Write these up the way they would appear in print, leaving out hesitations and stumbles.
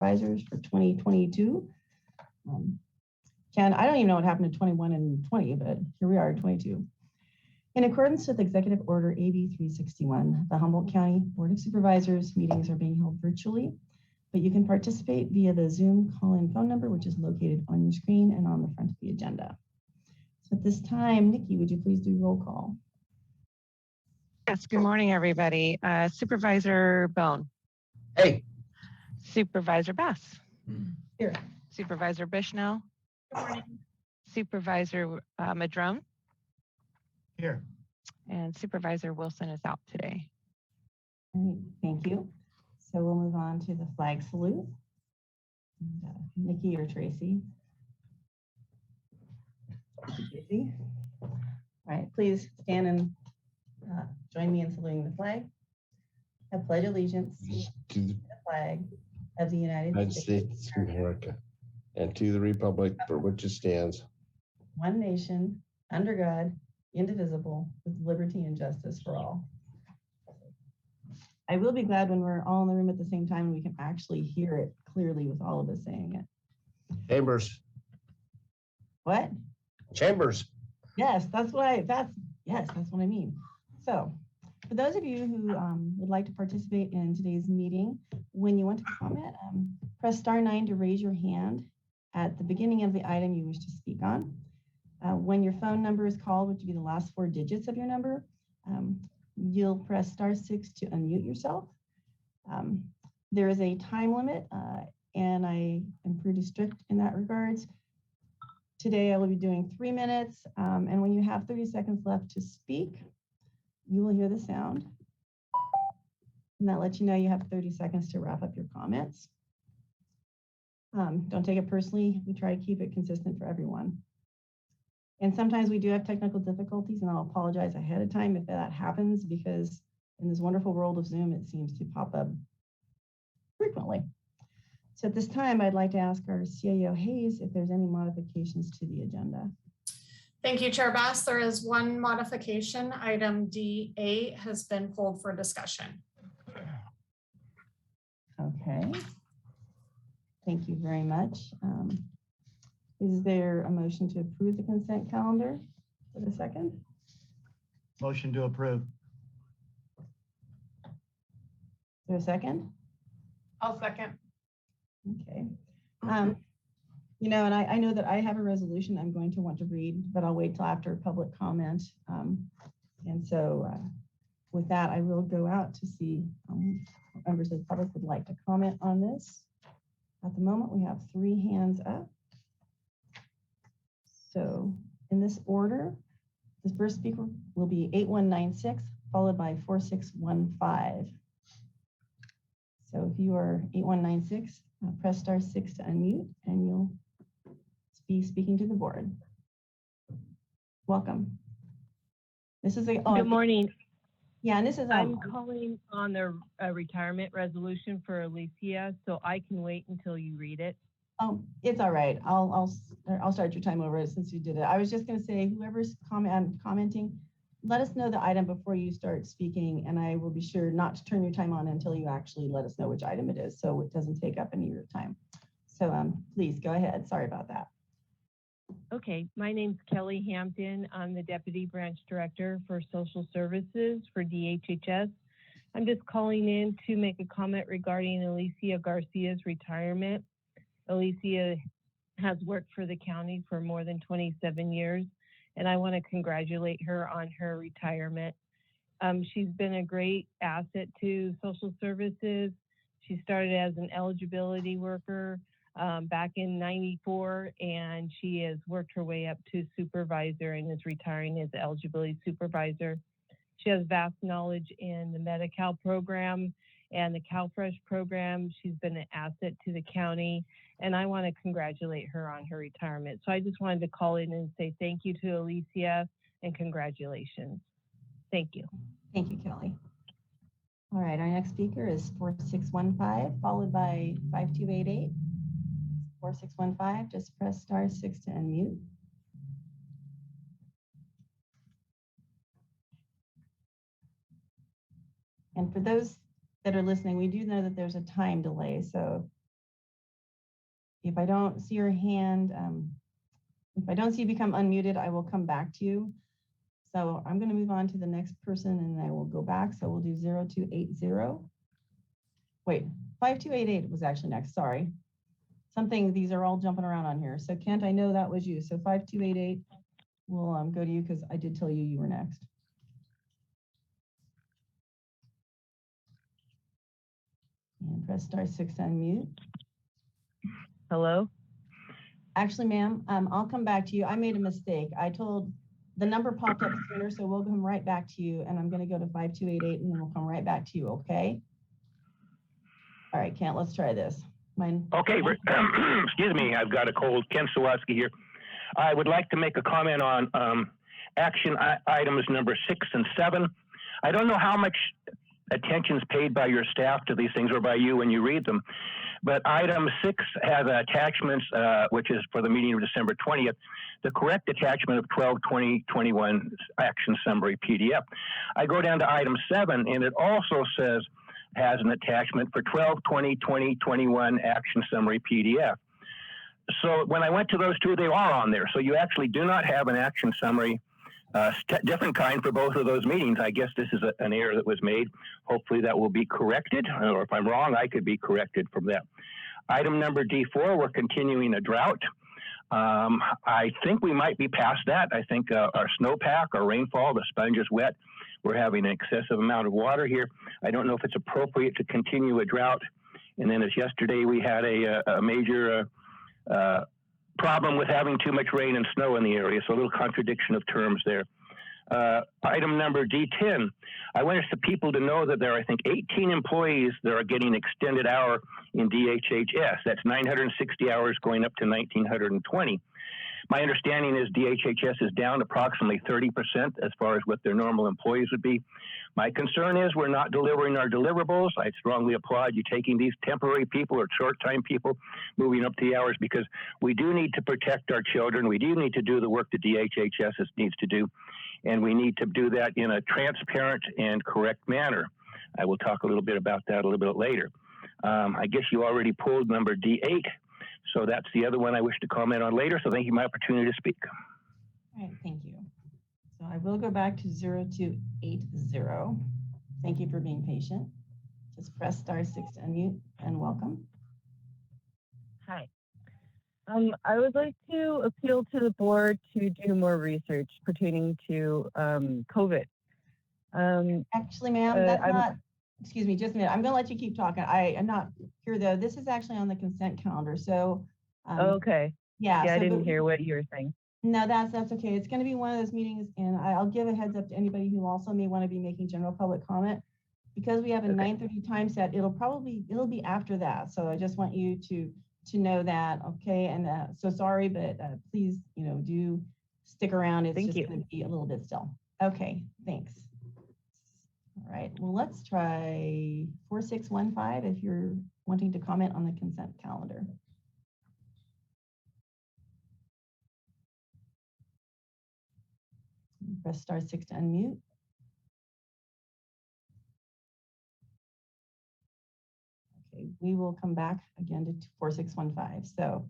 Supervisors for 2022. I don't even know what happened in 21 and 20, but here we are, 22. In accordance with Executive Order AB 361, the Humboldt County Board of Supervisors meetings are being held virtually, but you can participate via the Zoom call-in phone number, which is located on your screen and on the front of the agenda. So at this time, Nikki, would you please do roll call? Yes, good morning, everybody. Supervisor Bohn. Hey. Supervisor Bass. Here. Supervisor Bushnell. Good morning. Supervisor Madrone. Here. And Supervisor Wilson is out today. All right, thank you. So we'll move on to the flag salute. And, Nikki or Tracy? Tracy. All right, please stand and join me in saluting the flag. I pledge allegiance to the flag of the United States of America and to the republic for which it stands, one nation, under God, indivisible, with liberty and justice for all. I will be glad when we're all in the room at the same time and we can actually hear it clearly with all of us saying it. Chambers. What? Chambers. Yes, that's what I mean. So for those of you who would like to participate in today's meeting, when you want to comment, press *9 to raise your hand at the beginning of the item you wish to speak on. When your phone number is called, which would be the last 4 digits of your number, you'll press *6 to unmute yourself. There is a time limit, and I am pretty strict in that regards. Today I will be doing 3 minutes, and when you have 30 seconds left to speak, you will hear the sound. And that lets you know you have 30 seconds to wrap up your comments. Don't take it personally. We try to keep it consistent for everyone. And sometimes we do have technical difficulties, and I'll apologize ahead of time if that happens, because in this wonderful world of Zoom, it seems to pop up frequently. So at this time, I'd like to ask our CAO Hayes if there's any modifications to the agenda. Thank you, Chair Bass. There is one modification. Item D8 has been pulled for discussion. Okay. Thank you very much. Is there a motion to approve the consent calendar for the second? Motion to approve. Is there a second? I'll second. Okay. You know, and I know that I have a resolution I'm going to want to read, but I'll wait till after public comment. And so with that, I will go out to see what members of the public would like to comment on this. At the moment, we have 3 hands up. So in this order, the first speaker will be 8196, followed by 4615. So if you are 8196, press *6 to unmute, and you'll be speaking to the board. Welcome. This is Good morning. Yeah, and this is I'm calling on the retirement resolution for Alicia, so I can wait until you read it. Oh, it's all right. I'll start your time over since you did it. I was just going to say, whoever's commenting, let us know the item before you start speaking, and I will be sure not to turn your time on until you actually let us know which item it is, so it doesn't take up any of your time. So please go ahead. Sorry about that. Okay, my name's Kelly Hampton. I'm the Deputy Branch Director for Social Services for DHHS. I'm just calling in to make a comment regarding Alicia Garcia's retirement. Alicia has worked for the county for more than 27 years, and I want to congratulate her on her retirement. She's been a great asset to social services. She started as an eligibility worker back in '94, and she has worked her way up to supervisor and is retiring as eligibility supervisor. She has vast knowledge in the Medi-Cal program and the CalFresh program. She's been an asset to the county, and I want to congratulate her on her retirement. So I just wanted to call in and say thank you to Alicia and congratulations. Thank you. Thank you, Kelly. All right, our next speaker is 4615, followed by 5288. 4615, just press *6 to unmute. And for those that are listening, we do know that there's a time delay. So if I don't see your hand, if I don't see you become unmuted, I will come back to you. So I'm going to move on to the next person and I will go back. So we'll do 0280. Wait, 5288 was actually next. Sorry. These are all jumping around on here. So Kent, I know that was you. So 5288 will go to you because I did tell you you were next. And press *6 to unmute. Hello? Actually, ma'am, I'll come back to you. I made a mistake. I told the number popped up sooner, so we'll come right back to you. And I'm going to go to 5288 and then we'll come right back to you. Okay. All right, Kent, let's try this. Okay, excuse me, I've got a cold. Ken Sawatsky here. I would like to make a comment on action items number 6 and 7. I don't know how much attention is paid by your staff to these things or by you when you read them, but item 6 has attachments, which is for the meeting of December 20th, the correct attachment of 12/20/21 action summary PDF. I go down to item 7 and it also has an attachment for 12/20/2021 action summary PDF. So when I went to those two, they are on there. So you actually do not have an action summary, different kind for both of those meetings. I guess this is an error that was made. Hopefully that will be corrected, or if I'm wrong, I could be corrected from that. Item number D4, we're continuing a drought. I think we might be past that. I think our snowpack, our rainfall, the sponge is wet. We're having an excessive amount of water here. I don't know if it's appropriate to continue a drought. And then as yesterday, we had a major problem with having too much rain and snow in the area. So a little contradiction of terms there. Item number D10, I want the people to know that there are, I think, 18 employees that are getting extended hour in DHHS. That's 960 hours going up to 1,920. My understanding is DHHS is down approximately 30% as far as what their normal employees would be. My concern is we're not delivering our deliverables. I strongly applaud you taking these temporary people or short-time people, moving up the hours, because we do need to protect our children. We do need to do the work that DHHS needs to do, and we need to do that in a transparent and correct manner. I will talk a little bit about that a little bit later. I guess you already pulled number D8. So that's the other one I wish to comment on later. So thank you for my opportunity to speak. All right, thank you. So I will go back to 0280. Thank you for being patient. Just press *6 to unmute and welcome. Hi. I would like to appeal to the board to do more research pertaining to COVID. Actually, ma'am, that's not, excuse me, just a minute. I'm going to let you keep talking. I am not here, though. This is actually on the consent calendar. So, okay. Yeah, I so, didn't hear what you were saying. No, that's okay. It's going to be one of those meetings, and I'll give a heads up to anybody who also may want to be making general public comment. Because we have a 9:30 time set, it'll be after that. So I just want you to know that, okay? And so sorry, but please, do stick around. It's just going to be a little bit still. Okay, thanks. All right, well, let's try 4615 if you're wanting to comment on the consent calendar. Press *6 to unmute. Okay, we will come back again to 4615. So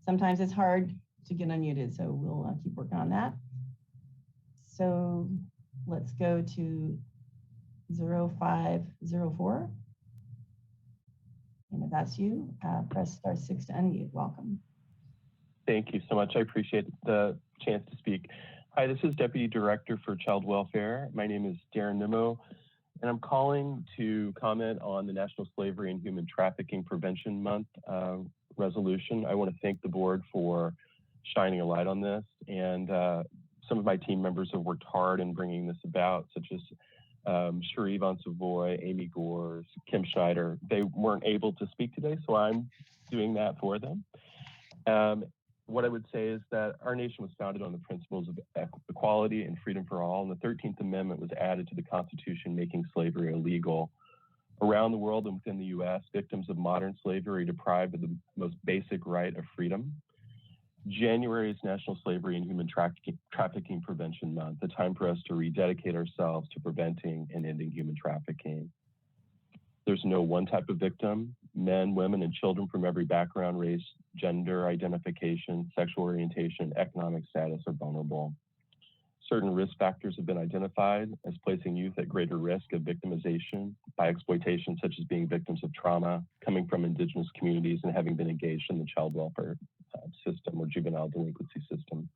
sometimes it's hard to get unmuted, so we'll keep working on that. So let's go to 0504. And if that's you, press *6 to unmute. Welcome. Thank you so much. I appreciate the chance to speak. Hi, this is Deputy Director for Child Welfare. My name is Darren Nimmo, and I'm calling to comment on the National Slavery and Human Trafficking Prevention Month resolution. I want to thank the board for shining a light on this, and some of my team members have worked hard in bringing this about, such as Cherie Von Savoy, Amy Gores, Kim Schneider. They weren't able to speak today, so I'm doing that for them. What I would say is that our nation was founded on the principles of equality and freedom for all, and the 13th Amendment was added to the Constitution, making slavery illegal. Around the world and within the U.S., victims of modern slavery are deprived of the most basic right of freedom. January is National Slavery and Human Trafficking Prevention Month, a time for us to rededicate ourselves to preventing and ending human trafficking. There's no one type of victim. Men, women, and children from every background, race, gender, identification, sexual orientation, economic status are vulnerable. Certain risk factors have been identified as placing youth at greater risk of victimization by exploitation, such as being victims of trauma, coming from indigenous communities, and having been engaged in the child welfare system or juvenile delinquency system.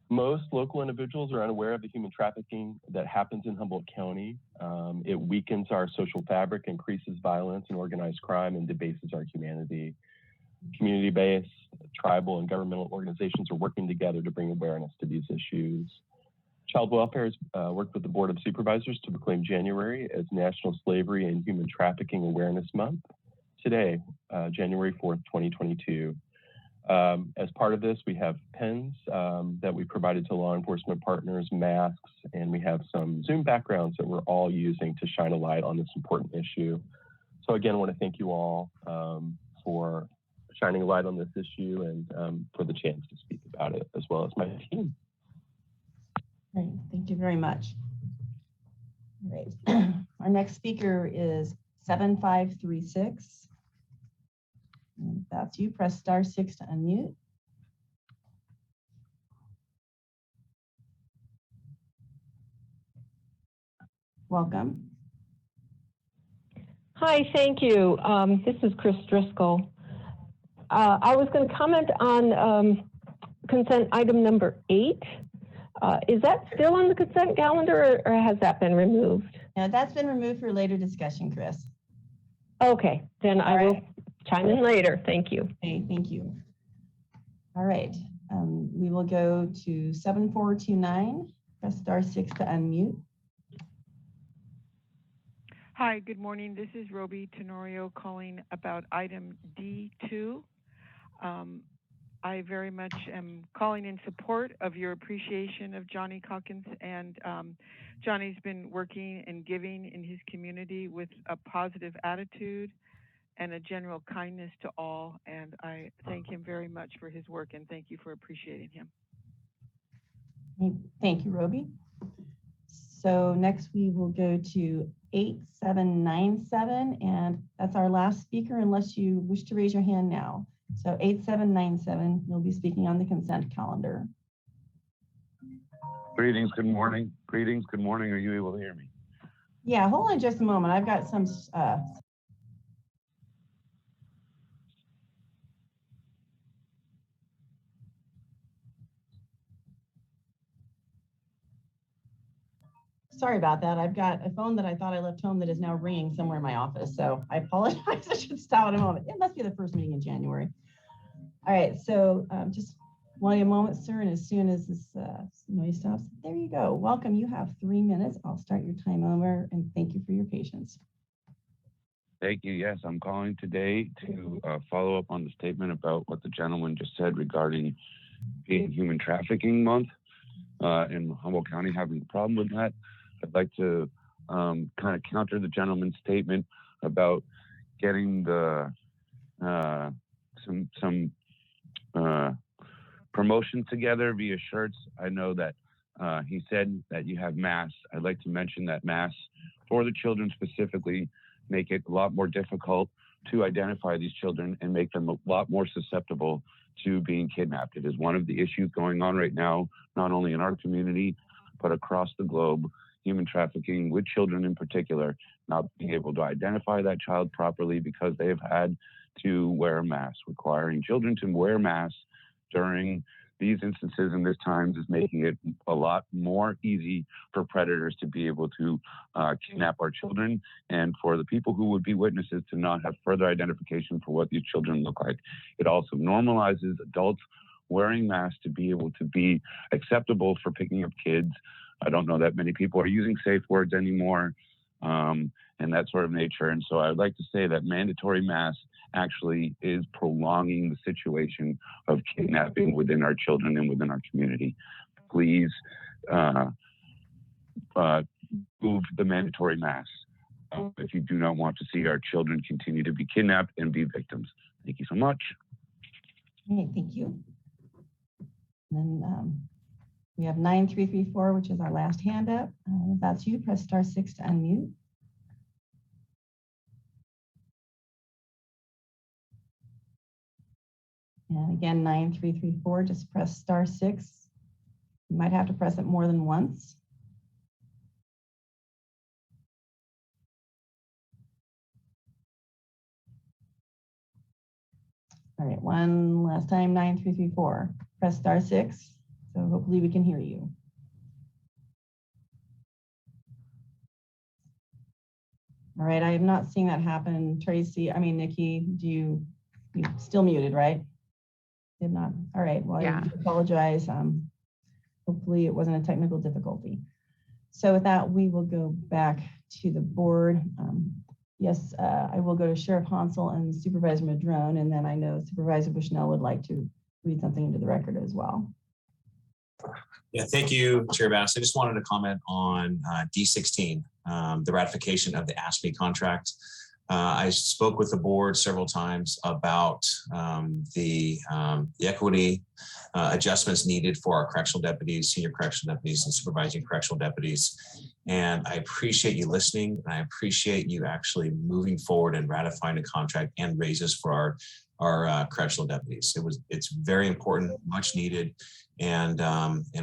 Most local individuals are unaware of the human trafficking that happens in Humboldt County. It weakens our social fabric, increases violence and organized crime, and debases our humanity. Community-based, tribal, and governmental organizations are working together to bring awareness to these issues. Child Welfare has worked with the Board of Supervisors to proclaim January as National Slavery and Human Trafficking Awareness Month. Today, January 4th, 2022. As part of this, we have pens that we provided to law enforcement partners, masks, and we have some Zoom backgrounds that we're all using to shine a light on this important issue. So again, I want to thank you all for shining a light on this issue and for the chance to speak about it, as well as my team. Great, thank you very much. All right, our next speaker is 7536. And if that's you, press *6 to unmute. Welcome. Hi, thank you. This is Chris Driscoll. I was going to comment on consent item number 8. Is that still on the consent calendar, or has that been removed? Now that's been removed for later discussion, Chris. Okay, then I will chime in later. Thank you. Okay, thank you. All right, we will go to 7429. Press *6 to unmute. Hi, good morning. This is Roby Tenorio calling about item D2. I very much am calling in support of your appreciation of Johnny Calkins, and Johnny's been working and giving in his community with a positive attitude and a general kindness to all, and I thank him very much for his work, and thank you for appreciating him. Thank you, Roby. So next we will go to 8797, and that's our last speaker unless you wish to raise your hand now. So 8797, you'll be speaking on the consent calendar. Greetings, good morning. Greetings, good morning. Are you able to hear me? Yeah, hold on just a moment. I've got some sorry about that. I've got a phone that I thought I left home that is now ringing somewhere in my office. So I apologize. I should stop in a moment. It must be the first meeting in January. All right. So just wait a moment, sir. And as soon as this noise stops, there you go. Welcome. You have 3 minutes. I'll start your timer, and thank you for your patience. Thank you. Yes, I'm calling today to follow up on the statement about what the gentleman just said regarding being Human Trafficking Month in Humboldt County having a problem with that. I'd like to kind of counter the gentleman's statement about getting the some promotion together via shirts. I know that he said that you have masks. I'd like to mention that masks for the children specifically make it a lot more difficult to identify these children and make them a lot more susceptible to being kidnapped. It is one of the issues going on right now, not only in our community, but across the globe. Human trafficking with children in particular, not being able to identify that child properly because they have had to wear a mask. Requiring children to wear masks during these instances and this times is making it a lot more easy for predators to be able to kidnap our children, and for the people who would be witnesses to not have further identification for what these children look like. It also normalizes adults wearing masks to be able to be acceptable for picking up kids. I don't know that many people are using safe words anymore and that sort of nature. And so I'd like to say that mandatory masks actually is prolonging the situation of kidnapping within our children and within our community. Please move the mandatory masks if you do not want to see our children continue to be kidnapped and be victims. Thank you so much. Okay, thank you. And then we have 9334, which is our last hand up. If that's you, press *6 to unmute. And again, 9334, just press *6. You might have to press it more than once. All right, one last time, 9334. Press *6. So hopefully we can hear you. All right, I have not seen that happen. Nikki, you still muted, right? Did not. All right, well, Yeah. I apologize. Hopefully it wasn't a technical difficulty. So with that, we will go back to the board. Yes, I will go to Sheriff Hansel and Supervisor Madrone, and then I know Supervisor Bushnell would like to read something into the record as well. Yeah, thank you, Chair Bass. I just wanted to comment on D16, the ratification of the ASME contract. I spoke with the board several times about the equity adjustments needed for our correctional deputies, senior correctional deputies, and supervising correctional deputies. And I appreciate you listening, and I appreciate you actually moving forward and ratifying the contract and raises for our correctional deputies. It's very important, much needed, and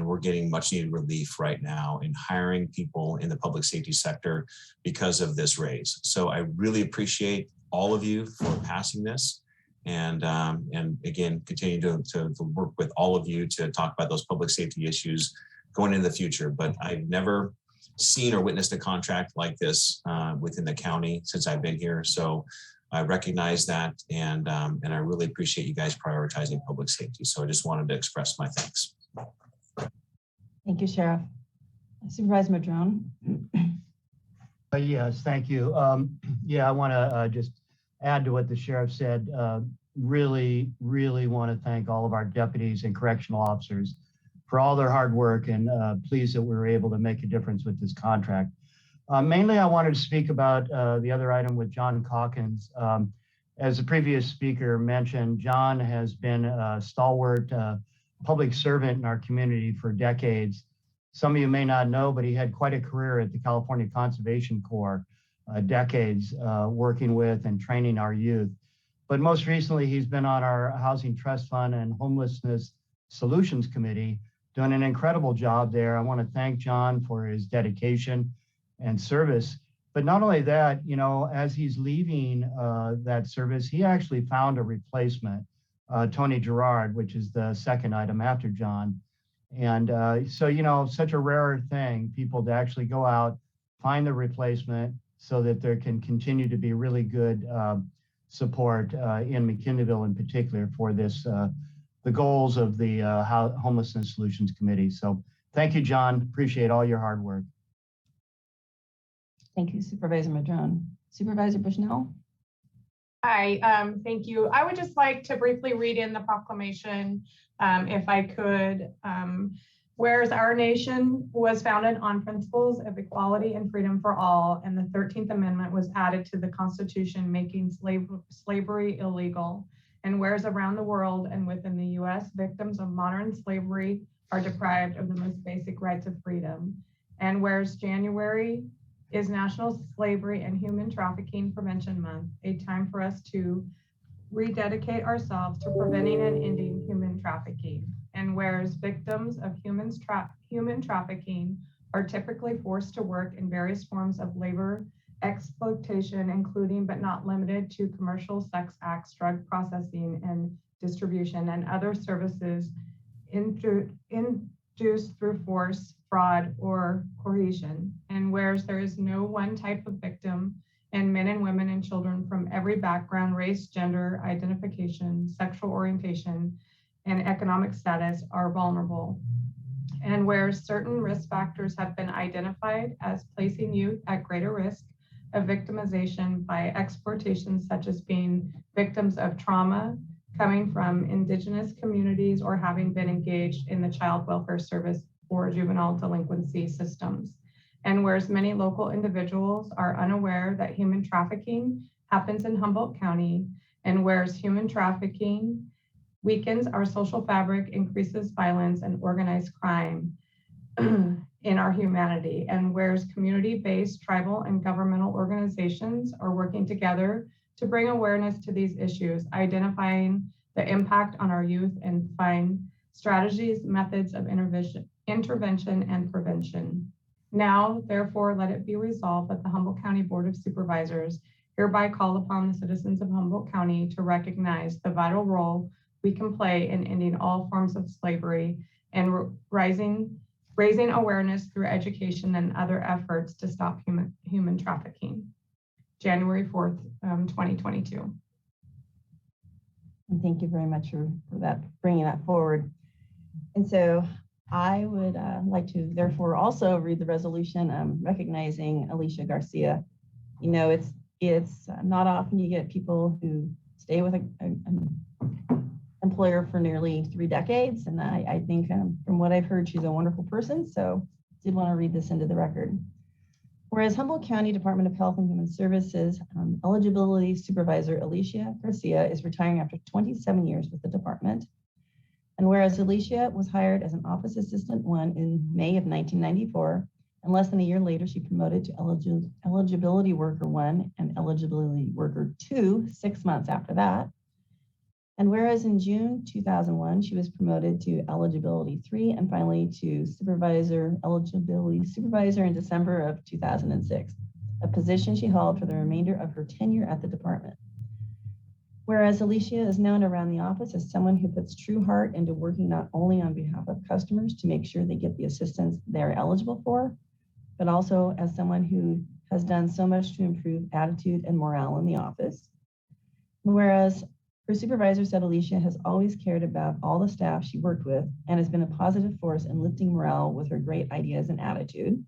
we're getting much needed relief right now in hiring people in the public safety sector because of this raise. So I really appreciate all of you for passing this, and again, continue to work with all of you to talk about those public safety issues going into the future. But I've never seen or witnessed a contract like this within the county since I've been here. So I recognize that, and I really appreciate you guys prioritizing public safety. So I just wanted to express my thanks. Thank you, Sheriff. Supervisor Madrone. Yes, thank you. Yeah, I want to just add to what the sheriff said. Really want to thank all of our deputies and correctional officers for all their hard work, and pleased that we were able to make a difference with this contract. Mainly, I wanted to speak about the other item with John Calkins. As the previous speaker mentioned, John has been a stalwart public servant in our community for decades. Some of you may not know, but he had quite a career at the California Conservation Corps, decades working with and training our youth. But most recently, he's been on our Housing Trust Fund and Homelessness Solutions Committee, doing an incredible job there. I want to thank John for his dedication and service. But not only that, you know, as he's leaving that service, he actually found a replacement, Tony Gerard, which is the second item after John. And so, you know, such a rare thing, people to actually go out, find the replacement so that there can continue to be really good support in McKinleyville in particular for this, the goals of the Homelessness Solutions Committee. So thank you, John. Appreciate all your hard work. Thank you, Supervisor Madrone. Supervisor Bushnell. Hi, thank you. I would just like to briefly read in the proclamation, if I could. Whereas our nation was founded on principles of equality and freedom for all, and the 13th Amendment was added to the Constitution, making slavery illegal. And whereas around the world and within the US, victims of modern slavery are deprived of the most basic rights of freedom. And whereas January is National Slavery and Human Trafficking Prevention Month, a time for us to rededicate ourselves to preventing and ending human trafficking. And whereas victims of human trafficking are typically forced to work in various forms of labor exploitation, including but not limited to commercial sex acts, drug processing and distribution, and other services induced through force, fraud, or coercion. And whereas there is no one type of victim, and men and women and children from every background, race, gender, identification, sexual orientation, and economic status are vulnerable. And where certain risk factors have been identified as placing youth at greater risk of victimization by exploitation, such as being victims of trauma, coming from indigenous communities, or having been engaged in the child welfare service or juvenile delinquency systems. And whereas many local individuals are unaware that human trafficking happens in Humboldt County, and whereas human trafficking weakens our social fabric, increases violence and organized crime in our humanity, and whereas community-based tribal and governmental organizations are working together to bring awareness to these issues, identifying the impact on our youth and find strategies, methods of intervention and prevention. Now, therefore, let it be resolved that the Humboldt County Board of Supervisors hereby call upon the citizens of Humboldt County to recognize the vital role we can play in ending all forms of slavery and raising awareness through education and other efforts to stop human trafficking. January 4th, 2022. And thank you very much for that, bringing that forward. And so I would like to therefore also read the resolution recognizing Alicia Garcia. You know, it's not often you get people who stay with an employer for nearly 3 decades. And I think from what I've heard, she's a wonderful person. So did want to read this into the record. Whereas Humboldt County Department of Health and Human Services eligibility supervisor Alicia Garcia is retiring after 27 years with the department. And whereas Alicia was hired as an office assistant 1 in May of 1994, and less than a year later, she promoted to eligibility worker 1 and eligibility worker 2 6 months after that. And whereas in June 2001, she was promoted to eligibility 3 and finally to eligibility supervisor in December of 2006, a position she held for the remainder of her tenure at the department. Whereas Alicia is known around the office as someone who puts true heart into working not only on behalf of customers to make sure they get the assistance they're eligible for, but also as someone who has done so much to improve attitude and morale in the office. Whereas her supervisor said Alicia has always cared about all the staff she worked with and has been a positive force in lifting morale with her great ideas and attitude.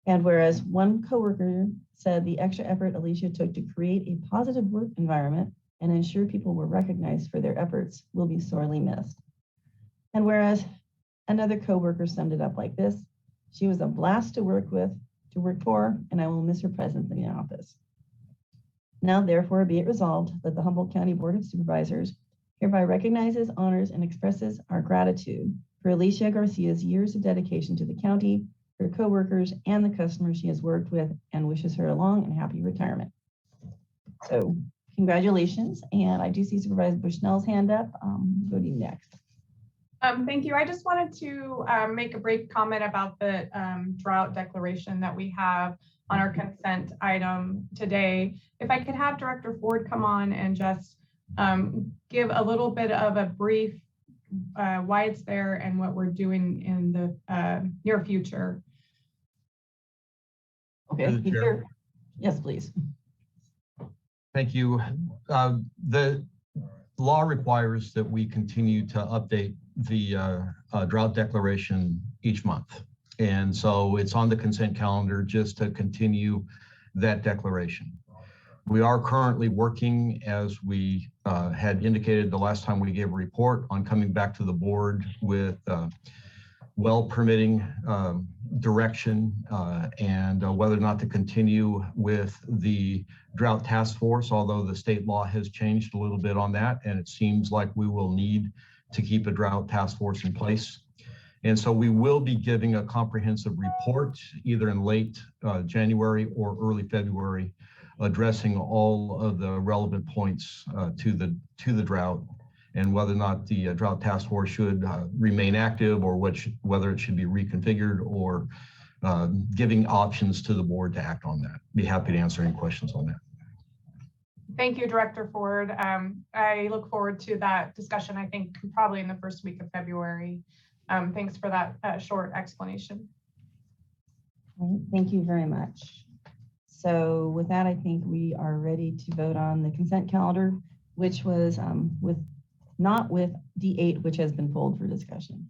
And whereas one coworker said the extra effort Alicia took to create a positive work environment and ensure people were recognized for their efforts will be sorely missed. And whereas another coworker summed it up like this, she was a blast to work for, and I will miss her presence in the office. Now, therefore, be it resolved that the Humboldt County Board of Supervisors hereby recognizes, honors, and expresses our gratitude for Alicia Garcia's years of dedication to the county, her coworkers, and the customers she has worked with, and wishes her a long and happy retirement. So, congratulations. And I do see Supervisor Bushnell's hand up. Go to you next. Thank you. I just wanted to make a brief comment about the drought declaration that we have on our consent item today. If I could have Director Ford come on and just give a little bit of a brief why it's there and what we're doing in the near future. Okay. Yes, please. Thank you. The law requires that we continue to update the drought declaration each month. And so it's on the consent calendar just to continue that declaration. We are currently working, as we had indicated the last time we gave a report, on coming back to the board with well permitting direction and whether or not to continue with the drought task force, although the state law has changed a little bit on that, and it seems like we will need to keep a drought task force in place. And so we will be giving a comprehensive report either in late January or early February, addressing all of the relevant points to the drought and whether or not the drought task force should remain active or whether it should be reconfigured, or giving options to the board to act on that. Be happy to answer any questions on that. Thank you, Director Ford. I look forward to that discussion, I think probably in the first week of February. Thanks for that short explanation. Thank you very much. So with that, I think we are ready to vote on the consent calendar, which was not with D8, which has been pulled for discussion.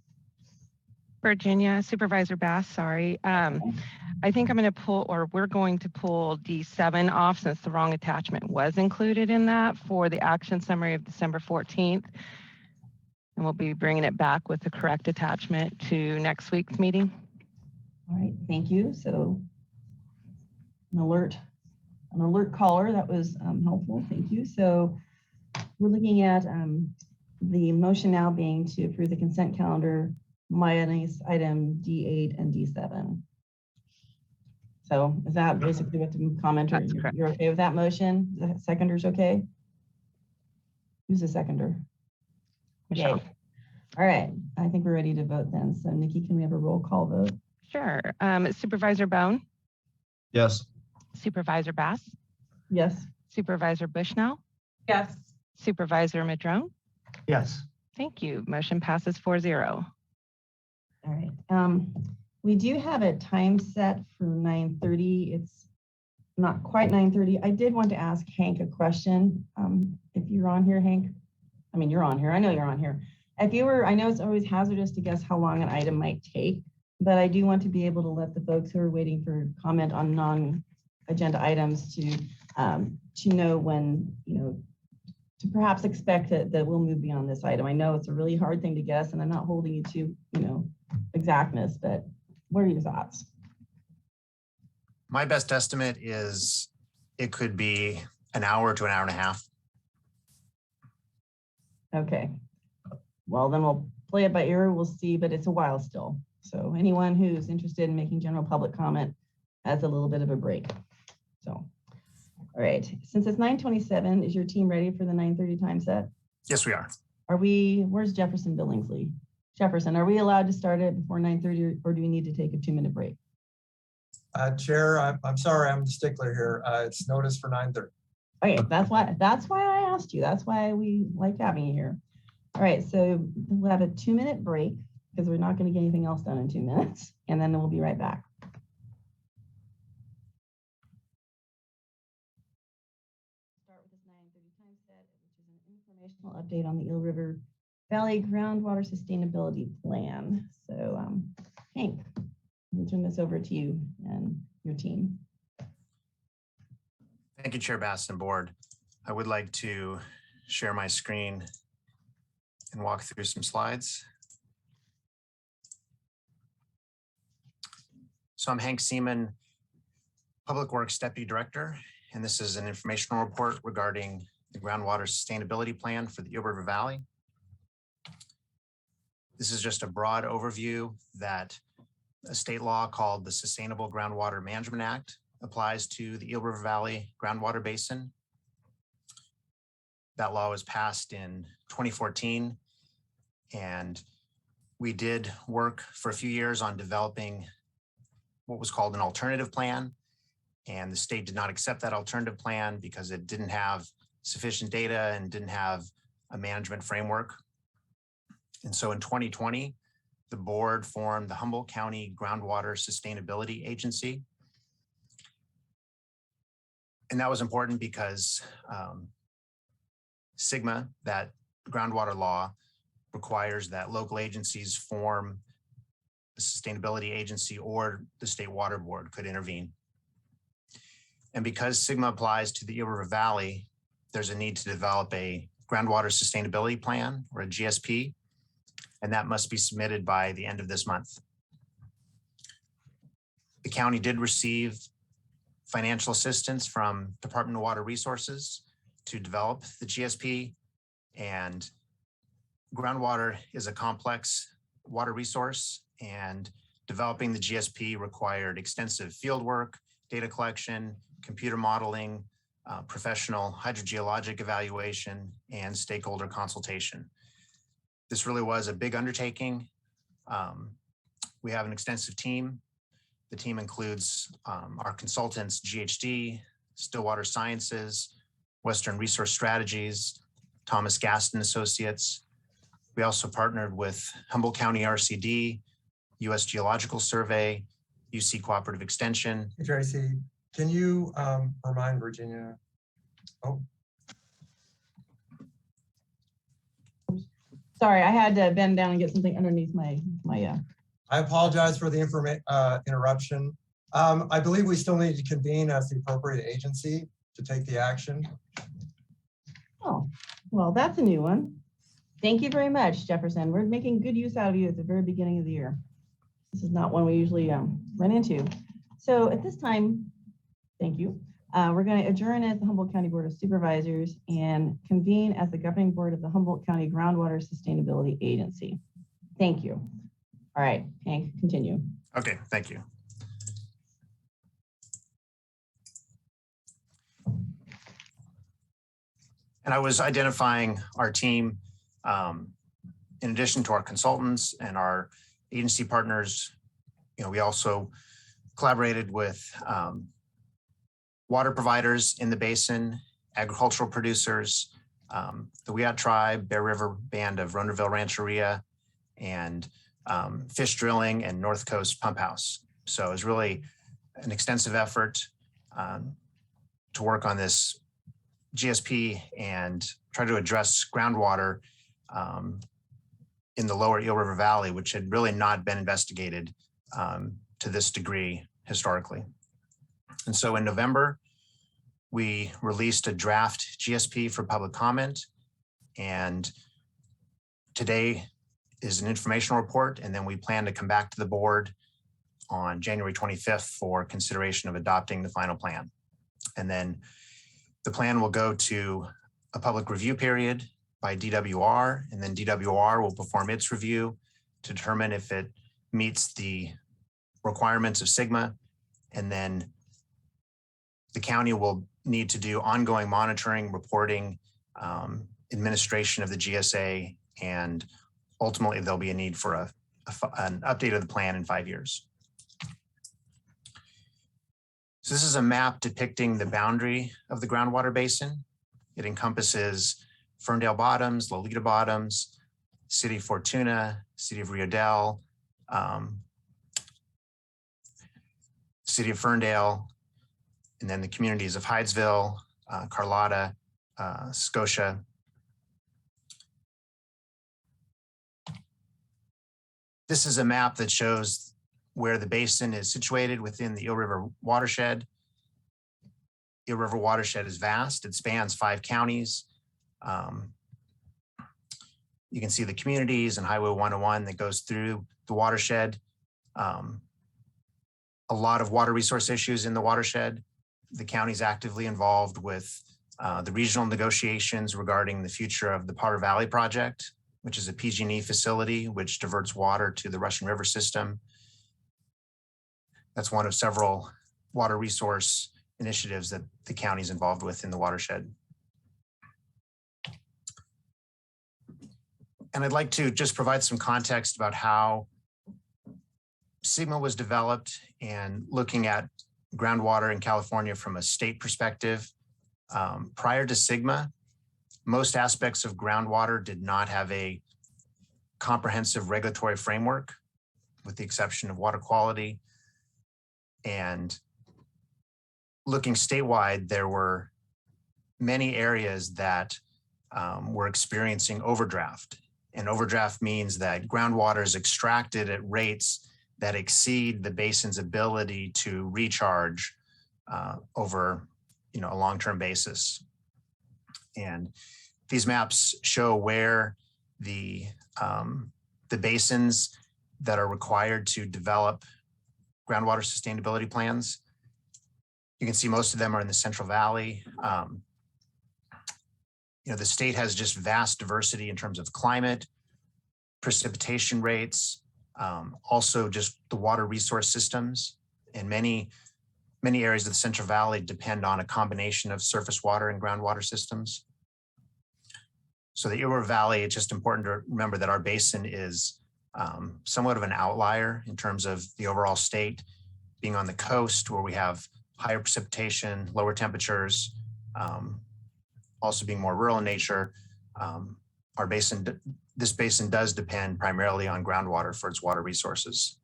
Virginia, Supervisor Bass, sorry. I think I'm going to pull, or we're going to pull D7 off since the wrong attachment was included in that for the action summary of December 14th. And we'll be bringing it back with the correct attachment to next week's meeting. All right, thank you. So an alert caller, that was helpful, thank you. So we're looking at the motion now being to approve the consent calendar minus item D8 and D7. So is that basically what the commenter, you're okay with that motion? The seconder's okay? Who's the seconder? Michelle. Yay. All right, I think we're ready to vote then. So Nikki, can we have a roll call vote? Sure. Supervisor Bohn, Yes. Supervisor Bass, Yes. Supervisor Bushnell, Yes. Supervisor Madrone. Yes. Thank you. Motion passes 4-0. All right. We do have a time set for 9:30. It's not quite 9:30. I did want to ask Hank a question. If you're on here, Hank, I mean, you're on here. I know you're on here. If you were, I know it's always hazardous to guess how long an item might take, but I do want to be able to let the folks who are waiting for comment on non-agenda items to know when, to perhaps expect that we'll move beyond this item. I know it's a really hard thing to guess, and I'm not holding you to, exactness, but what are your thoughts? My best estimate is it could be an hour to an hour and a half. Okay. Well, then we'll play it by ear. We'll see, but it's a while still. So anyone who's interested in making general public comment has a little bit of a break. So, all right. Since it's 9:27, is your team ready for the 9:30 time set? Yes, we are. Where's Jefferson Billingsley? Jefferson, are we allowed to start it before 9:30 or do we need to take a 2-minute break? Chair, I'm sorry, I'm the stickler here. It's noticed for 9:30. Okay, that's why I asked you. That's why we like having you here. All right, so we'll have a 2-minute break because we're not going to get anything else done in 2 minutes, and then we'll be right back. Start with this 9:30 time set, which is an informational update on the Eel River Valley Groundwater Sustainability Plan. So, Hank, we'll turn this over to you and your team. Thank you, Chair Bass and Board. I would like to share my screen and walk through some slides. So I'm Hank Seaman, Public Works Deputy Director, and this is an informational report regarding the Groundwater Sustainability Plan for the Yoberva Valley. This is just a broad overview that a state law called the Sustainable Groundwater Management Act applies to the Eel River Valley groundwater basin. That law was passed in 2014, and we did work for a few years on developing what was called an alternative plan, and the state did not accept that alternative plan because it didn't have sufficient data and didn't have a management framework. And so in 2020, the board formed the Humboldt County Groundwater Sustainability Agency. And that was important because SGMA, that groundwater law, requires that local agencies form a sustainability agency or the State Water Board could intervene. And because SGMA applies to the Eel River Valley, there's a need to develop a groundwater sustainability plan or a GSP, and that must be submitted by the end of this month. The county did receive financial assistance from Department of Water Resources to develop the GSP, and groundwater is a complex water resource, and developing the GSP required extensive field work, data collection, computer modeling, professional hydrogeologic evaluation, and stakeholder consultation. This really was a big undertaking. We have an extensive team. The team includes our consultants, GHD, Stillwater Sciences, Western Resource Strategies, Thomas Gaston Associates. We also partnered with Humboldt County RCD, U.S. Geological Survey, UC Cooperative Extension. Hey, Tracy, can you remind Virginia? Oh, Sorry, I had to bend down and get something underneath my I apologize for the interruption. I believe we still need to convene as the appropriate agency to take the action. Oh, well, that's a new one. Thank you very much, Jefferson. We're making good use out of you at the very beginning of the year. This is not one we usually run into. So at this time, thank you. We're going to adjourn as the Humboldt County Board of Supervisors and convene as the governing board of the Humboldt County Groundwater Sustainability Agency. Thank you. All right, Hank, continue. Okay, thank you. And I was identifying our team, in addition to our consultants and our agency partners. We also collaborated with water providers in the basin, agricultural producers, the Wiyot Tribe, Bear River Band of Ronerville Rancheria, and fish drilling and North Coast Pump House. So it was really an extensive effort to work on this GSP and try to address groundwater in the lower Eel River Valley, which had really not been investigated to this degree historically. And so in November, we released a draft GSP for public comment. And today is an informational report. And then we plan to come back to the board on January 25th for consideration of adopting the final plan. And then the plan will go to a public review period by DWR, and then DWR will perform its review to determine if it meets the requirements of SGMA. And then the county will need to do ongoing monitoring, reporting, administration of the GSA, and ultimately there'll be a need for an update of the plan in 5 years. So this is a map depicting the boundary of the groundwater basin. It encompasses Ferndale Bottoms, Lolita Bottoms, City of Fortuna, City of Rio Dell, City of Ferndale, and then the communities of Hydesville, Carlotta, Scotia. This is a map that shows where the basin is situated within the Eel River watershed. Eel River watershed is vast. It spans 5 counties. You can see the communities and Highway 101 that goes through the watershed. A lot of water resource issues in the watershed. The county's actively involved with the regional negotiations regarding the future of the Potter Valley project, which is a PG&E facility which diverts water to the Russian River system. That's one of several water resource initiatives that the county is involved with in the watershed. And I'd like to just provide some context about how SGMA was developed and looking at groundwater in California from a state perspective. Prior to SGMA, most aspects of groundwater did not have a comprehensive regulatory framework, with the exception of water quality. And looking statewide, there were many areas that were experiencing overdraft. And overdraft means that groundwater is extracted at rates that exceed the basin's ability to recharge over a long-term basis. And these maps show where the basins that are required to develop groundwater sustainability plans. You can see most of them are in the Central Valley. The state has just vast diversity in terms of climate, precipitation rates, also just the water resource systems. And many areas of the Central Valley depend on a combination of surface water and groundwater systems. So the Yoberva Valley, it's just important to remember that our basin is somewhat of an outlier in terms of the overall state, being on the coast where we have higher precipitation, lower temperatures, also being more rural in nature. This basin does depend primarily on groundwater for its water resources.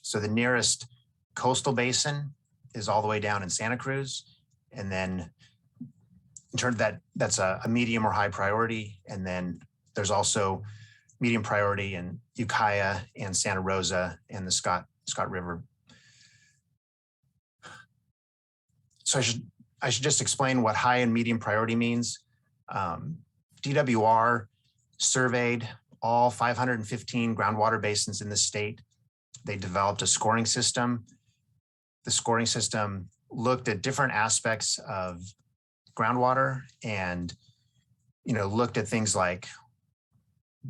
So the nearest coastal basin is all the way down in Santa Cruz. And then in terms of that, that's a medium or high priority. And then there's also medium priority in Ukiah and Santa Rosa and the Scott River. So I should just explain what high and medium priority means. DWR surveyed all 515 groundwater basins in the state. They developed a scoring system. The scoring system looked at different aspects of groundwater and looked at things like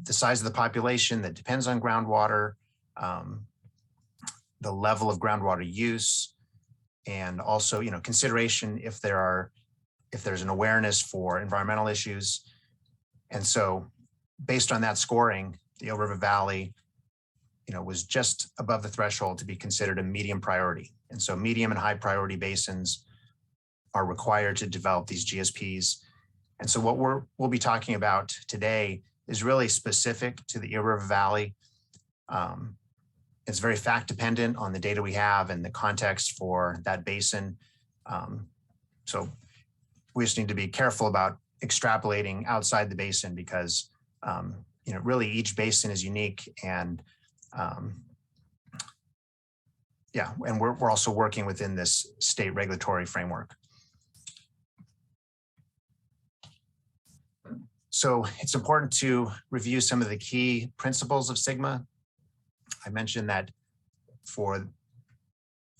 the size of the population that depends on groundwater, the level of groundwater use, and also consideration if there are if there's an awareness for environmental issues. And so based on that scoring, the Yoberva Valley, was just above the threshold to be considered a medium priority. And so medium and high priority basins are required to develop these GSPs. And so what we'll be talking about today is really specific to the Yoberva Valley. It's very fact dependent on the data we have and the context for that basin. So we just need to be careful about extrapolating outside the basin because really each basin is unique, and and we're also working within this state regulatory framework. So it's important to review some of the key principles of SGMA. I mentioned that for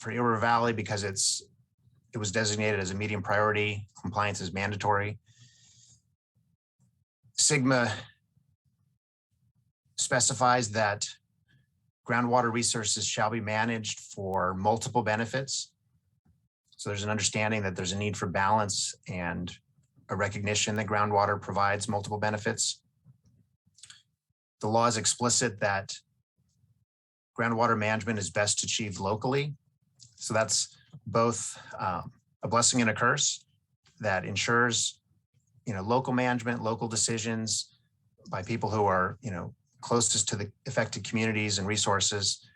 Yoberva Valley, because it was designated as a medium priority, compliance is mandatory. SGMA specifies that groundwater resources shall be managed for multiple benefits. So there's an understanding that there's a need for balance and a recognition that groundwater provides multiple benefits. The law is explicit that groundwater management is best achieved locally. So that's both a blessing and a curse that ensures, local management, local decisions by people who are, closest to the affected communities and resources.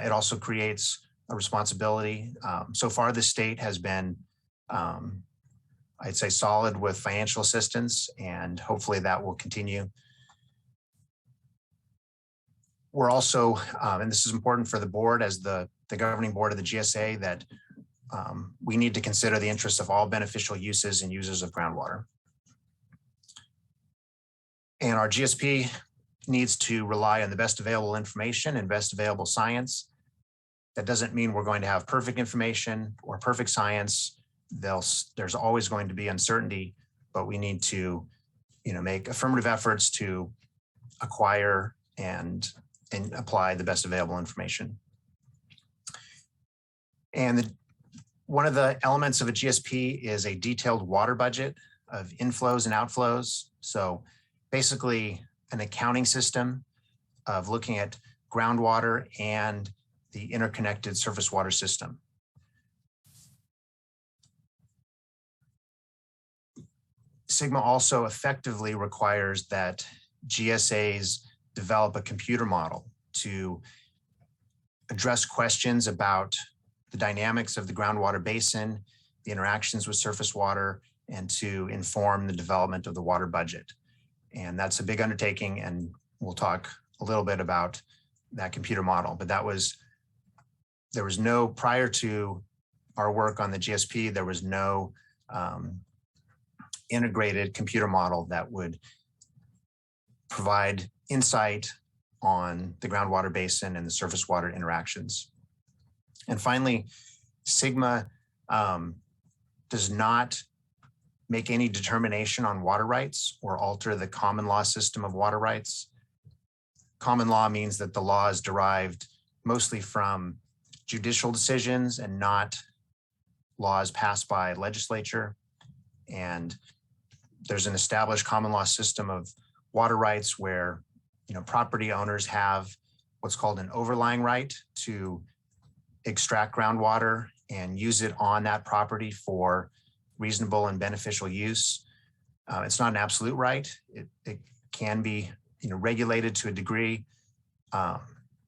It also creates a responsibility. So far, the state has been, I'd say, solid with financial assistance, and hopefully that will continue. We're also, and this is important for the board as the governing board of the GSA, that we need to consider the interests of all beneficial uses and users of groundwater. And our GSP needs to rely on the best available information and best available science. That doesn't mean we're going to have perfect information or perfect science. There's always going to be uncertainty, but we need to, make affirmative efforts to acquire and apply the best available information. And one of the elements of a GSP is a detailed water budget of inflows and outflows. So basically an accounting system of looking at groundwater and the interconnected surface water system. SGMA also effectively requires that GSAs develop a computer model to address questions about the dynamics of the groundwater basin, the interactions with surface water, and to inform the development of the water budget. And that's a big undertaking, and we'll talk a little bit about that computer model. But there was no, prior to our work on the GSP, there was no integrated computer model that would provide insight on the groundwater basin and the surface water interactions. And finally, SGMA does not make any determination on water rights or alter the common law system of water rights. Common law means that the law is derived mostly from judicial decisions and not laws passed by legislature. And there's an established common law system of water rights where, property owners have what's called an overlying right to extract groundwater and use it on that property for reasonable and beneficial use. It's not an absolute right. It can be, regulated to a degree. And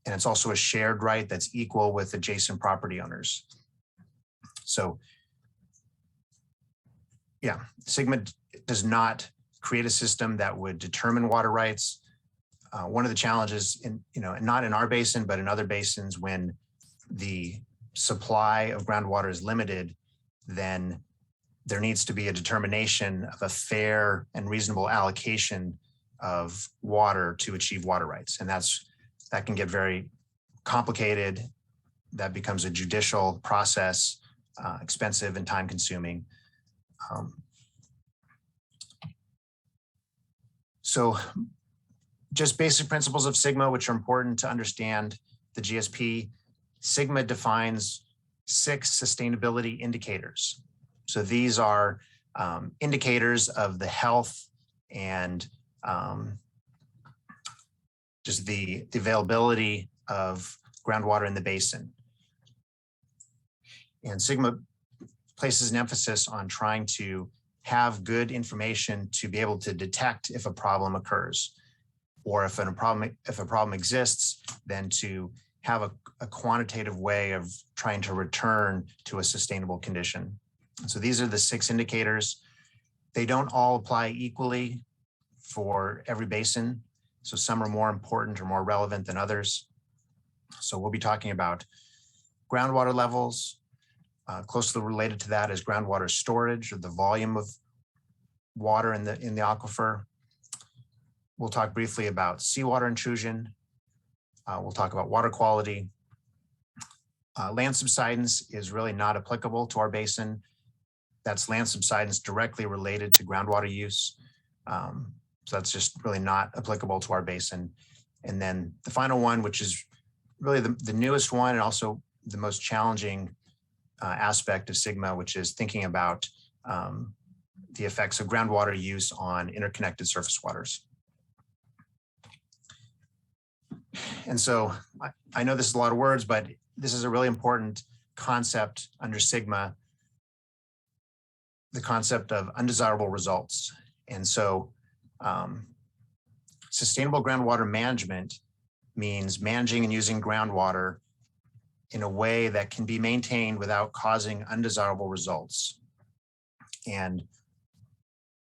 it's also a shared right that's equal with adjacent property owners. So yeah, SGMA does not create a system that would determine water rights. One of the challenges not in our basin, but in other basins, when the supply of groundwater is limited, then there needs to be a determination of a fair and reasonable allocation of water to achieve water rights. And that can get very complicated. That becomes a judicial process, expensive and time consuming. So just basic principles of SGMA, which are important to understand the GSP. SGMA defines 6 sustainability indicators. So these are indicators of the health and just the availability of groundwater in the basin. And Sigma places an emphasis on trying to have good information to be able to detect if a problem occurs, or if a problem exists, then to have a quantitative way of trying to return to a sustainable condition. So these are the 6 indicators. They don't all apply equally for every basin. So some are more important or more relevant than others. So we'll be talking about groundwater levels. Closely related to that is groundwater storage, or the volume of water in the aquifer. We'll talk briefly about seawater intrusion. We'll talk about water quality. Land subsidence is really not applicable to our basin. That's land subsidence directly related to groundwater use. So that's just really not applicable to our basin. And then the final one, which is really the newest one and also the most challenging aspect of Sigma, which is thinking about the effects of groundwater use on interconnected surface waters. And so I know this is a lot of words, but this is a really important concept under Sigma, the concept of undesirable results. And so sustainable groundwater management means managing and using groundwater in a way that can be maintained without causing undesirable results. And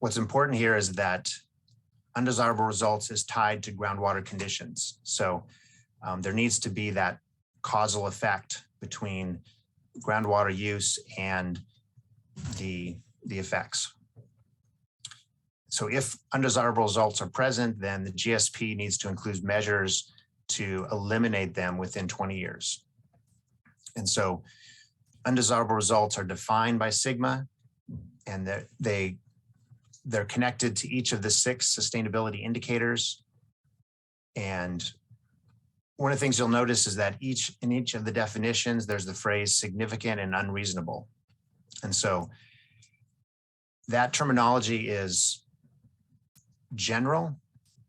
what's important here is that undesirable results is tied to groundwater conditions. So there needs to be that causal effect between groundwater use and the effects. So if undesirable results are present, then the GSP needs to include measures to eliminate them within 20 years. And so undesirable results are defined by Sigma, and they're connected to each of the 6 sustainability indicators. And one of the things you'll notice is that in each of the definitions, there's the phrase significant and unreasonable. And so that terminology is general.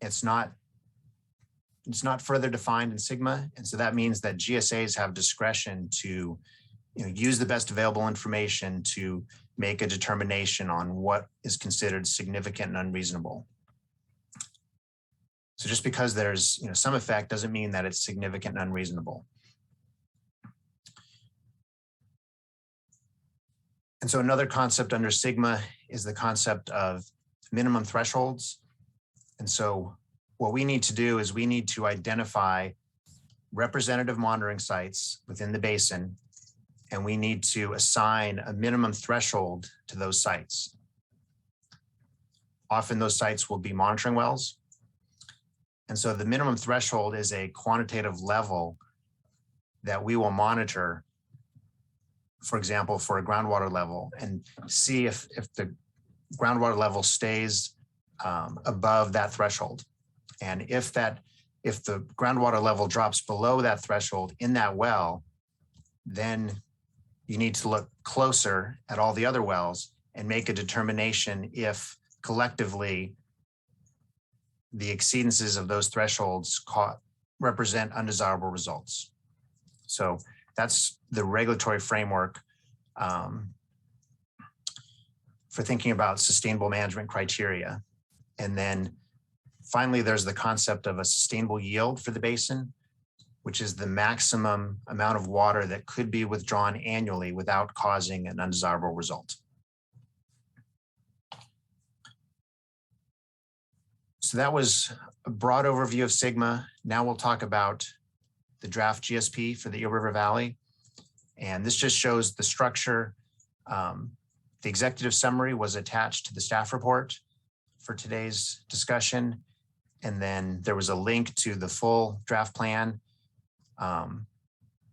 It's not further defined in Sigma. And so that means that GSAs have discretion to use the best available information to make a determination on what is considered significant and unreasonable. So just because there's some effect doesn't mean that it's significant and unreasonable. And so another concept under Sigma is the concept of minimum thresholds. And so what we need to do is we need to identify representative monitoring sites within the basin, and we need to assign a minimum threshold to those sites. Often those sites will be monitoring wells. And so the minimum threshold is a quantitative level that we will monitor, for example, for a groundwater level, and see if the groundwater level stays above that threshold. And if the groundwater level drops below that threshold in that well, then you need to look closer at all the other wells and make a determination if collectively the exceedances of those thresholds represent undesirable results. So that's the regulatory framework for thinking about sustainable management criteria. And then finally, there's the concept of a sustainable yield for the basin, which is the maximum amount of water that could be withdrawn annually without causing an undesirable result. So that was a broad overview of Sigma. Now we'll talk about the draft GSP for the Yoberva Valley. And this just shows the structure. The executive summary was attached to the staff report for today's discussion. And then there was a link to the full draft plan,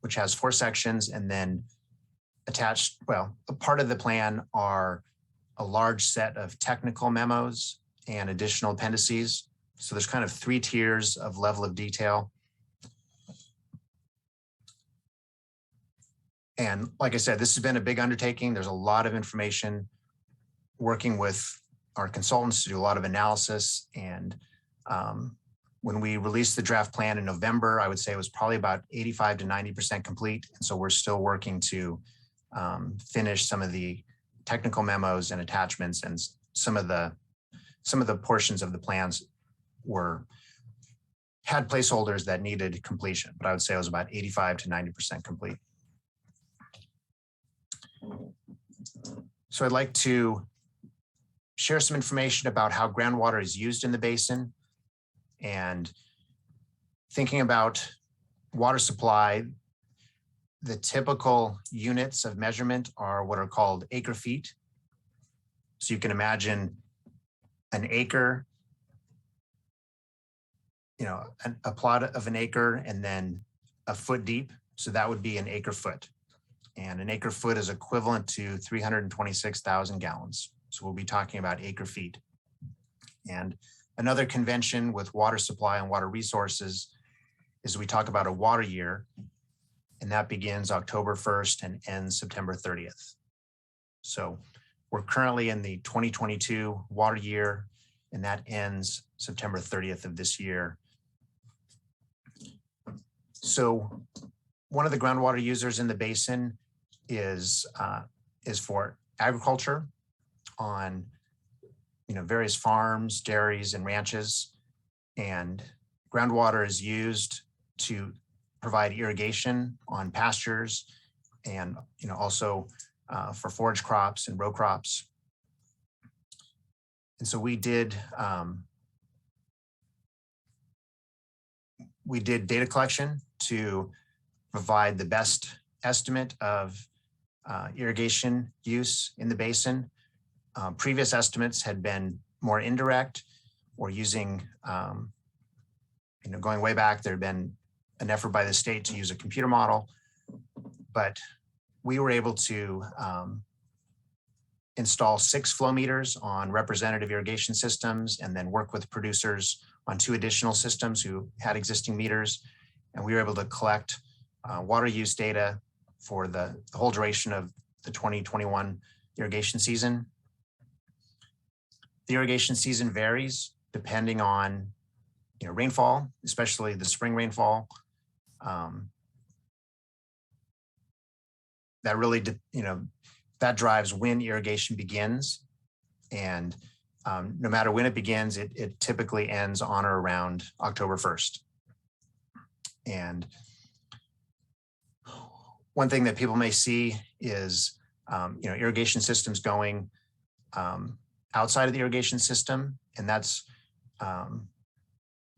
which has 4 sections, and then attached, well, a part of the plan are a large set of technical memos and additional appendices. So there's kind of 3 tiers of level of detail. And like I said, this has been a big undertaking. There's a lot of information working with our consultants to do a lot of analysis. And when we released the draft plan in November, I would say it was probably about 85 to 90% complete. And so we're still working to finish some of the technical memos and attachments, and some of the portions of the plans had placeholders that needed completion, but I would say it was about 85 to 90% complete. So I'd like to share some information about how groundwater is used in the basin, and thinking about water supply. The typical units of measurement are what are called acre feet. So you can imagine an acre, a plot of an acre, and then a foot deep. So that would be an acre foot. And an acre foot is equivalent to 326,000 gallons. So we'll be talking about acre feet. And another convention with water supply and water resources is we talk about a water year, and that begins October 1st and ends September 30th. So we're currently in the 2022 water year, and that ends September 30th of this year. So one of the groundwater users in the basin is for agriculture on various farms, dairies, and ranches. And groundwater is used to provide irrigation on pastures, and also for forage crops and row crops. And so we did data collection to provide the best estimate of irrigation use in the basin. Previous estimates had been more indirect, or using, going way back, there had been an effort by the state to use a computer model, but we were able to install 6 flow meters on representative irrigation systems, and then work with producers on 2 additional systems who had existing meters. And we were able to collect water use data for the whole duration of the 2021 irrigation season. The irrigation season varies depending on rainfall, especially the spring rainfall. That really, that drives when irrigation begins. And no matter when it begins, it typically ends on or around October 1st. And one thing that people may see is, irrigation systems going outside of the irrigation system, and that's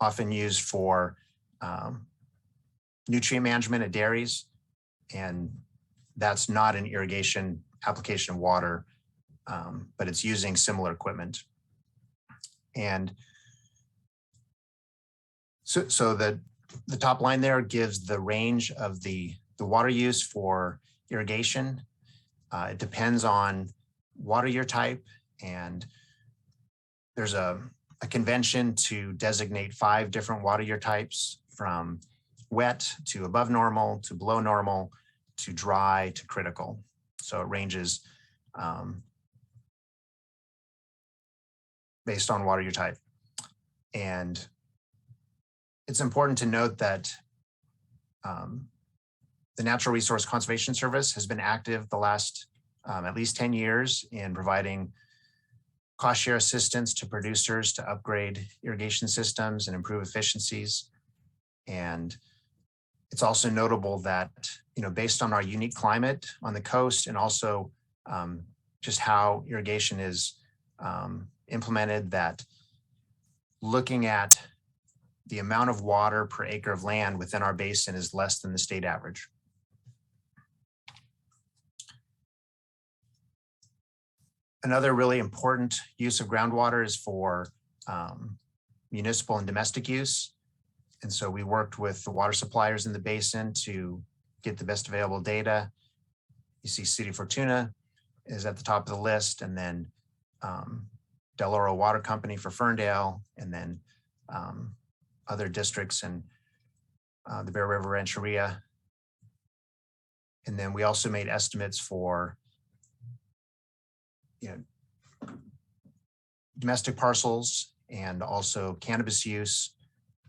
often used for nutrient management at dairies, and that's not an irrigation application of water, but it's using similar equipment. And so the top line there gives the range of the water use for irrigation. It depends on water year type, and there's a convention to designate 5 different water year types, from wet to above normal to below normal to dry to critical. So it ranges based on water year type. And it's important to note that the Natural Resource Conservation Service has been active the last at least 10 years in providing cost share assistance to producers to upgrade irrigation systems and improve efficiencies. And it's also notable that, based on our unique climate on the coast, and also just how irrigation is implemented, that looking at the amount of water per acre of land within our basin is less than the state average. Another really important use of groundwater is for municipal and domestic use. And so we worked with the water suppliers in the basin to get the best available data. You see City Fortuna is at the top of the list, and then Del Oro Water Company for Ferndale, and then other districts in the Bear River Rancheria. And then we also made estimates for domestic parcels and also cannabis use.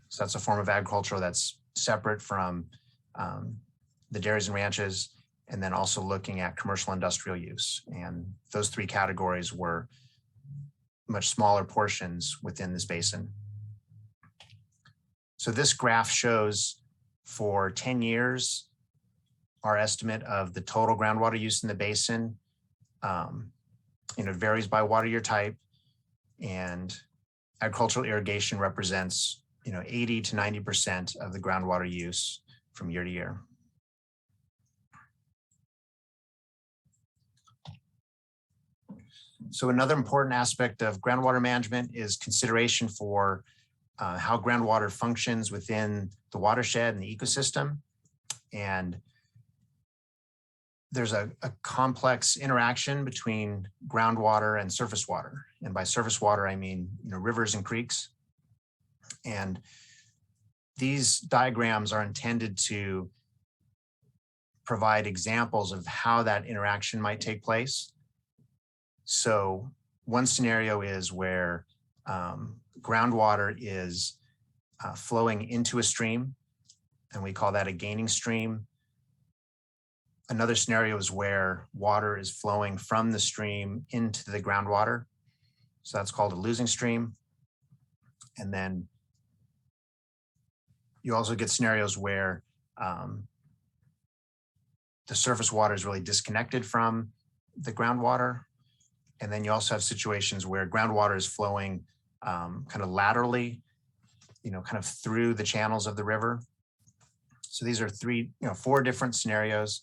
So that's a form of agriculture that's separate from the dairies and ranches, and then also looking at commercial industrial use. And those three categories were much smaller portions within this basin. So this graph shows for 10 years, our estimate of the total groundwater use in the basin. It varies by water year type, and agricultural irrigation represents 80 to 90% of the groundwater use from year to year. So another important aspect of groundwater management is consideration for how groundwater functions within the watershed and the ecosystem. And there's a complex interaction between groundwater and surface water. And by surface water, I mean rivers and creeks. And these diagrams are intended to provide examples of how that interaction might take place. So one scenario is where groundwater is flowing into a stream, and we call that a gaining stream. Another scenario is where water is flowing from the stream into the groundwater. So that's called a losing stream. And then you also get scenarios where the surface water is really disconnected from the groundwater. And then you also have situations where groundwater is flowing kind of laterally, kind of through the channels of the river. So these are four different scenarios.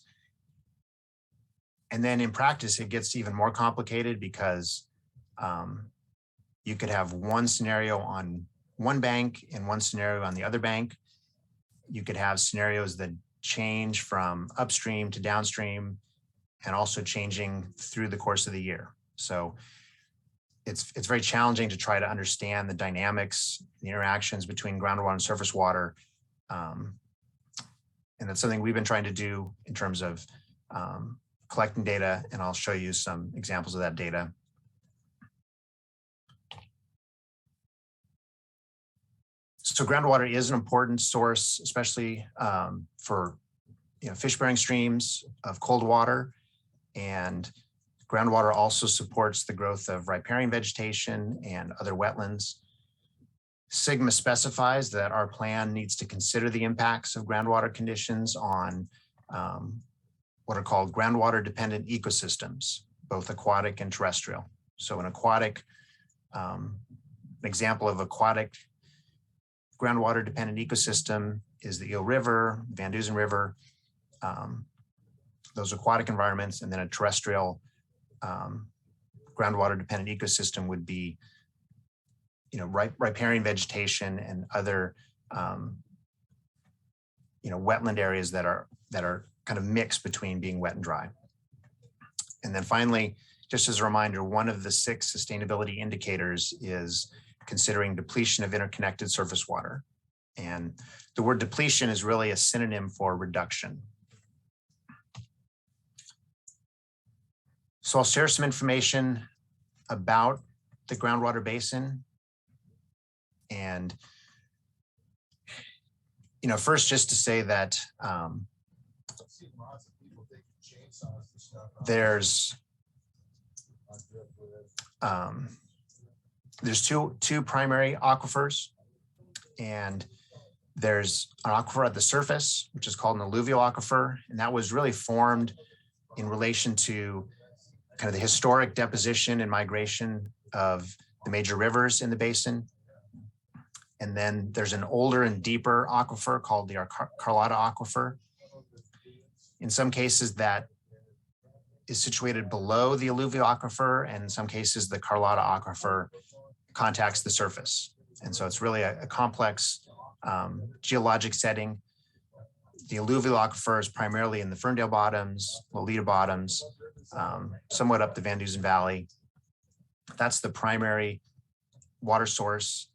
And then in practice, it gets even more complicated because you could have one scenario on one bank and one scenario on the other bank. You could have scenarios that change from upstream to downstream and also changing through the course of the year. So it's very challenging to try to understand the dynamics, the interactions between groundwater and surface water. And that's something we've been trying to do in terms of collecting data, and I'll show you some examples of that data. So groundwater is an important source, especially for fish-bearing streams of cold water, and groundwater also supports the growth of riparian vegetation and other wetlands. SGMA specifies that our plan needs to consider the impacts of groundwater conditions on what are called groundwater dependent ecosystems, both aquatic and terrestrial. So an aquatic, an example of aquatic groundwater dependent ecosystem is the Eel River, Van Dusen River, those aquatic environments, and then a terrestrial groundwater dependent ecosystem would be riparian vegetation and other wetland areas that are kind of mixed between being wet and dry. And then finally, just as a reminder, one of the 6 sustainability indicators is considering depletion of interconnected surface water. And the word depletion is really a synonym for reduction. So I'll share some information about the groundwater basin. And, first just to say that there's two primary aquifers, and there's an aquifer at the surface, which is called an alluvial aquifer, and that was really formed in relation to kind of the historic deposition and migration of the major rivers in the basin. And then there's an older and deeper aquifer called the Carlotta aquifer. In some cases that is situated below the alluvial aquifer, and in some cases the Carlotta aquifer contacts the surface. And so it's really a complex geologic setting. The alluvial aquifer is primarily in the Ferndale bottoms, Lolita bottoms, somewhat up the Van Dusen Valley. That's the primary water source.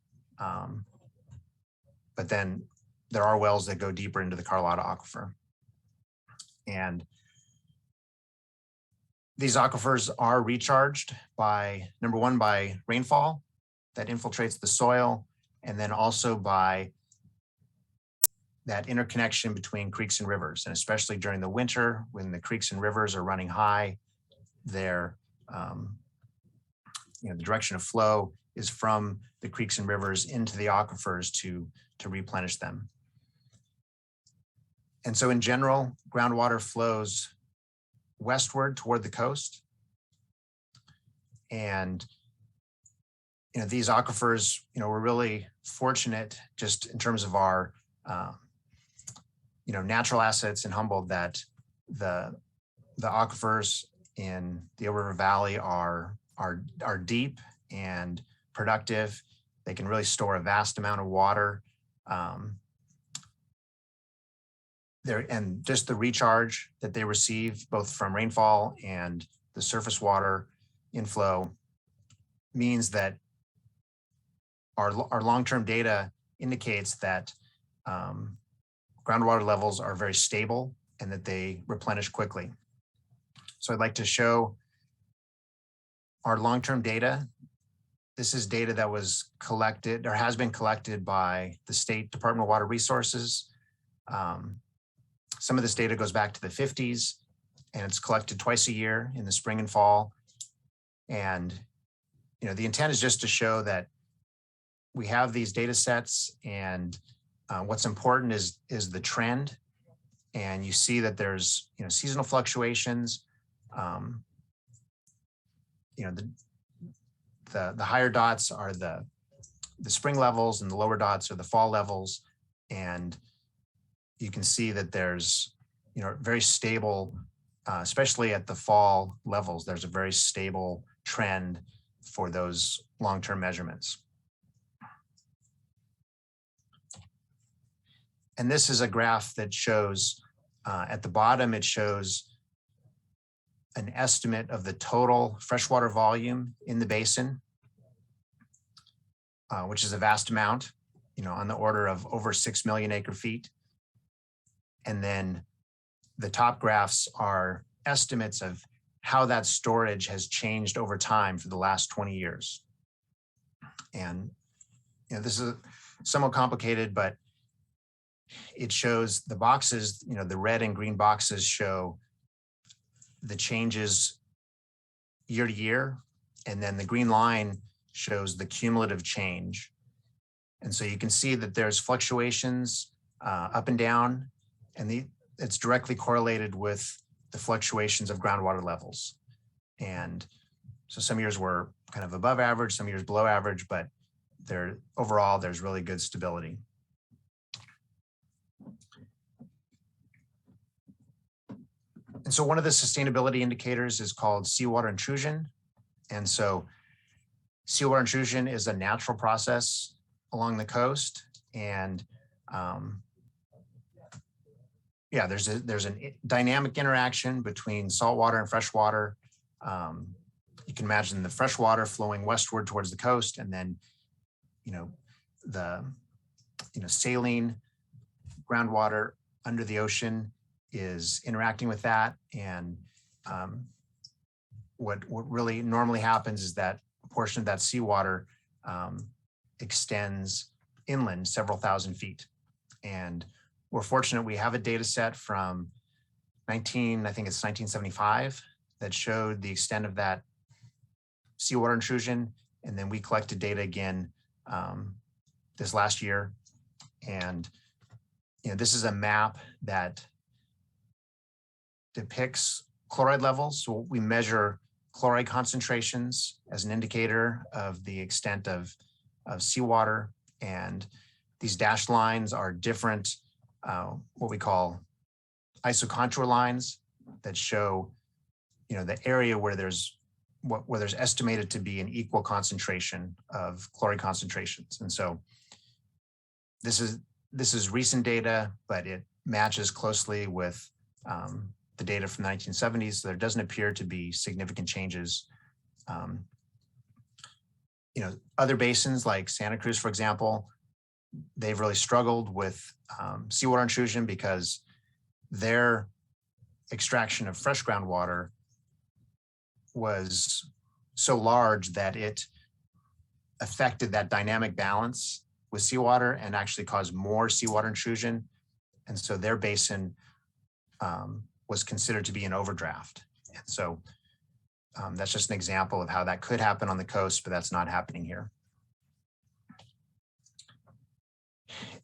But then there are wells that go deeper into the Carlotta aquifer. And These aquifers are recharged by, number one, by rainfall that infiltrates the soil, and then also by that interconnection between creeks and rivers. And especially during the winter, when the creeks and rivers are running high, their the direction of flow is from the creeks and rivers into the aquifers to replenish them. And so in general, groundwater flows westward toward the coast. And these aquifers, we're really fortunate just in terms of our natural assets in Humboldt, that the aquifers in the Yoberva Valley are deep and productive. They can really store a vast amount of water. And just the recharge that they receive both from rainfall and the surface water inflow means that our long-term data indicates that groundwater levels are very stable and that they replenish quickly. So I'd like to show our long-term data. This is data that was collected or has been collected by the State Department of Water Resources. Some of this data goes back to the 50s, and it's collected twice a year in the spring and fall. And the intent is just to show that we have these data sets, and what's important is the trend. And you see that there's seasonal fluctuations. The higher dots are the spring levels, and the lower dots are the fall levels. And you can see that there's very stable, especially at the fall levels, there's a very stable trend for those long-term measurements. And this is a graph that shows, at the bottom, it shows an estimate of the total freshwater volume in the basin, which is a vast amount, on the order of over 6 million acre feet. And then the top graphs are estimates of how that storage has changed over time for the last 20 years. And this is somewhat complicated, but it shows the boxes, the red and green boxes show the changes year to year. And then the green line shows the cumulative change. And so you can see that there's fluctuations up and down, and it's directly correlated with the fluctuations of groundwater levels. And so some years were kind of above average, some years below average, but overall, there's really good stability. And so one of the sustainability indicators is called seawater intrusion. And so seawater intrusion is a natural process along the coast. And there's a dynamic interaction between saltwater and freshwater. You can imagine the freshwater flowing westward towards the coast, and then, the saline groundwater under the ocean is interacting with that. And what really normally happens is that a portion of that seawater extends inland several thousand feet. And we're fortunate we have a data set from 1975 that showed the extent of that seawater intrusion. And then we collected data again this last year. And this is a map that depicts chloride levels. So we measure chloride concentrations as an indicator of the extent of seawater. And these dashed lines are different, what we call isocontour lines that show, the area where there's estimated to be an equal concentration of chloride concentrations. And so this is recent data, but it matches closely with the data from the 1970s. So there doesn't appear to be significant changes. Other basins like Santa Cruz, for example, they've really struggled with seawater intrusion because their extraction of fresh groundwater was so large that it affected that dynamic balance with seawater and actually caused more seawater intrusion. And so their basin was considered to be an overdraft. And so that's just an example of how that could happen on the coast, but that's not happening here.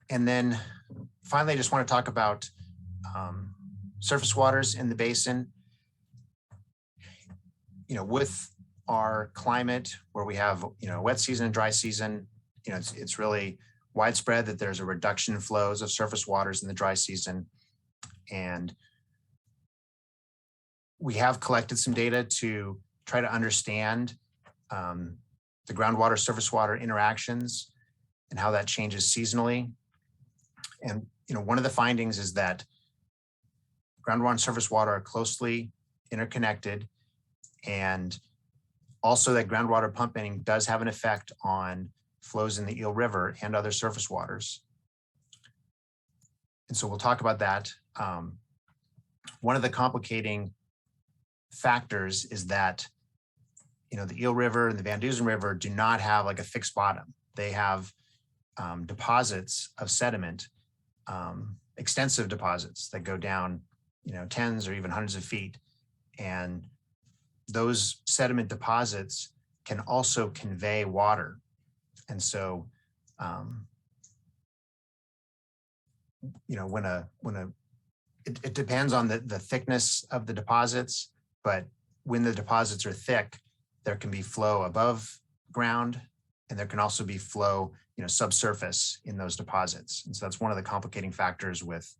And then finally, I just want to talk about surface waters in the basin. With our climate where we have, wet season and dry season, it's really widespread that there's a reduction in flows of surface waters in the dry season. And we have collected some data to try to understand the groundwater surface water interactions and how that changes seasonally. And one of the findings is that groundwater and surface water are closely interconnected, and also that groundwater pumping does have an effect on flows in the Eel River and other surface waters. And so we'll talk about that. One of the complicating factors is that the Eel River and the Van Dusen River do not have like a fixed bottom. They have deposits of sediment, extensive deposits that go down, tens or even hundreds of feet. And those sediment deposits can also convey water. And so, it depends on the thickness of the deposits, but when the deposits are thick, there can be flow above ground, and there can also be flow, subsurface in those deposits. And so that's one of the complicating factors with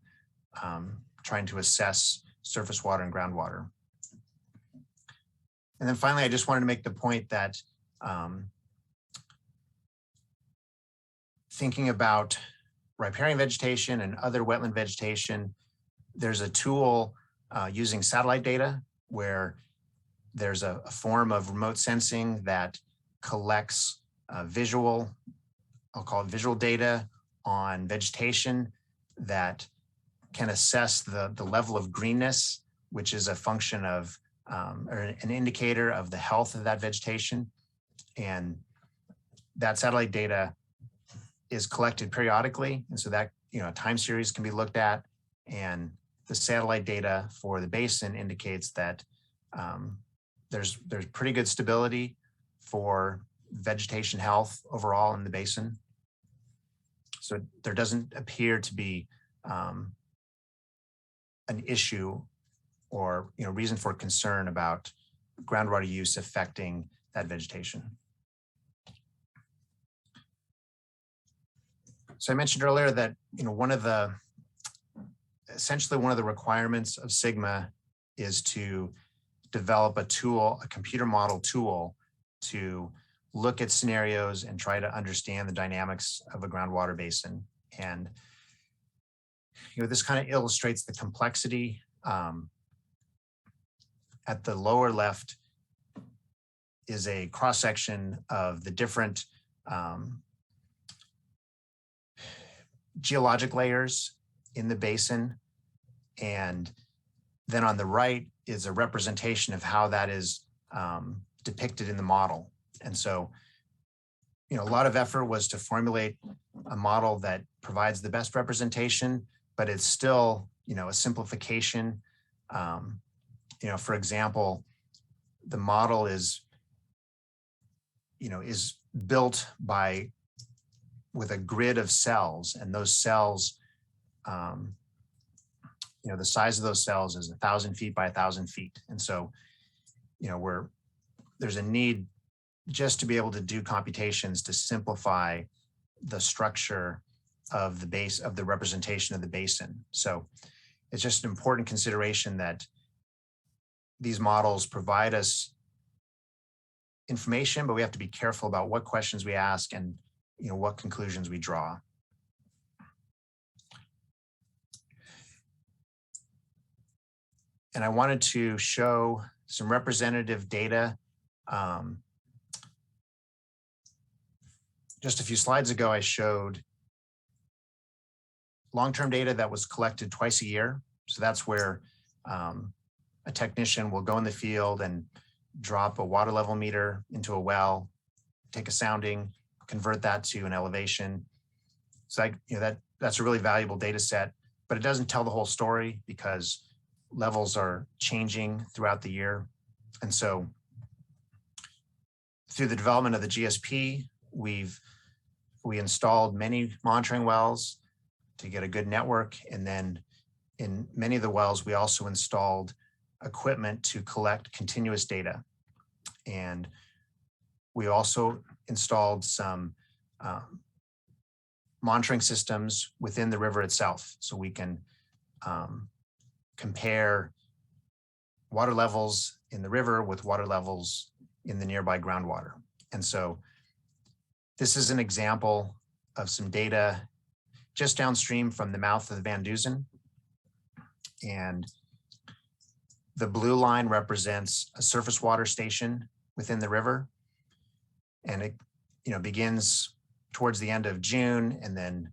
trying to assess surface water and groundwater. And then finally, I just wanted to make the point that thinking about riparian vegetation and other wetland vegetation, there's a tool using satellite data where there's a form of remote sensing that collects visual, I'll call it visual data on vegetation that can assess the level of greenness, which is a function of or an indicator of the health of that vegetation. And that satellite data is collected periodically. And so that, a time series can be looked at, and the satellite data for the basin indicates that there's pretty good stability for vegetation health overall in the basin. So there doesn't appear to be an issue or reason for concern about groundwater use affecting that vegetation. So I mentioned earlier that essentially one of the requirements of SGMA is to develop a tool, a computer model tool, to look at scenarios and try to understand the dynamics of a groundwater basin. And this kind of illustrates the complexity. At the lower left is a cross-section of the different geologic layers in the basin. And then on the right is a representation of how that is depicted in the model. And so, a lot of effort was to formulate a model that provides the best representation, but it's still, a simplification. For example, the model is built with a grid of cells, and those cells, the size of those cells is 1,000 feet by 1,000 feet. And so, there's a need just to be able to do computations to simplify the structure of the base of the representation of the basin. So it's just an important consideration that these models provide us information, but we have to be careful about what questions we ask and what conclusions we draw. And I wanted to show some representative data. Just a few slides ago, I showed long-term data that was collected twice a year. So that's where a technician will go in the field and drop a water level meter into a well, take a sounding, convert that to an elevation. So that's a really valuable data set, but it doesn't tell the whole story because levels are changing throughout the year. And so through the development of the GSP, we installed many monitoring wells to get a good network. And then in many of the wells, we also installed equipment to collect continuous data. And we also installed some monitoring systems within the river itself, so we can compare water levels in the river with water levels in the nearby groundwater. And so this is an example of some data just downstream from the mouth of the Van Dusen. And the blue line represents a surface water station within the river. And it begins towards the end of June and then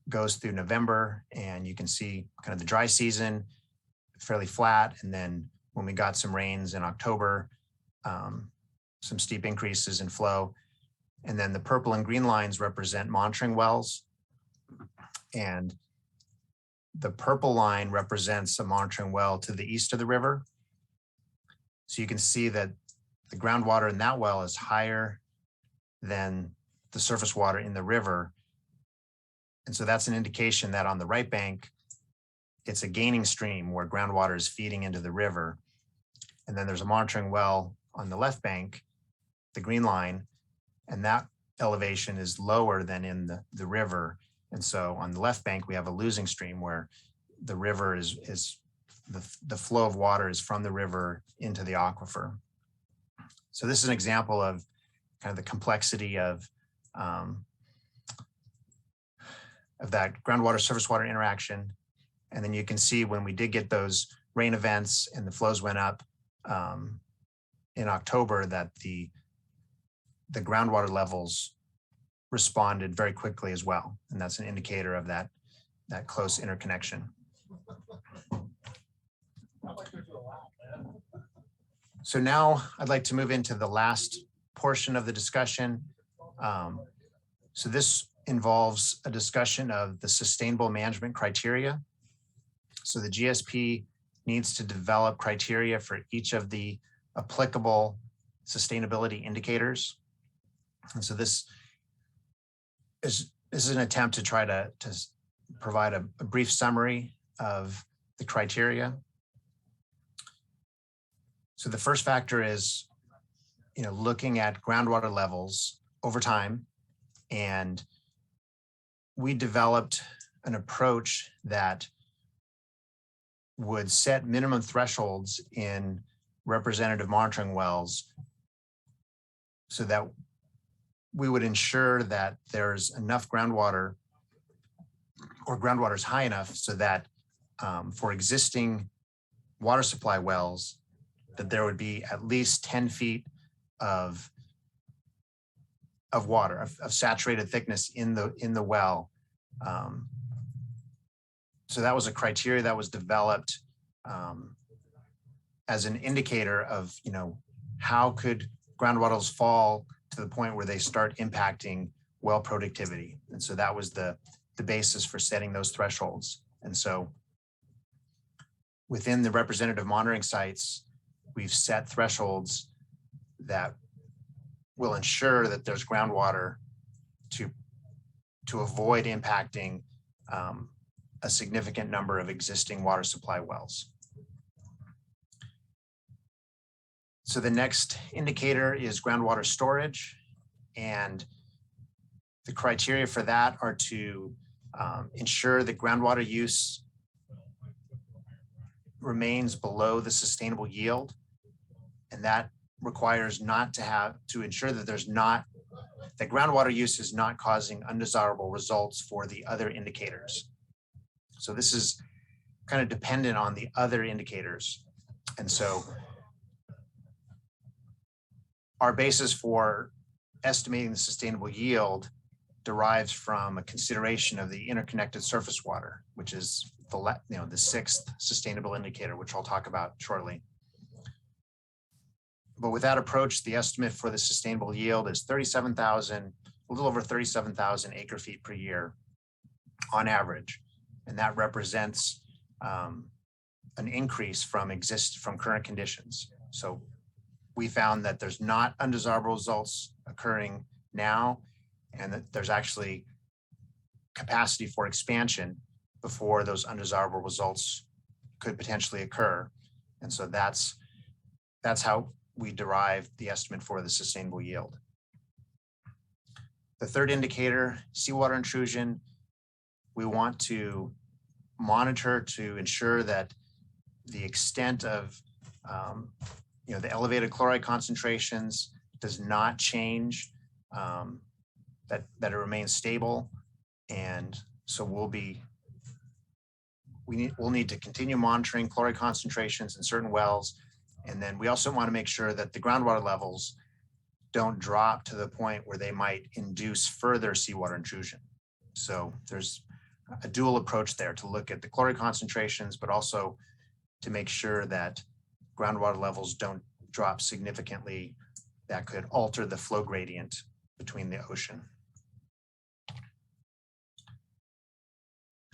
goes through November. And you can see kind of the dry season, fairly flat. And then when we got some rains in October, some steep increases in flow. And then the purple and green lines represent monitoring wells. And the purple line represents a monitoring well to the east of the river. So you can see that the groundwater in that well is higher than the surface water in the river. And so that's an indication that on the right bank, it's a gaining stream where groundwater is feeding into the river. And then there's a monitoring well on the left bank, the green line, and that elevation is lower than in the river. And so on the left bank, we have a losing stream where the river is the flow of water is from the river into the aquifer. So this is an example of kind of the complexity of that groundwater surface water interaction. And then you can see when we did get those rain events and the flows went up in October, that the groundwater levels responded very quickly as well. And that's an indicator of that close interconnection. So now I'd like to move into the last portion of the discussion. So this involves a discussion of the sustainable management criteria. So the GSP needs to develop criteria for each of the applicable sustainability indicators. And so this is an attempt to try to provide a brief summary of the criteria. So the first factor is, looking at groundwater levels over time. And we developed an approach that would set minimum thresholds in representative monitoring wells so that we would ensure that there's enough groundwater, or groundwater is high enough so that for existing water supply wells, that there would be at least 10 feet of water, of saturated thickness in the well. So that was a criteria that was developed as an indicator of, how could groundwaters fall to the point where they start impacting well productivity. And so that was the basis for setting those thresholds. And so within the representative monitoring sites, we've set thresholds that will ensure that there's groundwater to avoid impacting a significant number of existing water supply wells. So the next indicator is groundwater storage, and the criteria for that are to ensure that groundwater use remains below the sustainable yield, and that requires to ensure that that groundwater use is not causing undesirable results for the other indicators. So this is kind of dependent on the other indicators. And so our basis for estimating the sustainable yield derives from a consideration of the interconnected surface water, which is the sixth sustainable indicator, which I'll talk about shortly. But with that approach, the estimate for the sustainable yield is 37,000, a little over 37,000 acre feet per year on average. And that represents an increase from current conditions. So we found that there's not undesirable results occurring now, and that there's actually capacity for expansion before those undesirable results could potentially occur. And so that's how we derive the estimate for the sustainable yield. The third indicator, seawater intrusion, we want to monitor to ensure that the extent of the elevated chloride concentrations does not change, that it remains stable. And so we'll need to continue monitoring chloride concentrations in certain wells. And then we also want to make sure that the groundwater levels don't drop to the point where they might induce further seawater intrusion. So there's a dual approach there to look at the chloride concentrations, but also to make sure that groundwater levels don't drop significantly that could alter the flow gradient between the ocean.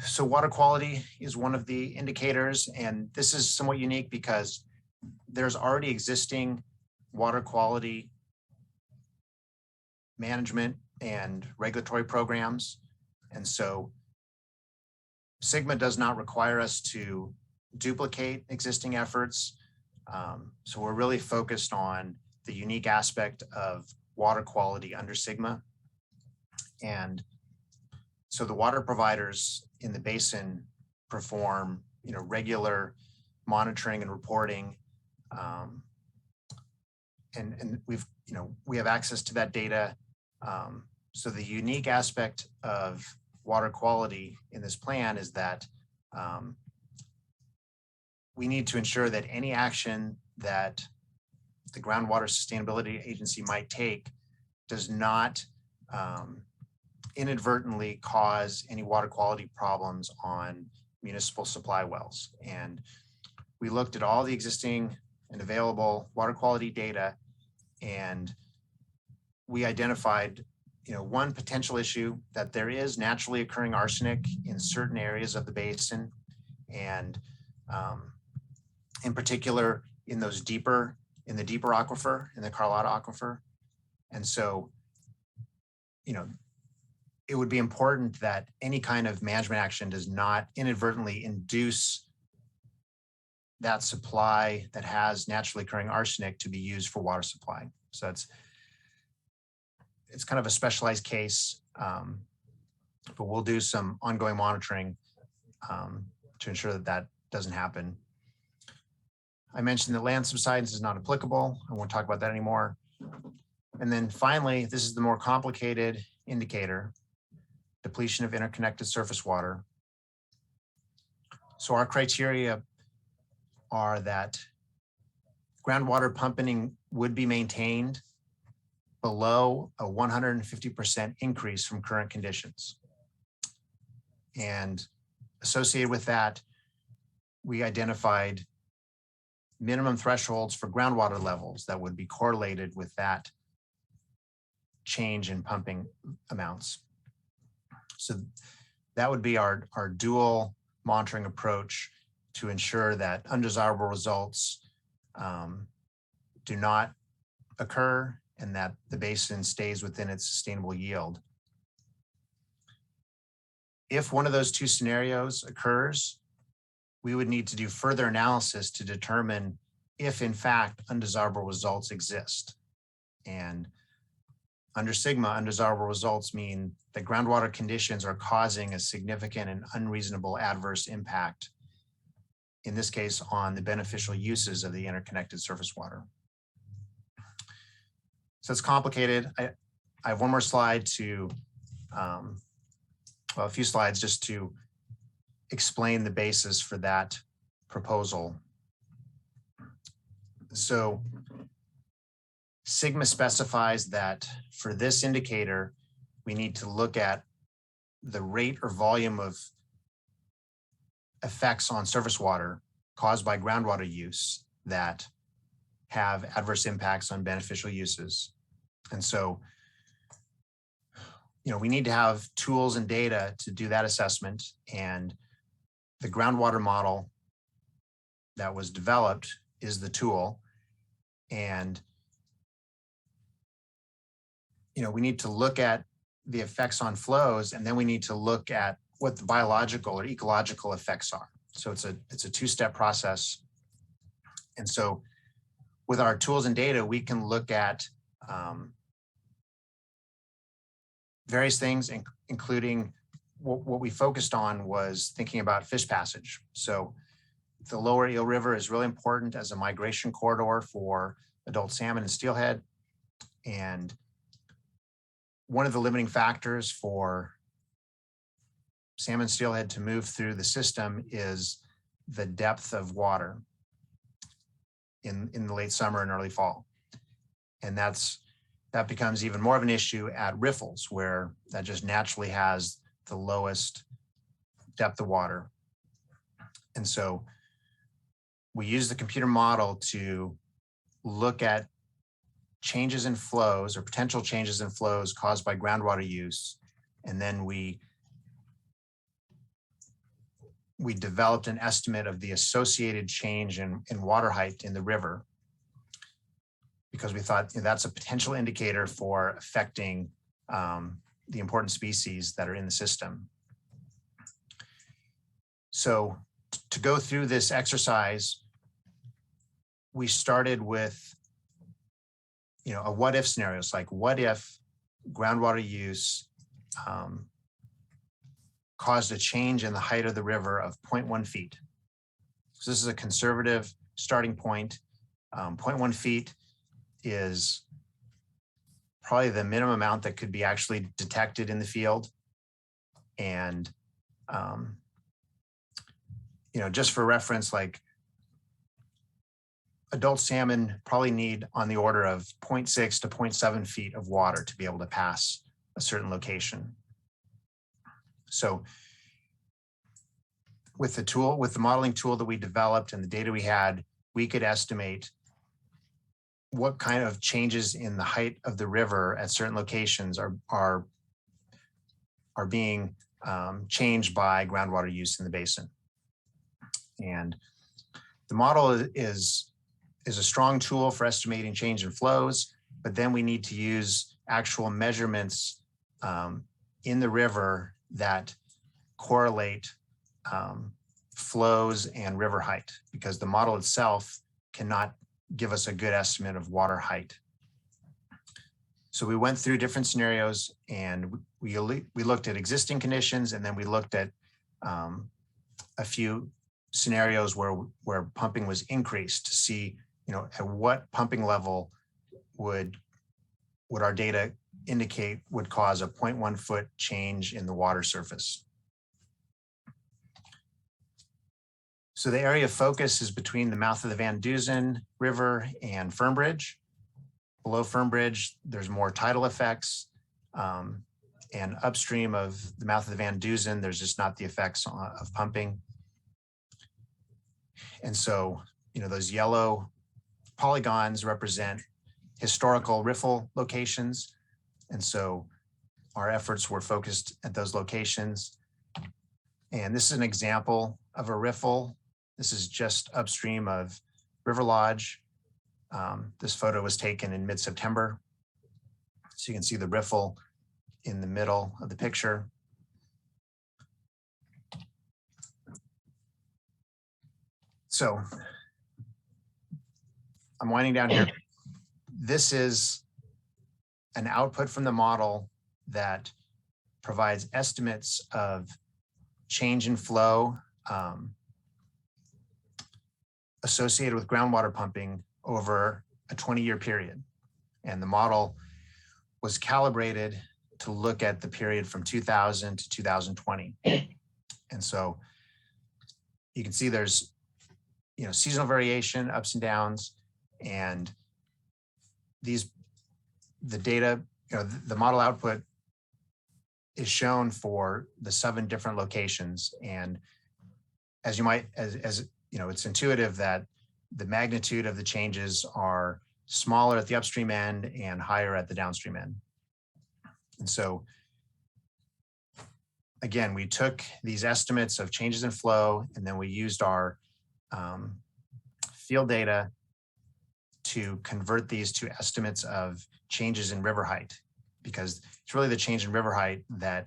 So water quality is one of the indicators, and this is somewhat unique because there's already existing water quality management and regulatory programs. And so SGMA does not require us to duplicate existing efforts. So we're really focused on the unique aspect of water quality under SGMA. And so the water providers in the basin perform, regular monitoring and reporting. And we have access to that data. So the unique aspect of water quality in this plan is that we need to ensure that any action that the Groundwater Sustainability Agency might take does not inadvertently cause any water quality problems on municipal supply wells. And we looked at all the existing and available water quality data, and we identified one potential issue, that there is naturally occurring arsenic in certain areas of the basin, and in particular in the deeper aquifer, in the Carlotta aquifer. And so, it would be important that any kind of management action does not inadvertently induce that supply that has naturally occurring arsenic to be used for water supply. So it's kind of a specialized case, but we'll do some ongoing monitoring to ensure that that doesn't happen. I mentioned that land subsidence is not applicable. I won't talk about that anymore. And then finally, this is the more complicated indicator, depletion of interconnected surface water. So our criteria are that groundwater pumping would be maintained below a 150% increase from current conditions. And associated with that, we identified minimum thresholds for groundwater levels that would be correlated with that change in pumping amounts. So that would be our dual monitoring approach to ensure that undesirable results do not occur and that the basin stays within its sustainable yield. If one of those two scenarios occurs, we would need to do further analysis to determine if in fact undesirable results exist. And under SGMA, undesirable results mean that groundwater conditions are causing a significant and unreasonable adverse impact, in this case on the beneficial uses of the interconnected surface water. So it's complicated. I have one more slide to, a few slides just to explain the basis for that proposal. So SGMA specifies that for this indicator, we need to look at the rate or volume of effects on surface water caused by groundwater use that have adverse impacts on beneficial uses. And so, we need to have tools and data to do that assessment. And the groundwater model that was developed is the tool. And, we need to look at the effects on flows, and then we need to look at what the biological or ecological effects are. So it's a two-step process. And so with our tools and data, we can look at various things, including what we focused on was thinking about fish passage. So the lower Eel River is really important as a migration corridor for adult salmon and steelhead. And one of the limiting factors for salmon steelhead to move through the system is the depth of water in the late summer and early fall. And that becomes even more of an issue at riffles, where that just naturally has the lowest depth of water. And so we use the computer model to look at changes in flows or potential changes in flows caused by groundwater use. And then we developed an estimate of the associated change in water height in the river, because we thought that's a potential indicator for affecting the important species that are in the system. So to go through this exercise, we started with a what if scenario. It's like, what if groundwater use caused a change in the height of the river of 0.1 feet. So this is a conservative starting point. 0.1 feet is probably the minimum amount that could be actually detected in the field. And, just for reference, like adult salmon probably need on the order of 0.6 to 0.7 feet of water to be able to pass a certain location. So with the modeling tool that we developed and the data we had, we could estimate what kind of changes in the height of the river at certain locations are being changed by groundwater use in the basin. And the model is a strong tool for estimating change in flows, but then we need to use actual measurements in the river that correlate flows and river height, because the model itself cannot give us a good estimate of water height. So we went through different scenarios, and we looked at existing conditions, and then we looked at a few scenarios where pumping was increased to see, at what pumping level would our data indicate would cause a 0.1 foot change in the water surface. So the area of focus is between the mouth of the Van Dusen River and Fernbridge. Below Fernbridge, there's more tidal effects. And upstream of the mouth of the Van Dusen, there's just not the effects of pumping. And so, those yellow polygons represent historical riffle locations. And so our efforts were focused at those locations. And this is an example of a riffle. This is just upstream of River Lodge. This photo was taken in mid-September. So you can see the riffle in the middle of the picture. So I'm winding down here. This is an output from the model that provides estimates of change in flow associated with groundwater pumping over a 20-year period. And the model was calibrated to look at the period from 2000 to 2020. And so you can see there's seasonal variation, ups and downs, and the data, the model output is shown for the 7 different locations. And as it's intuitive that the magnitude of the changes are smaller at the upstream end and higher at the downstream end. And so, again, we took these estimates of changes in flow, and then we used our field data to convert these to estimates of changes in river height, because it's really the change in river height that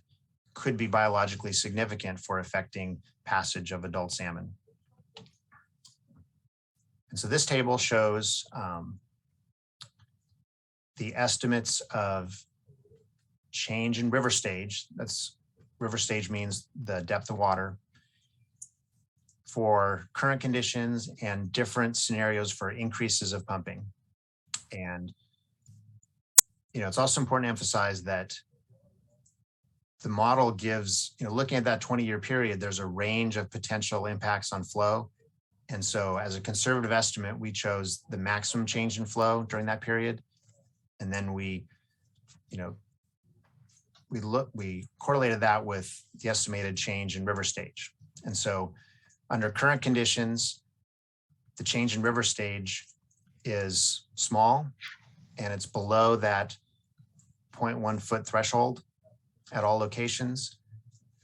could be biologically significant for affecting passage of adult salmon. And so this table shows the estimates of change in river stage. That's river stage means the depth of water, for current conditions and different scenarios for increases of pumping. And, it's also important to emphasize that the model gives, looking at that 20-year period, there's a range of potential impacts on flow. And so as a conservative estimate, we chose the maximum change in flow during that period. And then we correlated that with the estimated change in river stage. And so under current conditions, the change in river stage is small, and it's below that 0.1 foot threshold at all locations.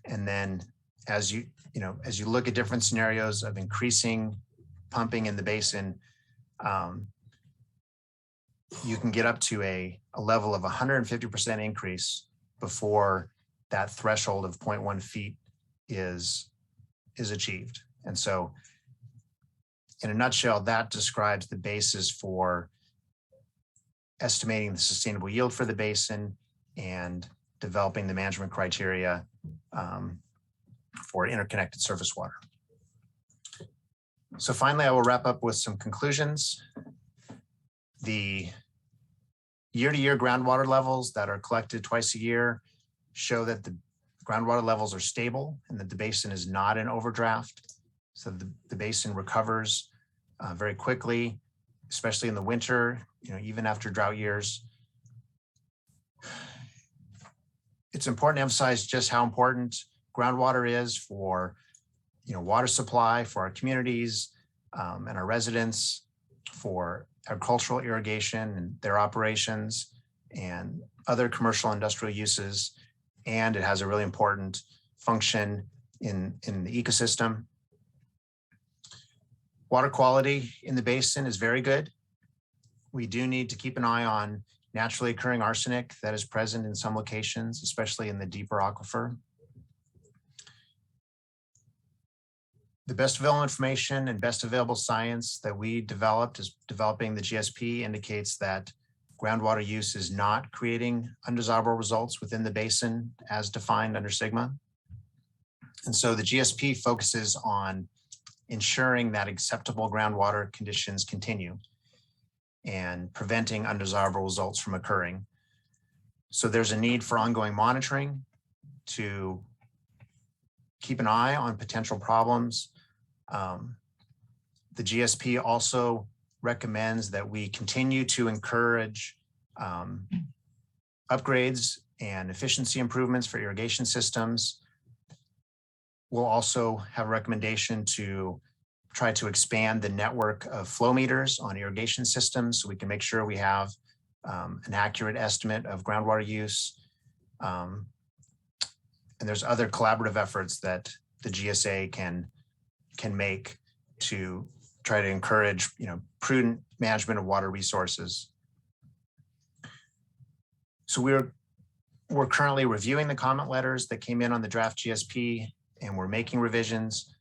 And then as you look at different scenarios of increasing pumping in the basin, you can get up to a level of 150% increase before that threshold of 0.1 feet is achieved. And so in a nutshell, that describes the basis for estimating the sustainable yield for the basin and developing the management criteria for interconnected surface water. So finally, I will wrap up with some conclusions. The year-to-year groundwater levels that are collected twice a year show that the groundwater levels are stable and that the basin is not in overdraft. So the basin recovers very quickly, especially in the winter, even after drought years. It's important to emphasize just how important groundwater is for, water supply for our communities and our residents, for agricultural irrigation and their operations and other commercial industrial uses. And it has a really important function in the ecosystem. Water quality in the basin is very good. We do need to keep an eye on naturally occurring arsenic that is present in some locations, especially in the deeper aquifer. The best available information and best available science that we developed as developing the GSP indicates that groundwater use is not creating undesirable results within the basin as defined under SGMA. And so the GSP focuses on ensuring that acceptable groundwater conditions continue and preventing undesirable results from occurring. So there's a need for ongoing monitoring to keep an eye on potential problems. The GSP also recommends that we continue to encourage upgrades and efficiency improvements for irrigation systems. We'll also have a recommendation to try to expand the network of flow meters on irrigation systems so we can make sure we have an accurate estimate of groundwater use. And there's other collaborative efforts that the GSA can make to try to encourage, prudent management of water resources. So we're currently reviewing the comment letters that came in on the draft GSP, and we're making revisions.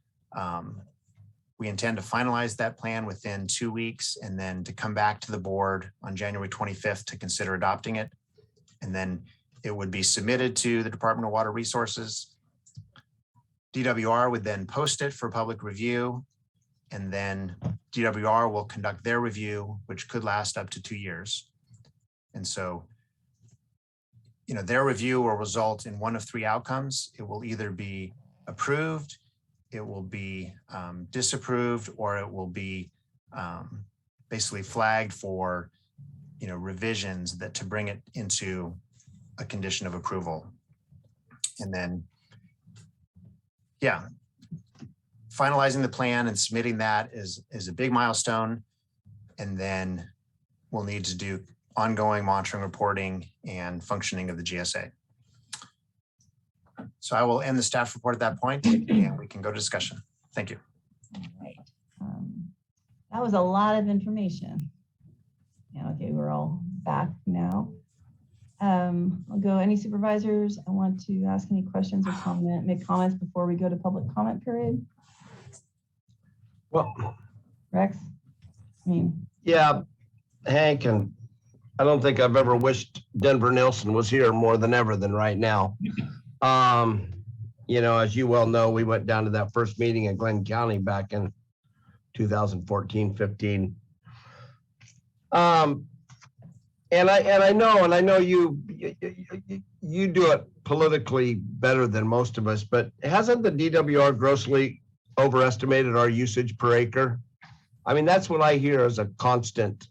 We intend to finalize that plan within 2 weeks and then to come back to the board on January 25th to consider adopting it. And then it would be submitted to the Department of Water Resources. DWR would then post it for public review, and then DWR will conduct their review, which could last up to 2 years. And so, their review will result in one of three outcomes. It will either be approved, it will be disapproved, or it will be basically flagged for, revisions that to bring it into a condition of approval. And then, finalizing the plan and submitting that is a big milestone. And then we'll need to do ongoing monitoring, reporting, and functioning of the GSA. So I will end the staff report at that point and we can go to discussion. Thank you. All right. That was a lot of information. Yeah, okay, we're all back now. I'll go, any supervisors I want to ask any questions or make comments before we go to public comment period? Well, Rex? yeah, Hank, and I don't think I've ever wished Denver Nilsson was here more than ever than right now. You know, as you well know, we went down to that first meeting in Glenn County back in 2014, 15. And I know you do it politically better than most of us, but hasn't the DWR grossly overestimated our usage per acre? I mean, that's what I hear as a constant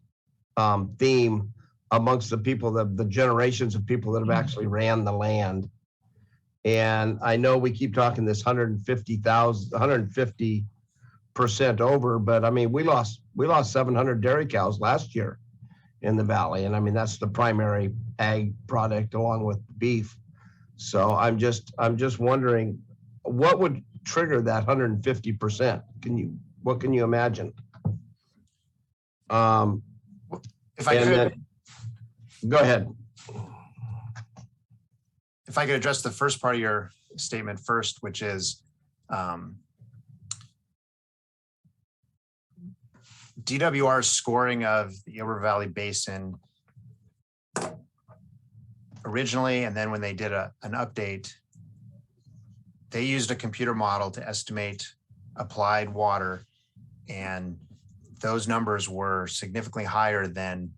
theme amongst the people, the generations of people that have actually ran the land. And I know we keep talking this 150% over, but I mean, we lost 700 dairy cows last year in the valley. And I mean, that's the primary ag product along with beef. So I'm just wondering what would trigger that 150%? What can you imagine? If I could, go ahead. If I could address the first part of your statement first, which is DWR's scoring of the Yoberva Valley Basin originally, and then when they did an update, they used a computer model to estimate applied water, and those numbers were significantly higher than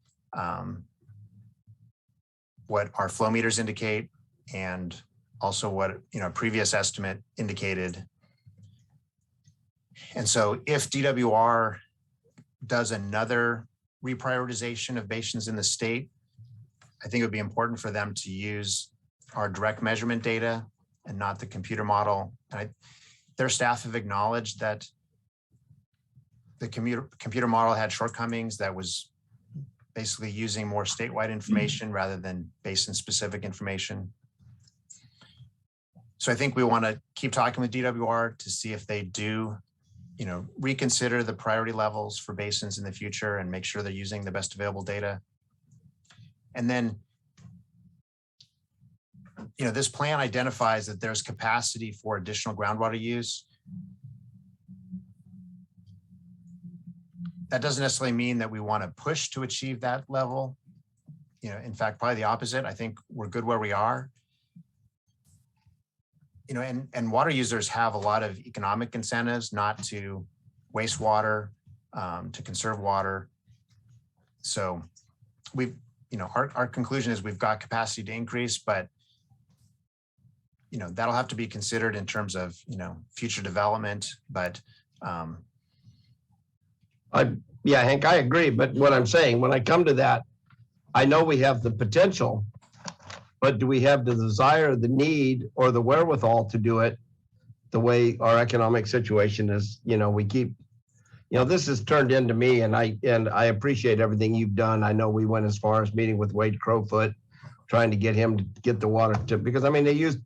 what our flow meters indicate, and also what a previous estimate indicated. And so if DWR does another reprioritization of basins in the state, I think it would be important for them to use our direct measurement data and not the computer model. Their staff have acknowledged that the computer model had shortcomings, that was basically using more statewide information rather than basin-specific information. So I think we want to keep talking with DWR to see if they do, reconsider the priority levels for basins in the future and make sure they're using the best available data. And then, this plan identifies that there's capacity for additional groundwater use. That doesn't necessarily mean that we want to push to achieve that level. In fact, probably the opposite. I think we're good where we are. And water users have a lot of economic incentives not to waste water, to conserve water. So our conclusion is we've got capacity to increase, but that'll have to be considered in terms of future development. But yeah, Hank, I agree. But what I'm saying, when I come to that, I know we have the potential, but do we have the desire, the need, or the wherewithal to do it the way our economic situation is? We keep, this has turned into me, and I appreciate everything you've done. I know we went as far as meeting with Wade Crowfoot, trying to get him to get the water to, because I mean, they used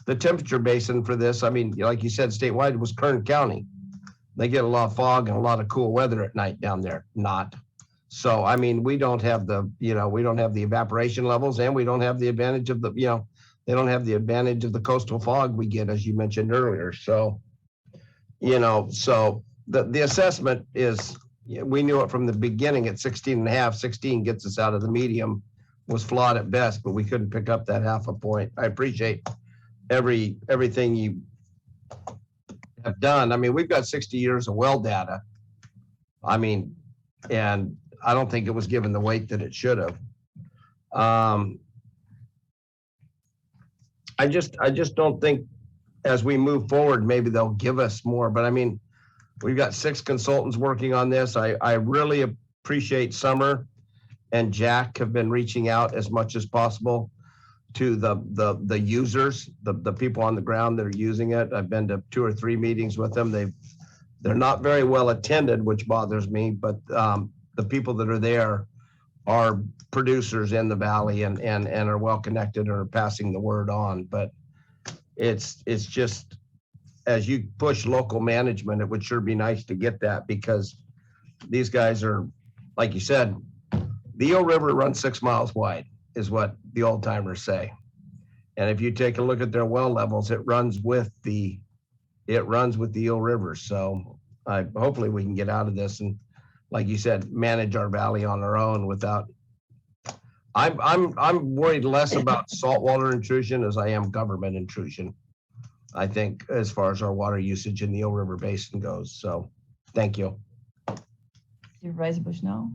the temperature basin for this. I mean, like you said, statewide it was Kern County. They get a lot of fog and a lot of cool weather at night down there. Not. So, I mean, we don't have the evaporation levels, and we don't have the advantage of they don't have the advantage of the coastal fog we get, as you mentioned earlier. So, so the assessment is, we knew it from the beginning at 16.5, 16 gets us out of the medium, was flawed at best, but we couldn't pick up that half a point. I appreciate everything you have done. I mean, we've got 60 years of well data. I mean, and I don't think it was given the weight that it should have. I just don't think as we move forward, maybe they'll give us more, but I mean, we've got 6 consultants working on this. I really appreciate Summer and Jack have been reaching out as much as possible to the users, the people on the ground that are using it. I've been to 2 or 3 meetings with them. They've They're not very well attended, which bothers me, but the people that are there are producers in the valley and are well connected and are passing the word on. But it's just, as you push local management, it would sure be nice to get that, because these guys are, like you said, the Eel River runs 6 miles wide, is what the old timers say. And if you take a look at their well levels, it runs with the Eel River. So hopefully we can get out of this and, like you said, manage our valley on our own without. I'm worried less about saltwater intrusion as I am government intrusion, I think, as far as our water usage in the Eel River Basin goes. So thank you. Supervisor Bushnell.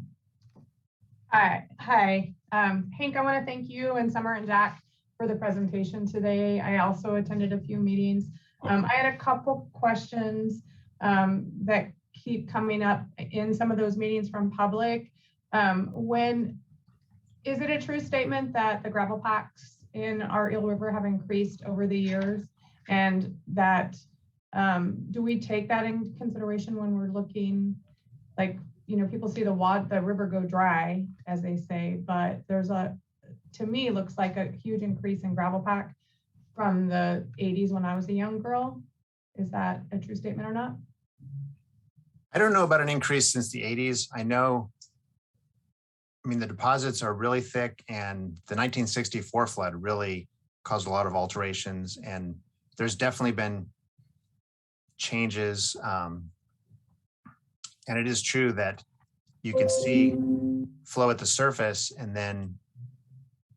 Hi. Hank, I want to thank you and Summer and Jack for the presentation today. I also attended a few meetings. I had a couple questions that keep coming up in some of those meetings from public. Is it a true statement that the gravel packs in our Eel River have increased over the years? And that, do we take that into consideration when we're looking, like, you know, people see the river go dry, as they say, but there's to me, looks like a huge increase in gravel pack from the 80s when I was a young girl. Is that a true statement or not? I don't know about an increase since the 80s. I mean, the deposits are really thick, and the 1964 flood really caused a lot of alterations, and there's definitely been changes. And it is true that you can see flow at the surface, and then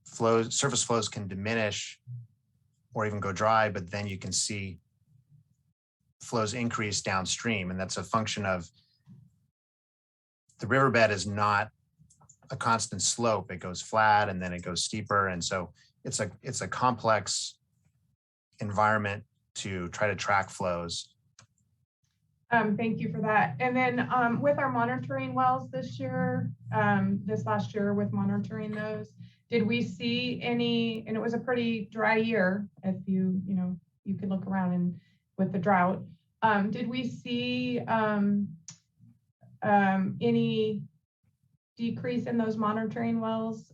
surface flows can diminish or even go dry, but then you can see flows increase downstream. And that's a function of the riverbed is not a constant slope. It goes flat and then it goes steeper. And so it's a complex environment to try to track flows. Thank you for that. And then with our monitoring wells this last year with monitoring those, did we see any, and it was a pretty dry year, if you could look around and with the drought, did we see any decrease in those monitoring wells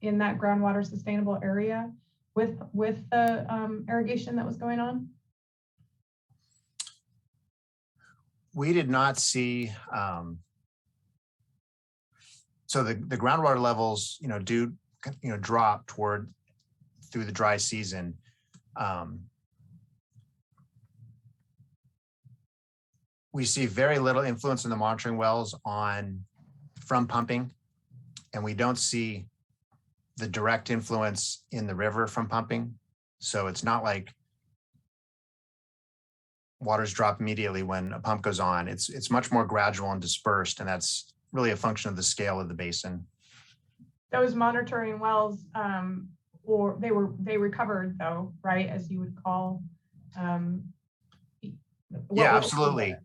in that groundwater sustainable area with the irrigation that was going on? We did not see, so the groundwater levels, do, drop through the dry season. We see very little influence in the monitoring wells from pumping, and we don't see the direct influence in the river from pumping. So it's not like waters drop immediately when a pump goes on. It's much more gradual and dispersed, and that's really a function of the scale of the basin. Those monitoring wells, or they recovered though, right? As you would call. Yeah, absolutely.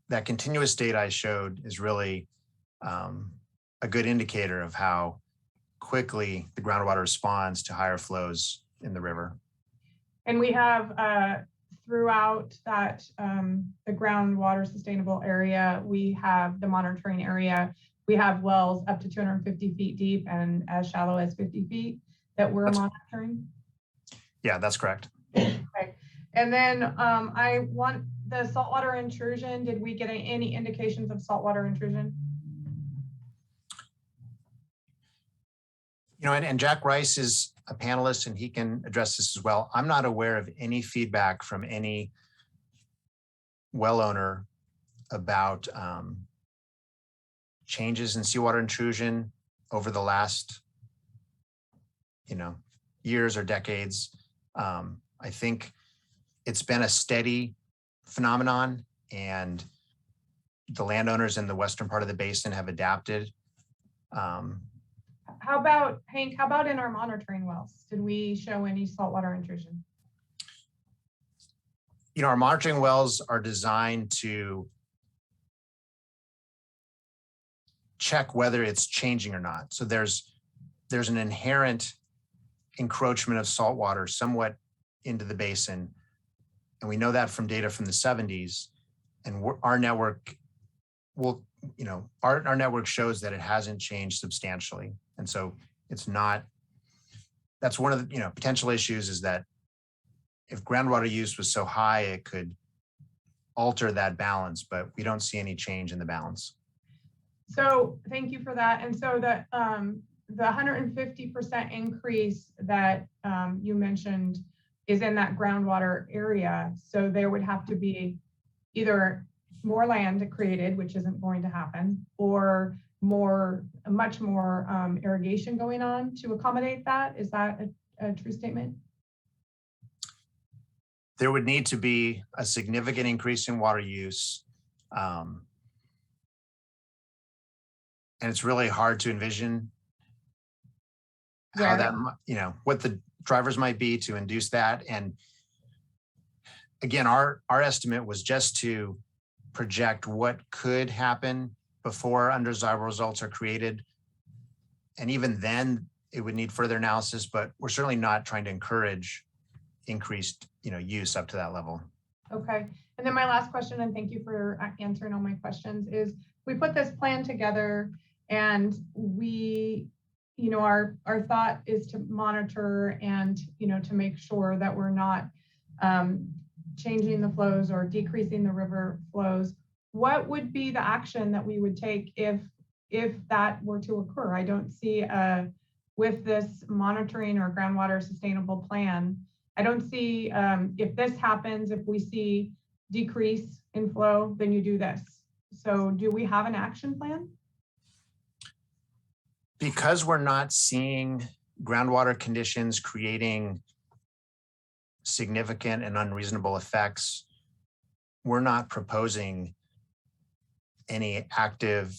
That continuous data I showed is really a good indicator of how quickly the groundwater responds to higher flows in the river. And we have throughout that the groundwater sustainable area, we have the monitoring area. We have wells up to 250 feet deep and as shallow as 50 feet that we're monitoring. Yeah, that's correct. Okay. And then I want the saltwater intrusion. Did we get any indications of saltwater intrusion? And Jack Rice is a panelist and he can address this as well. I'm not aware of any feedback from any well owner about changes in seawater intrusion over the last, years or decades. I think it's been a steady phenomenon, and the landowners in the western part of the basin have adapted. How about, Hank, how about in our monitoring wells? Did we show any saltwater intrusion? Our monitoring wells are designed to check whether it's changing or not. So there's an inherent encroachment of saltwater somewhat into the basin. And we know that from data from the 70s. And our network will, our network shows that it hasn't changed substantially. And so it's not, that's one of the, potential issues is that if groundwater use was so high, it could alter that balance, but we don't see any change in the balance. So thank you for that. And so the 150% increase that you mentioned is in that groundwater area. So there would have to be either more land created, which isn't going to happen, or much more irrigation going on to accommodate that. Is that a true statement? There would need to be a significant increase in water use. And it's really hard to envision how that, what the drivers might be to induce that. And again, our estimate was just to project what could happen before undesirable results are created. And even then it would need further analysis, but we're certainly not trying to encourage increased use up to that level. Okay. And then my last question, and thank you for answering all my questions, is we put this plan together and we, our thought is to monitor and, to make sure that we're not changing the flows or decreasing the river flows. What would be the action that we would take if that were to occur? I don't see with this monitoring or groundwater sustainable plan, I don't see if this happens, if we see decrease in flow, then you do this. So do we have an action plan? Because we're not seeing groundwater conditions creating significant and unreasonable effects, we're not proposing any active,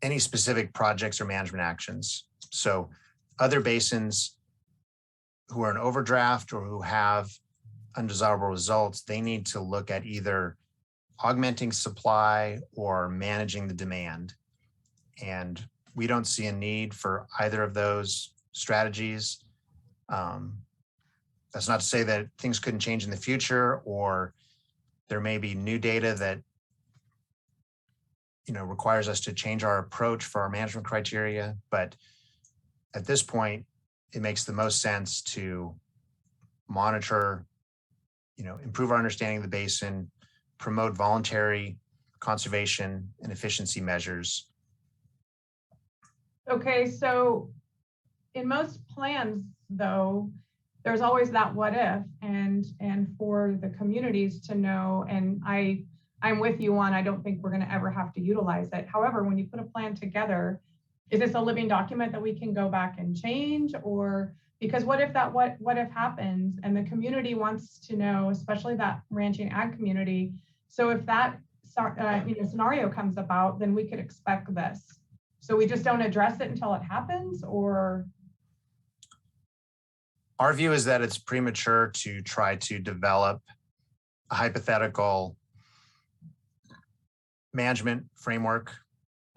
any specific projects or management actions. So other basins who are in overdraft or who have undesirable results, they need to look at either augmenting supply or managing the demand. And we don't see a need for either of those strategies. That's not to say that things couldn't change in the future, or there may be new data that requires us to change our approach for our management criteria. But at this point, it makes the most sense to monitor, improve our understanding of the basin, promote voluntary conservation and efficiency measures. Okay, so in most plans, though, there's always that what if, and for the communities to know, and I'm with you on, I don't think we're going to ever have to utilize it. However, when you put a plan together, is this a living document that we can go back and change? Or because what if that what if happens and the community wants to know, especially that ranching ag community, so if that scenario comes about, then we could expect this. So we just don't address it until it happens? Or our view is that it's premature to try to develop a hypothetical management framework.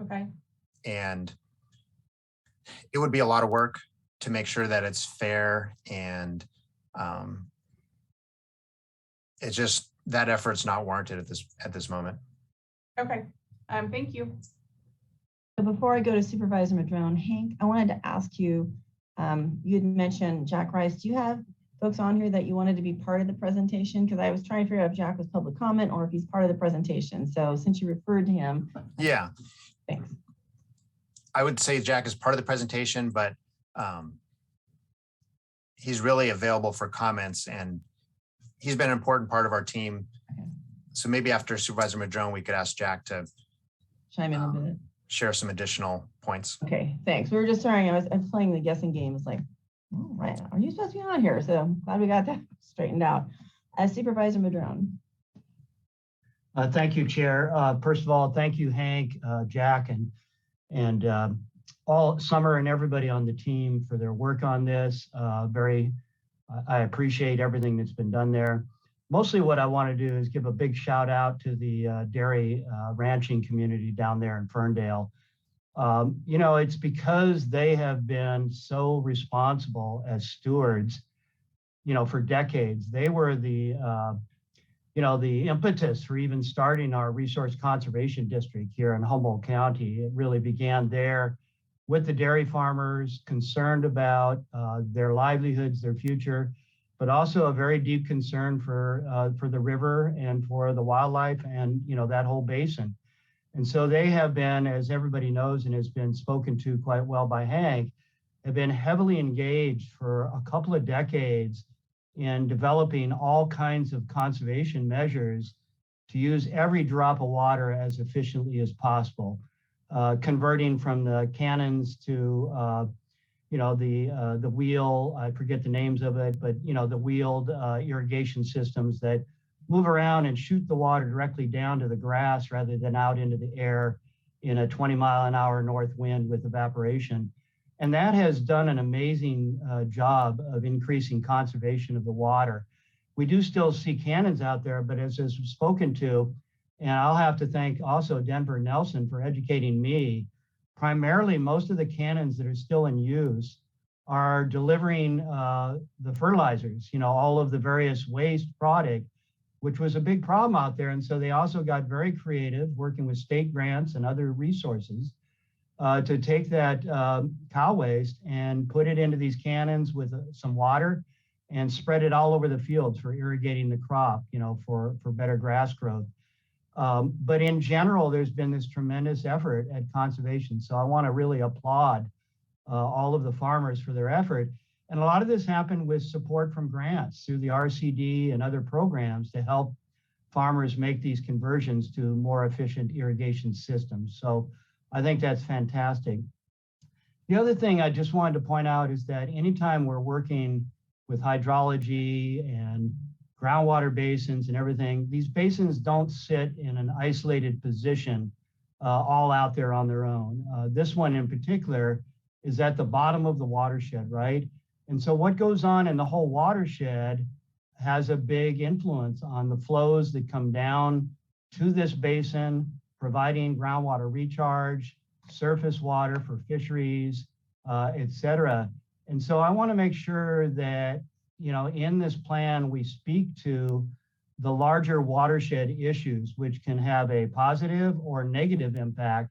Okay. And it would be a lot of work to make sure that it's fair, and it's just that effort's not warranted at this moment. Okay. Thank you. So before I go to Supervisor Madrone, Hank, I wanted to ask you, you had mentioned Jack Rice. Do you have folks on here that you wanted to be part of the presentation? Because I was trying to figure out if Jack was public comment or if he's part of the presentation. So since you referred to him. Yeah. Thanks. I would say Jack is part of the presentation, but he's really available for comments, and he's been an important part of our team. Okay. So maybe after Supervisor Madrone, we could ask Jack to chime in a bit. Share some additional points. Okay, thanks. We were just starting, I was playing the guessing game. It's like, oh, right, are you supposed to be on here? So glad we got that straightened out. Supervisor Madrone. Thank you, Chair. First of all, thank you, Hank, Jack, and all Summer and everybody on the team for their work on this. I appreciate everything that's been done there. Mostly what I want to do is give a big shout out to the dairy ranching community down there in Ferndale. It's because they have been so responsible as stewards for decades. They were the impetus for even starting our resource conservation district here in Humboldt County. It really began there with the dairy farmers concerned about their livelihoods, their future, but also a very deep concern for the river and for the wildlife and, that whole basin. And so they have been, as everybody knows and has been spoken to quite well by Hank, have been heavily engaged for a couple of decades in developing all kinds of conservation measures to use every drop of water as efficiently as possible, converting from the cannons to the wheel, I forget the names of it, but the wheeled irrigation systems that move around and shoot the water directly down to the grass rather than out into the air in a 20-mile-an-hour north wind with evaporation. And that has done an amazing job of increasing conservation of the water. We do still see cannons out there, but as was spoken to, and I'll have to thank also Denver Nelson for educating me, primarily most of the cannons that are still in use are delivering the fertilizers, all of the various waste product, which was a big problem out there. And so they also got very creative, working with state grants and other resources to take that cow waste and put it into these cannons with some water and spread it all over the fields for irrigating the crop, for better grass growth. But in general, there's been this tremendous effort at conservation. So I want to really applaud all of the farmers for their effort. And a lot of this happened with support from grants through the RCD and other programs to help farmers make these conversions to more efficient irrigation systems. So I think that's fantastic. The other thing I just wanted to point out is that anytime we're working with hydrology and groundwater basins and everything, these basins don't sit in an isolated position all out there on their own. This one in particular is at the bottom of the watershed, right? And so what goes on in the whole watershed has a big influence on the flows that come down to this basin, providing groundwater recharge, surface water for fisheries, et cetera. And so I want to make sure that, in this plan, we speak to the larger watershed issues, which can have a positive or negative impact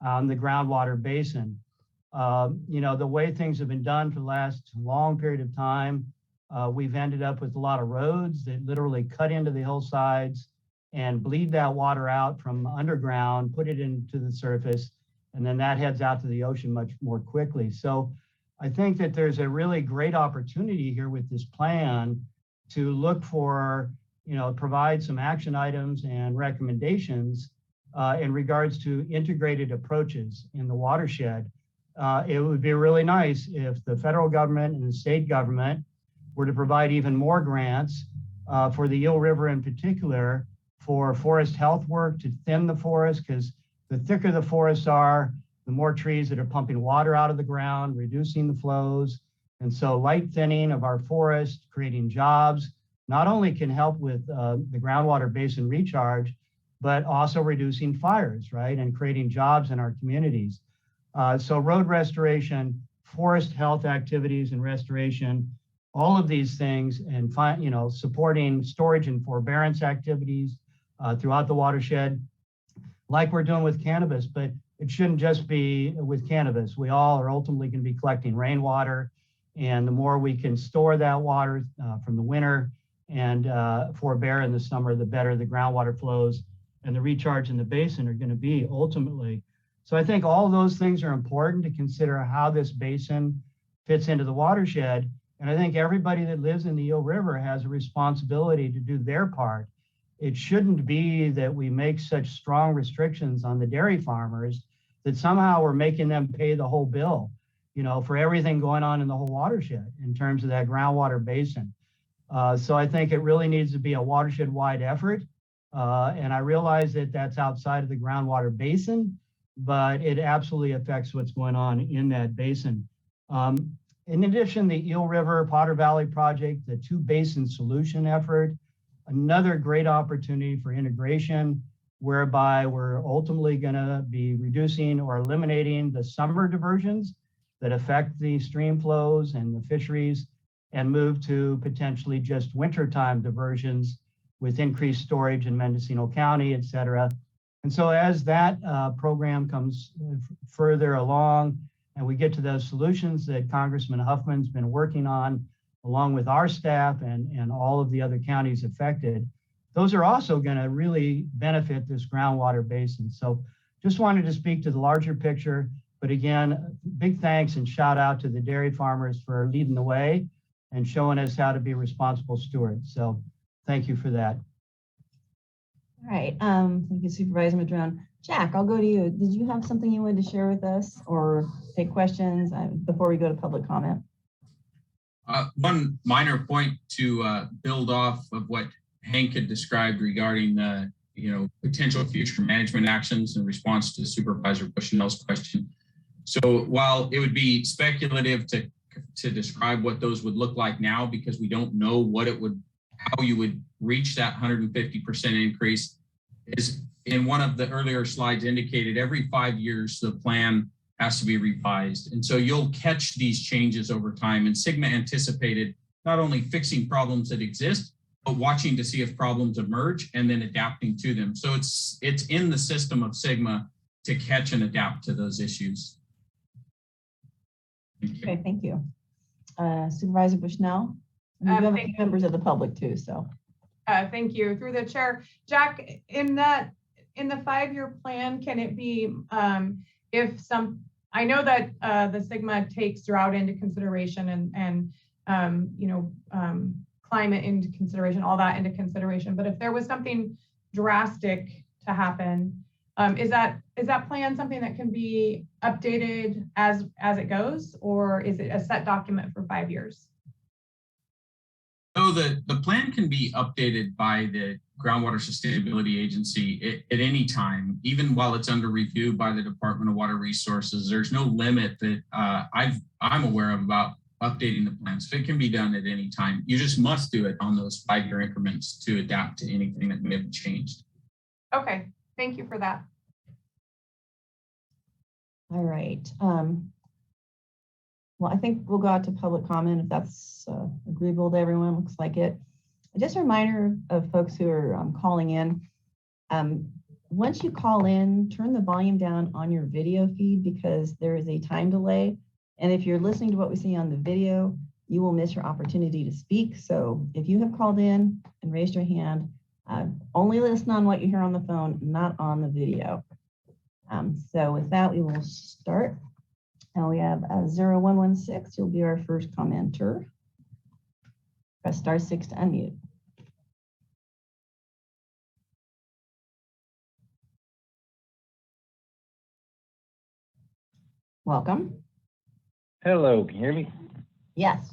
on the groundwater basin. The way things have been done for the last long period of time, we've ended up with a lot of roads that literally cut into the hillsides and bleed that water out from underground, put it into the surface, and then that heads out to the ocean much more quickly. So I think that there's a really great opportunity here with this plan to look for, provide some action items and recommendations in regards to integrated approaches in the watershed. It would be really nice if the federal government and the state government were to provide even more grants for the Eel River in particular for forest health work to thin the forest, because the thicker the forests are, the more trees that are pumping water out of the ground, reducing the flows. And so light thinning of our forest, creating jobs, not only can help with the groundwater basin recharge, but also reducing fires, right? And creating jobs in our communities. So road restoration, forest health activities and restoration, all of these things, and supporting storage and forbearance activities throughout the watershed, like we're doing with cannabis, but it shouldn't just be with cannabis. We all are ultimately going to be collecting rainwater, and the more we can store that water from the winter and forbear in the summer, the better the groundwater flows and the recharge in the basin are going to be ultimately. So I think all those things are important to consider how this basin fits into the watershed. And I think everybody that lives in the Eel River has a responsibility to do their part. It shouldn't be that we make such strong restrictions on the dairy farmers that somehow we're making them pay the whole bill, for everything going on in the whole watershed in terms of that groundwater basin. So I think it really needs to be a watershed-wide effort. And I realize that that's outside of the groundwater basin, but it absolutely affects what's going on in that basin. In addition, the Eel River Potter Valley project, the two basin solution effort, another great opportunity for integration, whereby we're ultimately going to be reducing or eliminating the summer diversions that affect the stream flows and the fisheries, and move to potentially just wintertime diversions with increased storage in Mendocino County, et cetera. And so as that program comes further along and we get to those solutions that Congressman Huffman's been working on, along with our staff and all of the other counties affected, those are also going to really benefit this groundwater basin. So just wanted to speak to the larger picture, but again, big thanks and shout out to the dairy farmers for leading the way and showing us how to be responsible stewards. So thank you for that. All right, thank you, Supervisor Madrone. Jack, I'll go to you. Did you have something you wanted to share with us or take questions before we go to public comment? One minor point to build off of what Hank had described regarding potential future management actions in response to Supervisor Bushnell's question. So while it would be speculative to describe what those would look like now, because we don't know how you would reach that 150% increase, is in one of the earlier slides indicated every 5 years the plan has to be revised. And so you'll catch these changes over time. And Sigma anticipated not only fixing problems that exist, but watching to see if problems emerge and then adapting to them. So it's in the system of Sigma to catch and adapt to those issues. Okay, thank you. Supervisor Bushnell? We do have a few members of the public too, so. Thank you. Through the chair, Jack, in the 5-year plan, can it be I know that the Sigma takes drought into consideration and climate into consideration, all that into consideration. But if there was something drastic to happen, is that plan something that can be updated as it goes, or is it a set document for 5 years? So the plan can be updated by the Groundwater Sustainability Agency at any time, even while it's under review by the Department of Water Resources. There's no limit that I'm aware of about updating the plan. So it can be done at any time. You just must do it on those 5-year increments to adapt to anything that may have changed. Okay, thank you for that. All right. Well, I think we'll go out to public comment if that's agreeable to everyone. Looks like it. Just a reminder of folks who are calling in. Once you call in, turn the volume down on your video feed because there is a time delay. And if you're listening to what we see on the video, you will miss your opportunity to speak. So if you have called in and raised your hand, only listen on what you hear on the phone, not on the video. So with that, we will start. And we have 0116, you'll be our first commenter. Press *6 to unmute. Welcome. Hello, can you hear me? Yes.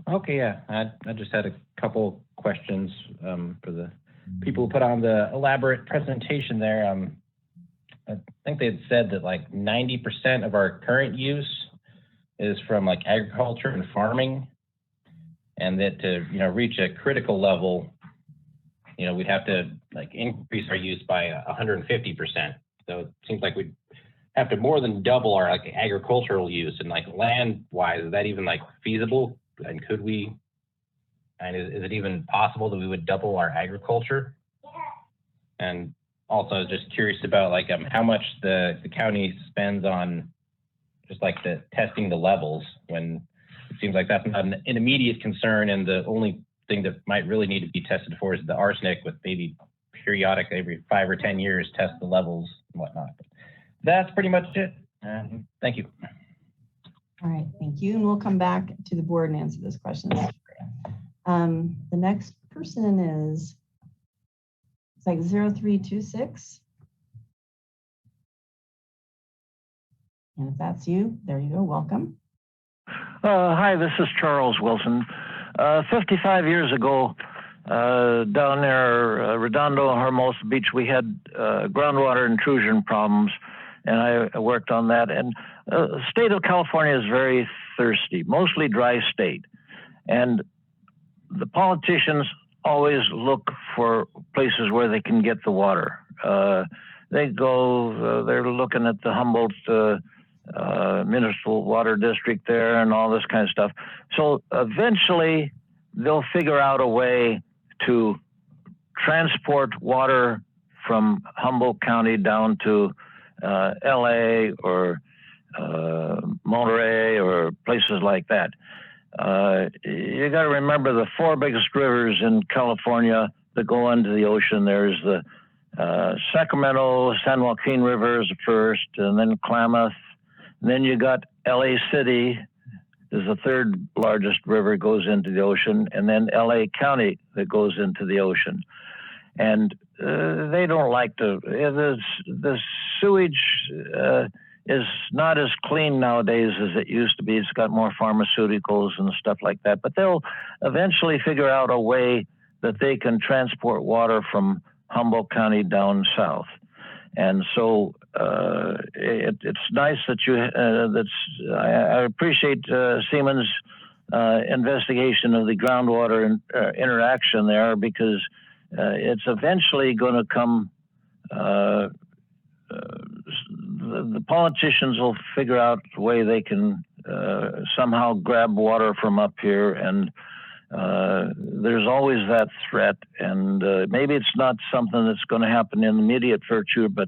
Okay, yeah, I just had a couple questions for the people who put on the elaborate presentation there. I think they had said that like 90% of our current use is from like agriculture and farming, and that to reach a critical level, we'd have to like increase our use by 150%. So it seems like we'd have to more than double our like agricultural use, and like land wise, is that even like feasible? And could we? And is it even possible that we would double our agriculture? And also just curious about like how much the county spends on just like the testing the levels, when it seems like that's not an immediate concern, and the only thing that might really need to be tested for is the arsenic, with maybe periodic every 5 or 10 years test the levels and whatnot. But that's pretty much it. Thank you. All right, thank you. And we'll come back to the board and answer those questions. The next person is like 0326. And if that's you, there you go, welcome. Hi, this is Charles Wilson. 55 years ago, down there, Redondo, Hermosa Beach, we had groundwater intrusion problems, and I worked on that. And the state of California is very thirsty, mostly dry state. And the politicians always look for places where they can get the water. They go, they're looking at the Humboldt municipal water district there and all this kind of stuff. So eventually they'll figure out a way to transport water from Humboldt County down to LA or Monterey or places like that. You got to remember the four biggest rivers in California that go into the ocean. There's the Sacramento, San Joaquin River is the first, and then Klamath. And then you got LA City is the third largest river goes into the ocean, and then LA County that goes into the ocean. And they don't like to, the sewage is not as clean nowadays as it used to be. It's got more pharmaceuticals and stuff like that, but they'll eventually figure out a way that they can transport water from Humboldt County down south. And so it's nice that I appreciate Siemens' investigation of the groundwater interaction there, because it's eventually going to come, the politicians will figure out a way they can somehow grab water from up here, and there's always that threat, and maybe it's not something that's going to happen in the immediate future, but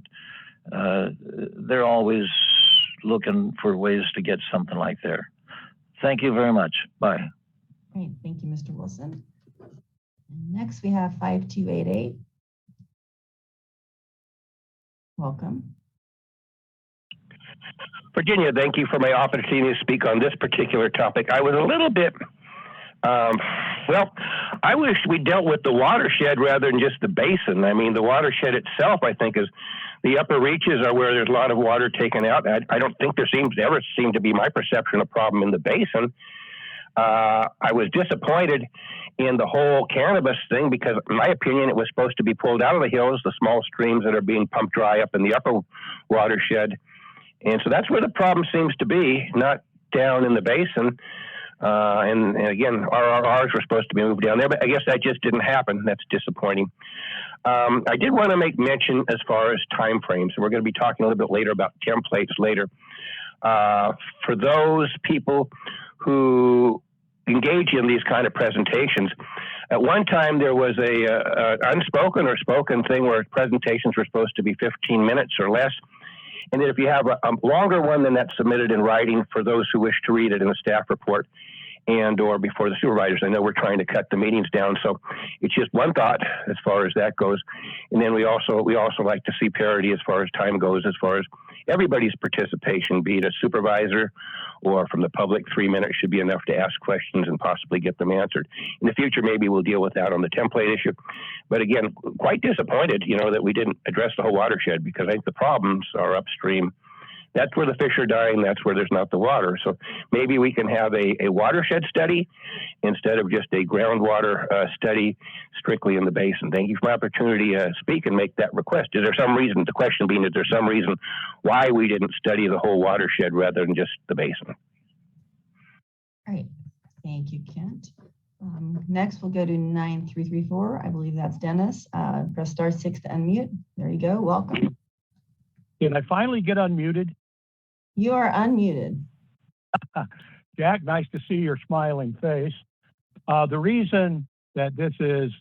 they're always looking for ways to get something like there. Thank you very much. Bye. Great, thank you, Mr. Wilson. Next, we have 5288. Welcome. Virginia, thank you for my opportunity to speak on this particular topic. I was a little bit, well, I wish we dealt with the watershed rather than just the basin. I mean, the watershed itself, I think, is the upper reaches are where there's a lot of water taken out. I don't think there ever seemed to be my perception of problem in the basin. I was disappointed in the whole cannabis thing because, in my opinion, it was supposed to be pulled out of the hills, the small streams that are being pumped dry up in the upper watershed. And so that's where the problem seems to be, not down in the basin. And again, RRRs were supposed to be moved down there, but I guess that just didn't happen. That's disappointing. I did want to make mention as far as time frames. We're going to be talking a little bit later about templates later. For those people who engage in these kind of presentations, at one time there was a unspoken or spoken thing where presentations were supposed to be 15 minutes or less. And then if you have a longer one, then that's submitted in writing for those who wish to read it in the staff report and or before the supervisors. I know we're trying to cut the meetings down, so it's just one thought as far as that goes. And then we also like to see parity as far as time goes, as far as everybody's participation, be it a supervisor or from the public. 3 minutes should be enough to ask questions and possibly get them answered. In the future, maybe we'll deal with that on the template issue. But again, quite disappointed, that we didn't address the whole watershed, because I think the problems are upstream. That's where the fish are dying. That's where there's not the water. So maybe we can have a watershed study instead of just a groundwater study strictly in the basin. Thank you for the opportunity to speak and make that request. Is there some reason, the question being, is there some reason why we didn't study the whole watershed rather than just the basin? All right, thank you, Kent. Next, we'll go to 9334. I believe that's Dennis. Press *6 to unmute. There you go, welcome. Did I finally get unmuted? You are unmuted. Jack, nice to see your smiling face. The reason that this is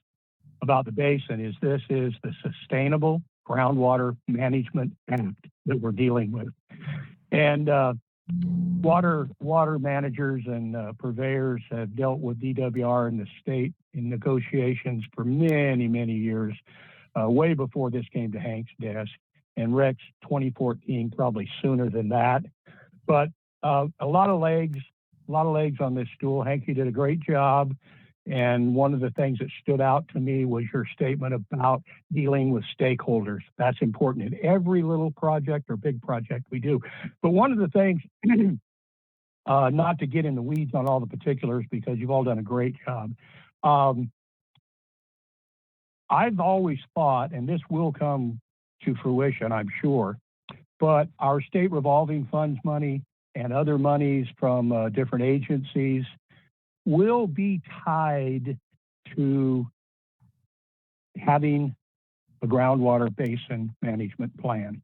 about the basin is this is the Sustainable Groundwater Management Act that we're dealing with. And water managers and purveyors have dealt with DWR in the state in negotiations for many, many years, way before this came to Hank's desk. And Rex 2014, probably sooner than that. But a lot of legs on this stool. Hank, you did a great job. And one of the things that stood out to me was your statement about dealing with stakeholders. That's important in every little project or big project we do. But one of the things, not to get in the weeds on all the particulars, because you've all done a great job. I've always thought, and this will come to fruition, I'm sure, but our state revolving funds money and other monies from different agencies will be tied to having a groundwater basin management plan.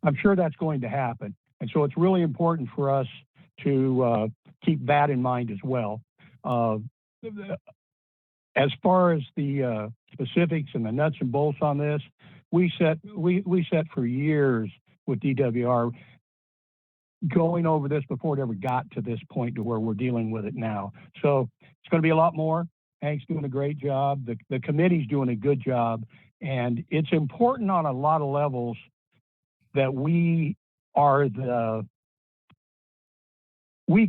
I'm sure that's going to happen. And so it's really important for us to keep that in mind as well. As far as the specifics and the nuts and bolts on this, we set for years with DWR going over this before it ever got to this point to where we're dealing with it now. So it's going to be a lot more. Hank's doing a great job. The committee's doing a good job. And it's important on a lot of levels that we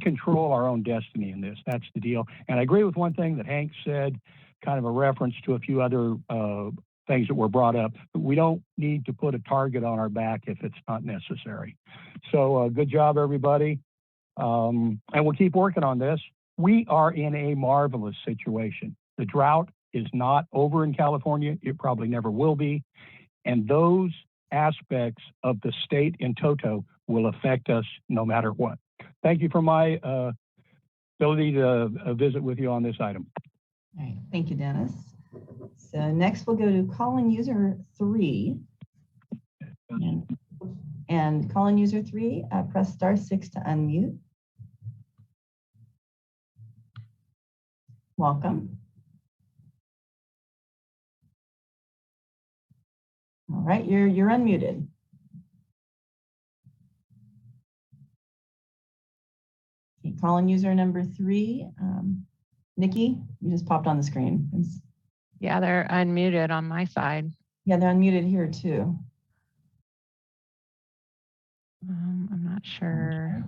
control our own destiny in this. That's the deal. And I agree with one thing that Hank said, kind of a reference to a few other things that were brought up. We don't need to put a target on our back if it's not necessary. So good job, everybody. And we'll keep working on this. We are in a marvelous situation. The drought is not over in California. It probably never will be. And those aspects of the state in toto will affect us no matter what. Thank you for my ability to visit with you on this item. All right, thank you, Dennis. So next we'll go to call-in user 3. And call-in user 3, press *6 to unmute. Welcome. All right, you're unmuted. Okay, call-in user number 3, Nikki, you just popped on the screen. Yeah, they're unmuted on my side. Yeah, they're unmuted here too. I'm not sure.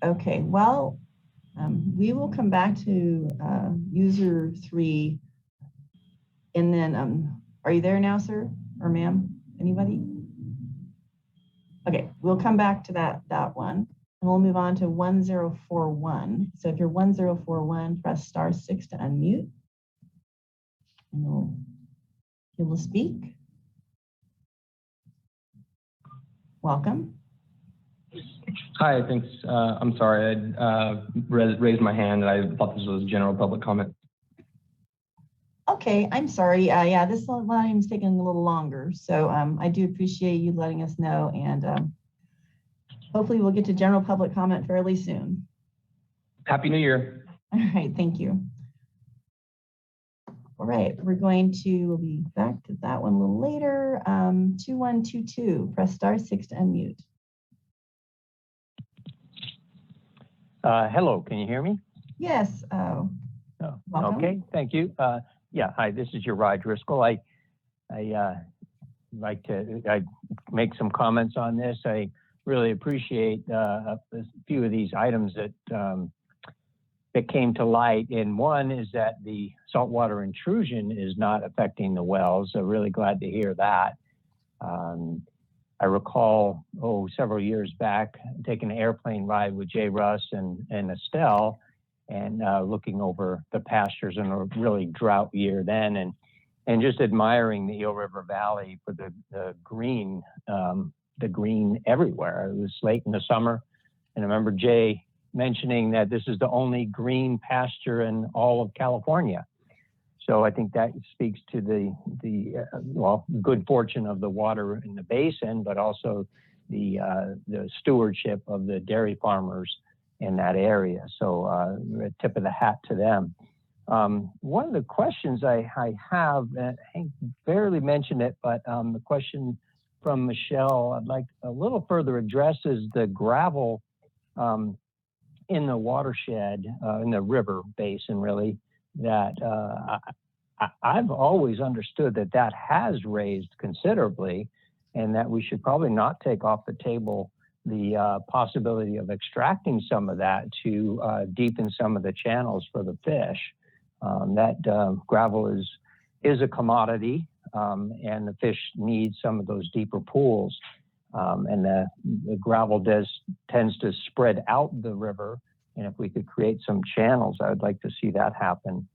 Okay, well, we will come back to user 3. And then, are you there now, sir or ma'am? Anybody? Okay, we'll come back to that one. And we'll move on to 1041. So if you're 1041, press *6 to unmute. And you'll be able to speak. Welcome. Hi, thanks. I'm sorry, I raised my hand and I thought this was general public comment. Okay, I'm sorry. Yeah, this line is taking a little longer. So I do appreciate you letting us know. And hopefully we'll get to general public comment fairly soon. Happy New Year. All right, thank you. All right, we'll be back to that one a little later. 2122, press *6 to unmute. Hello, can you hear me? Yes. Okay, thank you. Yeah, hi, this is Uri Driscoll. I like to make some comments on this. I really appreciate a few of these items that came to light. And one is that the saltwater intrusion is not affecting the wells. So really glad to hear that. I recall, several years back, taking an airplane ride with Jay Russ and Estelle and looking over the pastures in a really drought year then and just admiring the Eel River Valley for the green everywhere. It was late in the summer. And I remember Jay mentioning that this is the only green pasture in all of California. So I think that speaks to the good fortune of the water in the basin, but also the stewardship of the dairy farmers in that area. So a tip of the hat to them. One of the questions I have, Hank barely mentioned it, but the question from Michelle, I'd like a little further address is the gravel in the watershed, in the river basin really, that I've always understood that has raised considerably and that we should probably not take off the table the possibility of extracting some of that to deepen some of the channels for the fish. That gravel is a commodity and the fish need some of those deeper pools. And the gravel tends to spread out the river. And if we could create some channels, I would like to see that happen.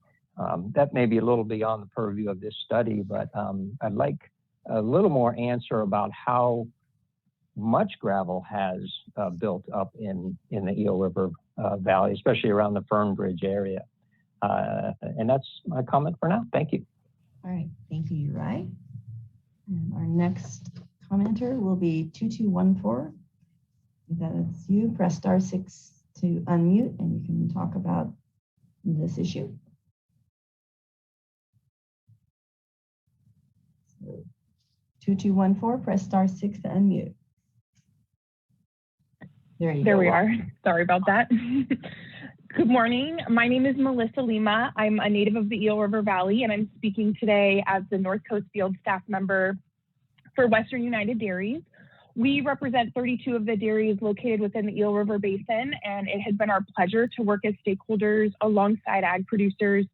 That may be a little beyond the purview of this study, but I'd like a little more answer about how much gravel has built up in the Eel River Valley, especially around the Fern Bridge area. And that's my comment for now. Thank you. All right, thank you, Uri. And our next commenter will be 2214. If that's you, press *6 to unmute and you can talk about this issue. So 2214, press *6 to unmute. There we are. Sorry about that. Good morning. My name is Melissa Lima. I'm a native of the Eel River Valley, and I'm speaking today as the North Coast Field staff member for Western United Dairies. We represent 32 of the dairies located within the Eel River Basin, and it has been our pleasure to work as stakeholders alongside ag producers,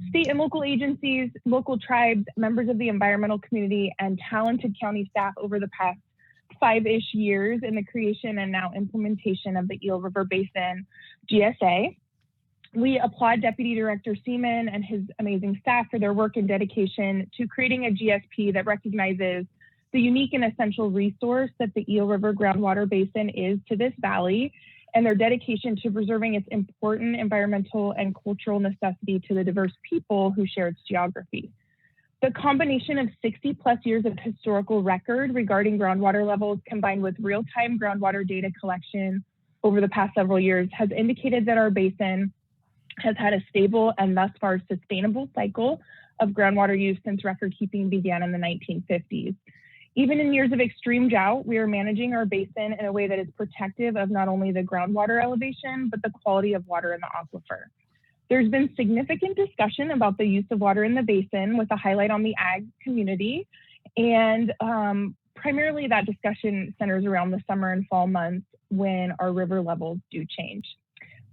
state and local agencies, local tribes, members of the environmental community, and talented county staff over the past 5-ish years in the creation and now implementation of the Eel River Basin GSA. We applaud Deputy Director Seaman and his amazing staff for their work and dedication to creating a GSP that recognizes the unique and essential resource that the Eel River groundwater basin is to this valley, and their dedication to preserving its important environmental and cultural necessity to the diverse people who share its geography. The combination of 60+ years of historical record regarding groundwater levels combined with real-time groundwater data collection over the past several years has indicated that our basin has had a stable and thus far sustainable cycle of groundwater use since record keeping began in the 1950s. Even in years of extreme drought, we are managing our basin in a way that is protective of not only the groundwater elevation, but the quality of water in the aquifer. There's been significant discussion about the use of water in the basin with a highlight on the ag community. And primarily that discussion centers around the summer and fall months when our river levels do change.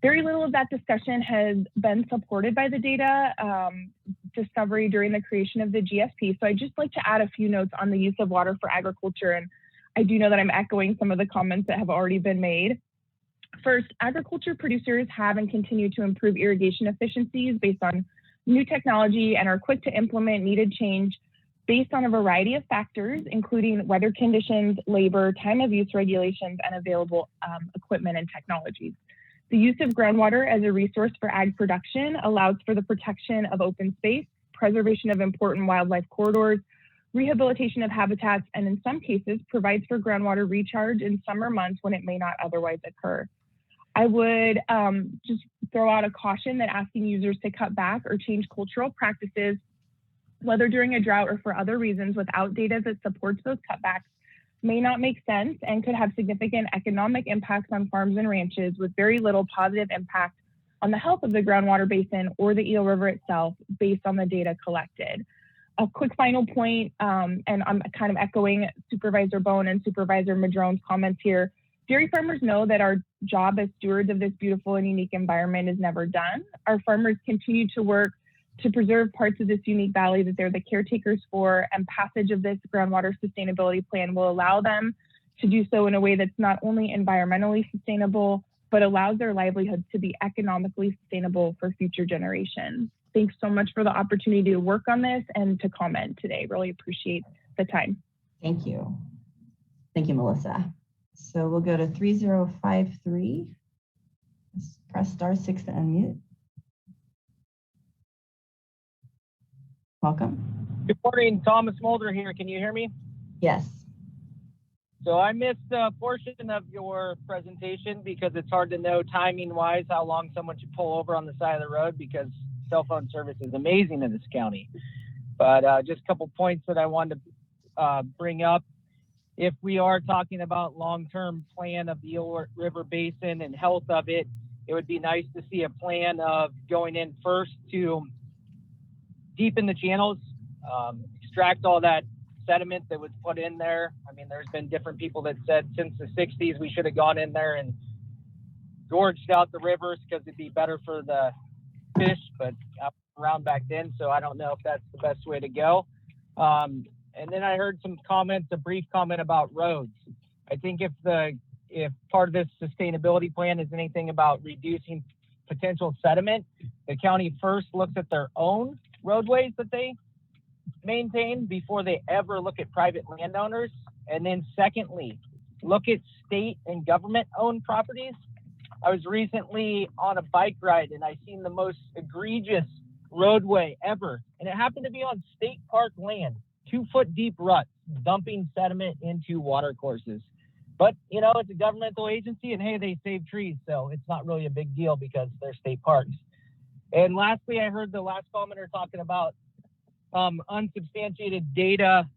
Very little of that discussion has been supported by the data discovery during the creation of the GSP. So I'd just like to add a few notes on the use of water for agriculture. And I do know that I'm echoing some of the comments that have already been made. First, agriculture producers have and continue to improve irrigation efficiencies based on new technology and are quick to implement needed change based on a variety of factors, including weather conditions, labor, time of use regulations, and available equipment and technologies. The use of groundwater as a resource for ag production allows for the protection of open space, preservation of important wildlife corridors, rehabilitation of habitats, and in some cases provides for groundwater recharge in summer months when it may not otherwise occur. I would just throw out a caution that asking users to cut back or change cultural practices, whether during a drought or for other reasons, without data that supports those cutbacks may not make sense and could have significant economic impacts on farms and ranches with very little positive impact on the health of the groundwater basin or the Eel River itself based on the data collected. A quick final point, and I'm kind of echoing Supervisor Bohn and Supervisor Madrone's comments here. Dairy farmers know that our job as stewards of this beautiful and unique environment is never done. Our farmers continue to work to preserve parts of this unique valley that they're the caretakers for, and passage of this groundwater sustainability plan will allow them to do so in a way that's not only environmentally sustainable, but allows their livelihoods to be economically sustainable for future generations. Thanks so much for the opportunity to work on this and to comment today. Really appreciate the time. Thank you. Thank you, Melissa. So we'll go to 3053. Press *6 to unmute. Welcome. Good morning, Thomas Mulder here. Can you hear me? Yes. So I missed a portion of your presentation because it's hard to know timing-wise how long someone should pull over on the side of the road because cell phone service is amazing in this county. But just a couple points that I wanted to bring up. If we are talking about long-term plan of the Eel River Basin and health of it, it would be nice to see a plan of going in first to deepen the channels, extract all that sediment that was put in there. I mean, there's been different people that said since the 60s we should have gone in there and gorged out the rivers because it'd be better for the fish, but around back then, so I don't know if that's the best way to go. And then I heard some comments, a brief comment about roads. I think if part of this sustainability plan is anything about reducing potential sediment, the county first looks at their own roadways that they maintain before they ever look at private landowners. And then secondly, look at state and government owned properties. I was recently on a bike ride and I seen the most egregious roadway ever. And it happened to be on state park land, 2-foot deep ruts. dumping sediment into water courses. But, you know, it's a governmental agency and hey, they save trees. So it's not really a big deal because they're state parks. And lastly, I heard the last commenter talking about unsubstantiated data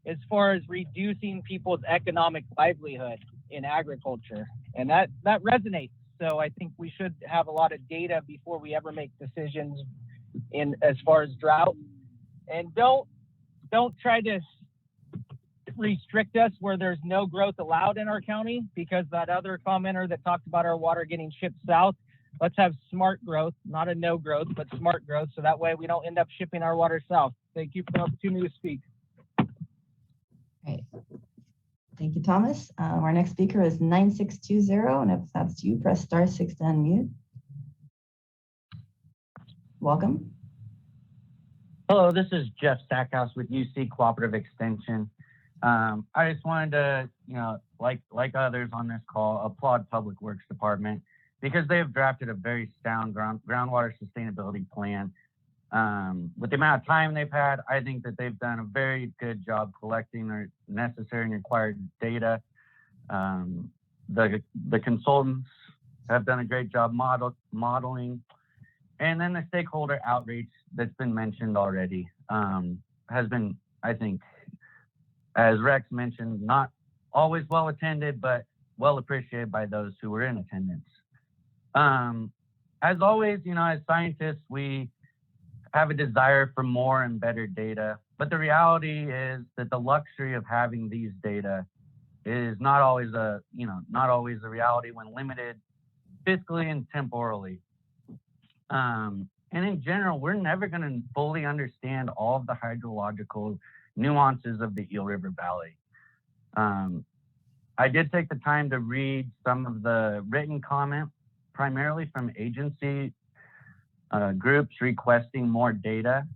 as far as reducing people's economic livelihood in agriculture. And that resonates. So I think we should have a lot of data before we ever make decisions in as far as drought. And don't try to restrict us where there's no growth allowed in our county, because that other commenter that talked about our water getting shipped south, let's have smart growth, not a no growth, but smart growth. So that way we don't end up shipping our water south. Thank you for the opportunity to speak. Great. Thank you, Thomas. Our next speaker is 9620, and if that's you, press *6 to unmute. Welcome. Hello, this is Jeff Stackhouse with UC Cooperative Extension. I just wanted to, like others on this call, applaud Public Works Department because they have drafted a very sound groundwater sustainability plan. With the amount of time they've had, I think that they've done a very good job collecting their necessary and required data. The consultants have done a great job modeling. And then the stakeholder outreach that's been mentioned already has been, I think, as Rex mentioned, not always well attended, but well appreciated by those who were in attendance. As always, as scientists, we have a desire for more and better data, but the reality is that the luxury of having these data is not always a reality when limited fiscally and temporally. And in general, we're never going to fully understand all of the hydrological nuances of the Eel River Valley. I did take the time to read some of the written comment, primarily from agency groups requesting more data.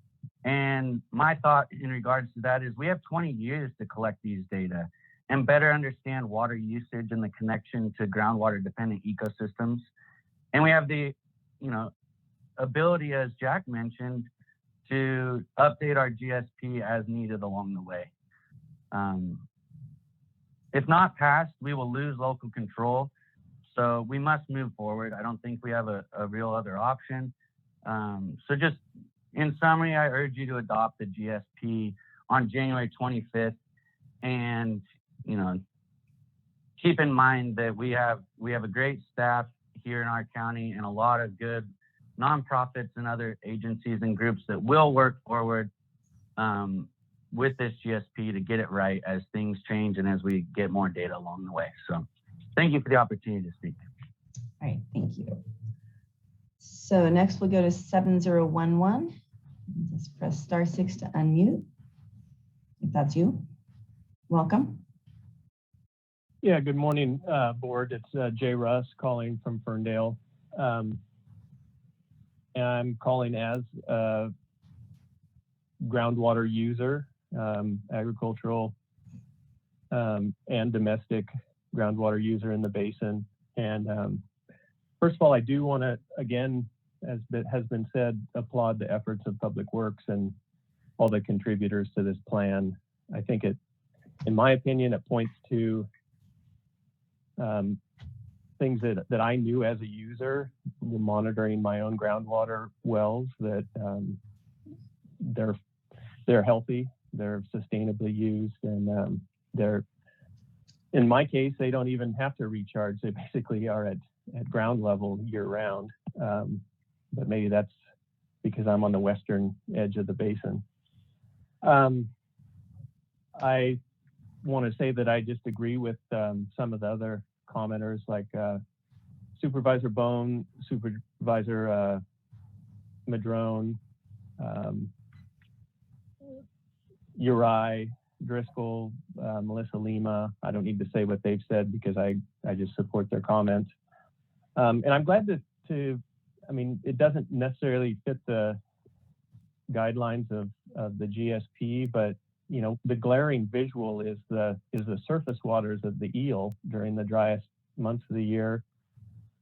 And my thought in regards to that is we have 20 years to collect these data and better understand water usage and the connection to groundwater dependent ecosystems. And we have the, ability, as Jack mentioned, to update our GSP as needed along the way. If not passed, we will lose local control. So we must move forward. I don't think we have a real other option. So just in summary, I urge you to adopt the GSP on January 25th. And, keep in mind that we have a great staff here in our county and a lot of good nonprofits and other agencies and groups that will work forward with this GSP to get it right as things change and as we get more data along the way. So thank you for the opportunity to speak. All right, thank you. So next we'll go to 7011. Just press *6 to unmute. If that's you, welcome. Yeah, good morning, board. It's Jay Russ calling from Ferndale. And I'm calling as a groundwater user, agricultural and domestic groundwater user in the basin. And first of all, I do want to, again, as has been said, applaud the efforts of Public Works and all the contributors to this plan. I think in my opinion, it points to things that I knew as a user, monitoring my own groundwater wells, that they're healthy, they're sustainably used, and they're, in my case, they don't even have to recharge. They basically are at ground level year round. But maybe that's because I'm on the western edge of the basin. I want to say that I just agree with some of the other commenters, like Supervisor Bohn, Supervisor Madrone, Uri, Driscoll, Melissa Lima. I don't need to say what they've said because I just support their comments. And I'm glad it doesn't necessarily fit the guidelines of the GSP, but the glaring visual is the surface waters of the Eel during the driest months of the year.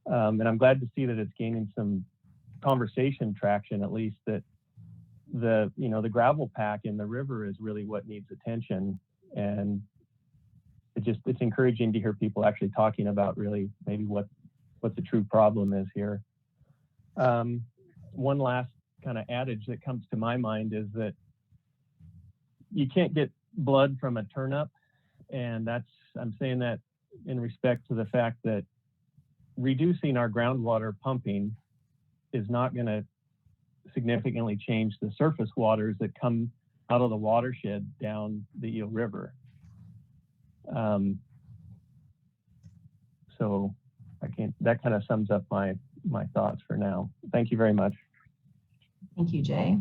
And I'm glad to see that it's gaining some conversation traction, at least, that the gravel pack in the river is really what needs attention. And it's encouraging to hear people actually talking about really maybe what the true problem is here. One last kind of adage that comes to my mind is that you can't get blood from a turnip. And I'm saying that in respect to the fact that reducing our groundwater pumping is not going to significantly change the surface waters that come out of the watershed down the Eel River. So that kind of sums up my thoughts for now. Thank you very much. Thank you, Jay.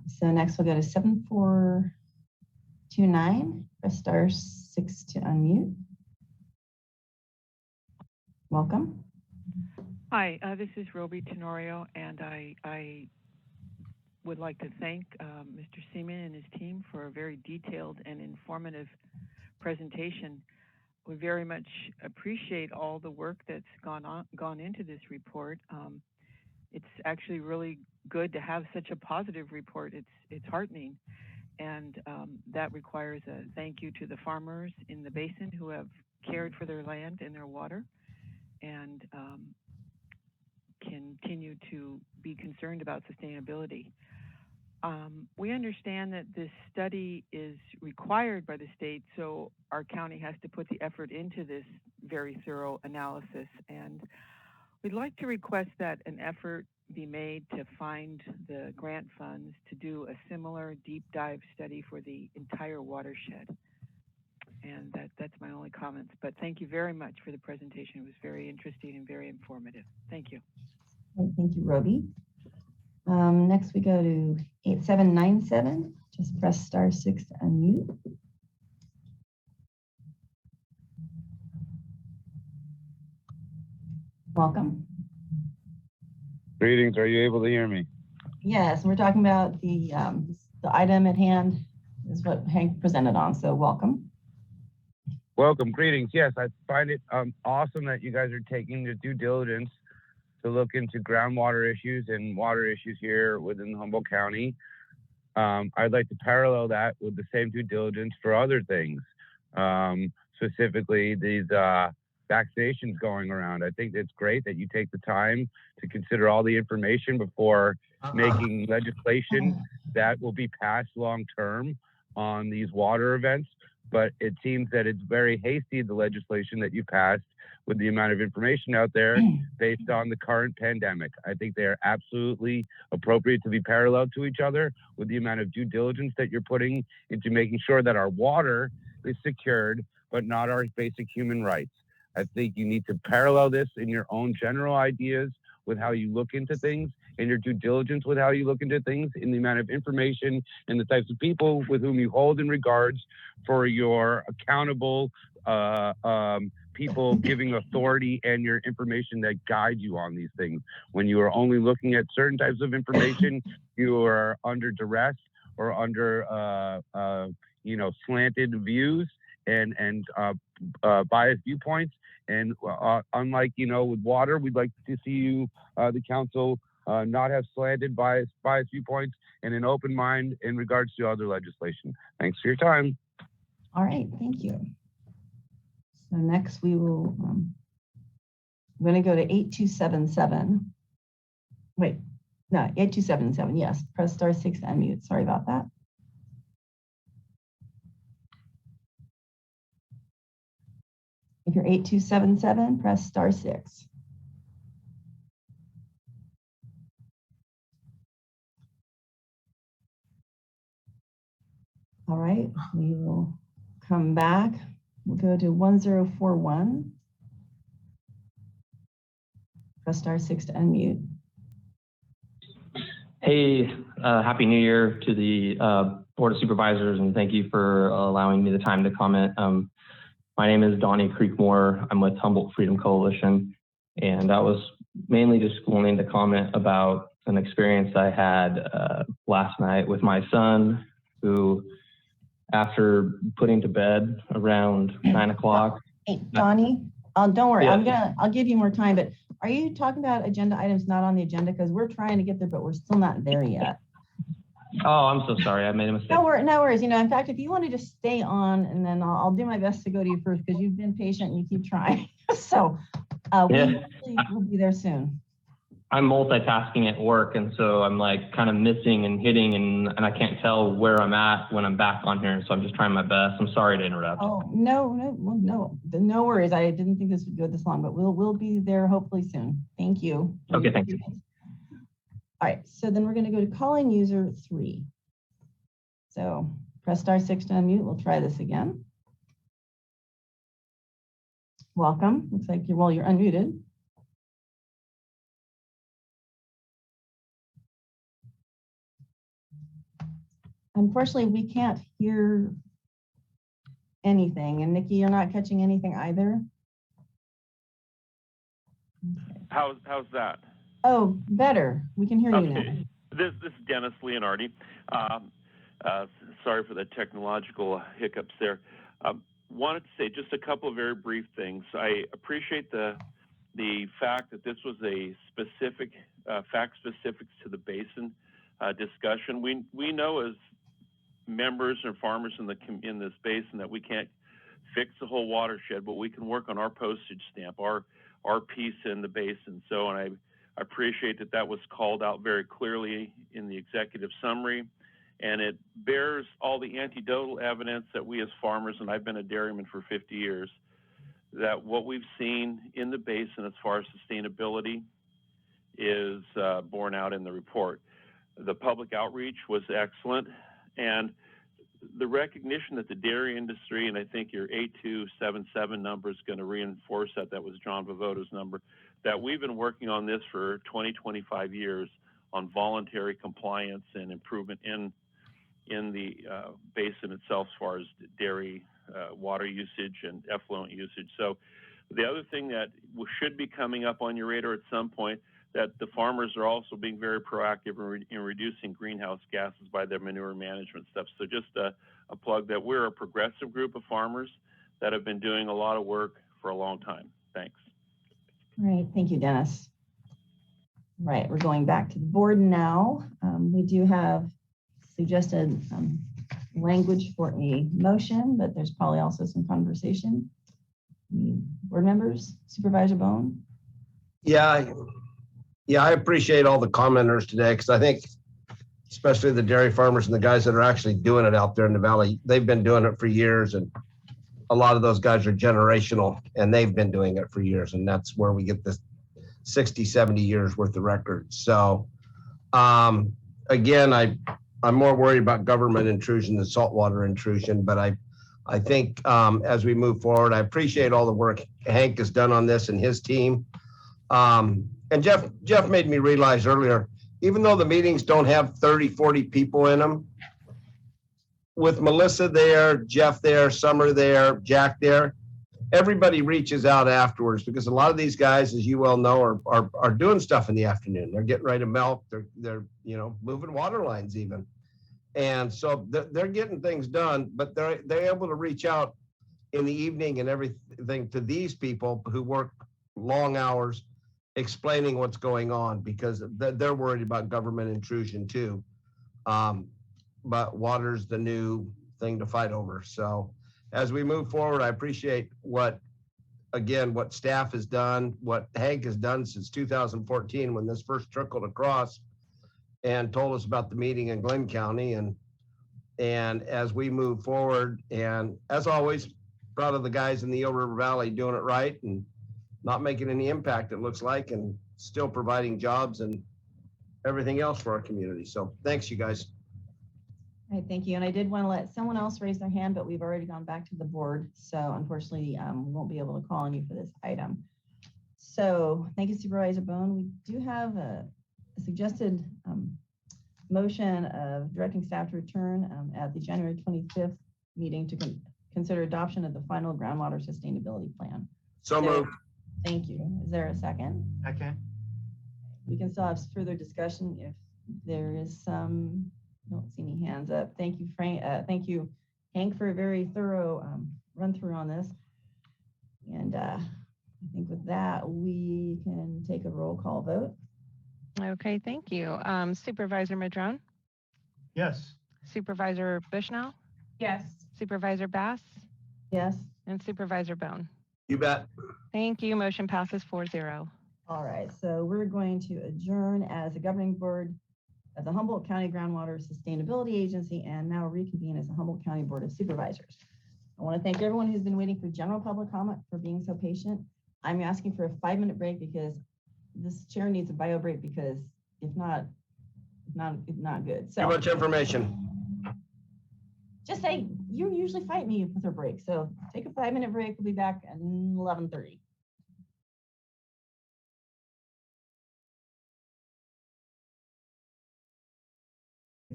So next we'll go to 7429, press *6 to unmute. Welcome. Hi, this is Roby Tenorio, and I would like to thank Mr. Seaman and his team for a very detailed and informative presentation. We very much appreciate all the work that's gone into this report. It's actually really good to have such a positive report. It's heartening, and that requires a thank you to the farmers in the basin who have cared for their land and their water, and continue to be concerned about sustainability. We understand that this study is required by the state, so our county has to put the effort into this very thorough analysis. And we'd like to request that an effort be made to find the grant funds to do a similar deep dive study for the entire watershed. And that's my only comments. But thank you very much for the presentation. It was very interesting and very informative. Thank you. Thank you, Roby. Next we go to 8797. Just press *6 to unmute. Welcome. Greetings. Are you able to hear me? Yes, we're talking about the item at hand is what Hank presented on. So welcome. Welcome. Greetings. Yes, I find it awesome that you guys are taking the due diligence to look into groundwater issues and water issues here within Humboldt County. I'd like to parallel that with the same due diligence for other things, specifically these vaccinations going around. I think it's great that you take the time to consider all the information before making legislation that will be passed long-term on these water events. But it seems that it's very hasty, the legislation that you passed, with the amount of information out there based on the current pandemic. I think they are absolutely appropriate to be paralleled to each other with the amount of due diligence that you're putting into making sure that our water is secured, but not our basic human rights. I think you need to parallel this in your own general ideas with how you look into things, and your due diligence with how you look into things, in the amount of information and the types of people with whom you hold in regards for your accountable people giving authority and your information that guide you on these things. When you are only looking at certain types of information, you are under duress or under slanted views and biased viewpoints. And unlike with water, we'd like to see you, the council, not have slanted biased viewpoints and an open mind in regards to other legislation. Thanks for your time. All right, thank you. So next we will, I'm going to go to 8277. Wait, no, 8277, yes. Press *6 to unmute. Sorry about that. If you're 8277, press *6. All right, we will come back. We'll go to 1041. Press *6 to unmute. Hey, Happy New Year to the Board of Supervisors, and thank you for allowing me the time to comment. My name is Donnie Creekmore. I'm with Humboldt Freedom Coalition, and I was mainly just wanting to comment about an experience I had last night with my son, who, after putting to bed around 9 o'clock. Hey, Donnie, don't worry, Yeah. I'll give you more time, but are you talking about agenda items not on the agenda? Because we're trying to get there, but we're still not there yet. Oh, I'm so sorry. I made a mistake. No worries. In fact, if you want to just stay on, and then I'll do my best to go to you first because you've been patient and you keep trying. So we'll be there soon. I'm multitasking at work, and so I'm like kind of missing and hitting, and I can't tell where I'm at when I'm back on here. So I'm just trying my best. I'm sorry to interrupt. Oh, no worries. I didn't think this would go this long, but we'll be there hopefully soon. Thank you. Okay, thank you. All right, so then we're going to go to calling user 3. So press *6 to unmute. We'll try this again. Welcome. Looks like you're unmuted. Unfortunately, we can't hear anything. And Nikki, you're not catching anything either. How's that? Oh, better. We can hear you now. This is Dennis Leonardi. Sorry for the technological hiccups there. Wanted to say just a couple of very brief things. I appreciate the fact that this was a specific fact specifics to the basin discussion. We know as members and farmers in this basin that we can't fix the whole watershed, but we can work on our postage stamp, our piece in the basin. So, and I appreciate that was called out very clearly in the executive summary, and it bears all the anecdotal evidence that we as farmers, and I've been a dairyman for 50 years, that what we've seen in the basin as far as sustainability is borne out in the report. The public outreach was excellent, and the recognition that the dairy industry, and I think your 8277 number is going to reinforce that was John Vivota's number, that we've been working on this for 20, 25 years on voluntary compliance and improvement in the basin itself as far as dairy water usage and effluent usage. So the other thing that should be coming up on your radar at some point, that the farmers are also being very proactive in reducing greenhouse gases by their manure management stuff. So just a plug that we're a progressive group of farmers that have been doing a lot of work for a long time. Thanks. All right, thank you, Dennis. Right, we're going back to the board now. We do have suggested language for a motion, but there's probably also some conversation. Board members, Supervisor Bohn? Yeah, I appreciate all the commenters today because I think, especially the dairy farmers and the guys that are actually doing it out there in the valley, they've been doing it for years, and a lot of those guys are generational, and they've been doing it for years, and that's where we get this 60, 70 years worth of records. So, again, I'm more worried about government intrusion than saltwater intrusion, but I think as we move forward, I appreciate all the work Hank has done on this and his team. And Jeff made me realize earlier, even though the meetings don't have 30, 40 people in them, with Melissa there, Jeff there, Summer there, Jack there, everybody reaches out afterwards because a lot of these guys, as you well know, are doing stuff in the afternoon. They're getting ready to milk. They're moving water lines even. And so they're getting things done, but they're able to reach out in the evening and everything to these people who work long hours explaining what's going on because they're worried about government intrusion too. But water's the new thing to fight over. So as we move forward, I appreciate what staff has done, what Hank has done since 2014 when this first trickled across and told us about the meeting in Glenn County. And as we move forward, and as always, proud of the guys in the Yoberva Valley doing it right and not making any impact, it looks like, and still providing jobs and everything else for our community. So thanks, you guys. All right, thank you. And I did want to let someone else raise their hand, but we've already gone back to the board. So unfortunately, we won't be able to call on you for this item. So thank you, Supervisor Bohn. We do have a suggested motion of directing staff to return at the January 25th meeting to consider adoption of the final groundwater sustainability plan. So moved. Thank you. Is there a second? Second. We can still have further discussion if there is some. I don't see any hands up. Thank you, Frank. Thank you, Hank, for a very thorough run through on this. And I think with that, we can take a roll call vote. Okay, thank you. Supervisor Madrone? Yes. Supervisor Bushnell, Yes. Supervisor Bass, Yes. and Supervisor Bohn. You bet. Thank you. Motion passes 4-0. All right, so we're going to adjourn as the governing board of the Humboldt County Groundwater Sustainability Agency and now reconvene as the Humboldt County Board of Supervisors. I want to thank everyone who's been waiting for general public comment for being so patient. I'm asking for a 5-minute break because this chair needs a bio break because if not good. So Too much information. just say, you usually fight me with a break. So take a 5-minute break. We'll be back at 11:30.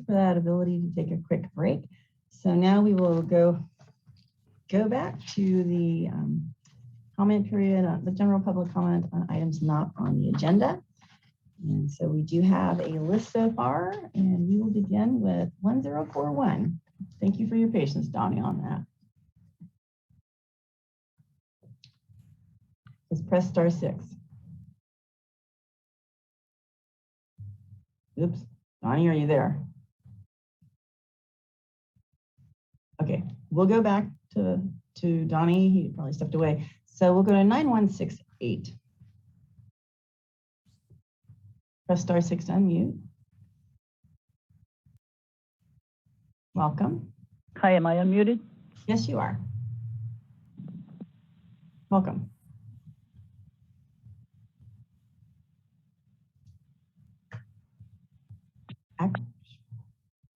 For that ability to take a quick break. So now we will go back to the comment period, the general public comment on items not on the agenda. And so we do have a list so far, and we will begin with 1041. Thank you for your patience, Donnie, on that. Just press *6. Oops, Donnie, are you there? Okay, we'll go back to Donnie. He probably stepped away. So we'll go to 9168. Press *6 to unmute. Welcome. Hi, am I unmuted? Yes, you are. Welcome.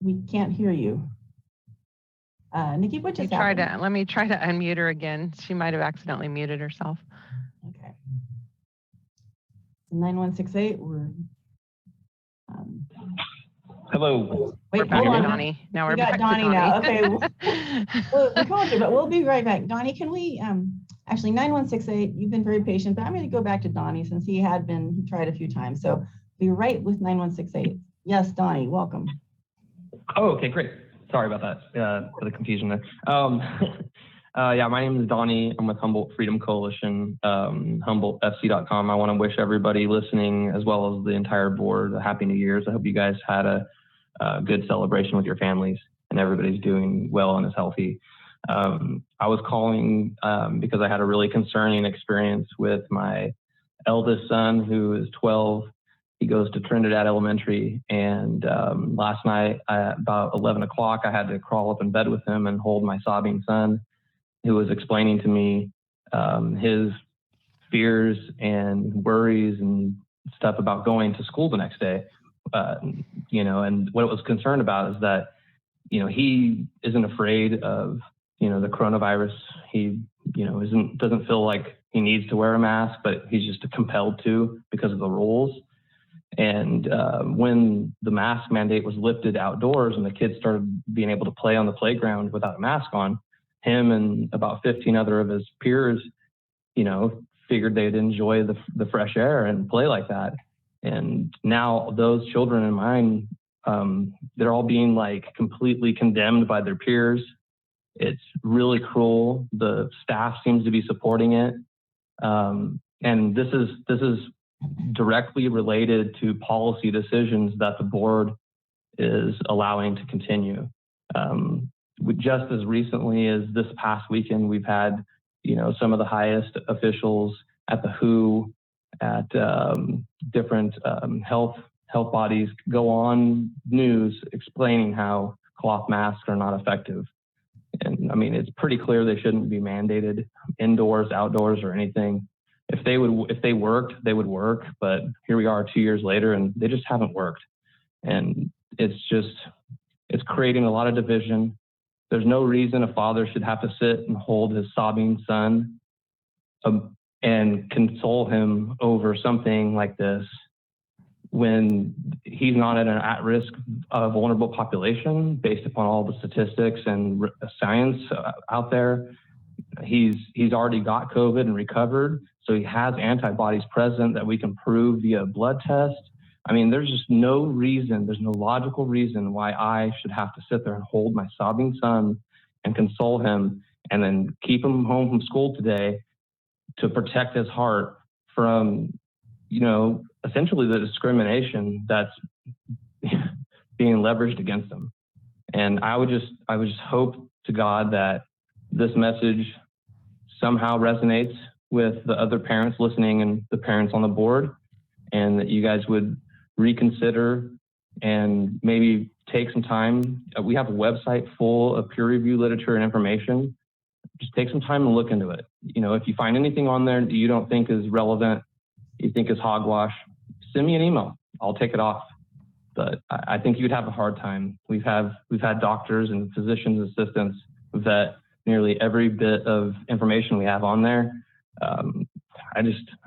We can't hear you. Nikki, what just happened? Let me try to unmute her again. She might have accidentally muted herself. Okay. 9168, we're. Hello. Wait, We're back hold to on. Donnie. Now we're We got back Donnie to Donnie. now. Okay. We'll call it, but we'll be right back. Donnie, can we, actually 9168, you've been very patient, but I'm going to go back to Donnie since he tried a few times. So be right with 9168. Yes, Donnie, welcome. Oh, okay, great. Sorry about that, for the confusion there. Yeah, my name is Donnie. I'm with Humboldt Freedom Coalition, HumboldtFC.com. I want to wish everybody listening, as well as the entire board, a Happy New Year's. I hope you guys had a good celebration with your families and everybody's doing well and is healthy. I was calling because I had a really concerning experience with my eldest son, who is 12. He goes to Trinidad Elementary, and last night at about 11 o'clock, I had to crawl up in bed with him and hold my sobbing son, who was explaining to me his fears and worries and stuff about going to school the next day. And what it was concerned about is that, he isn't afraid of, the coronavirus. He, doesn't feel like he needs to wear a mask, but he's just compelled to because of the rules. And when the mask mandate was lifted outdoors and the kids started being able to play on the playground without a mask on, him and about 15 other of his peers, figured they'd enjoy the fresh air and play like that. And now those children in mine, they're all being completely condemned by their peers. It's really cruel. The staff seems to be supporting it. And this is directly related to policy decisions that the board is allowing to continue. Just as recently as this past weekend, we've had, some of the highest officials at the WHO, at different health bodies go on news explaining how cloth masks are not effective. And I mean, it's pretty clear they shouldn't be mandated indoors, outdoors, or anything. If they worked, they would work. But here we are 2 years later, and they just haven't worked. And it's creating a lot of division. There's no reason a father should have to sit and hold his sobbing son and console him over something like this when he's not in an at-risk, vulnerable population based upon all the statistics and science out there. He's already got COVID and recovered, so he has antibodies present that we can prove via blood test. I mean, there's just no reason, there's no logical reason why I should have to sit there and hold my sobbing son and console him and then keep him home from school today to protect his heart from, essentially the discrimination that's being leveraged against him. And I would just hope to God that this message somehow resonates with the other parents listening and the parents on the board, and that you guys would reconsider and maybe take some time. We have a website full of peer review literature and information. Just take some time and look into it. You know, if you find anything on there that you don't think is relevant, you think is hogwash, send me an email. I'll take it off. But I think you'd have a hard time. We've had doctors and physicians assistants vet nearly every bit of information we have on there. I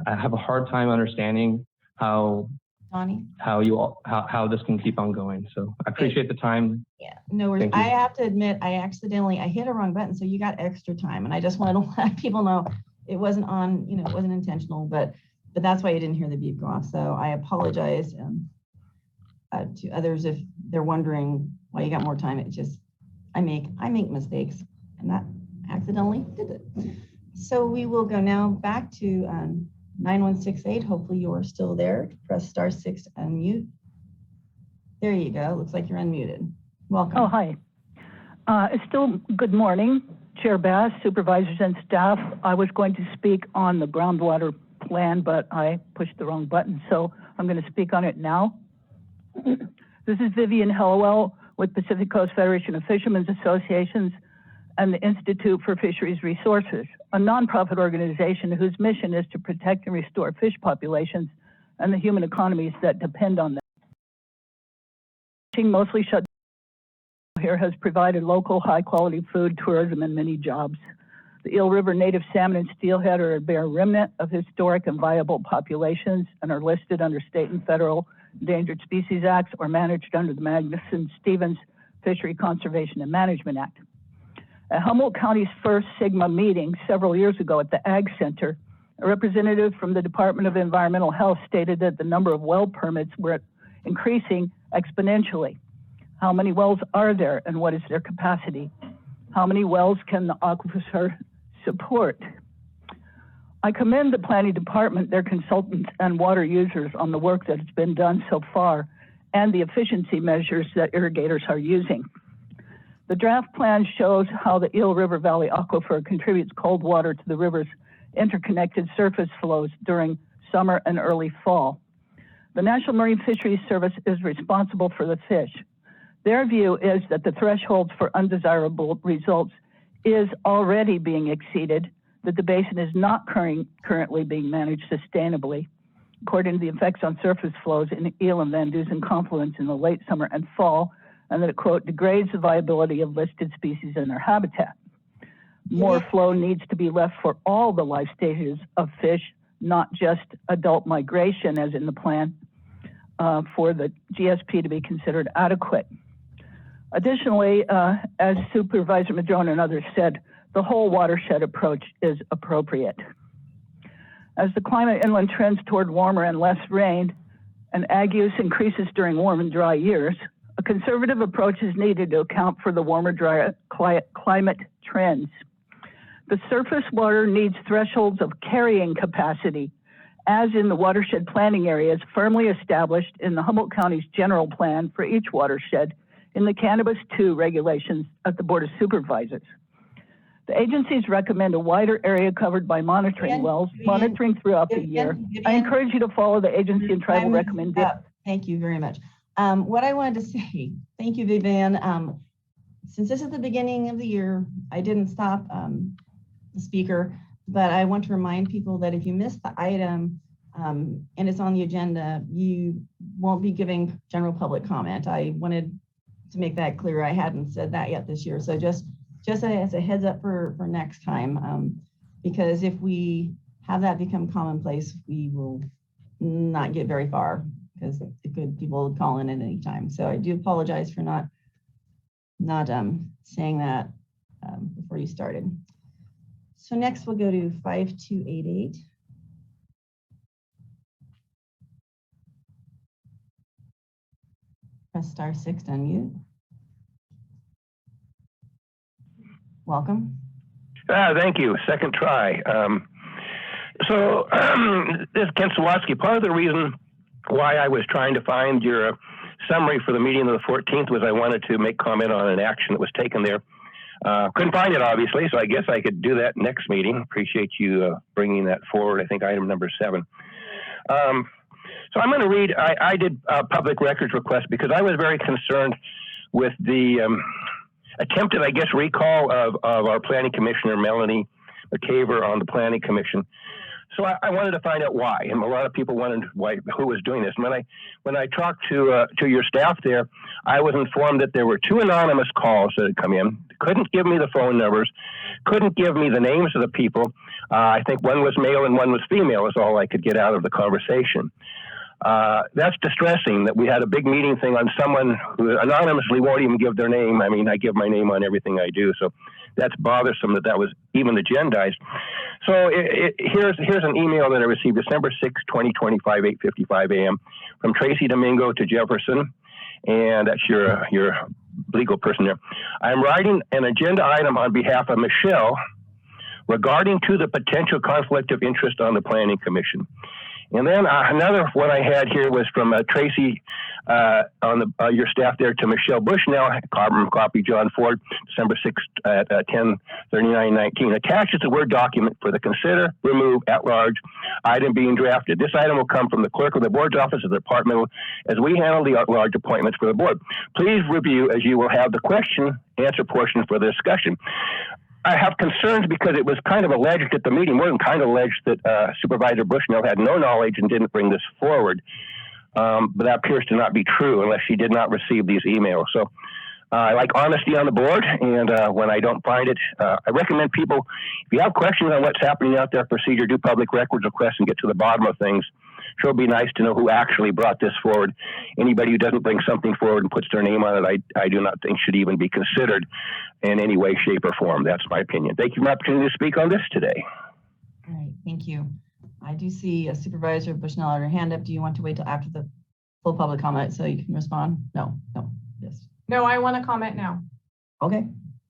have a hard time understanding how this can keep on going. So I appreciate the time. Yeah, no worries. I have to admit, I hit a wrong button, so you got extra time. And I just wanted to let people know it wasn't on, it wasn't intentional, but that's why you didn't hear the beep go off. So I apologize to others if they're wondering why you got more time. It just, I make mistakes, and that accidentally did it. So we will go now back to 9168. Hopefully you're still there. Press *6 to unmute. There you go. Looks like you're unmuted. Welcome. Oh, hi. It's still good morning, Chair Bass, supervisors and staff. I was going to speak on the groundwater plan, but I pushed the wrong button. So I'm going to speak on it now. This is Vivian Hellwell with Pacific Coast Federation of Fishermen's Associations and the Institute for Fisheries Resources, a nonprofit organization whose mission is to protect and restore fish populations and the human economies that depend on them. Fishing, mostly shut down here, has provided local high-quality food, tourism, and many jobs. The Eel River native salmon and steelhead are a bare remnant of historic and viable populations and are listed under state and federal Endangered Species Acts or managed under the Magnuson-Stevens Fishery Conservation and Management Act. At Humboldt County's first SIGMA meeting several years ago at the Ag Center, a representative from the Department of Environmental Health stated that the number of well permits were increasing exponentially. How many wells are there and what is their capacity? How many wells can the aquifer support? I commend the planning department, their consultants, and water users on the work that has been done so far and the efficiency measures that irrigators are using. The draft plan shows how the Eel River Valley Aquifer contributes cold water to the river's interconnected surface flows during summer and early fall. The National Marine Fisheries Service is responsible for the fish. Their view is that the thresholds for undesirable results is already being exceeded, that the basin is not currently being managed sustainably, according to the effects on surface flows in eel and Van Dusen confluence in the late summer and fall, and that it, quote, degrades the viability of listed species and their habitat. More flow needs to be left for all the life stages of fish, not just adult migration as in the plan, for the GSP to be considered adequate. Additionally, as Supervisor Madrone and others said, the whole watershed approach is appropriate. As the climate inland trends toward warmer and less rain, and ag use increases during warm and dry years, a conservative approach is needed to account for the warmer, drier climate trends. The surface water needs thresholds of carrying capacity, as in the watershed planning areas firmly established in the Humboldt County's general plan for each watershed in the Cannabis 2 regulations at the Board of Supervisors. The agencies recommend a wider area covered by monitoring wells, monitoring throughout the year. I encourage you to follow the agency and tribal recommendations. Thank you very much. What I wanted to say, thank you, Vivian. Since this is the beginning of the year, I didn't stop the speaker, but I want to remind people that if you missed the item and it's on the agenda, you won't be giving general public comment. I wanted to make that clear. I hadn't said that yet this year. So just as a heads up for next time, because if we have that become commonplace, we will not get very far because the good people will call in at any time. So I do apologize for not saying that before you started. So next we'll go to 5288. Press *6 to unmute. Welcome. Thank you. Second try. This is Ken Sawatsky. Part of the reason why I was trying to find your summary for the meeting of the 14th was I wanted to make comment on an action that was taken there. Couldn't find it, obviously, so I guess I could do that next meeting. Appreciate you bringing that forward. I think item number 7. So I'm going to read, I did a public records request because I was very concerned with the attempted, I guess, recall of our planning commissioner, Melanie McCaver, on the planning commission. So I wanted to find out why, and a lot of people wanted who was doing this. And when I talked to your staff there, I was informed that there were 2 anonymous calls that had come in. Couldn't give me the phone numbers, couldn't give me the names of the people. I think one was male and one was female is all I could get out of the conversation. That's distressing that we had a big meeting thing on someone who anonymously won't even give their name. I mean, I give my name on everything I do, so that's bothersome that was even agendized. So here's an email that I received December 6, 2025, 8:55 a.m. from Tracy Domingo to Jefferson, and that's your legal person there. I'm writing an agenda item on behalf of Michelle regarding to the potential conflict of interest on the Planning Commission. And then another one I had here was from Tracy on your staff there to Michelle Bushnell, copy John Ford, December 6th at 10:39:19. Attaches the Word document for the consider, remove, at large item being drafted. This item will come from the clerk of the board's office of the departmental as we handle the at-large appointments for the board. Please review as you will have the question answer portion for the discussion. I have concerns because it was kind of alleged at the meeting, more than kind of alleged that Supervisor Bushnell had no knowledge and didn't bring this forward. But that appears to not be true unless she did not receive these emails. So I like honesty on the board, and when I don't find it, I recommend people, if you have questions on what's happening out there, procedure, do public records requests and get to the bottom of things. Sure would be nice to know who actually brought this forward. Anybody who doesn't bring something forward and puts their name on it, I do not think should even be considered in any way, shape, or form. That's my opinion. Thank you for the opportunity to speak on this today. All right, thank you. I do see a Supervisor Bushnell had her hand up. Do you want to wait till after the full public comment so you can respond? No, yes. No, I want to comment now. Okay.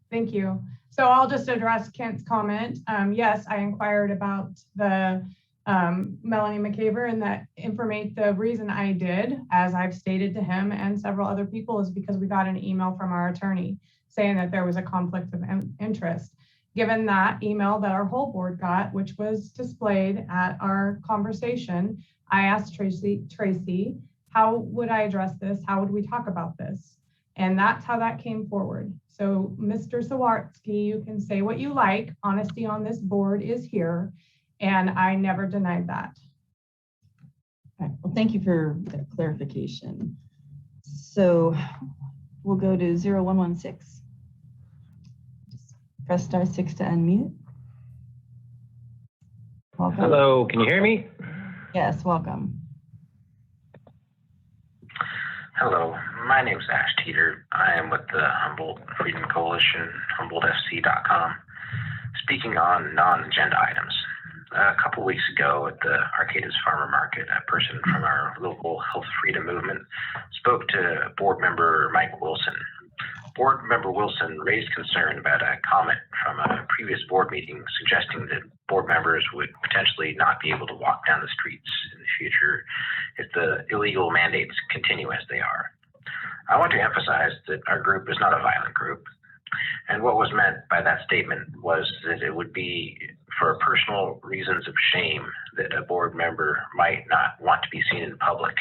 Thank you. So I'll just address Kent's comment. Yes, I inquired about the Melanie McCaver, and the reason I did, as I've stated to him and several other people, is because we got an email from our attorney saying that there was a conflict of interest. Given that email that our whole board got, which was displayed at our conversation, I asked Tracy, how would I address this? How would we talk about this? And that's how that came forward. So Mr. Sawatsky, you can say what you like. Honesty on this board is here. And I never denied that. All right. Well, thank you for that clarification. So we'll go to 0116. Just press *6 to unmute. Welcome. Hello, can you hear me? Yes, welcome. Hello, my name is Ash Teeter. I am with the Humboldt Freedom Coalition, HumboldtFC.com, speaking on non-agenda items. A couple weeks ago at the Arcadis Farmer Market, a person from our local health freedom movement spoke to board member Mike Wilson. Board member Wilson raised concern about a comment from a previous board meeting suggesting that board members would potentially not be able to walk down the streets in the future if the illegal mandates continue as they are. I want to emphasize that our group is not a violent group. And what was meant by that statement was that it would be for personal reasons of shame that a board member might not want to be seen in public,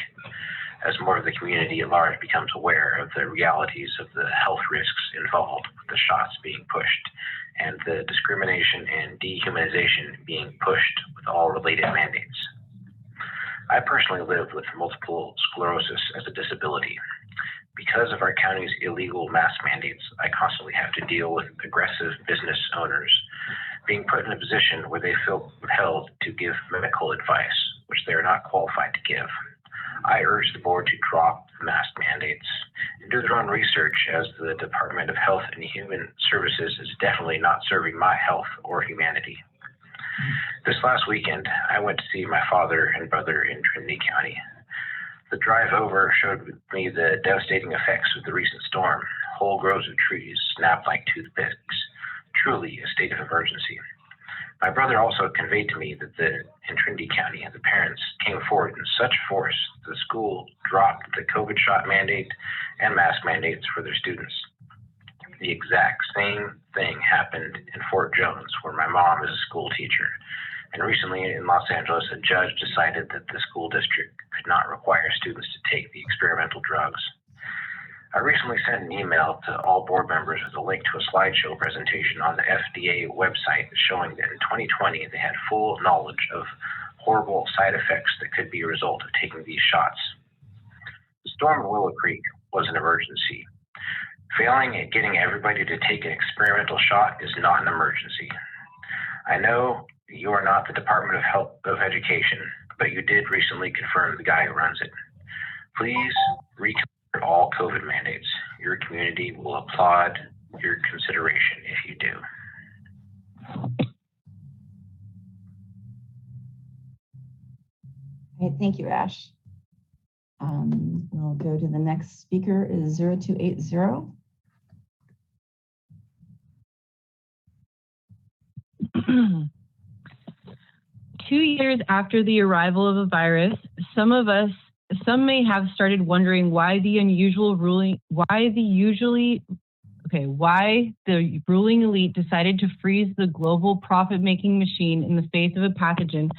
as more of the community at large becomes aware of the realities of the health risks involved with the shots being pushed and the discrimination and dehumanization being pushed with all related mandates. I personally live with multiple sclerosis as a disability. Because of our county's illegal mask mandates, I constantly have to deal with aggressive business owners being put in a position where they feel compelled to give medical advice, which they are not qualified to give. I urge the board to drop the mask mandates and do their own research, as the Department of Health and Human Services is definitely not serving my health or humanity. This last weekend, I went to see my father and brother in Trinity County. The drive over showed me the devastating effects of the recent storm. Whole groves of trees snapped like toothpicks. Truly a state of emergency. My brother also conveyed to me that in Trinity County, the parents came forward in such force that the school dropped the COVID shot mandate and mask mandates for their students. The exact same thing happened in Fort Jones, where my mom is a school teacher. And recently in Los Angeles, a judge decided that the school district could not require students to take the experimental drugs. I recently sent an email to all board members with a link to a slideshow presentation on the FDA website showing that in 2020 they had full knowledge of horrible side effects that could be a result of taking these shots. The storm in Willow Creek was an emergency. Failing at getting everybody to take an experimental shot is not an emergency. I know you are not the Department of Education, but you did recently confirm the guy who runs it. Please reconsider all COVID mandates. Your community will applaud your consideration if you do. All right, thank you, Ash. We'll go to the next speaker is 0280. Two years after the arrival of a virus, some may have started wondering why the ruling elite decided to freeze the global profit-making machine in the face of a pathogen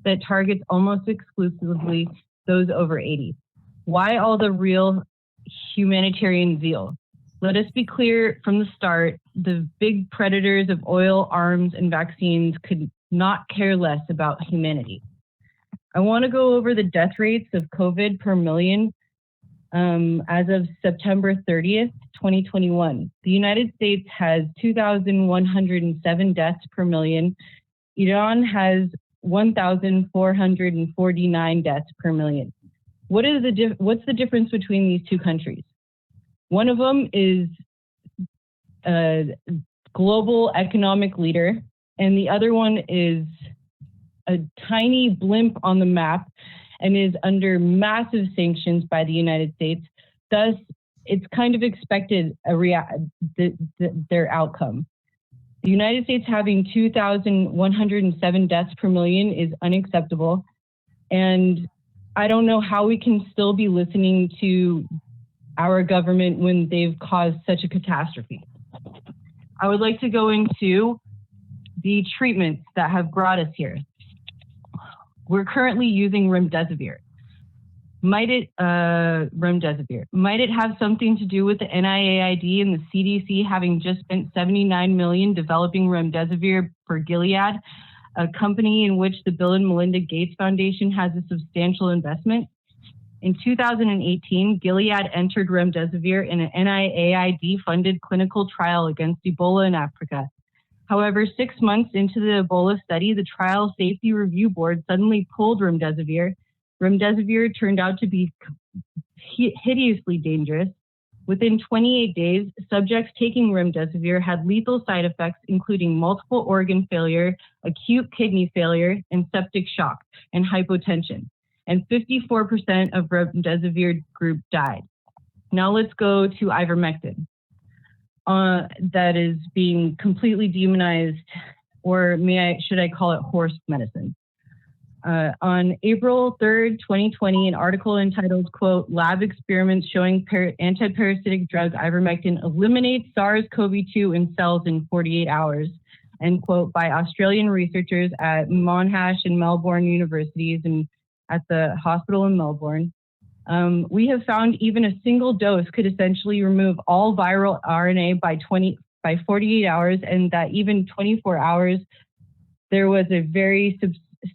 that targets almost exclusively those over 80. Why all the real humanitarian zeal? Let us be clear from the start, the big predators of oil, arms, and vaccines could not care less about humanity. I want to go over the death rates of COVID per million as of September 30th, 2021. The United States has 2,107 deaths per million. Iran has 1,449 deaths per million. What's the difference between these two countries? One of them is a global economic leader, and the other one is a tiny blimp on the map and is under massive sanctions by the United States. Thus, it's kind of expected their outcome. The United States having 2,107 deaths per million is unacceptable. And I don't know how we can still be listening to our government when they've caused such a catastrophe. I would like to go into the treatments that have brought us here. We're currently using remdesivir. Might it have something to do with the NIAID and the CDC having just spent $79 million developing remdesivir for Gilead, a company in which the Bill and Melinda Gates Foundation has a substantial investment? In 2018, Gilead entered remdesivir in an NIAID-funded clinical trial against Ebola in Africa. However, 6 months into the Ebola study, the Trial Safety Review Board suddenly pulled remdesivir. Remdesivir turned out to be hideously dangerous. Within 28 days, subjects taking remdesivir had lethal side effects, including multiple organ failure, acute kidney failure, and septic shock, and hypotension. And 54% of remdesivir group died. Now let's go to ivermectin. That is being completely demonized, or should I call it horse medicine? On April 3rd, 2020, an article entitled, quote, "Lab Experiments Showing Antiparasitic Drug Ivermectin Eliminates SARS-CoV-2 in Cells in 48 Hours," end quote, by Australian researchers at Monash and Melbourne universities and at the hospital in Melbourne. We have found even a single dose could essentially remove all viral RNA by 48 hours, and that even 24 hours, there was a very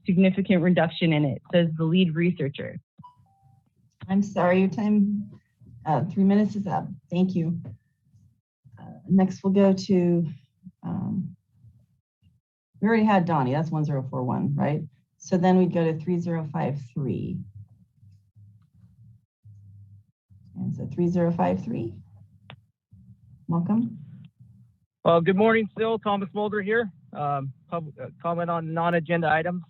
significant reduction in it, says the lead researcher. I'm sorry, your time, 3 minutes is up. Thank you. Next, we'll go to, we already had Donnie, that's 1041, right? So then we'd go to 3053. And so 3053, welcome. Well, good morning still, Thomas Mulder here. Comment on non-agenda items.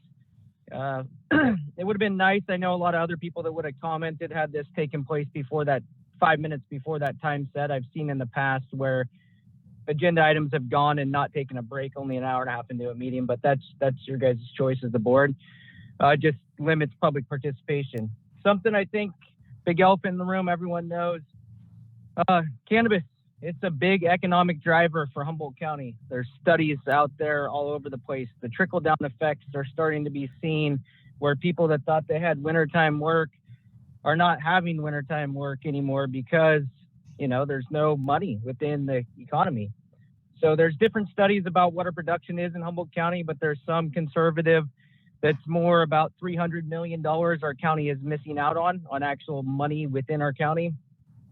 It would have been nice, I know a lot of other people that would have commented had this taken place before that, 5 minutes before that time set. I've seen in the past where agenda items have gone and not taken a break, only an hour and a half into a meeting, but that's your guys' choice as the board. Just limits public participation. Something I think, big elephant in the room, everyone knows, cannabis, it's a big economic driver for Humboldt County. There's studies out there all over the place. The trickle-down effects are starting to be seen where people that thought they had wintertime work are not having wintertime work anymore because, you know, there's no money within the economy. So there's different studies about what our production is in Humboldt County, but there's some conservative that's more about $300 million our county is missing out on actual money within our county,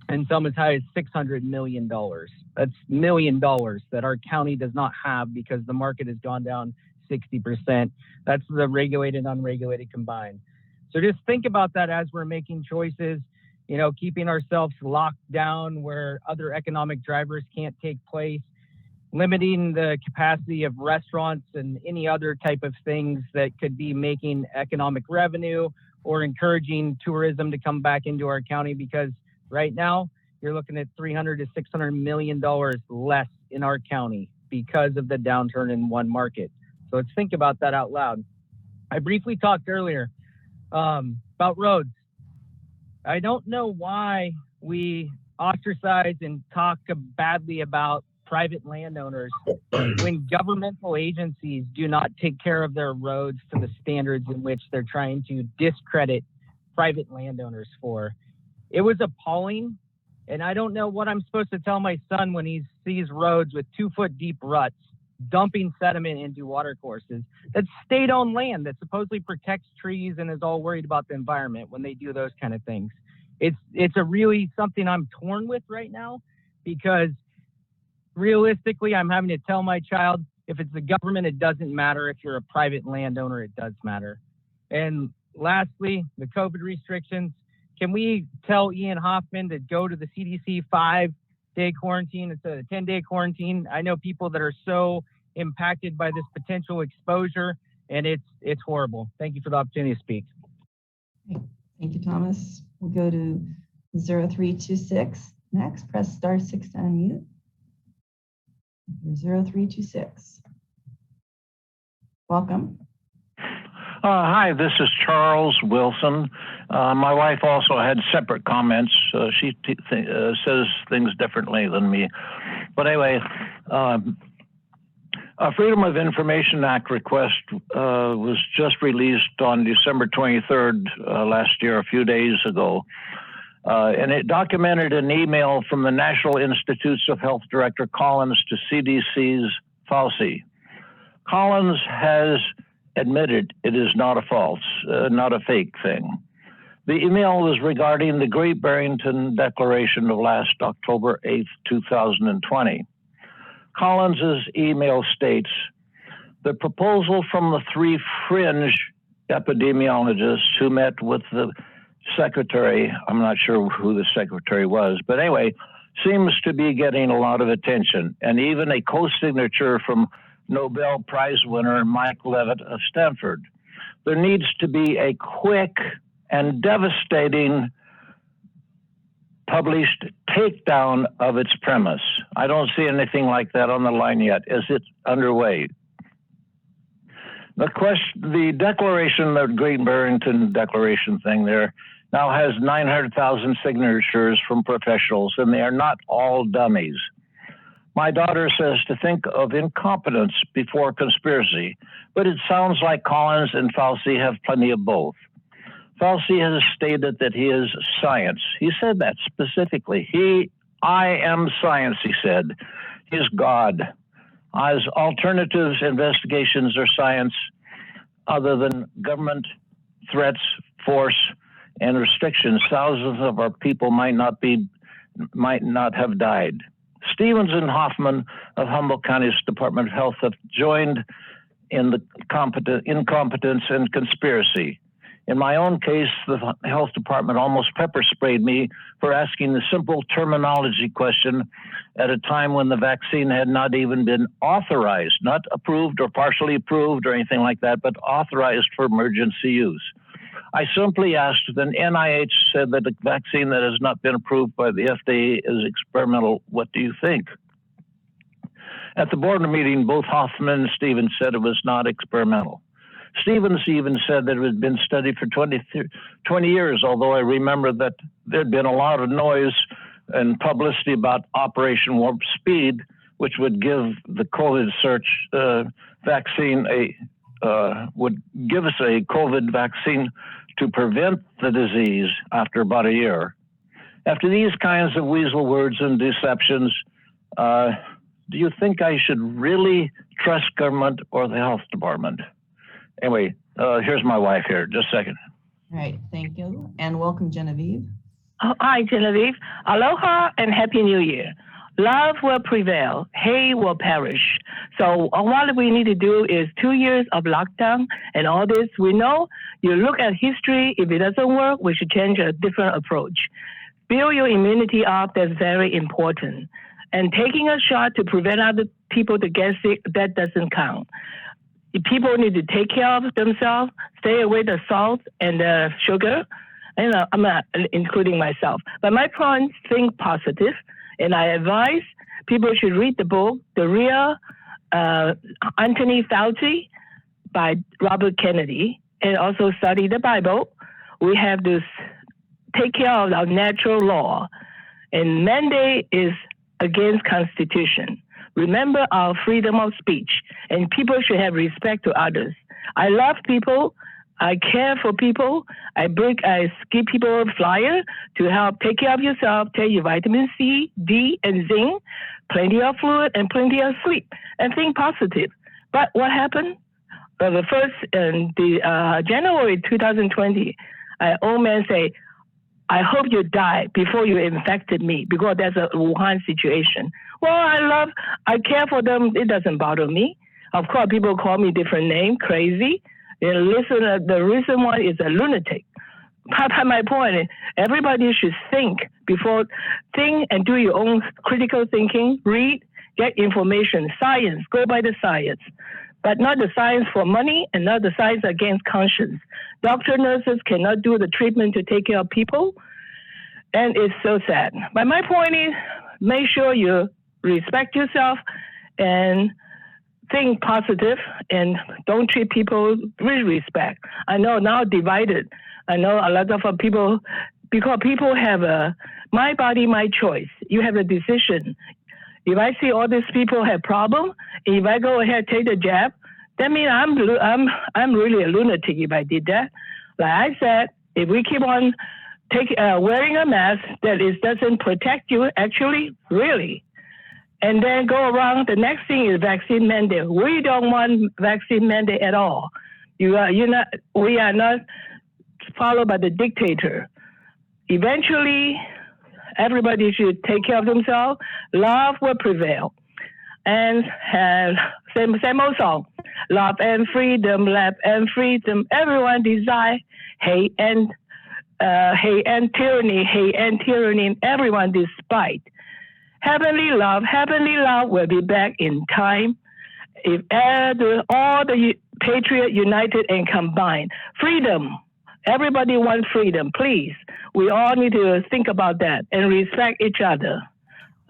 and some as high as $600 million. That's $1 million that our county does not have because the market has gone down 60%. That's the regulated and unregulated combined. So just think about that as we're making choices, you know, keeping ourselves locked down where other economic drivers can't take place, limiting the capacity of restaurants and any other type of things that could be making economic revenue or encouraging tourism to come back into our county, because right now you're looking at $300 to $600 million less in our county because of the downturn in one market. So let's think about that out loud. I briefly talked earlier about roads. I don't know why we ostracize and talk badly about private landowners when governmental agencies do not take care of their roads to the standards in which they're trying to discredit private landowners for. It was appalling, and I don't know what I'm supposed to tell my son when he sees roads with 2-foot deep ruts dumping sediment into water courses. That's state-owned land that supposedly protects trees and is all worried about the environment when they do those kind of things. It's a really something I'm torn with right now, because realistically, I'm having to tell my child, if it's the government, it doesn't matter. If you're a private landowner, it does matter. And lastly, the COVID restrictions. Can we tell Ian Hoffman to go to the CDC 5-day quarantine instead of a 10-day quarantine? I know people that are so impacted by this potential exposure, and it's horrible. Thank you for the opportunity to speak. Thank you, Thomas. We'll go to 0326 next. Press *6 to unmute. 0326. Welcome. Hi, this is Charles Wilson. My wife also had separate comments. She says things differently than me. But anyway, a Freedom of Information Act request was just released on December 23rd last year, a few days ago. And it documented an email from the National Institutes of Health Director Collins to CDC's Fauci. Collins has admitted it is not a fake thing. The email was regarding the Great Barrington Declaration of last October 8th, 2020. Collins's email states, the proposal from the 3 fringe epidemiologists who met with the secretary, I'm not sure who the secretary was, but anyway, seems to be getting a lot of attention, and even a co-signature from Nobel Prize winner Mike Levitt of Stanford. There needs to be a quick and devastating published takedown of its premise. I don't see anything like that on the line yet. Is it underway? The declaration, the Great Barrington Declaration thing there, now has 900,000 signatures from professionals, and they are not all dummies. My daughter says to think of incompetence before conspiracy, but it sounds like Collins and Fauci have plenty of both. Fauci has stated that he is science. He said that specifically. I am science, he said. He is God. As alternatives investigations are science, other than government threats, force, and restrictions, thousands of our people might not have died. Stevens and Hoffman of Humboldt County's Department of Health have joined in the incompetence and conspiracy. In my own case, the health department almost pepper sprayed me for asking the simple terminology question at a time when the vaccine had not even been authorized, not approved or partially approved or anything like that, but authorized for emergency use. I simply asked, then NIH said that a vaccine that has not been approved by the FDA is experimental. What do you think? At the board meeting, both Hoffman and Stevens said it was not experimental. Stevens even said that it had been studied for 20 years, although I remember that there'd been a lot of noise and publicity about Operation Warp Speed, which would give the COVID vaccine would give us a COVID vaccine to prevent the disease after about a year. After these kinds of weasel words and deceptions, do you think I should really trust government or the health department? Anyway, here's my wife here. Just a second. All right, thank you. And welcome, Genevieve. Oh, hi, Genevieve. Aloha and Happy New Year. Love will prevail, hate will perish. So what we need to do is 2 years of lockdown and all this. We know you look at history. If it doesn't work, we should change a different approach. Build your immunity up. That's very important. And taking a shot to prevent other people to get sick, that doesn't count. People need to take care of themselves, stay away the salt and the sugar. And I'm not including myself. But my point, think positive. And I advise people should read the book, The Real Anthony Fauci by Robert Kennedy, and also study the Bible. We have to take care of our natural law. And mandate is against Constitution. Remember our freedom of speech, and people should have respect to others. I love people. I care for people. I give people a flyer to help take care of yourself, take your vitamin C, D, and zinc, plenty of fluid, and plenty of sleep, and think positive. But what happened? The first, January 2020, an old man say, I hope you die before you infected me, because that's a Wuhan situation. Well, I care for them. It doesn't bother me. Of course, people call me different name, crazy. The reason why is a lunatic. My point is, everybody should think and do your own critical thinking, read, get information, science, go by the science, but not the science for money and not the science against conscience. Doctors, nurses cannot do the treatment to take care of people, and it's so sad. But my point is, make sure you respect yourself and think positive and don't treat people with respect. I know now divided. I know a lot of people, because people have a my body, my choice. You have a decision. If I see all these people have problem, if I go ahead take the jab, that means I'm really a lunatic if I did that. Like I said, if we keep on wearing a mask that doesn't protect you, actually, really. And then go around. The next thing is vaccine mandate. We don't want vaccine mandate at all. We are not followed by the dictator. Eventually, everybody should take care of themselves. Love will prevail. And same old song. Love and freedom, love and freedom. Everyone desire hate and tyranny. Everyone despite. Heavenly love will be back in time if all the patriots united and combined. Freedom. Everybody wants freedom, please. We all need to think about that and respect each other.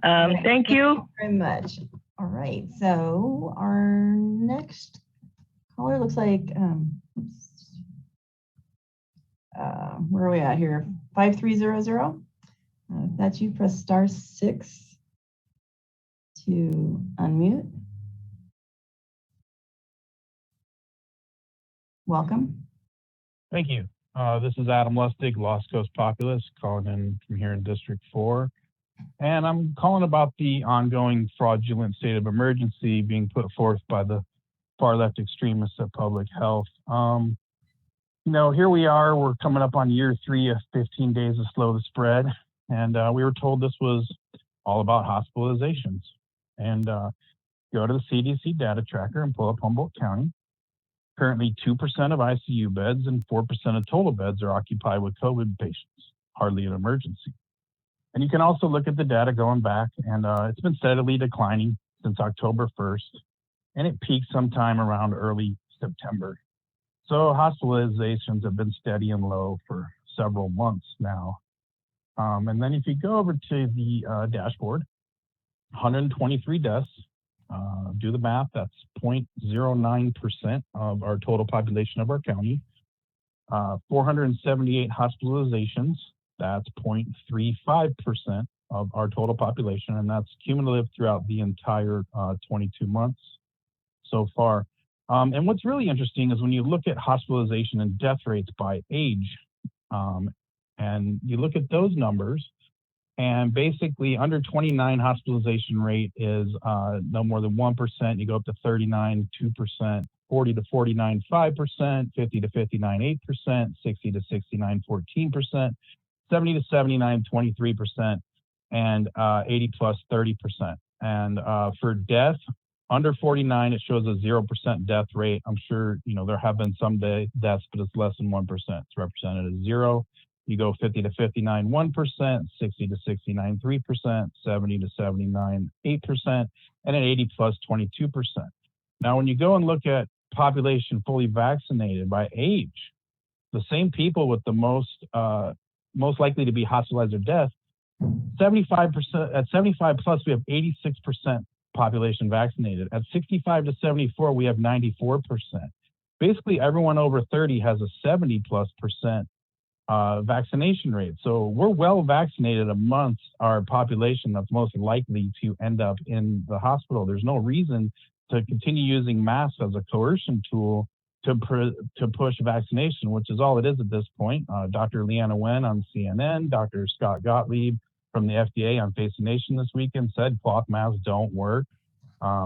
Thank you very much. All right, so our next caller looks like, where are we at here? 5300. If that's you, press *6 to unmute. Welcome. Thank you. This is Adam Lustig, Lost Coast Populist, calling in from here in District 4. And I'm calling about the ongoing fraudulent state of emergency being put forth by the far left extremists of public health. Here we are, we're coming up on year 3 of 15 days of slow the spread. And we were told this was all about hospitalizations. And go to the CDC data tracker and pull up Humboldt County. Currently 2% of ICU beds and 4% of total beds are occupied with COVID patients, hardly an emergency. And you can also look at the data going back, and it's been steadily declining since October 1st, and it peaked sometime around early September. So hospitalizations have been steady and low for several months now. And then if you go over to the dashboard, 123 deaths Do the math, that's 0.09% of our total population of our county. 478 hospitalizations, that's 0.35% of our total population, and that's cumulative throughout the entire 22 months so far. And what's really interesting is when you look at hospitalization and death rates by age, and you look at those numbers, and basically under 29 hospitalization rate is no more than 1%. You go up to 39, 2%, 40 to 49, 5%, 50 to 59, 8%, 60 to 69, 14%, 70 to 79, 23%, and 80 plus 30%. And for death, under 49, it shows a 0% death rate. I'm sure, there have been some deaths, but it's less than 1%. It's represented as 0. You go 50 to 59, 1%, 60 to 69, 3%, 70 to 79, 8%, and an 80 plus 22%. Now, when you go and look at population fully vaccinated by age, the same people with the most likely to be hospitalized or death, 75%, at 75 plus, we have 86% population vaccinated. At 65 to 74, we have 94%. Basically, everyone over 30 has a 70 plus percent vaccination rate. So we're well vaccinated amongst our population that's most likely to end up in the hospital. There's no reason to continue using masks as a coercion tool to push vaccination, which is all it is at this point. Dr. Leanna Wen on CNN, Dr. Scott Gottlieb from the FDA on Face the Nation this weekend said cloth masks don't work.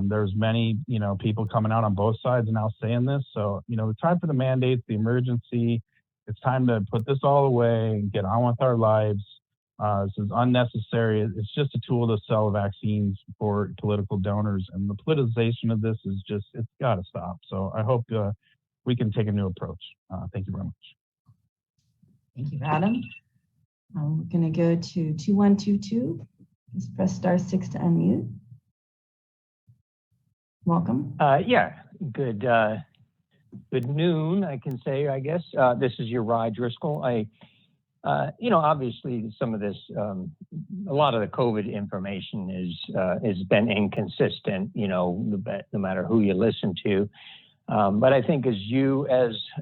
There's many, people coming out on both sides now saying this. So, the time for the mandates, the emergency, it's time to put this all away and get on with our lives. This is unnecessary. It's just a tool to sell vaccines for political donors. And the politicization of this is just, it's got to stop. So I hope we can take a new approach. Thank you very much. Thank you, Adam. We're going to go to 2122. Just press *6 to unmute. Welcome. Good noon, I can say, I guess. This is your Rye Driscoll. Obviously some of this, a lot of the COVID information has been inconsistent, no matter who you listen to. But I think as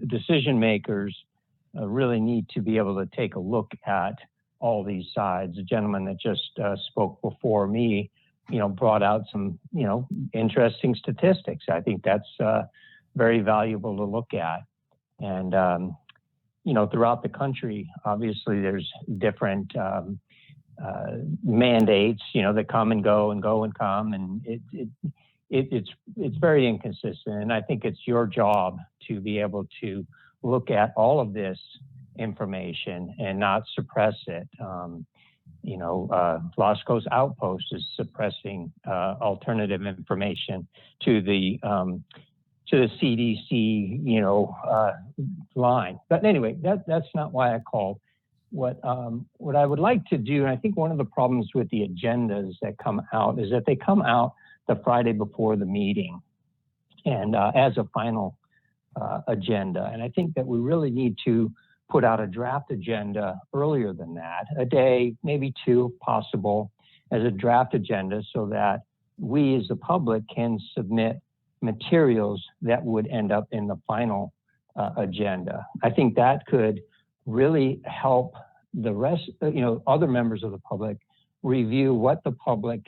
decision makers really need to be able to take a look at all these sides. The gentleman that just spoke before me, brought out some, interesting statistics. I think that's very valuable to look at. And, throughout the country, obviously there's different mandates, that come and go and go and come. And it's very inconsistent. And I think it's your job to be able to look at all of this information and not suppress it. Los Coast Outpost is suppressing alternative information to the CDC, line. But anyway, that's not why I called. What I would like to do, and I think one of the problems with the agendas that come out is that they come out the Friday before the meeting and as a final agenda. And I think that we really need to put out a draft agenda earlier than that, a day, maybe two if possible, as a draft agenda so that we as the public can submit materials that would end up in the final agenda. I think that could really help the rest, other members of the public review what the public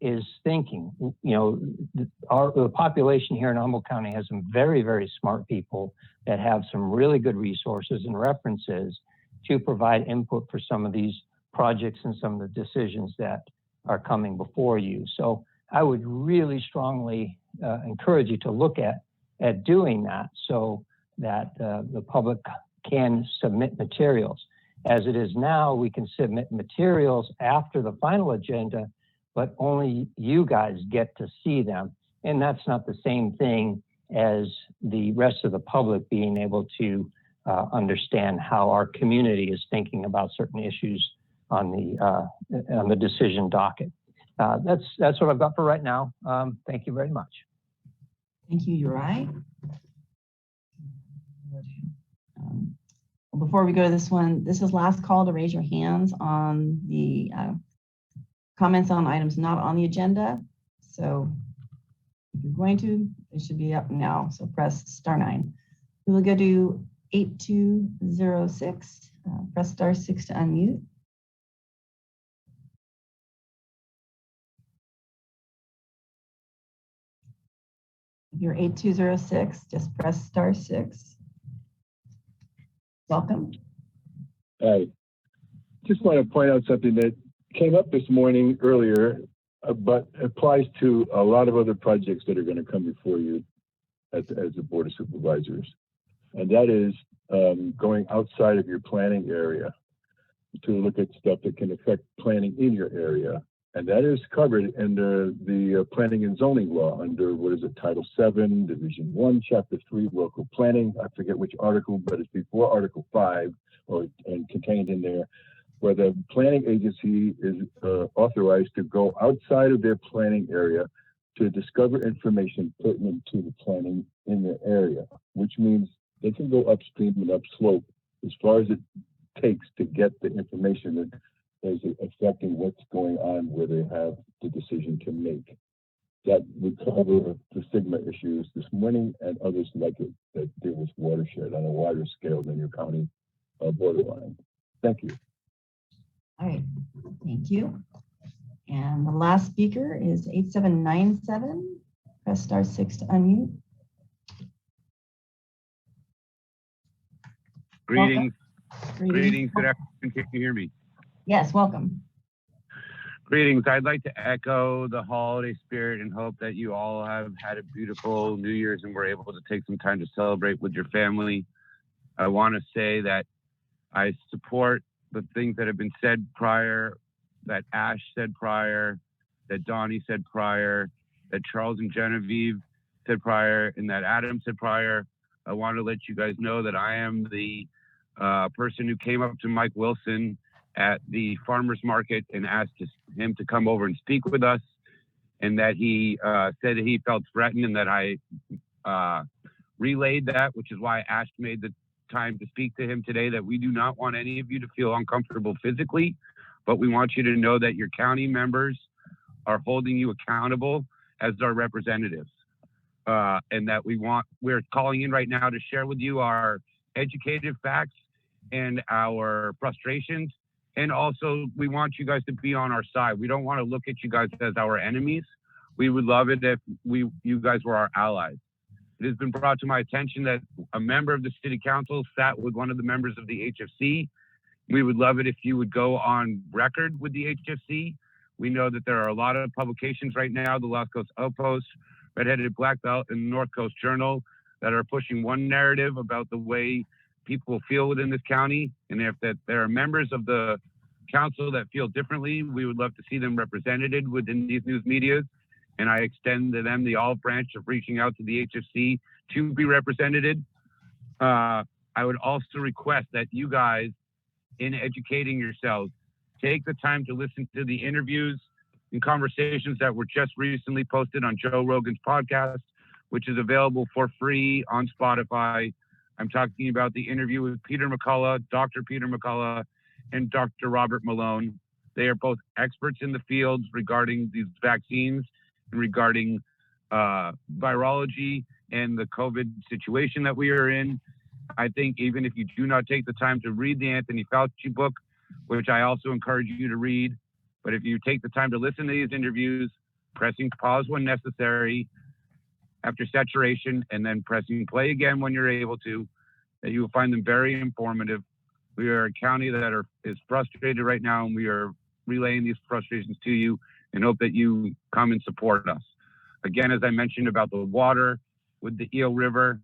is thinking. The population here in Humboldt County has some very, very smart people that have some really good resources and references to provide input for some of these projects and some of the decisions that are coming before you. So I would really strongly encourage you to look at doing that so that the public can submit materials. As it is now, we can submit materials after the final agenda, but only you guys get to see them. And that's not the same thing as the rest of the public being able to understand how our community is thinking about certain issues on the decision docket. That's what I've got for right now. Thank you very much. Thank you, Uri. Before we go to this one, this is last call to raise your hands on the comments on items not on the agenda. So If you're going to, it should be up now. So press *9. We will go to 8206. Press *6 to unmute. If you're 8206, just press *6. Welcome. Hi. Just want to point out something that came up this morning earlier, but applies to a lot of other projects that are going to come before you as the Board of Supervisors. And that is going outside of your planning area to look at stuff that can affect planning in your area. And that is covered under the planning and zoning law under, what is it, Title 7, Division 1, Chapter 3, local planning. I forget which article, but it's before Article 5 and contained in there, where the planning agency is authorized to go outside of their planning area to discover information pertinent to the planning in their area, which means they can go upstream and upslope as far as it takes to get the information that is affecting what's going on where they have the decision to make. That would cover the stigma issues this morning and others like it that deal with watershed on a wider scale than your county borderline. Thank you. All right, thank you. And the last speaker is 8797. Press *6 to unmute. Greetings. Greetings. Greetings. Good afternoon. Can you hear me? Yes, welcome. Greetings. I'd like to echo the holiday spirit and hope that you all have had a beautiful New Year's and were able to take some time to celebrate with your family. I want to say that I support the things that have been said prior, that Ash said prior, that Donnie said prior, that Charles and Genevieve said prior, and that Adam said prior. I want to let you guys know that I am the person who came up to Mike Wilson at the farmer's market and asked him to come over and speak with us, and that he said that he felt threatened and that I relayed that, which is why Ash made the time to speak to him today, that we do not want any of you to feel uncomfortable physically, but we want you to know that your county members are holding you accountable as our representatives. And that we're calling in right now to share with you our educated facts and our frustrations. And also, we want you guys to be on our side. We don't want to look at you guys as our enemies. We would love it if you guys were our allies. It has been brought to my attention that a member of the city council sat with one of the members of the HFC. We would love it if you would go on record with the HFC. We know that there are a lot of publications right now, the Lost Coast Outpost, Red-Headed Black Belt, and the North Coast Journal, that are pushing one narrative about the way people feel within this county. And if that there are members of the council that feel differently, we would love to see them represented within these news medias. And I extend to them the olive branch of reaching out to the HFC to be represented. I would also request that you guys, in educating yourselves, take the time to listen to the interviews and conversations that were just recently posted on Joe Rogan's podcast, which is available for free on Spotify. I'm talking about the interview with Peter McCullough, Dr. Peter McCullough, and Dr. Robert Malone. They are both experts in the fields regarding these vaccines and regarding virology and the COVID situation that we are in. I think even if you do not take the time to read the Anthony Fauci book, which I also encourage you to read, but if you take the time to listen to these interviews, pressing pause when necessary, after saturation, and then pressing play again when you're able to, that you will find them very informative. We are a county that is frustrated right now, and we are relaying these frustrations to you and hope that you come and support us. Again, as I mentioned about the water with the Eel River,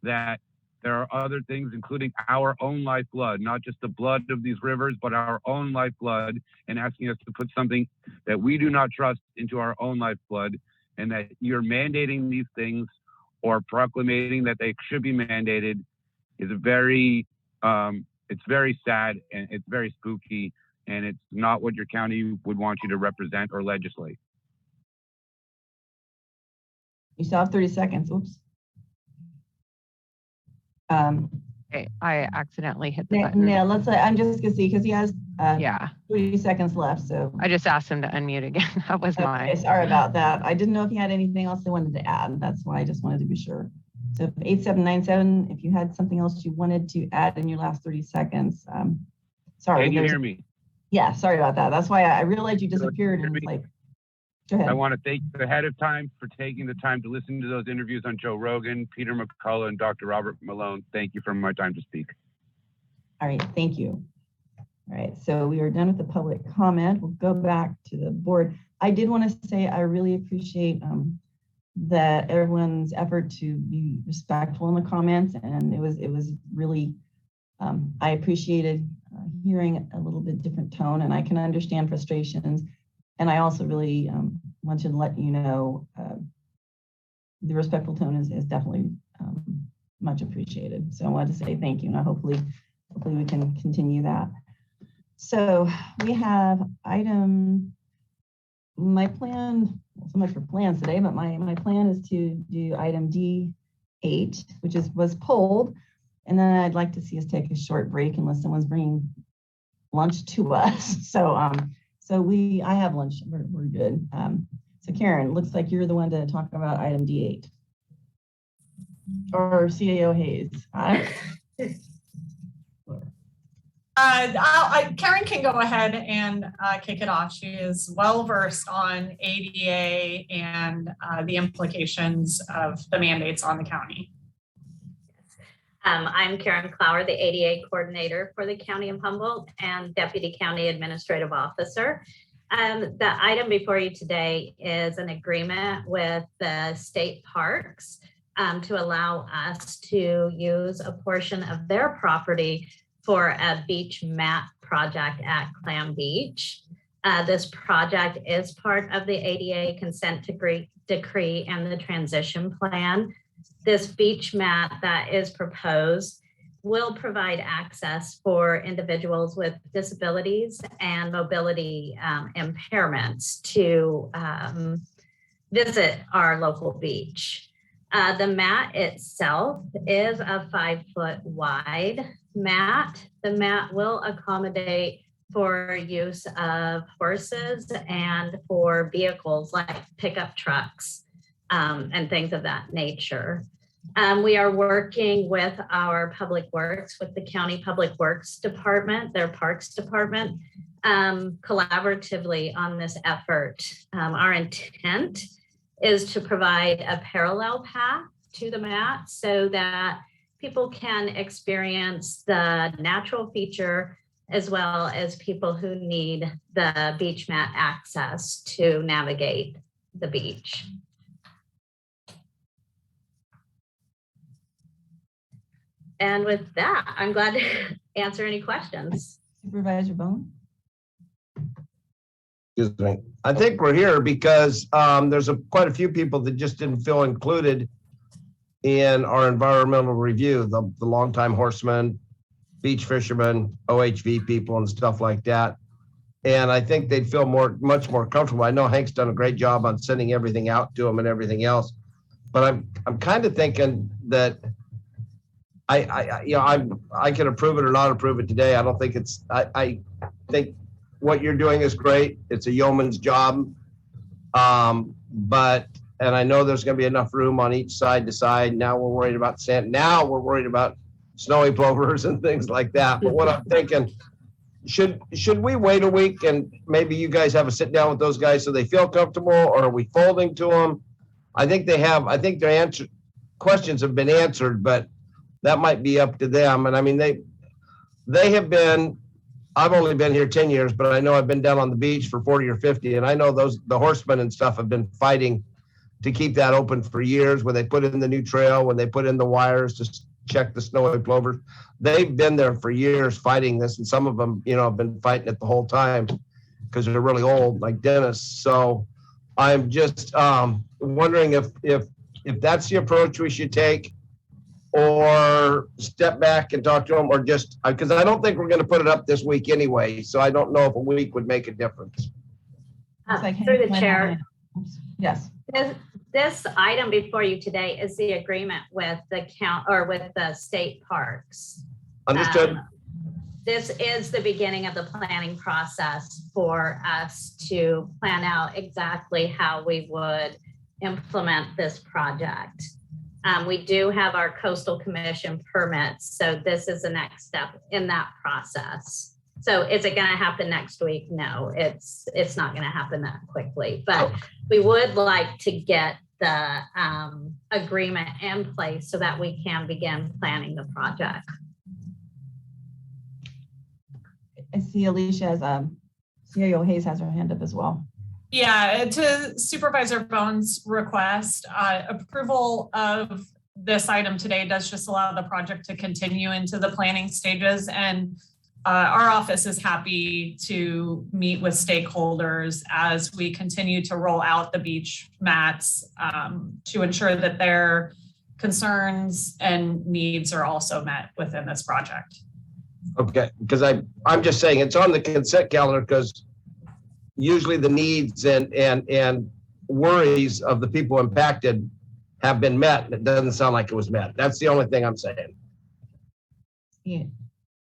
that there are other things, including our own lifeblood, not just the blood of these rivers, but our own lifeblood, and asking us to put something that we do not trust into our own lifeblood, and that you're mandating these things or proclamating that they should be mandated is it's very sad, and it's very spooky, and it's not what your county would want you to represent or legislate. You still have 30 seconds. Oops. Okay, I accidentally hit the button. Yeah, let's. I'm just gonna see because he has Yeah, 30 seconds left. So I just asked him to unmute again. That was okay, sorry about that. I didn't know if you had anything else they wanted to add. That's why I just wanted to be sure. So 8797, if you had something else you wanted to add in your last 30 seconds. Sorry. Can you hear me? Yeah, sorry about that. That's why I realized you disappeared and it's like, go ahead. I want to thank you ahead of time for taking the time to listen to those interviews on Joe Rogan, Peter McCullough, and Dr. Robert Malone. Thank you for my time to speak. All right, thank you. All right, so we are done with the public comment. We'll go back to the board. I did want to say I really appreciate that everyone's effort to be respectful in the comments, and it was really, I appreciated hearing a little bit different tone, and I can understand frustrations. And I also really want to let you know the respectful tone is definitely much appreciated. So I wanted to say thank you, and hopefully we can continue that. So we have my plan, so much for plans today, but my plan is to do item D8, which was pulled. And then I'd like to see us take a short break unless someone's bringing lunch to us. So I have lunch, we're good. So Karen, looks like you're the one to talk about item D8. Or CAO Hayes. Karen can go ahead and kick it off. She is well versed on ADA and the implications of the mandates on the county. I'm Karen Clower, the ADA coordinator for the County of Humboldt and Deputy County Administrative Officer. The item before you today is an agreement with the state parks to allow us to use a portion of their property for a beach mat project at Clam Beach. This project is part of the ADA consent decree and the transition plan. This beach mat that is proposed will provide access for individuals with disabilities and mobility impairments to visit our local beach. The mat itself is a 5-foot wide mat. The mat will accommodate for use of horses and for vehicles like pickup trucks and things of that nature. We are working with our public works, with the county public works department, their parks department, collaboratively on this effort. Our intent is to provide a parallel path to the mat so that people can experience the natural feature as well as people who need the beach mat access to navigate the beach. And with that, I'm glad to answer any questions. Supervisor Bohn? Excuse me. I think we're here because there's quite a few people that just didn't feel included in our environmental review, the longtime horsemen, beach fishermen, OHV people and stuff like that. And I think they'd feel much more comfortable. I know Hank's done a great job on sending everything out to them and everything else, but I'm kind of thinking that I can approve it or not approve it today. I don't think I think what you're doing is great. It's a yeoman's job. And I know there's going to be enough room on each side to side. Now we're worried about sand. Now we're worried about snowy plovers and things like that. But what I'm thinking, should we wait a week and maybe you guys have a sit down with those guys so they feel comfortable, or are we folding to them? I think their questions have been answered, but that might be up to them. And I mean, they have been, I've only been here 10 years, but I know I've been down on the beach for 40 or 50. And I know the horsemen and stuff have been fighting to keep that open for years, when they put in the new trail, when they put in the wires to check the snowy plovers. They've been there for years fighting this. And some of them, have been fighting it the whole time because they're really old, like Dennis. So I'm just wondering if that's the approach we should take, or step back and talk to them, or just, because I don't think we're going to put it up this week anyway. So I don't know if a week would make a difference. Through the chair. Yes. This item before you today is the agreement with the with the state parks. Understood. This is the beginning of the planning process for us to plan out exactly how we would implement this project. We do have our Coastal Commission permits, so this is the next step in that process. So is it going to happen next week? No, it's not going to happen that quickly, but we would like to get the agreement in place so that we can begin planning the project. I see Alicia has CIO Hayes has her hand up as well. Yeah, to Supervisor Bohn's request, approval of this item today does just allow the project to continue into the planning stages, and our office is happy to meet with stakeholders as we continue to roll out the beach mats to ensure that their concerns and needs are also met within this project. Okay, because I'm just saying it's on the consent calendar because usually the needs and worries of the people impacted have been met, and it doesn't sound like it was met. That's the only thing I'm saying. Yeah.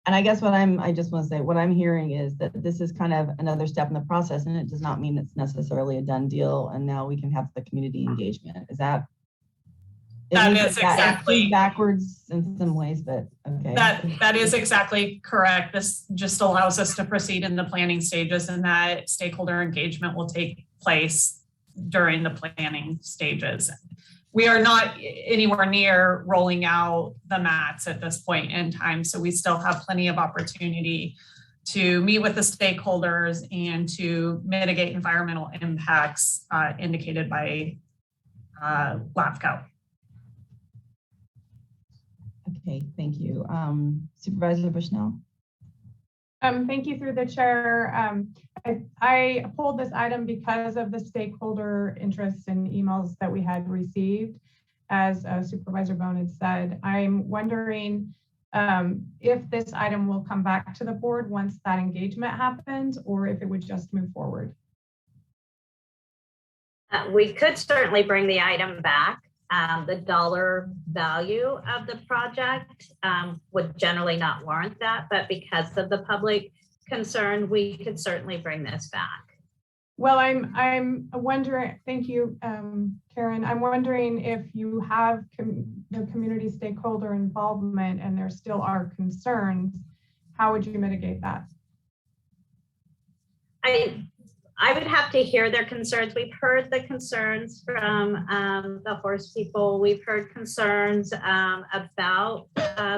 And I guess I just want to say what I'm hearing is that this is kind of another step in the process, and it does not mean it's necessarily a done deal. And now we can have the community engagement. Is that? That is exactly backwards in some ways, but okay. That is exactly correct. This just allows us to proceed in the planning stages, and that stakeholder engagement will take place during the planning stages. We are not anywhere near rolling out the mats at this point in time, so we still have plenty of opportunity to meet with the stakeholders and to mitigate environmental impacts indicated by LAFCO. Okay, thank you. Supervisor Bushnell. Thank you through the chair. I pulled this item because of the stakeholder interests and emails that we had received. As Supervisor Bohn had said, I'm wondering if this item will come back to the board once that engagement happens, or if it would just move forward. We could certainly bring the item back. The dollar value of the project would generally not warrant that, but because of the public concern, we could certainly bring this back. Well, I'm wondering, thank you, Karen. I'm wondering if you have the community stakeholder involvement and there still are concerns, how would you mitigate that? I would have to hear their concerns. We've heard the concerns from the horse people. We've heard concerns about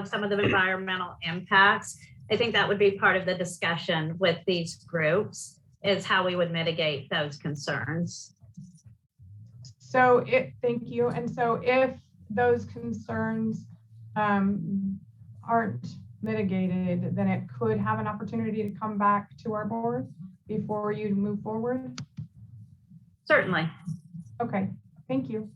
some of the environmental impacts. I think that would be part of the discussion with these groups, is how we would mitigate those concerns. So thank you. And so if those concerns aren't mitigated, then it could have an opportunity to come back to our board before you move forward? Certainly. Okay, thank you.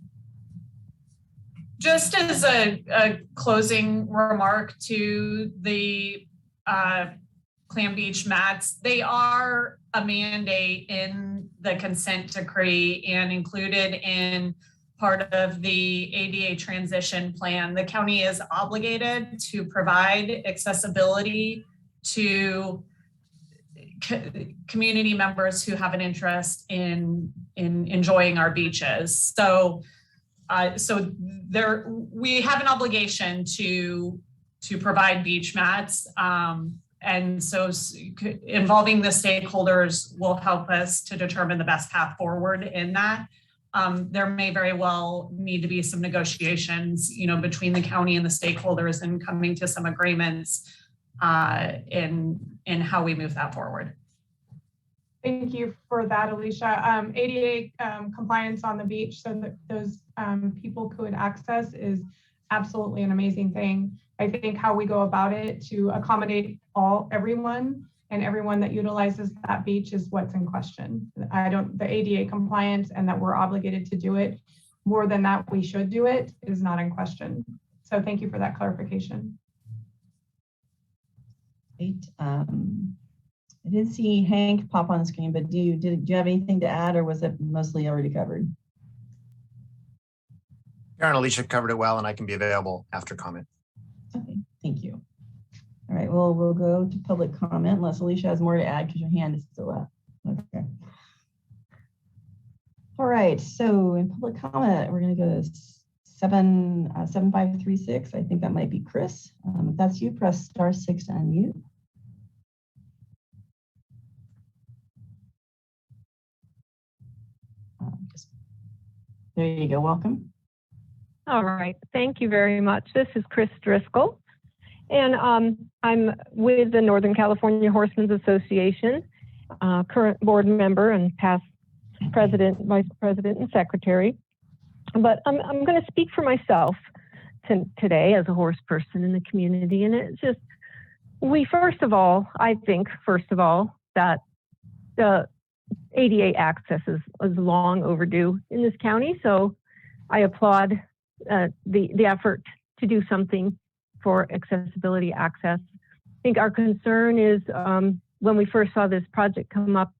Just as a closing remark to the Clam Beach mats, they are a mandate in the consent decree and included in part of the ADA transition plan. The county is obligated to provide accessibility to community members who have an interest in enjoying our beaches. So we have an obligation to provide beach mats. And so involving the stakeholders will help us to determine the best path forward in that. There may very well need to be some negotiations, between the county and the stakeholders and coming to some agreements in how we move that forward. Thank you for that, Alicia. ADA compliance on the beach so that those people could access is absolutely an amazing thing. I think how we go about it to accommodate everyone that utilizes that beach is what's in question. The ADA compliance and that we're obligated to do it more than that we should do it is not in question. So thank you for that clarification. Great. I did see Hank pop on the screen, but do you have anything to add, or was it mostly already covered? Karen, Alicia covered it well, and I can be available after comment. Okay, thank you. All right, well, we'll go to public comment unless Alicia has more to add because your hand is still up. Okay. All right, so in public comment, we're going to go to 7536. I think that might be Chris. If that's you, press *6 to unmute. There you go. Welcome. All right. Thank you very much. This is Chris Driscoll, and I'm with the Northern California Horsemen's Association, current board member and past president, vice president, and secretary. But I'm going to speak for myself today as a horse person in the community. And it's just, I think, first of all, that the ADA access is long overdue in this county. So I applaud the effort to do something for accessibility access. I think our concern is when we first saw this project come up,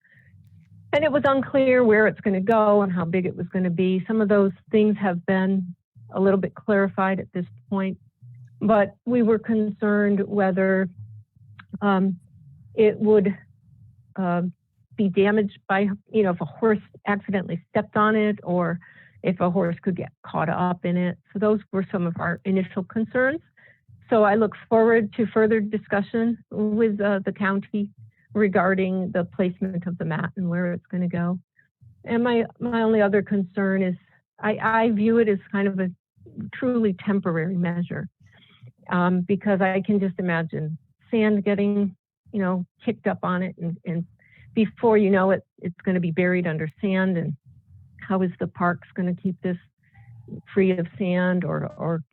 and it was unclear where it's going to go and how big it was going to be. Some of those things have been a little bit clarified at this point, but we were concerned whether it would be damaged by, if a horse accidentally stepped on it or if a horse could get caught up in it. So those were some of our initial concerns. So I look forward to further discussion with the county regarding the placement of the mat and where it's going to go. And my only other concern is I view it as kind of a truly temporary measure because I can just imagine sand getting, kicked up on it and before you know it, it's going to be buried under sand. And how is the parks going to keep this free of sand or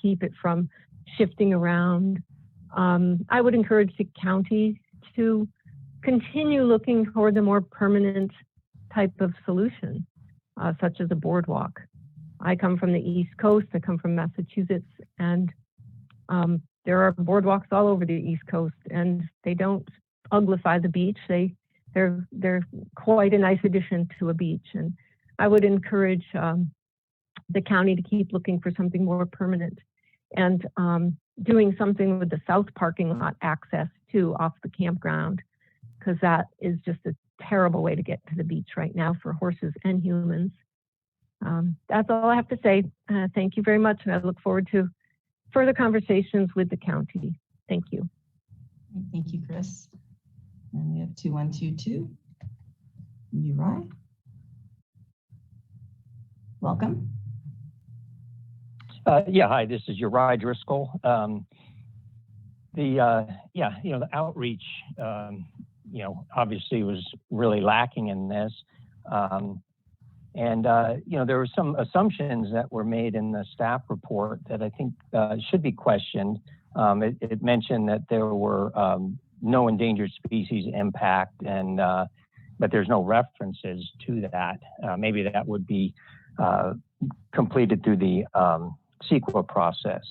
keep it from shifting around? I would encourage the county to continue looking toward the more permanent type of solution, such as a boardwalk. I come from the East Coast, I come from Massachusetts, and there are boardwalks all over the East Coast, and they don't uglify the beach. They're quite a nice addition to a beach. And I would encourage the county to keep looking for something more permanent and doing something with the south parking lot access too off the campground, because that is just a terrible way to get to the beach right now for horses and humans. That's all I have to say. Thank you very much, and I look forward to further conversations with the county. Thank you. Thank you, Chris. And we have 2122. Uri. Welcome. Hi, this is Uri Driscoll. The outreach, obviously was really lacking in this. There were some assumptions that were made in the staff report that I think should be questioned. It mentioned that there were no endangered species impact, but there's no references to that. Maybe that would be completed through the CEQA process.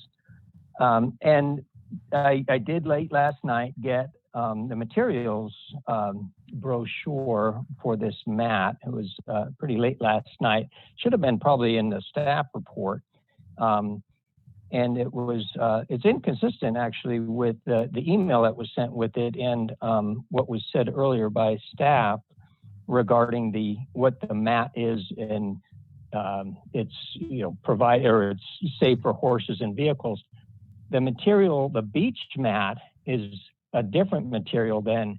I did late last night get the materials brochure for this mat. It was pretty late last night. Should have been probably in the staff report. And it's inconsistent actually with the email that was sent with it and what was said earlier by staff regarding what the mat is and it's safe for horses and vehicles. The material, the beach mat, is a different material than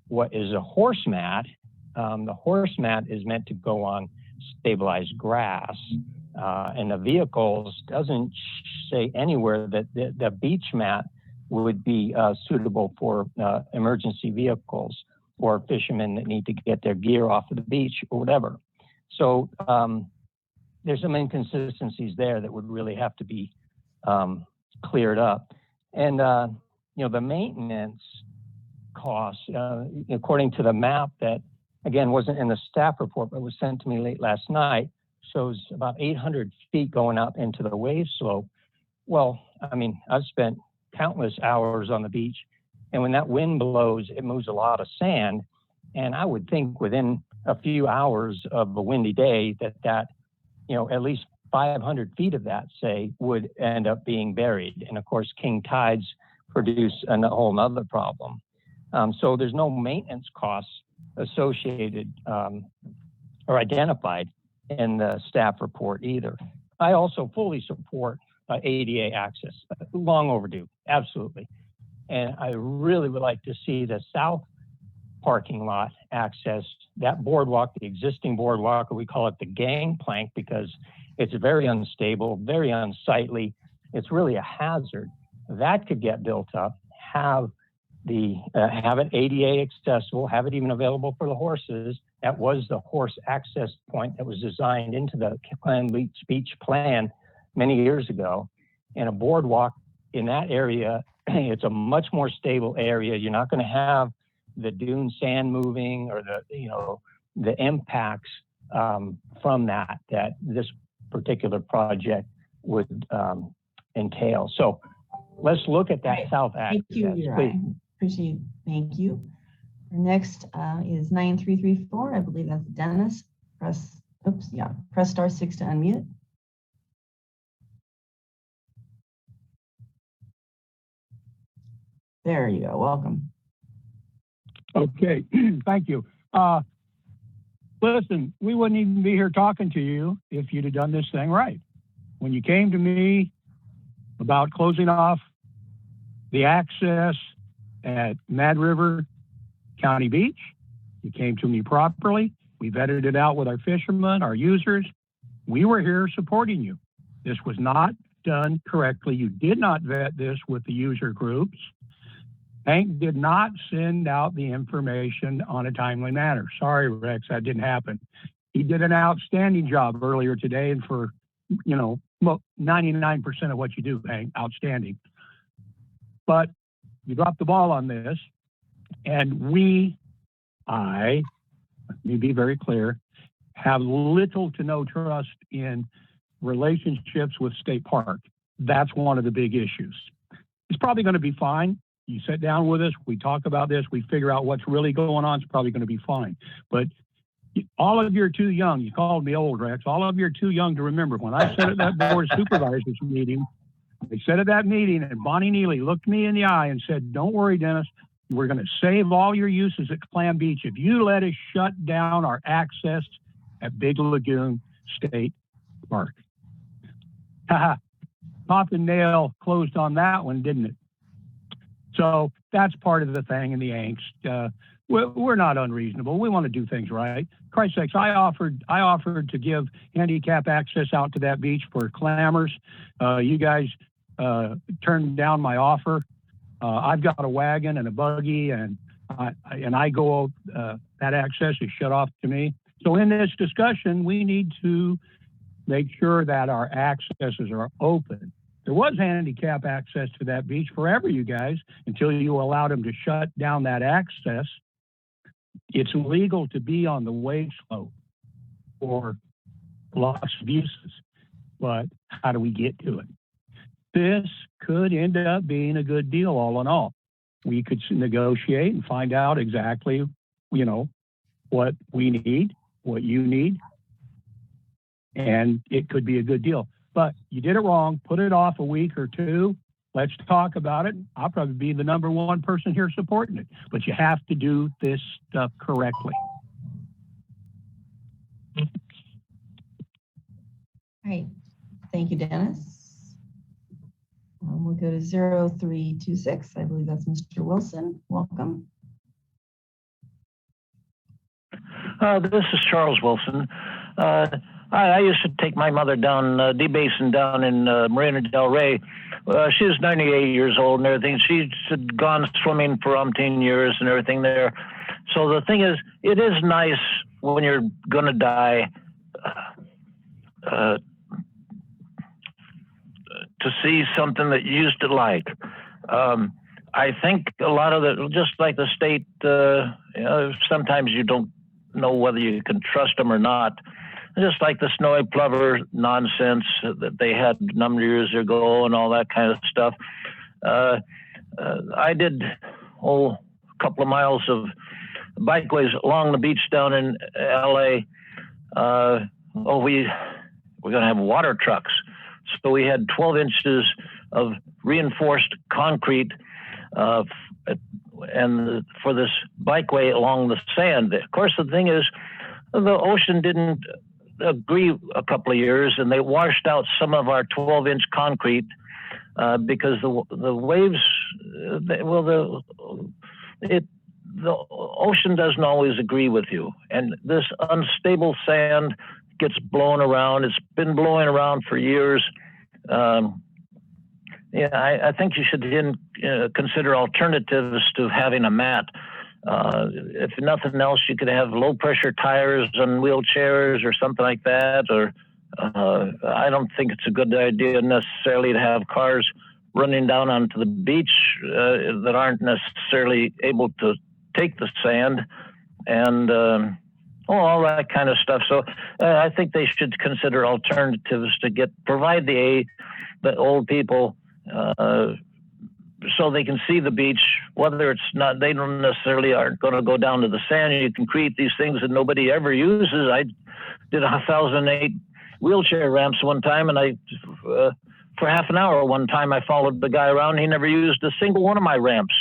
what is a horse mat. The horse mat is meant to go on stabilized grass, and the vehicles doesn't say anywhere that the beach mat would be suitable for emergency vehicles or fishermen that need to get their gear off of the beach or whatever. So there's some inconsistencies there that would really have to be cleared up. And the maintenance costs, according to the map that again wasn't in the staff report but was sent to me late last night, shows about 800 feet going up into the wave slope. Well, I mean, I've spent countless hours on the beach, and when that wind blows, it moves a lot of sand. And I would think within a few hours of a windy day that at least 500 feet of that, say, would end up being buried. And of course, king tides produce a whole nother problem. So there's no maintenance costs associated or identified in the staff report either. I also fully support ADA access, long overdue, absolutely. And I really would like to see the south parking lot access, that boardwalk, the existing boardwalk, or we call it the gangplank because it's very unstable, very unsightly. It's really a hazard. That could get built up, have it ADA accessible, have it even available for the horses. That was the horse access point that was designed into the Plan Beach plan many years ago. And a boardwalk in that area, it's a much more stable area. You're not going to have the dune sand moving or the impacts from that this particular project would entail. So let's look at that south access. Thank you, please. Appreciate it. Thank you. Our next is 9334. I believe that's Dennis. Press star 6 to unmute. There you go. Welcome. Okay, thank you. Listen, we wouldn't even be here talking to you if you'd have done this thing right. When you came to me about closing off the access at Mad River County Beach, you came to me properly. We vetted it out with our fishermen, our users. We were here supporting you. This was not done correctly. You did not vet this with the user groups. Hank did not send out the information on a timely manner. Sorry, Rex, that didn't happen. He did an outstanding job earlier today, and for 99% of what you do, Hank, outstanding. But you dropped the ball on this, and let me be very clear, have little to no trust in relationships with State Park. That's one of the big issues. It's probably going to be fine. You sit down with us, we talk about this, we figure out what's really going on, it's probably going to be fine. But all of you are too young. You called me old, Rex. All of you are too young to remember. When I said at that Board of Supervisors meeting, they said at that meeting, and Bonnie Neely looked me in the eye and said, don't worry, Dennis, we're going to save all your uses at Clam Beach if you let us shut down our access at Big Lagoon State Park. Coffin nail closed on that one, didn't it? So that's part of the thing and the angst. We're not unreasonable. We want to do things right. Christ's sakes, I offered to give handicap access out to that beach for clammers. You guys turned down my offer. I've got a wagon and a buggy, and I go. That access is shut off to me. So in this discussion, we need to make sure that our accesses are open. There was handicap access to that beach forever, you guys, until you allowed them to shut down that access. It's illegal to be on the wave slope for lots of uses, but how do we get to it? This could end up being a good deal all in all. We could negotiate and find out exactly, what we need, what you need, and it could be a good deal. But you did it wrong. Put it off a week or two. Let's talk about it. I'll probably be the #1 person here supporting it. But you have to do this stuff correctly. All right. Thank you, Dennis. We'll go to 0326. I believe that's Mr. Wilson. Welcome. This is Charles Wilson. I used to take my mother down Basin down in Marina del Rey. She was 98 years old and everything. She's gone swimming for umpteen years and everything there. So the thing is, it is nice when you're going to die to see something that you used to like. I think a lot of just like the state, sometimes you don't know whether you can trust them or not. Just like the snowy plover nonsense that they had a number of years ago and all that kind of stuff. I did a couple of miles of bikeways along the beach down in LA. we're going to have water trucks. So we had 12 inches of reinforced concrete and for this bikeway along the sand. Of course, the thing is, the ocean didn't agree a couple of years, and they washed out some of our 12-inch concrete because the waves, the ocean doesn't always agree with you, and this unstable sand gets blown around. It's been blowing around for years. Yeah, I think you should consider alternatives to having a mat. If nothing else, you could have low pressure tires on wheelchairs or something like that. Or I don't think it's a good idea necessarily to have cars running down onto the beach that aren't necessarily able to take the sand and all that kind of stuff. So I think they should consider alternatives to provide the old people so they can see the beach, whether it's not, they don't necessarily aren't going to go down to the sand. You can create these things that nobody ever uses. I did 1,008 wheelchair ramps one time, and for half an hour one time, I followed the guy around. He never used a single one of my ramps.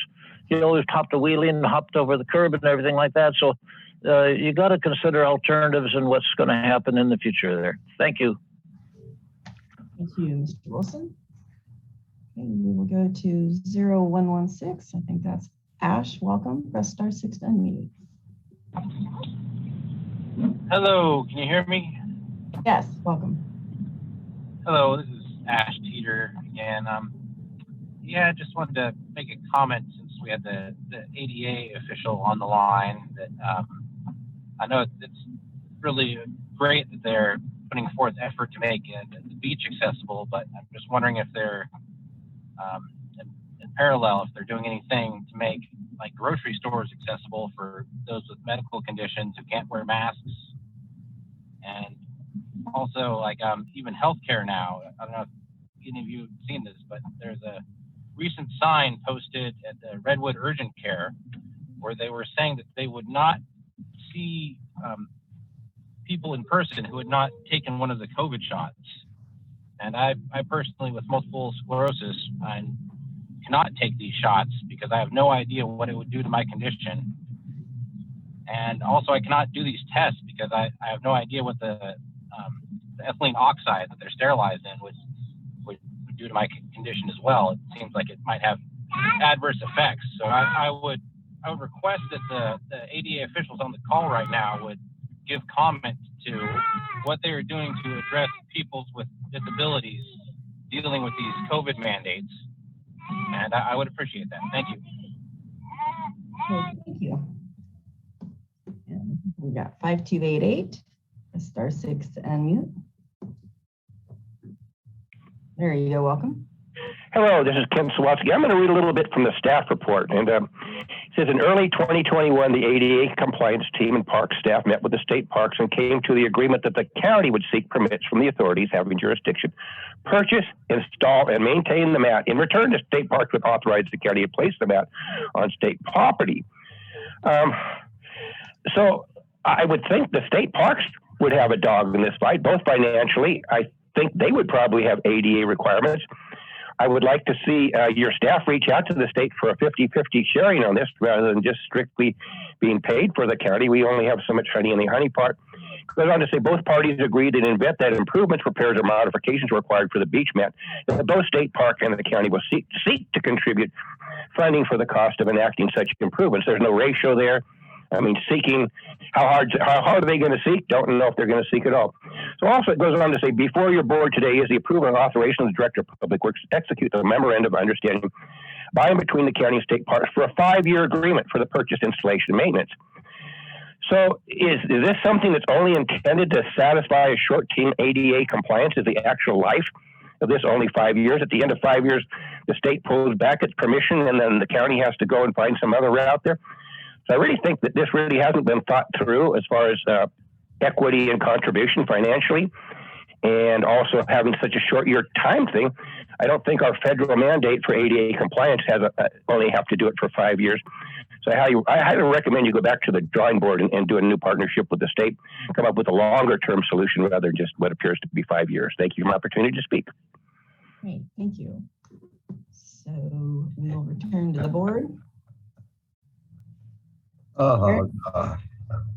He always hopped a wheelie and hopped over the curb and everything like that. So you got to consider alternatives and what's going to happen in the future there. Thank you. Thank you, Mr. Wilson. Okay, we will go to 0116. I think that's Ash. Welcome. Press *6 to unmute. Hello, can you hear me? Yes, welcome. Hello, this is Ash Teeter again. Yeah, I just wanted to make a comment since we had the ADA official on the line that I know it's really great that they're putting forth effort to make the beach accessible, but I'm just wondering if they're in parallel, if they're doing anything to make like grocery stores accessible for those with medical conditions who can't wear masks, and also like even healthcare now. I don't know if any of you have seen this, but there's a recent sign posted at the Redwood Urgent Care where they were saying that they would not see people in person who had not taken one of the COVID shots. And I personally, with multiple sclerosis, I cannot take these shots because I have no idea what it would do to my condition. And also I cannot do these tests because I have no idea what the ethylene oxide that they're sterilized in would do to my condition as well. It seems like it might have adverse effects. So I would request that the ADA officials on the call right now would give comment to what they are doing to address people with disabilities dealing with these COVID mandates. And I would appreciate that. Thank you. Okay, thank you. And we got 5288. Press *6 to unmute. There you go. Welcome. Hello, this is Ken Sawatsky. I'm going to read a little bit from the staff report. And it says, in early 2021, the ADA compliance team and park staff met with the state parks and came to the agreement that the county would seek permits from the authorities having jurisdiction, purchase, install, and maintain the mat. In return, the state parks would authorize the county to place the mat on state property. So I would think the state parks would have a dog in this fight, both financially. I think they would probably have ADA requirements. I would like to see your staff reach out to the state for a 50-50 sharing on this rather than just strictly being paid for the county. We only have so much honey in the honey part. Goes on to say both parties agreed in event that improvements, repairs, or modifications were required for the beach mat, that both state park and the county will seek to contribute funding for the cost of enacting such improvements. There's no ratio there. I mean, seeking, how hard are they going to seek? Don't know if they're going to seek at all. So also it goes on to say, before your board today is the approval and authorization of the Director of Public Works to execute the memorandum of understanding by and between the county and state parks for a 5-year agreement for the purchase, installation, and maintenance. So is this something that's only intended to satisfy a short-term ADA compliance? Is the actual life of this only 5 years? At the end of 5 years, the state pulls back its permission and then the county has to go and find some other route there? So I really think that this really hasn't been thought through as far as equity and contribution financially, and also having such a short year time thing. I don't think our federal mandate for ADA compliance has only have to do it for 5 years. So I highly recommend you go back to the drawing board and do a new partnership with the state, come up with a longer term solution rather than just what appears to be 5 years. Thank you for the opportunity to speak. Great, thank you. So we'll return to the board. I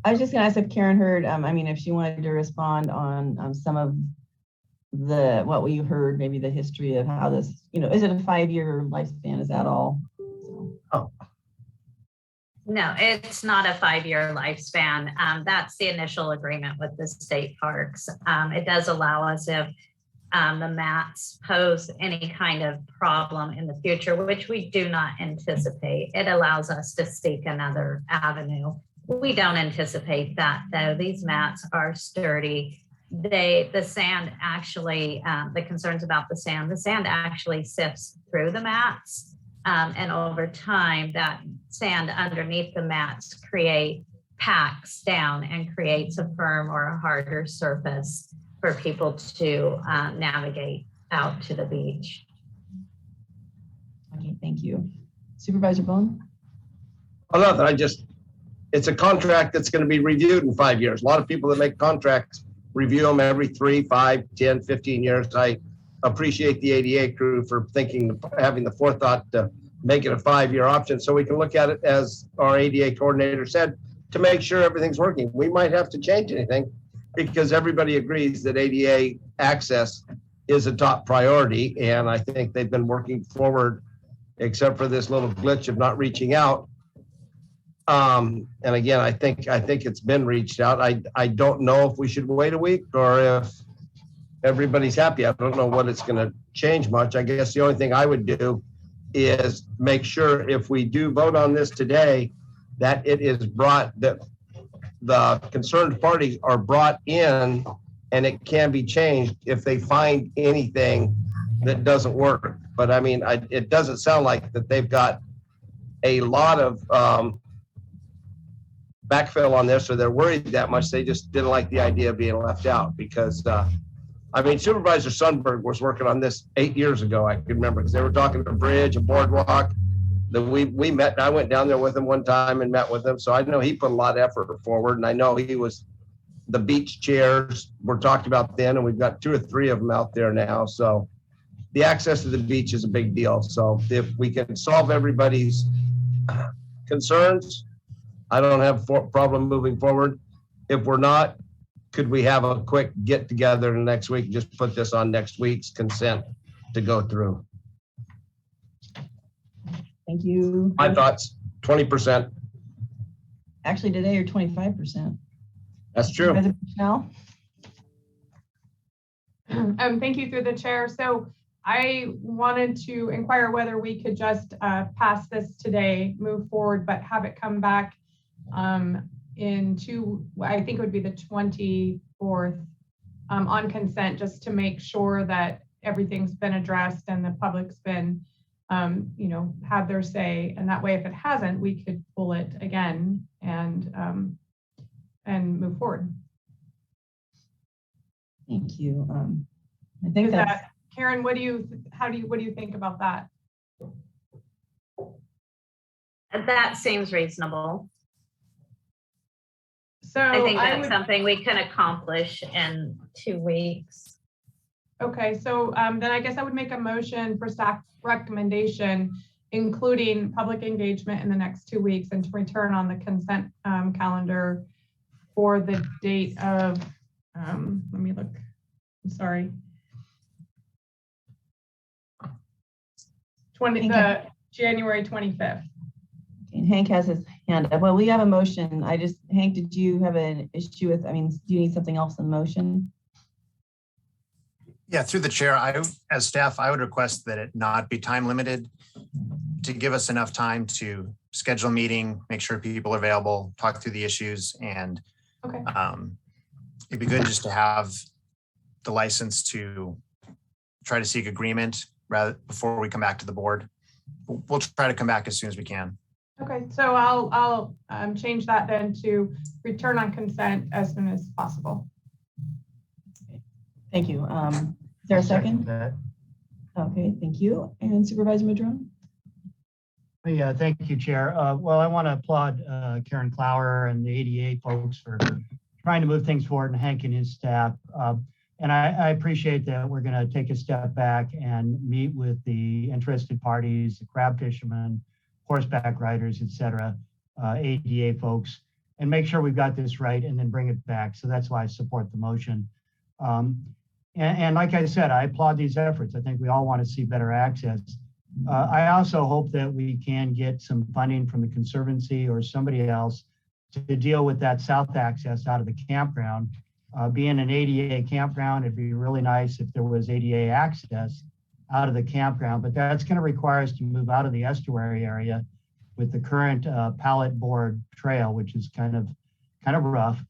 was just gonna ask if Karen heard, I mean, if she wanted to respond on some of what we heard, maybe the history of how this, is it a 5-year lifespan? Is that all? So. No, it's not a 5-year lifespan. That's the initial agreement with the state parks. It does allow us if the mats pose any kind of problem in the future, which we do not anticipate. It allows us to seek another avenue. We don't anticipate that though. These mats are sturdy. The sand actually, the concerns about the sand actually sifts through the mats. And over time, that sand underneath the mats packs down and creates a firm or a harder surface for people to navigate out to the beach. Okay, thank you. Supervisor Bohn? Oh, nothing. It's a contract that's going to be reviewed in 5 years. A lot of people that make contracts review them every 3, 5, 10, 15 years. I appreciate the ADA crew for having the forethought to make it a 5-year option so we can look at it, as our ADA coordinator said, to make sure everything's working. We might have to change anything because everybody agrees that ADA access is a top priority. And I think they've been working forward, except for this little glitch of not reaching out. And again, I think it's been reached out. I don't know if we should wait a week or if everybody's happy. I don't know what it's going to change much. I guess the only thing I would do is make sure if we do vote on this today, that it is that the concerned parties are brought in and it can be changed if they find anything that doesn't work. But I mean, it doesn't sound like that they've got a lot of backfill on this, or they're worried that much. They just didn't like the idea of being left out because I mean, Supervisor Sundberg was working on this 8 years ago. I can remember because they were talking to a bridge, a boardwalk. That we met, and I went down there with him one time and met with him. So I know he put a lot of effort forward, and I know he was the beach chairs were talked about then, and we've got 2 or 3 of them out there now. So the access to the beach is a big deal. So if we can solve everybody's concerns, I don't have a problem moving forward. If we're not, could we have a quick get together next week? Just put this on next week's consent to go through. Thank you. My thoughts, 20%. Actually, today you're 25%. That's true. Bushnell? Thank you through the chair. So I wanted to inquire whether we could just pass this today, move forward, but have it come back I think it would be the 24th on consent, just to make sure that everything's been addressed and the public's been, had their say. And that way, if it hasn't, we could pull it again and move forward. Thank you. I think that Karen, what do you think about that? That seems reasonable. So I think that's something we can accomplish in 2 weeks. Okay, so then I guess I would make a motion for staff recommendation, including public engagement in the next 2 weeks, and to return on the consent calendar for the date of, let me look, I'm sorry. January 25th. And Hank has his hand up. Well, we have a motion. Hank, did you have an issue with, do you need something else in the motion? Yeah, through the chair, as staff, I would request that it not be time limited, to give us enough time to schedule a meeting, make sure people are available, talk through the issues, and okay. It'd be good just to have the license to try to seek agreement before we come back to the board. We'll try to come back as soon as we can. Okay, so I'll change that then to return on consent as soon as possible. Thank you. Is there a second? Okay, thank you. And Supervisor Madrone? Yeah, thank you, Chair. Well, I want to applaud Karen Clower and the ADA folks for trying to move things forward, and Hank and his staff. And I appreciate that we're going to take a step back and meet with the interested parties, the crab fishermen, horseback riders, et cetera, ADA folks, and make sure we've got this right and then bring it back. So that's why I support the motion. And like I said, I applaud these efforts. I think we all want to see better access. I also hope that we can get some funding from the Conservancy or somebody else to deal with that south access out of the campground. Being an ADA campground, it'd be really nice if there was ADA access out of the campground, but that's going to require us to move out of the estuary area with the current pallet board trail, which is kind of rough,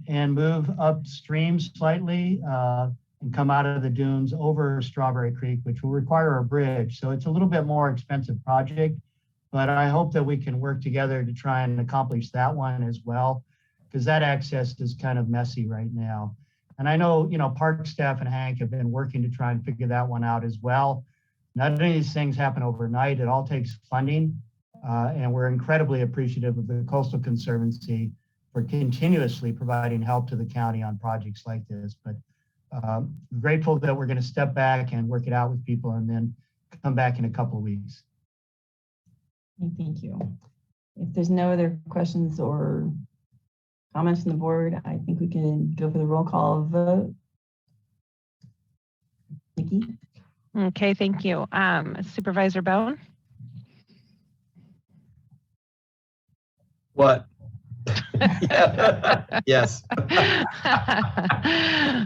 and move upstream slightly and come out of the dunes over Strawberry Creek, which will require a bridge. So it's a little bit more expensive project, but I hope that we can work together to try and accomplish that one as well, because that access is kind of messy right now. And I know, park staff and Hank have been working to try and figure that one out as well. None of these things happen overnight. It all takes funding. And we're incredibly appreciative of the Coastal Conservancy for continuously providing help to the county on projects like this. But grateful that we're going to step back and work it out with people and then come back in a couple of weeks. Thank you. If there's no other questions or comments from the board, I think we can go for the roll call vote. Nikki? Okay, thank you. Supervisor Bohn? What? Yes.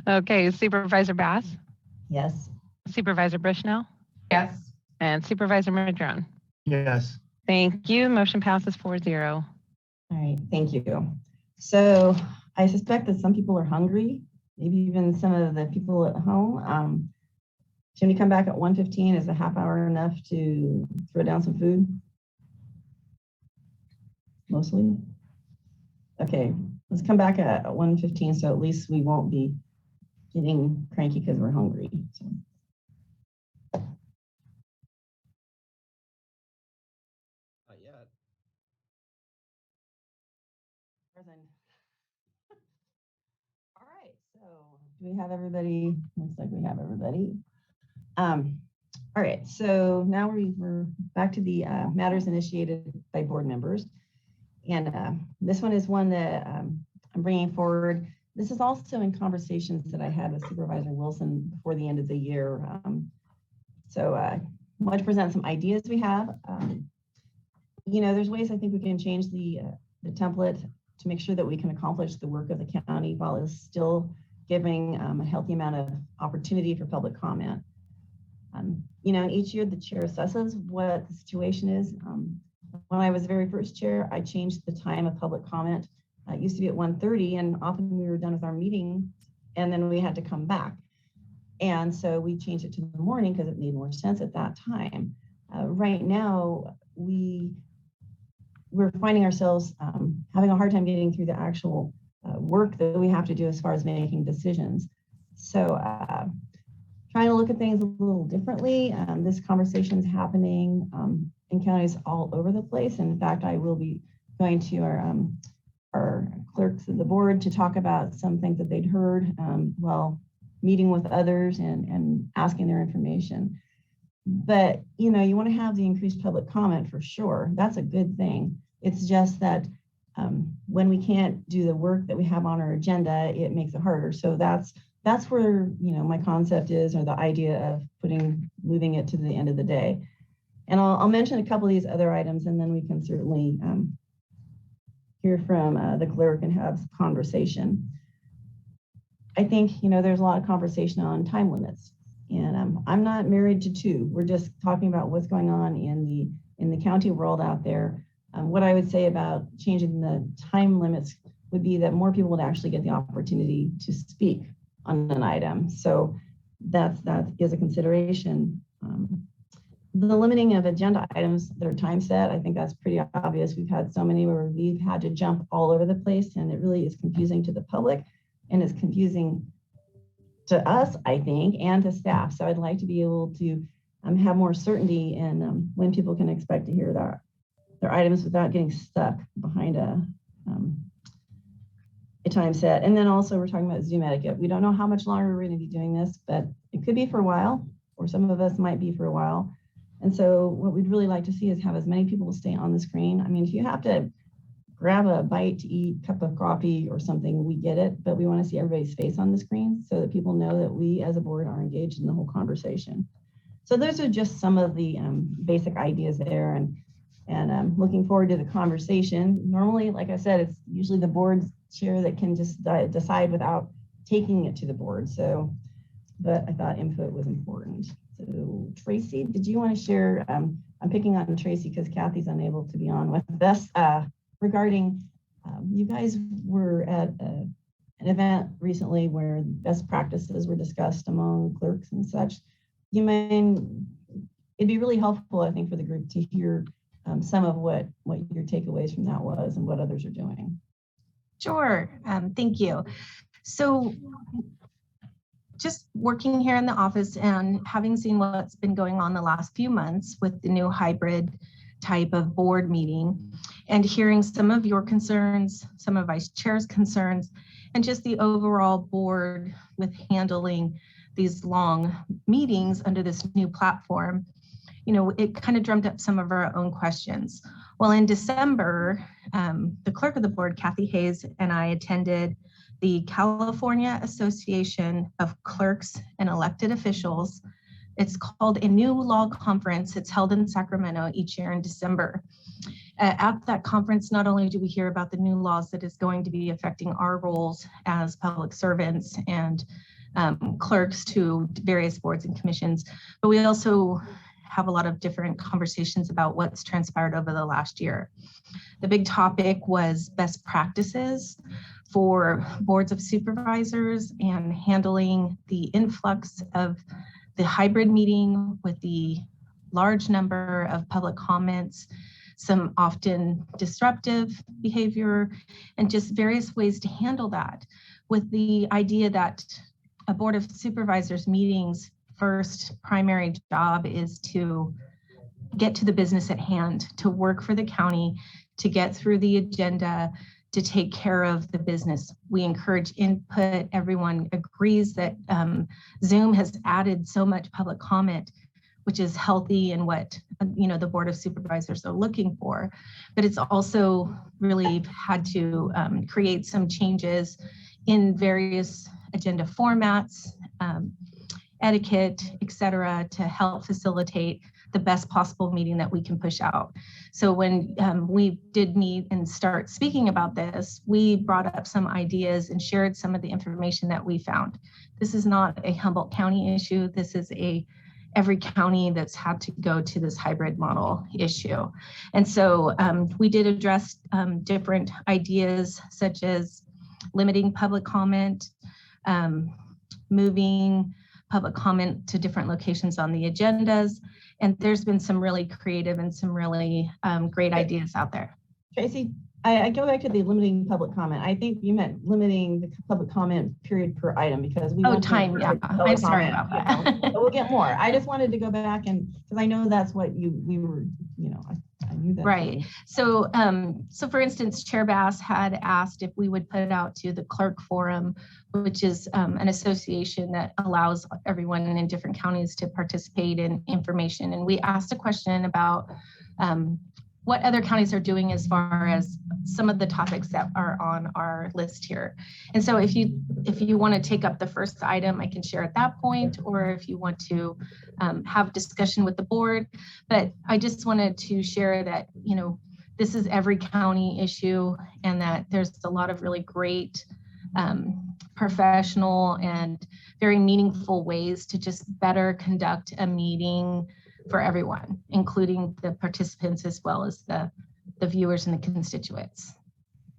Okay, Supervisor Bass? Yes. Supervisor Bushnell? Yes. And Supervisor Madrone? Yes. Thank you. Motion passes 4-0. All right, thank you. So I suspect that some people are hungry, maybe even some of the people at home. Should we come back at 1:15? Is a half hour enough to throw down some food? Mostly? Okay, let's come back at 1:15 so at least we won't be getting cranky because we're hungry. So. Not yet. All right, so do we have everybody? Looks like we have everybody. All right, so now we're back to the matters initiated by board members. And this one is one that I'm bringing forward. This is also in conversations that I had with Supervisor Wilson before the end of the year. I want to present some ideas we have. There's ways I think we can change the template to make sure that we can accomplish the work of the county while it's still giving a healthy amount of opportunity for public comment. And each year the chair assesses what the situation is. When I was very first chair, I changed the time of public comment. It used to be at 1:30, and often we were done with our meeting and then we had to come back. And so we changed it to the morning because it made more sense at that time. Right now, we're finding ourselves having a hard time getting through the actual work that we have to do as far as making decisions. So trying to look at things a little differently. This conversation is happening in counties all over the place. And in fact, I will be going to our clerks of the board to talk about some things that they'd heard while meeting with others and asking their information. But, you want to have the increased public comment for sure. That's a good thing. It's just that when we can't do the work that we have on our agenda, it makes it harder. So that's where, my concept is, or the idea of moving it to the end of the day. And I'll mention a couple of these other items, and then we can certainly hear from the clerk and have some conversation. I think, there's a lot of conversation on time limits, and I'm not married to two. We're just talking about what's going on in the county world out there. What I would say about changing the time limits would be that more people would actually get the opportunity to speak on an item. So that is a consideration. The limiting of agenda items that are time set, I think that's pretty obvious. We've had so many where we've had to jump all over the place, and it really is confusing to the public, and it's confusing to us, I think, and to staff. So I'd like to be able to have more certainty in when people can expect to hear their items without getting stuck behind a time set. And then also we're talking about Zoom etiquette. We don't know how much longer we're going to be doing this, but it could be for a while, or some of us might be for a while. And so what we'd really like to see is have as many people stay on the screen. I mean, if you have to grab a bite to eat, cup of coffee or something, we get it, but we want to see everybody's face on the screen so that people know that we as a board are engaged in the whole conversation. So those are just some of the basic ideas there, and looking forward to the conversation. Normally, like I said, it's usually the board chair that can just decide without taking it to the board. So, but I thought input was important. So Tracy, did you want to share? I'm picking on Tracy because Kathy's unable to be on with us regarding, you guys were at an event recently where best practices were discussed among clerks and such. You mind, it'd be really helpful, I think, for the group to hear some of what your takeaways from that was and what others are doing. Sure, thank you. So just working here in the office and having seen what's been going on the last few months with the new hybrid type of board meeting, and hearing some of your concerns, some of Vice Chair's concerns, and just the overall board with handling these long meetings under this new platform, you know, it kind of drummed up some of our own questions. Well, in December, the clerk of the board, Kathy Hayes, and I attended the California Association of Clerks and Elected Officials. It's called a New Law Conference. It's held in Sacramento each year in December. At that conference, not only do we hear about the new laws that is going to be affecting our roles as public servants and clerks to various boards and commissions, but we also have a lot of different conversations about what's transpired over the last year. The big topic was best practices for boards of supervisors and handling the influx of the hybrid meeting with the large number of public comments, some often disruptive behavior, and just various ways to handle that, with the idea that a board of supervisors meetings first primary job is to get to the business at hand, to work for the county, to get through the agenda, to take care of the business. We encourage input. Everyone agrees that Zoom has added so much public comment, which is healthy and what, you know, the Board of Supervisors are looking for. But it's also really had to create some changes in various agenda formats, etiquette, et cetera, to help facilitate the best possible meeting that we can push out. So when we did meet and start speaking about this, we brought up some ideas and shared some of the information that we found. This is not a Humboldt County issue. This is every county that's had to go to this hybrid model issue. And so we did address different ideas such as limiting public comment, moving public comment to different locations on the agendas. And there's been some really creative and some really great ideas out there. Tracy, I go back to the limiting public comment. I think you meant limiting the public comment period per item, because we want time, yeah. I'm sorry about that. But we'll get more. I just wanted to go back and, because I know that's what we were, you know, I knew that. Right. So, so for instance, Chair Bass had asked if we would put it out to the Clerk Forum, which is an association that allows everyone in different counties to participate in information. And we asked a question about what other counties are doing as far as some of the topics that are on our list here. And so if you want to take up the first item, I can share at that point, or if you want to have discussion with the board. But I just wanted to share that, you know, this is every county issue, and that there's a lot of really great professional and very meaningful ways to just better conduct a meeting for everyone, including the participants as well as the viewers and the constituents.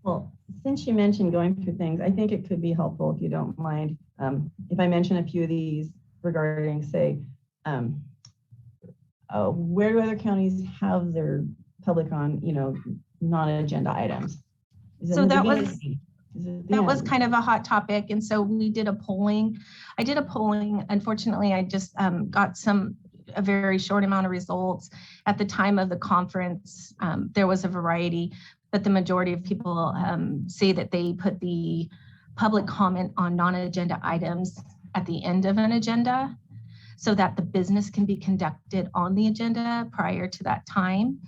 Well, since you mentioned going through things, I think it could be helpful, if you don't mind, if I mention a few of these regarding, say, where do other counties have their public on, you know, non-agenda items? So that was kind of a hot topic. And so we did a polling. I did a polling. Unfortunately, I just got some a very short amount of results. At the time of the conference, there was a variety, but the majority of people say that they put the public comment on non-agenda items at the end of an agenda so that the business can be conducted on the agenda prior to that time.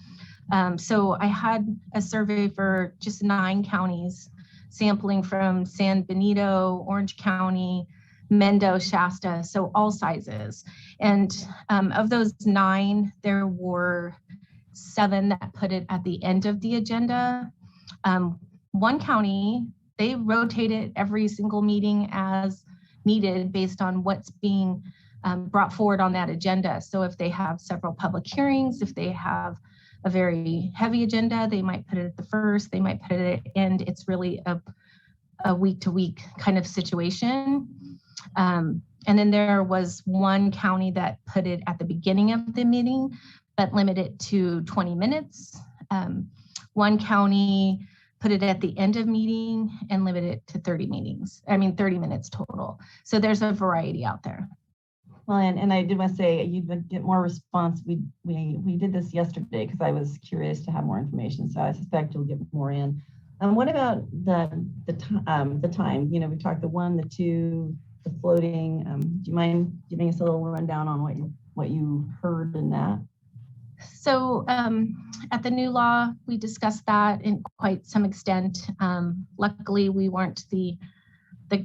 So I had a survey for just 9 counties, sampling from San Benito, Orange County, Mendo, Shasta, so all sizes. And of those 9, there were 7 that put it at the end of the agenda. One county, they rotate it every single meeting as needed based on what's being brought forward on that agenda. So if they have several public hearings, if they have a very heavy agenda, they might put it at the first, they might put it at the end. It's really a week-to-week kind of situation. And then there was one county that put it at the beginning of the meeting, but limited it to 20 minutes. One county put it at the end of meeting and limited it to 30 minutes total. So there's a variety out there. Well, and I did want to say you'd get more response. We did this yesterday because I was curious to have more information. So I suspect you'll get more in. What about the time? You know, we talked the 1, the 2, the floating. Do you mind giving us a little rundown on what you heard in that? So at the new law, we discussed that in quite some extent. Luckily, we weren't the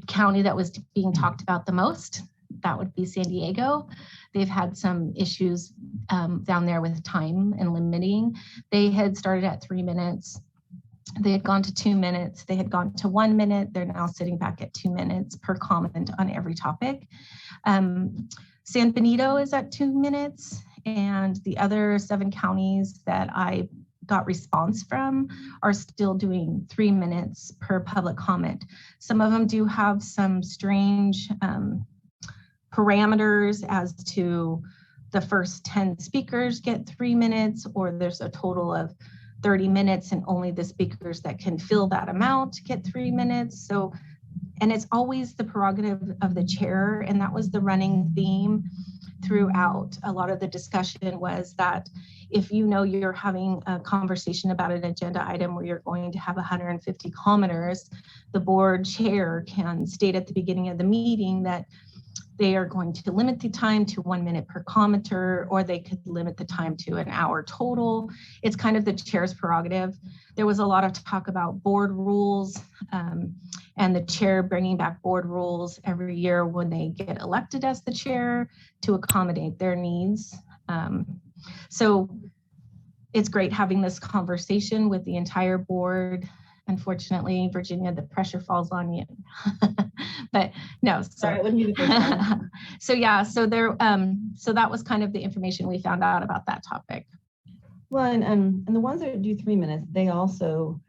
county that was being talked about the most. That would be San Diego. They've had some issues down there with time and limiting. They had started at 3 minutes. They had gone to 2 minutes. They had gone to 1 minute. They're now sitting back at 2 minutes per comment on every topic. San Benito is at 2 minutes, and the other 7 counties that I got response from are still doing 3 minutes per public comment. Some of them do have some strange parameters as to the first 10 speakers get 3 minutes, or there's a total of 30 minutes and only the speakers that can fill that amount get 3 minutes. So, and it's always the prerogative of the chair, and that was the running theme throughout. A lot of the discussion was that if you know you're having a conversation about an agenda item where you're going to have 150 commenters, the board chair can state at the beginning of the meeting that they are going to limit the time to 1 minute per commenter, or they could limit the time to an hour total. It's kind of the chair's prerogative. There was a lot of talk about board rules and the chair bringing back board rules every year when they get elected as the chair to accommodate their needs. So it's great having this conversation with the entire board. Unfortunately, Virginia, the pressure falls on you. But no, sorry, it wouldn't be the first time. So yeah, so there, so that was kind of the information we found out about that topic. Well, and the ones that do 3 minutes, they also,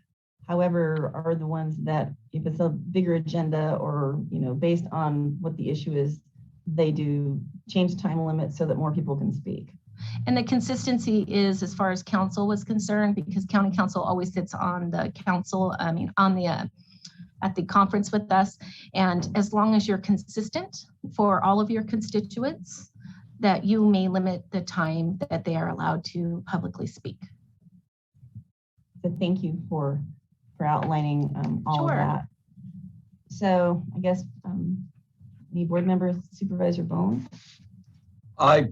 however, are the ones that if it's a bigger agenda or, you know, based on what the issue is, they do change time limits so that more people can speak. And the consistency is as far as council was concerned, because county council always sits on the council, at the conference with us. And as long as you're consistent for all of your constituents, that you may limit the time that they are allowed to publicly speak. So thank you for outlining all of that. So I guess any board members, Supervisor Bohn? I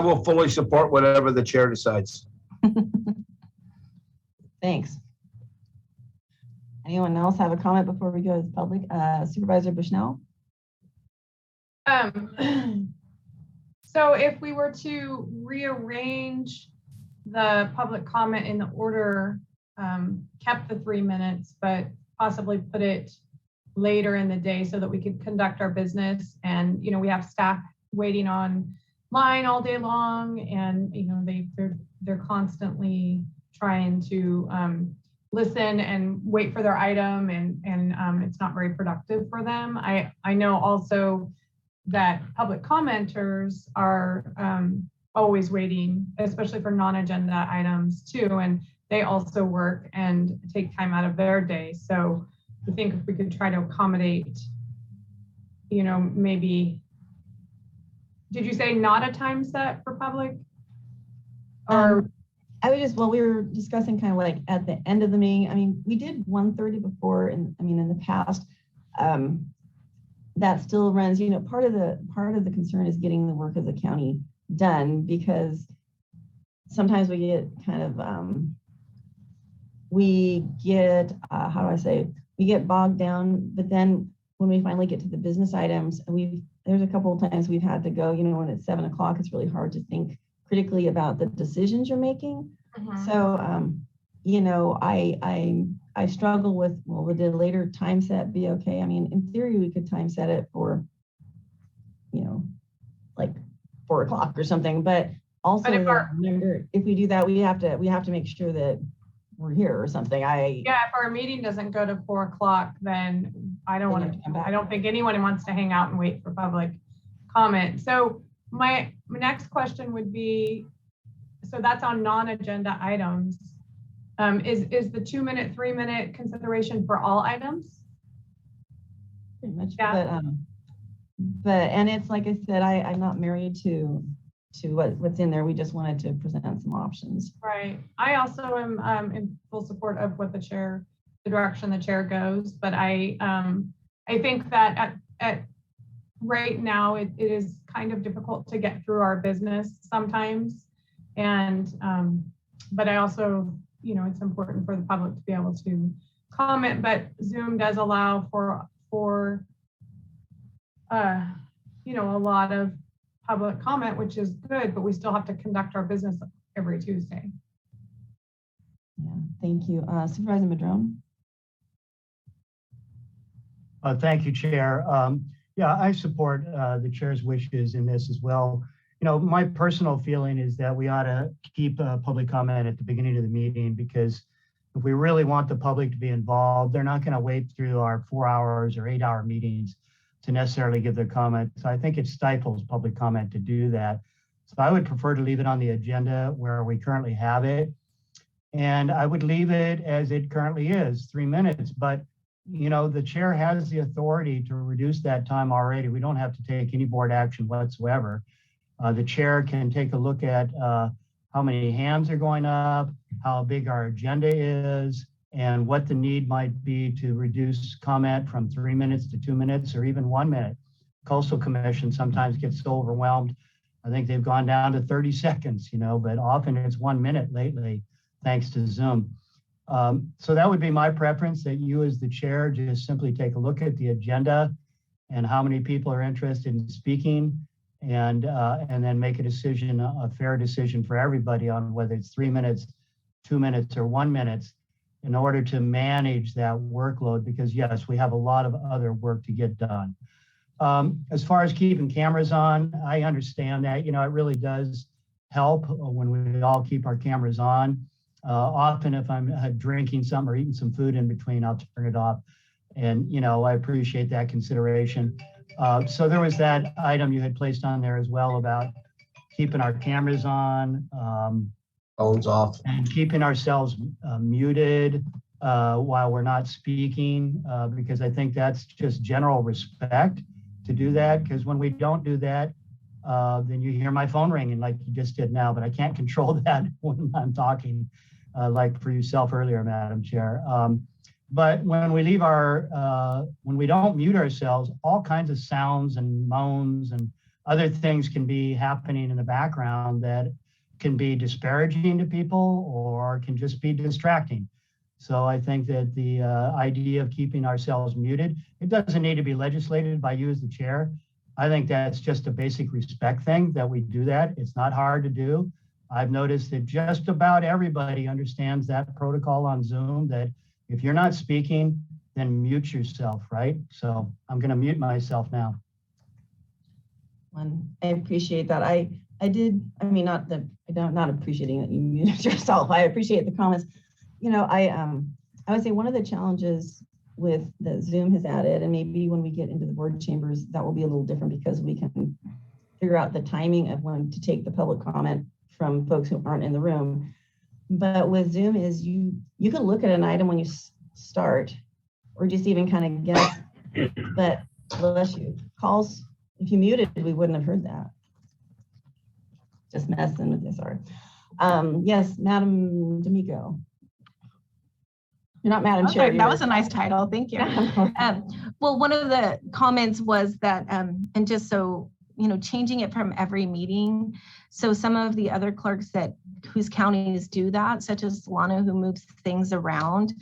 will fully support whatever the chair decides. Thanks. Anyone else have a comment before we go to the public? Supervisor Bushnell? So if we were to rearrange the public comment in the order, kept the 3 minutes, but possibly put it later in the day so that we could conduct our business, and you know, we have staff waiting on line all day long, and you know, they're constantly trying to listen and wait for their item, and it's not very productive for them. I know also that public commenters are always waiting, especially for non-agenda items too, and they also work and take time out of their day. So I think if we could try to accommodate, you know, maybe did you say not a time set for public? Or I was just, well, we were discussing kind of like at the end of the meeting. I mean, we did 1:30 before, and I mean, in the past, that still runs, you know, part of the concern is getting the work of the county done, because sometimes we get kind of, how do I say, we get bogged down, but then when we finally get to the business items, there's a couple of times we've had to go, you know, when it's 7 o'clock, it's really hard to think critically about the decisions you're making. So, you know, I struggle with, well, would a later time set be okay? I mean, in theory, we could time set it for, you know, like 4 o'clock or something, but also remember, if we do that, we have to make sure that we're here or something. Yeah, if our meeting doesn't go to 4 o'clock, then I don't think anyone wants to hang out and wait for public comment. So my next question would be, so that's on non-agenda items. Is the 2-minute, 3-minute consideration for all items? Pretty much, yeah. But and it's like I said, I'm not married to what's in there. We just wanted to present some options. Right. I also am in full support of what the direction the chair goes. But I think that at right now it is kind of difficult to get through our business sometimes, and but I also, you know, it's important for the public to be able to comment. But Zoom does allow for you know, a lot of public comment, which is good, but we still have to conduct our business every Tuesday. Yeah, thank you. Supervisor Madrone. Thank you, Chair. Yeah, I support the chair's wishes in this as well. You know, my personal feeling is that we ought to keep public comment at the beginning of the meeting, because if we really want the public to be involved, they're not going to wait through our 4 hours or 8-hour meetings to necessarily give their comment. So I think it stifles public comment to do that. So I would prefer to leave it on the agenda where we currently have it. And I would leave it as it currently is, 3 minutes. But, you know, the chair has the authority to reduce that time already. We don't have to take any board action whatsoever. The chair can take a look at how many hands are going up, how big our agenda is, and what the need might be to reduce comment from 3 minutes to 2 minutes or even 1 minute. Coastal Commission sometimes gets so overwhelmed. I think they've gone down to 30 seconds, you know, but often it's 1 minute lately, thanks to Zoom. So that would be my preference, that you as the chair just simply take a look at the agenda and how many people are interested in speaking, and then make a decision, a fair decision for everybody on whether it's 3 minutes, 2 minutes, or 1 minute, in order to manage that workload, because yes, we have a lot of other work to get done. As far as keeping cameras on, I understand that, you know, it really does help when we all keep our cameras on. Often if I'm drinking something or eating some food in between, I'll turn it off. And, you know, I appreciate that consideration. So there was that item you had placed on there as well about keeping our cameras on. Phones off. And keeping ourselves muted while we're not speaking, because I think that's just general respect to do that. Because when we don't do that, then you hear my phone ringing like you just did now, but I can't control that when I'm talking, like for yourself earlier, Madam Chair. But when we leave when we don't mute ourselves, all kinds of sounds and moans and other things can be happening in the background that can be disparaging to people or can just be distracting. So I think that the idea of keeping ourselves muted, it doesn't need to be legislated by you as the chair. I think that's just a basic respect thing that we do that. It's not hard to do. I've noticed that just about everybody understands that protocol on Zoom, that if you're not speaking, then mute yourself, right? So I'm going to mute myself now. I appreciate that. I mean, not appreciating that you muted yourself. I appreciate the comments. You know, I would say one of the challenges with that Zoom has added, and maybe when we get into the board chambers, that will be a little different because we can figure out the timing of when to take the public comment from folks who aren't in the room. But with Zoom is you can look at an item when you start, or just even kind of guess, but bless you, calls, if you muted, we wouldn't have heard that. Just messing with you, sorry. Yes, Madam D'Amico. You're not Madam Chair. That was a nice title. Thank you. Well, one of the comments was that, and just so, changing it from every meeting. So some of the other clerks whose counties do that, such as Solano, who moves things around,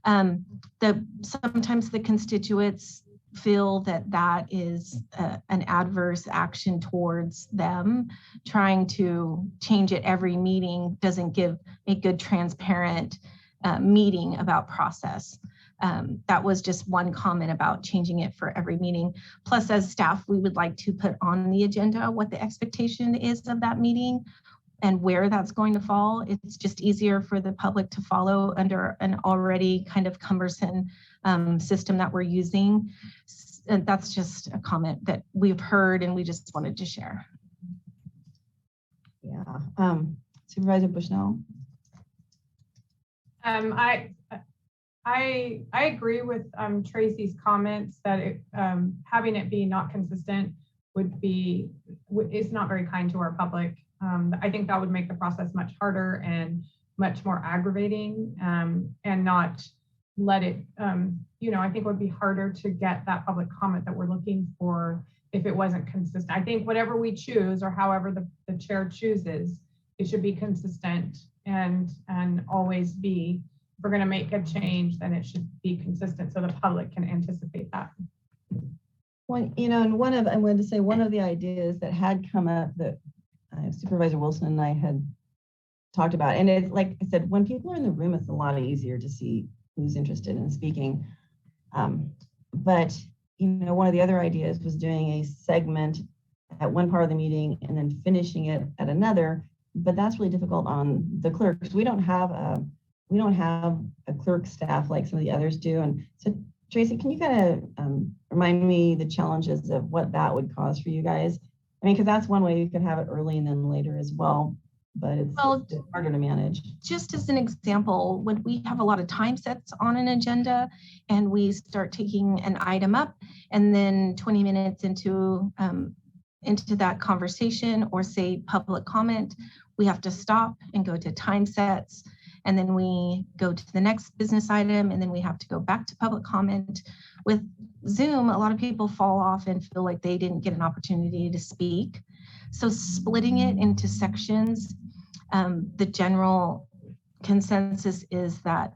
sometimes the constituents feel that is an adverse action towards them. Trying to change it every meeting doesn't give a good, transparent meeting about process. That was just one comment about changing it for every meeting. Plus, as staff, we would like to put on the agenda what the expectation is of that meeting and where that's going to fall. It's just easier for the public to follow under an already kind of cumbersome system that we're using. And that's just a comment that we've heard and we just wanted to share. Yeah. Supervisor Bushnell. I agree with Tracy's comments that having it be not consistent is not very kind to our public. I think that would make the process much harder and much more aggravating, and not let it, I think it would be harder to get that public comment that we're looking for if it wasn't consistent. I think whatever we choose or however the chair chooses, it should be consistent and always be. If we're going to make a change, then it should be consistent so the public can anticipate that. Well, and I wanted to say one of the ideas that had come up that Supervisor Wilson and I had talked about, and it's like I said, when people are in the room, it's a lot easier to see who's interested in speaking. But one of the other ideas was doing a segment at one part of the meeting and then finishing it at another. But that's really difficult on the clerks. We don't have a clerk staff like some of the others do. And so, Tracy, can you kind of remind me the challenges of what that would cause for you guys? I mean, because that's one way you could have it early and then later as well, but it's harder to manage. Just as an example, when we have a lot of time sets on an agenda and we start taking an item up and then 20 minutes into that conversation or say public comment, we have to stop and go to time sets. And then we go to the next business item, and then we have to go back to public comment. With Zoom, a lot of people fall off and feel like they didn't get an opportunity to speak. So splitting it into sections, the general consensus is that,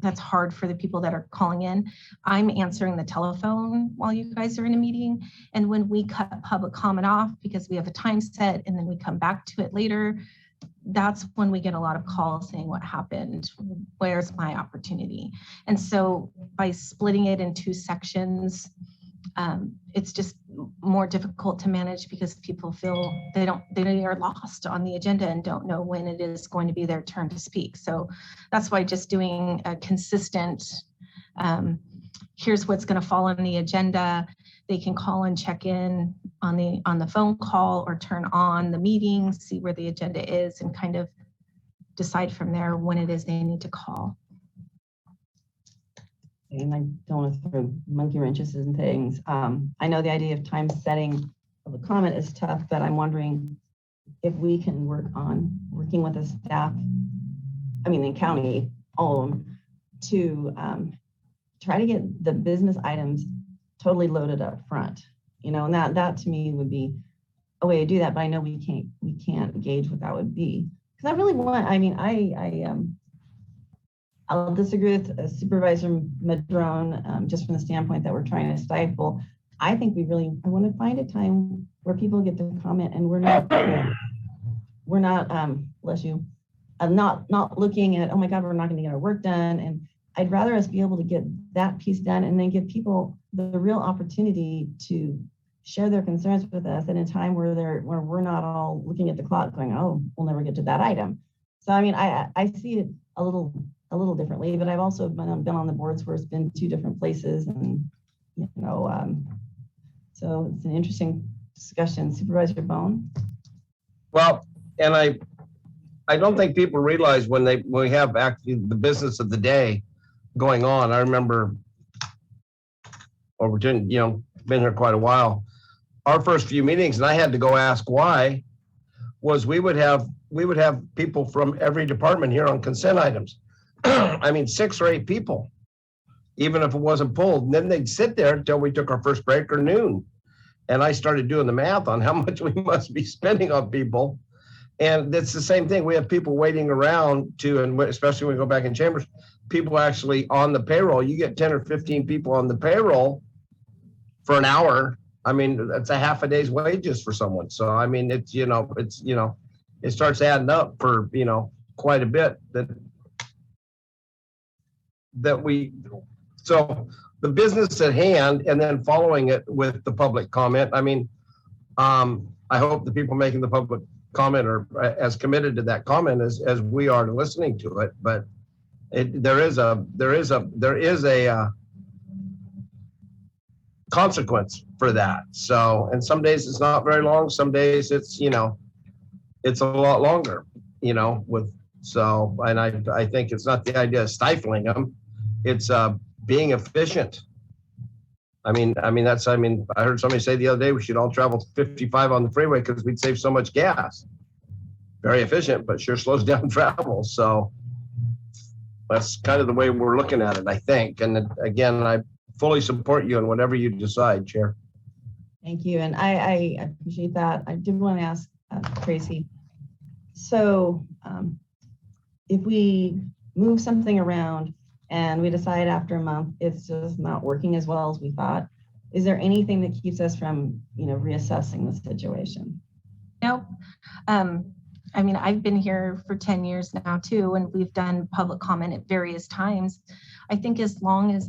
that's hard for the people that are calling in. I'm answering the telephone while you guys are in a meeting. And when we cut public comment off because we have a time set and then we come back to it later, that's when we get a lot of calls saying what happened, where's my opportunity? And so by splitting it in two sections, it's just more difficult to manage because people feel they are lost on the agenda and don't know when it is going to be their turn to speak. So that's why just doing a consistent, here's what's going to fall on the agenda. They can call and check in on the phone call or turn on the meeting, see where the agenda is, and kind of decide from there when it is they need to call. And I don't want to throw monkey wrenches and things. I know the idea of time setting of a comment is tough, but I'm wondering if we can working with the staff, in county, all of them, to try to get the business items totally loaded up front, and that to me would be a way to do that. But I know we can't gauge what that would be, because I really want. I'll disagree with Supervisor Madrone just from the standpoint that we're trying to stifle. I think I want to find a time where people get to comment and we're not bless you, not looking at, oh my God, we're not going to get our work done. And I'd rather us be able to get that piece done and then give people the real opportunity to share their concerns with us in a time where we're not all looking at the clock going, oh, we'll never get to that item. So I see it a little differently, but I've also been on the boards where it's been two different places, and so it's an interesting discussion. Supervisor Bohn. Well, and I don't think people realize when we have actually the business of the day going on. I remember been here quite a while. Our first few meetings, and I had to go ask why, was we would have people from every department here on consent items. I mean, 6 or 8 people, even if it wasn't pulled. And then they'd sit there until we took our first break or noon. And I started doing the math on how much we must be spending on people. And it's the same thing. We have people waiting around to, and especially when we go back in chambers, people actually on the payroll. You get 10 or 15 people on the payroll for an hour. I mean, that's a half a day's wages for someone. So, I mean, it starts adding up for, quite a bit so the business at hand and then following it with the public comment. I mean, I hope the people making the public comment are as committed to that comment as we are to listening to it. But there is a consequence for that. So, and some days it's not very long. Some days it's a lot longer. And I think it's not the idea of stifling them. It's being efficient. I heard somebody say the other day we should all travel 55 on the freeway because we'd save so much gas. Very efficient, but sure slows down travel. So that's kind of the way we're looking at it, I think. And again, I fully support you in whatever you decide, Chair. Thank you. And I appreciate that. I did want to ask Tracy. So if we move something around and we decide after a month it's just not working as well as we thought, is there anything that keeps us from, reassessing the situation? Nope. I mean, I've been here for 10 years now too, and we've done public comment at various times. I think as long as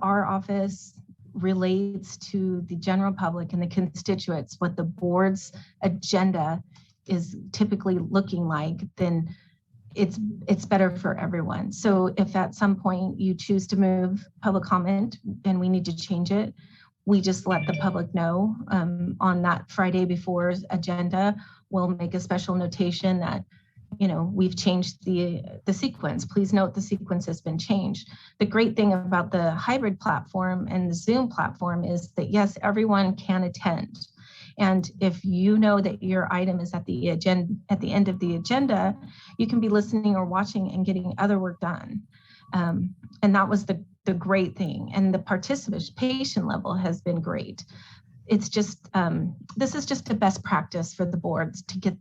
our office relates to the general public and the constituents, what the board's agenda is typically looking like, then it's better for everyone. So if at some point you choose to move public comment and we need to change it, we just let the public know on that Friday before agenda. We'll make a special notation that, we've changed the sequence. Please note the sequence has been changed. The great thing about the hybrid platform and the Zoom platform is that yes, everyone can attend. And if you know that your item is at the end of the agenda, you can be listening or watching and getting other work done. And that was the great thing. And the participation level has been great. It's just, this is just a best practice for the boards to get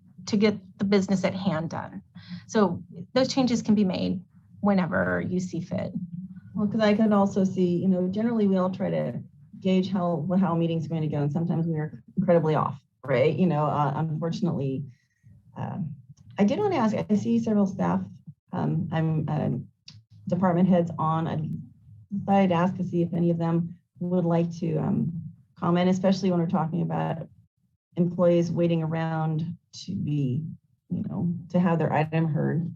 the business at hand done. So those changes can be made whenever you see fit. Well, because I could also see, generally we all try to gauge how meetings are going to go, and sometimes we are incredibly off, right? Unfortunately, I did want to ask, I see several staff, department heads on. I thought I'd ask to see if any of them would like to comment, especially when we're talking about employees waiting around to be, to have their item heard.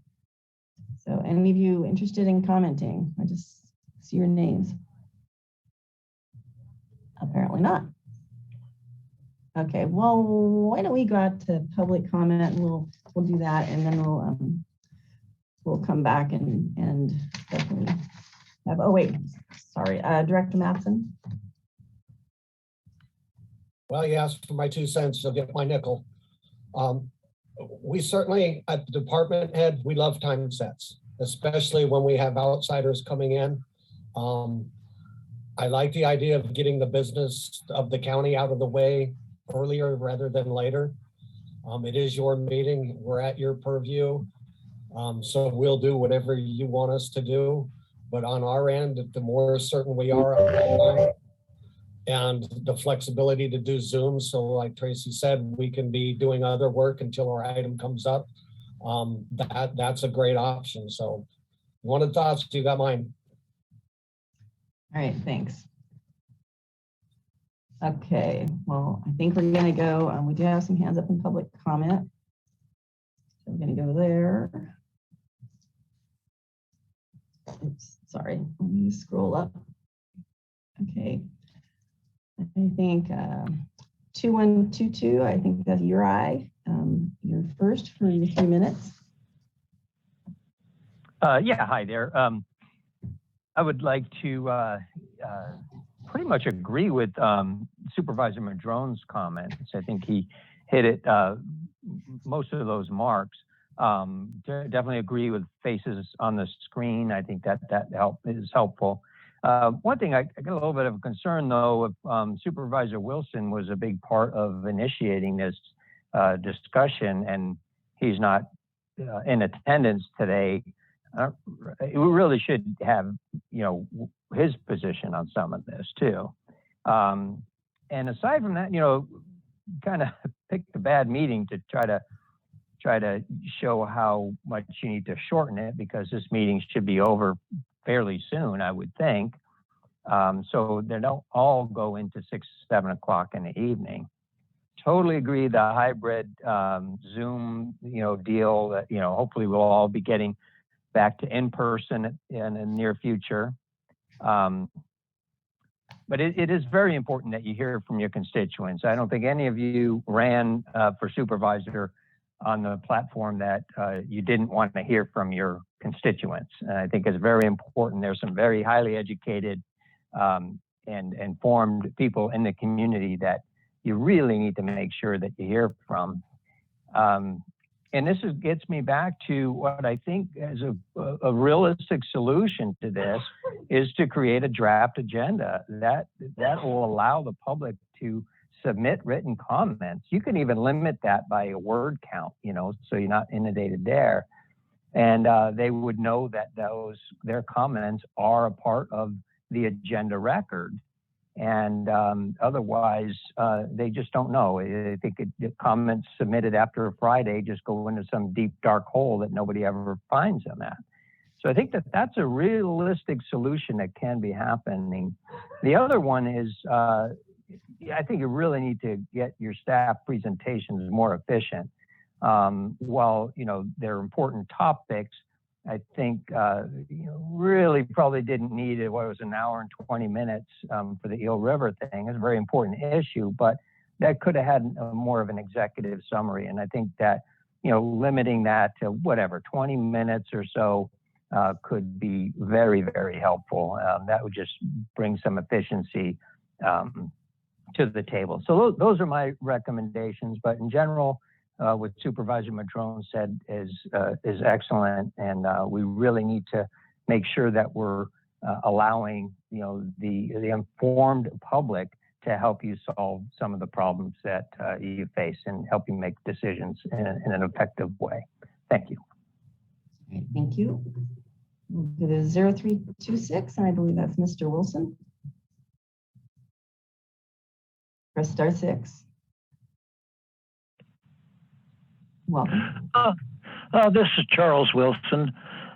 So any of you interested in commenting? I just see your names. Apparently not. Okay, well, why don't we go out to public comment and we'll do that, and then we'll come back and definitely have, oh wait, sorry, Director Mattson. Well, you asked for my 2 cents, you'll get my nickel. We certainly, at the department head, we love time sets, especially when we have outsiders coming in. I like the idea of getting the business of the county out of the way earlier rather than later. It is your meeting, we're at your purview. So we'll do whatever you want us to do. But on our end, the more certain we are online and the flexibility to do Zoom. So like Tracy said, we can be doing other work until our item comes up. That's a great option. So one of the thoughts, you got mine. All right, thanks. Okay, well, I think we're gonna go, we do have some hands up in public comment. So we're gonna go there. Oops, sorry, let me scroll up. Okay, I think 2122, I think that's your eye. You're first for your 3 minutes. Yeah, hi there. I would like to pretty much agree with Supervisor Madrone's comments. I think he hit it, most of those marks. Definitely agree with faces on the screen. I think that is helpful. One thing I get a little bit of a concern though, if Supervisor Wilson was a big part of initiating this discussion and he's not in attendance today, we really should have, his position on some of this too. And aside from that, kind of picked a bad meeting to try to show how much you need to shorten it, because this meeting should be over fairly soon, I would think. So they don't all go into 6, 7 o'clock in the evening. Totally agree. The hybrid Zoom, deal that, hopefully we'll all be getting back to in-person in the near future. But it is very important that you hear from your constituents. I don't think any of you ran for supervisor on the platform that you didn't want to hear from your constituents. And I think it's very important. There's some very highly educated and informed people in the community that you really need to make sure that you hear from. And this gets me back to what I think is a realistic solution to this is to create a draft agenda that will allow the public to submit written comments. You can even limit that by a word count, so you're not inundated there. And they would know that their comments are a part of the agenda record. And otherwise, they just don't know. I think the comments submitted after a Friday just go into some deep, dark hole that nobody ever finds them at. So I think that's a realistic solution that can be happening. The other one is, I think you really need to get your staff presentations more efficient. While, they're important topics, I think, really probably didn't need it. What was an hour and 20 minutes for the Eel River thing. It's a very important issue, but that could have had more of an executive summary. And I think that, limiting that to 20 minutes or so could be very, very helpful. That would just bring some efficiency to the table. So those are my recommendations, but in general, what Supervisor Madrone said is excellent, and we really need to make sure that we're allowing the informed public to help you solve some of the problems that you face and help you make decisions in an effective way. Thank you. All right, thank you. We'll go to 0326, and I believe that's Mr. Wilson. Press *6. Welcome. This is Charles Wilson.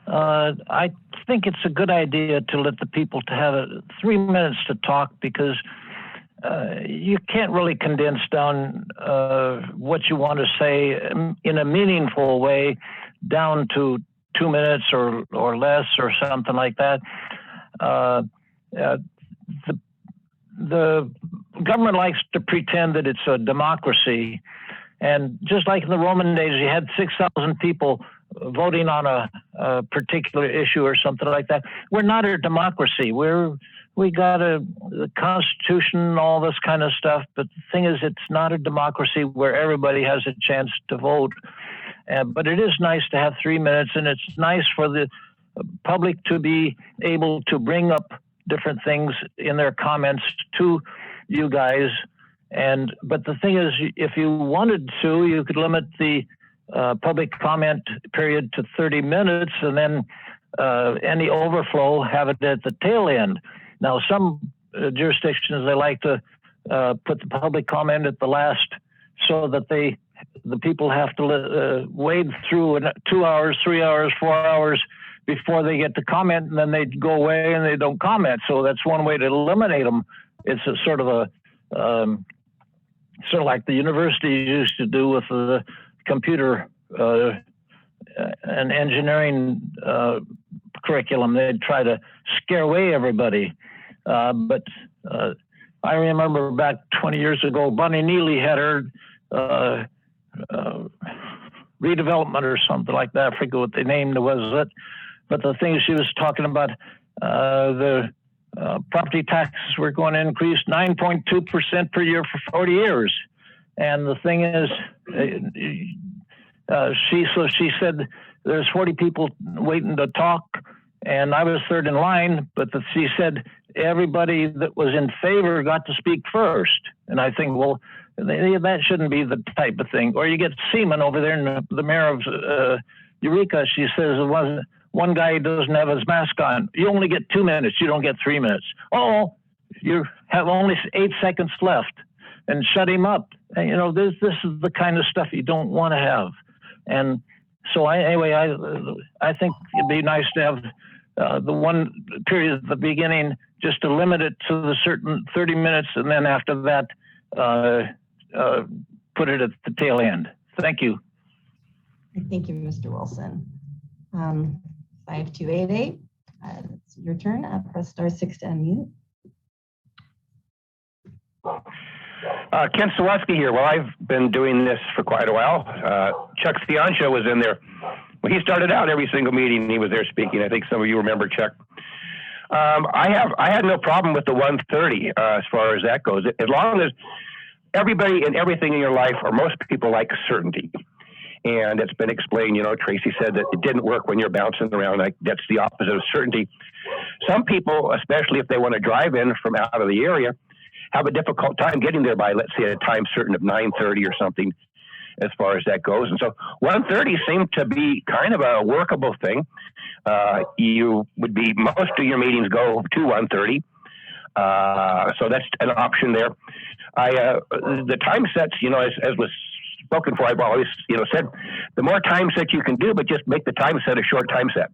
I think it's a good idea to let the people to have 3 minutes to talk, because you can't really condense down what you want to say in a meaningful way down to 2 minutes or less or something like that. The government likes to pretend that it's a democracy. And just like in the Roman days, you had 6,000 people voting on a particular issue or something like that. We're not a democracy. We got the Constitution, all this kind of stuff. But the thing is, it's not a democracy where everybody has a chance to vote. But it is nice to have 3 minutes, and it's nice for the public to be able to bring up different things in their comments to you guys. But the thing is, if you wanted to, you could limit the public comment period to 30 minutes, and then any overflow, have it at the tail end. Now, some jurisdictions, they like to put the public comment at the last, so that the people have to wade through 2 hours, 3 hours, 4 hours before they get to comment, and then they go away and they don't comment. So that's one way to eliminate them. It's a sort of like the university used to do with the computer and engineering curriculum. They'd try to scare away everybody. But I remember back 20 years ago, Bonnie Neely had her redevelopment or something like that. I forget what the name was. But the thing she was talking about, the property taxes were going to increase 9.2% per year for 40 years. And the thing is, she said there's 40 people waiting to talk, and I was third in line, but she said everybody that was in favor got to speak first. And I think, well, that shouldn't be the type of thing. Or you get Seaman over there, and the mayor of Eureka, she says one guy doesn't have his mask on. You only get 2 minutes. You don't get 3 minutes. Oh, you have only 8 seconds left, and shut him up. And, you know, this is the kind of stuff you don't want to have. And so I think it'd be nice to have the one period at the beginning, just to limit it to the certain 30 minutes, and then after that, put it at the tail end. Thank you. Thank you, Mr. Wilson. 5288, it's your turn. Press *6 to unmute. Ken Sawalski here. Well, I've been doing this for quite a while. Chuck Fiancho was in there. Well, he started out every single meeting. He was there speaking. I think some of you remember Chuck. I had no problem with the 1:30 as far as that goes. As long as everybody and everything in your life, or most people, like certainty. And it's been explained, you know, Tracy said that it didn't work when you're bouncing around. Like, that's the opposite of certainty. Some people, especially if they want to drive in from out of the area, have a difficult time getting there by, let's say, a time certain of 9:30 or something, as far as that goes. And so 1:30 seemed to be kind of a workable thing. You would be, most of your meetings go to 1:30. So that's an option there. The time sets, you know, as was spoken for, I've always, you know, said the more time sets you can do, but just make the time set a short time set.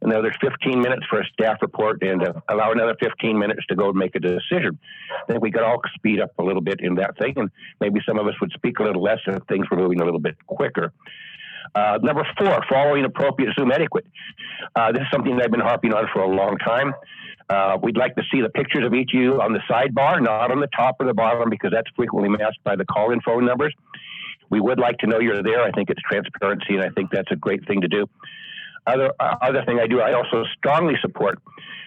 And now there's 15 minutes for a staff report, and allow another 15 minutes to go and make a decision. Then we could all speed up a little bit in that thing, and maybe some of us would speak a little less if things were moving a little bit quicker. Number 4, following appropriate Zoom etiquette. This is something that I've been harping on for a long time. We'd like to see the pictures of each of you on the sidebar, not on the top or the bottom, because that's frequently masked by the call-in phone numbers. We would like to know you're there. I think it's transparency, and I think that's a great thing to do. Other thing I do, I also strongly support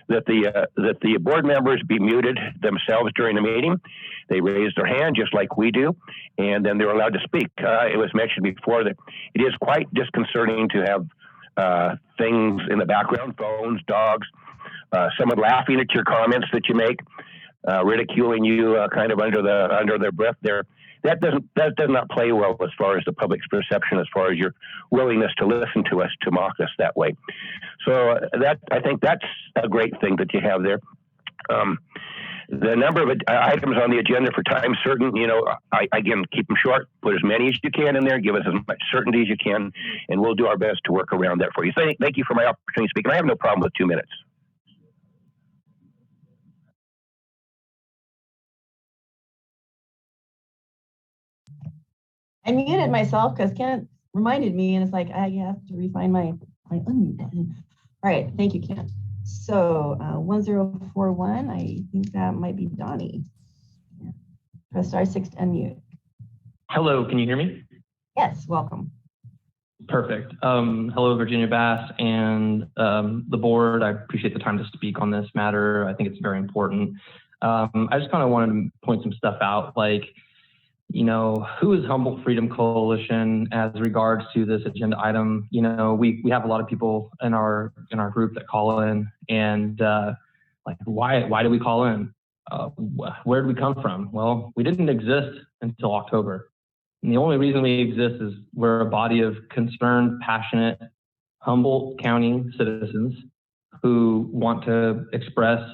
that the board members be muted themselves during the meeting. They raise their hand just like we do, and then they're allowed to speak. It was mentioned before that it is quite disconcerting to have things in the background, phones, dogs, someone laughing at your comments that you make, ridiculing you kind of under their breath there. That does not play well as far as the public's perception, as far as your willingness to listen to us, to mock us that way. So I think that's a great thing that you have there. The number of items on the agenda for time certain, you know, again, keep them short, put as many as you can in there, give us as much certainty as you can, and we'll do our best to work around that for you. Thank you for my opportunity to speak, and I have no problem with 2 minutes. I muted myself because Kent reminded me, and it's like, I have to refine my unmute button. All right, thank you, Kent. So 1041, I think that might be Donnie. Press *6 to unmute. Hello, can you hear me? Yes, welcome. Perfect. Hello, Virginia Bass and the board. I appreciate the time to speak on this matter. I think it's very important. I just kind of wanted to point some stuff out, like, you know, who is Humboldt Freedom Coalition as regards to this agenda item? You know, we have a lot of people in our group that call in, and like, why do we call in? Where did we come from? Well, we didn't exist until October. And the only reason we exist is we're a body of concerned, passionate Humboldt County citizens who want to express,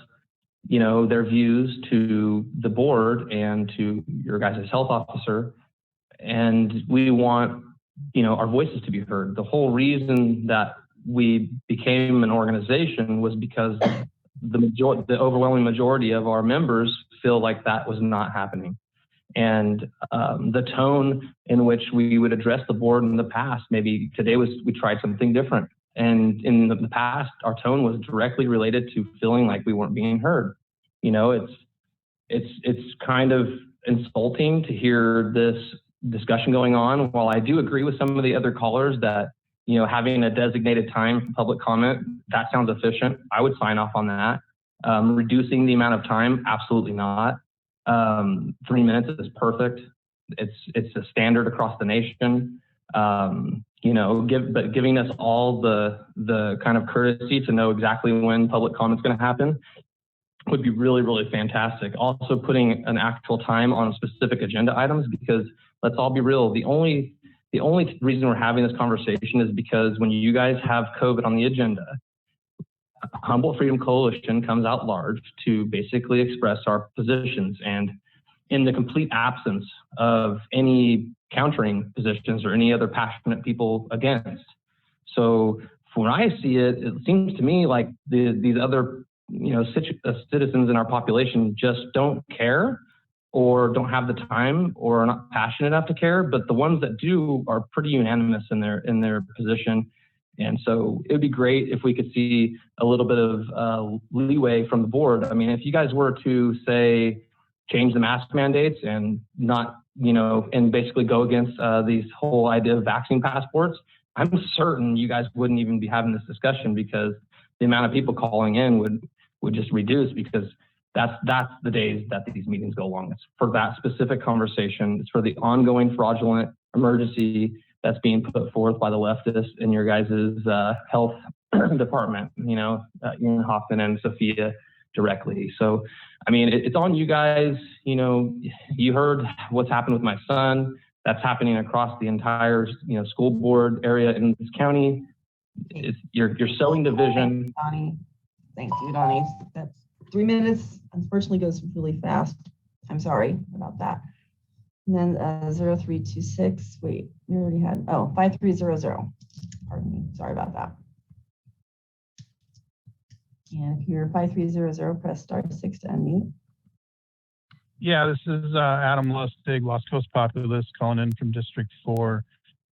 you know, their views to the board and to your guys' health officer. And we want, you know, our voices to be heard. The whole reason that we became an organization was because the overwhelming majority of our members feel like that was not happening. And the tone in which we would address the board in the past, maybe today we tried something different. And in the past, our tone was directly related to feeling like we weren't being heard. You know, it's kind of insulting to hear this discussion going on. While I do agree with some of the other callers that, you know, having a designated time for public comment, that sounds efficient. I would sign off on that. Reducing the amount of time, absolutely not. 3 minutes is perfect. it's a standard across the nation. But giving us all the kind of courtesy to know exactly when public comment's going to happen would be really, really fantastic. Also putting an actual time on specific agenda items, because let's all be real, the only reason we're having this conversation is because when you guys have COVID on the agenda, Humboldt Freedom Coalition comes out large to basically express our positions, and in the complete absence of any countering positions or any other passionate people against. So when I see it, it seems to me like these other citizens in our population just don't care, or don't have the time, or are not passionate enough to care. But the ones that do are pretty unanimous in their position. And so it would be great if we could see a little bit of leeway from the board. I mean, if you guys were to say change the mask mandates and not, and basically go against these whole idea of vaccine passports, I'm certain you guys wouldn't even be having this discussion, because the amount of people calling in would just reduce, because that's the days that these meetings go long. It's for that specific conversation. It's for the ongoing fraudulent emergency that's being put forth by the leftists in your guys' health department, Ian Hoffman and Sophia directly. So, I mean, it's on you guys. You heard what's happened with my son. That's happening across the entire, school board area in this county. You're sowing division. Donnie. Thank you, Donnie. That's 3 minutes. Unfortunately, goes really fast. I'm sorry about that. And then 0326. Wait, we already had 5300. Pardon me. Sorry about that. And if you're 5300, press *6 to unmute. Yeah, this is Adam Lustig, Lost Coast Populist, calling in from District 4.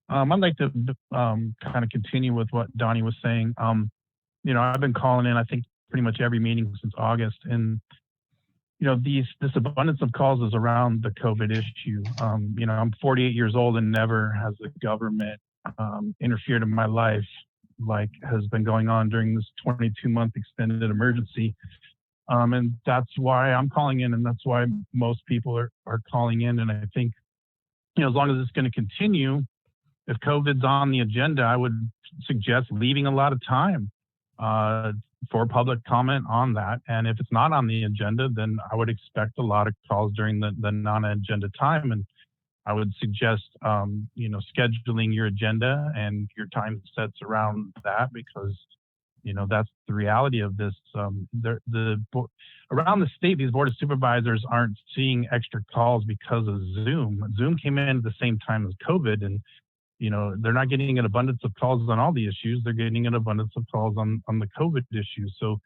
I'd like to kind of continue with what Donnie was saying. I've been calling in, I think, pretty much every meeting since August, and this abundance of calls is around the COVID issue. I'm 48 years old, and never has the government interfered in my life like has been going on during this 22-month extended emergency. And that's why I'm calling in, and that's why most people are calling in. And I think, as long as it's going to continue, if COVID's on the agenda, I would suggest leaving a lot of time for public comment on that. And if it's not on the agenda, then I would expect a lot of calls during the non-agenda time. And I would suggest, scheduling your agenda and your time sets around that, because, that's the reality of this. Around the state, these board of supervisors aren't seeing extra calls because of Zoom. Zoom came in at the same time as COVID, and they're not getting an abundance of calls on all the issues. They're getting an abundance of calls on the COVID issue. So,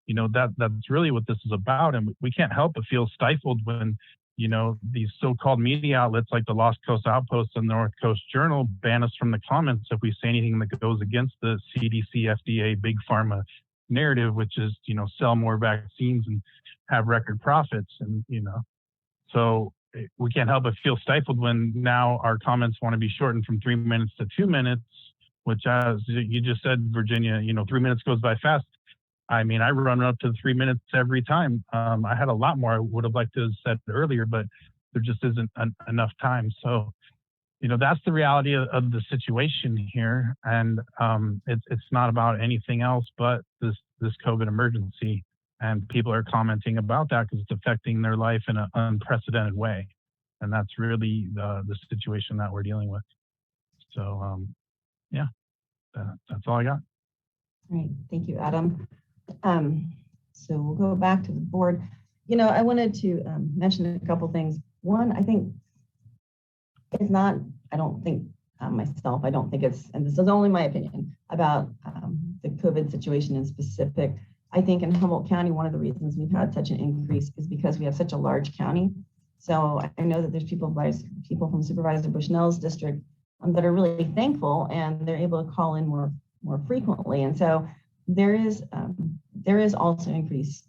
that's really what this is about. And we can't help but feel stifled when, these so-called media outlets like the Lost Coast Outpost and the North Coast Journal ban us from the comments if we say anything that goes against the CDC, FDA, big pharma narrative, which is, sell more vaccines and have record profits. And, so we can't help but feel stifled when now our comments want to be shortened from 3 minutes to 2 minutes, which, as you just said, Virginia, 3 minutes goes by fast. I mean, I run up to 3 minutes every time. I had a lot more I would have liked to have said earlier, but there just isn't enough time. So, that's the reality of the situation here. And it's not about anything else but this COVID emergency. And people are commenting about that because it's affecting their life in an unprecedented way. And that's really the situation that we're dealing with. So, that's all I got. All right, thank you, Adam. So we'll go back to the board. I wanted to mention a couple things. One, I think it's not, I don't think it's, and this is only my opinion, about the COVID situation in specific. I think in Humboldt County, one of the reasons we've had such an increase is because we have such a large county. So I know that there's people from Supervisor Bushnell's district that are really thankful, and they're able to call in more frequently. And so there is also increase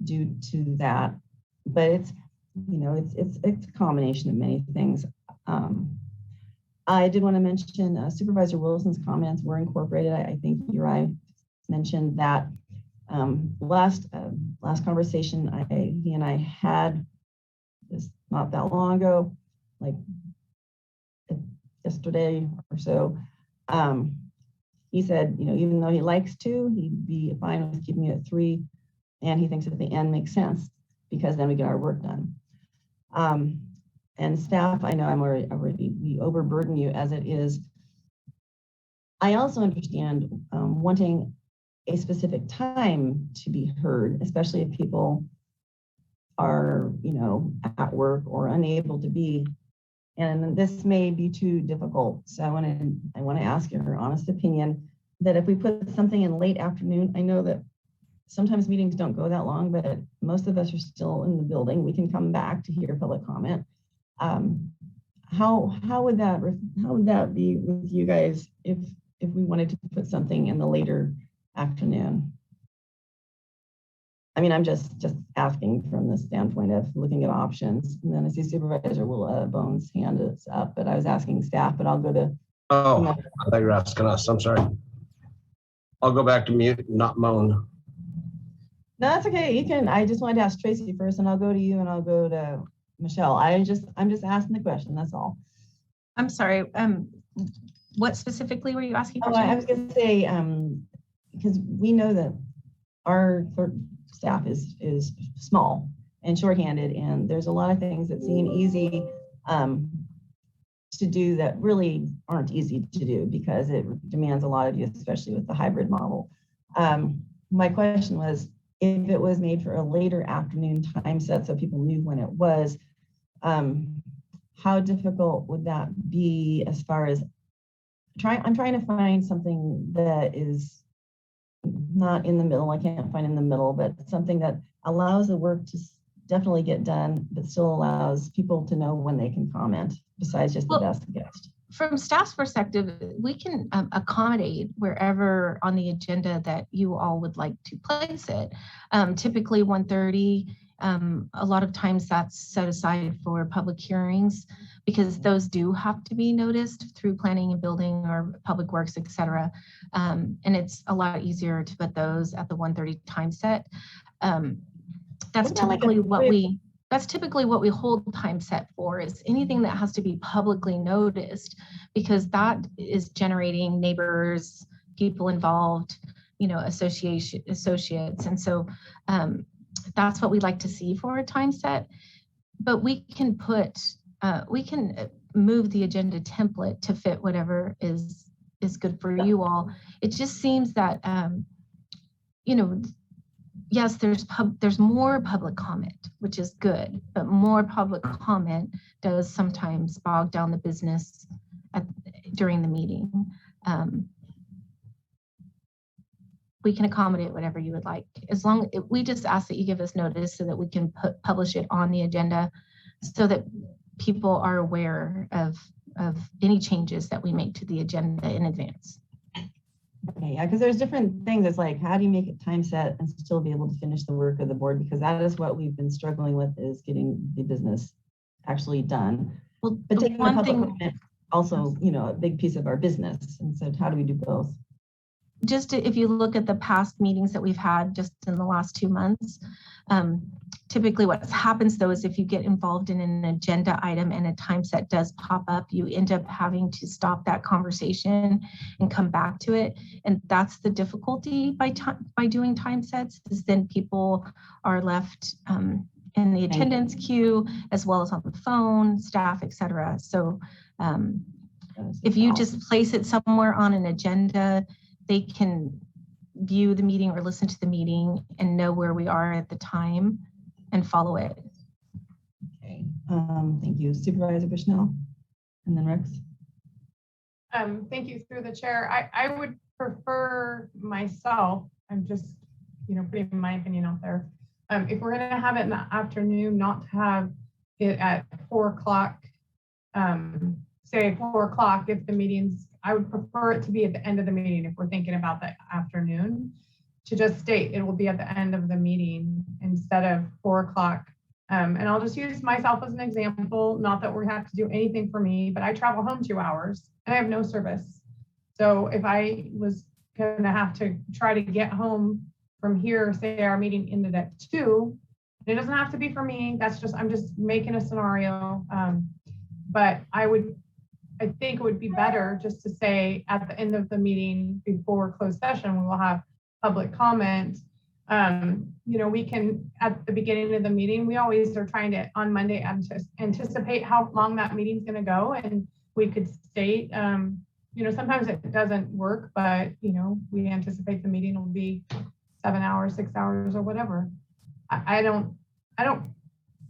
due to that, but it's a combination of many things. I did want to mention Supervisor Wilson's comments were incorporated. I think Uri mentioned that last conversation he and I had just not that long ago like yesterday or so. He said, you know, even though he likes 2, he'd be fine with keeping it at 3. And he thinks at the end makes sense because then we get our work done. And staff, I know we overburden you as it is. I also understand wanting a specific time to be heard, especially if people are, you know, at work or unable to be. And this may be too difficult. So I want to ask your honest opinion that if we put something in late afternoon, I know that sometimes meetings don't go that long, but most of us are still in the building. We can come back to hear public comment. How would that be with you guys if we wanted to put something in the later afternoon? I mean, I'm just asking from the standpoint of looking at options. And then I see Supervisor Bohn's hand is up, but I was asking staff, but I'll go to. Oh, I thought you were asking us. I'm sorry. I'll go back to mute, not moan. No, that's okay. You can. I just wanted to ask Tracy first, and I'll go to you, and I'll go to Michelle. I'm just asking the question. That's all. I'm sorry. What specifically were you asking? Oh, I was going to say because we know that our staff is small and shorthanded, and there's a lot of things that seem easy to do that really aren't easy to do because it demands a lot of you, especially with the hybrid model. My question was, if it was made for a later afternoon time set so people knew when it was, how difficult would that be as far as I'm trying to find something that is not in the middle. I can't find in the middle, but something that allows the work to definitely get done, but still allows people to know when they can comment besides just the best guest. From staff's perspective, we can accommodate wherever on the agenda that you all would like to place it. Typically 1:30, a lot of times that's set aside for public hearings because those do have to be noticed through planning and building or public works, et cetera. And it's a lot easier to put those at the 1:30 time set. That's typically what we hold time set for, is anything that has to be publicly noticed, because that is generating neighbors, people involved, you know, associates. And so that's what we like to see for a time set. But we can move the agenda template to fit whatever is good for you all. It just seems that, you know, yes, there's more public comment, which is good, but more public comment does sometimes bog down the business during the meeting. We can accommodate whatever you would like. We just ask that you give us notice so that we can publish it on the agenda so that people are aware of any changes that we make to the agenda in advance. Okay, yeah, because there's different things. It's like, how do you make it time set and still be able to finish the work of the board? Because that is what we've been struggling with, is getting the business actually done. Well, but taking the public comment also, you know, a big piece of our business. And so how do we do both? If you look at the past meetings that we've had just in the last 2 months, typically what happens though is if you get involved in an agenda item and a time set does pop up, you end up having to stop that conversation and come back to it. And that's the difficulty by doing time sets, is then people are left in the attendance queue as well as on the phone, staff, et cetera. So if you just place it somewhere on an agenda, they can view the meeting or listen to the meeting and know where we are at the time and follow it. Okay, thank you. Supervisor Bushnell, and then Rex. Thank you, through the chair. I would prefer myself, I'm just, you know, putting my opinion out there. If we're gonna have it in the afternoon, not to have it at 4 o'clock, say 4 o'clock if the meeting's, I would prefer it to be at the end of the meeting if we're thinking about the afternoon, to just state it will be at the end of the meeting instead of 4 o'clock. And I'll just use myself as an example, not that we have to do anything for me, but I travel home 2 hours and I have no service. So if I was gonna have to try to get home from here, say our meeting ended at 2, it doesn't have to be for me. That's just, I'm just making a scenario. But I think it would be better just to say at the end of the meeting before closed session, we will have public comment. We can, at the beginning of the meeting, we always are trying to, on Monday, anticipate how long that meeting's gonna go. And we could state, sometimes it doesn't work, but, we anticipate the meeting will be 7 hours, 6 hours, or whatever. I don't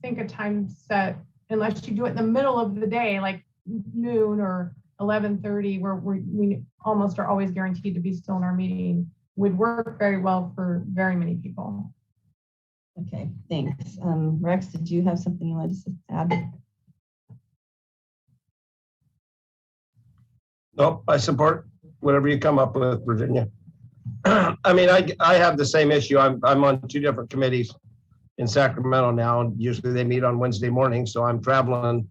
think a time set, unless you do it in the middle of the day, like noon or 11:30, where we almost are always guaranteed to be still in our meeting, would work very well for very many people. Okay, thanks. Rex, did you have something you wanted to add? Nope, I support whatever you come up with, Virginia. I mean, I have the same issue. I'm on 2 different committees in Sacramento now, and usually they meet on Wednesday morning, so I'm traveling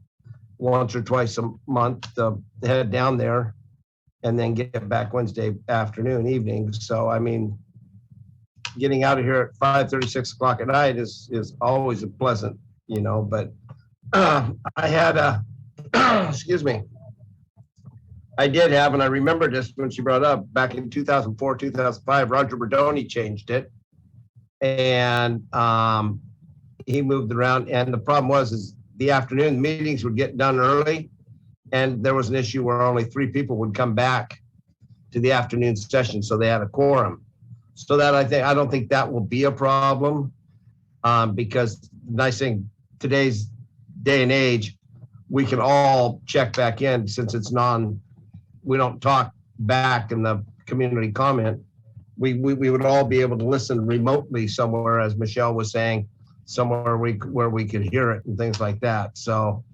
once or twice a month to head down there and then get back Wednesday afternoon, evening. So, I mean, getting out of here at 5:30, 6 o'clock at night is always a pleasant, but I had a, excuse me, I did have, and I remember this when she brought up, back in 2004, 2005, Roger Madrone changed it. And he moved around. And the problem is the afternoon meetings would get done early. And there was an issue where only 3 people would come back to the afternoon session. So they had a quorum. So that I don't think that will be a problem, because the nice thing, today's day and age, we can all check back in since it's we don't talk back in the community comment. We would all be able to listen remotely somewhere, as Michelle was saying, somewhere where we could hear it and things like that. So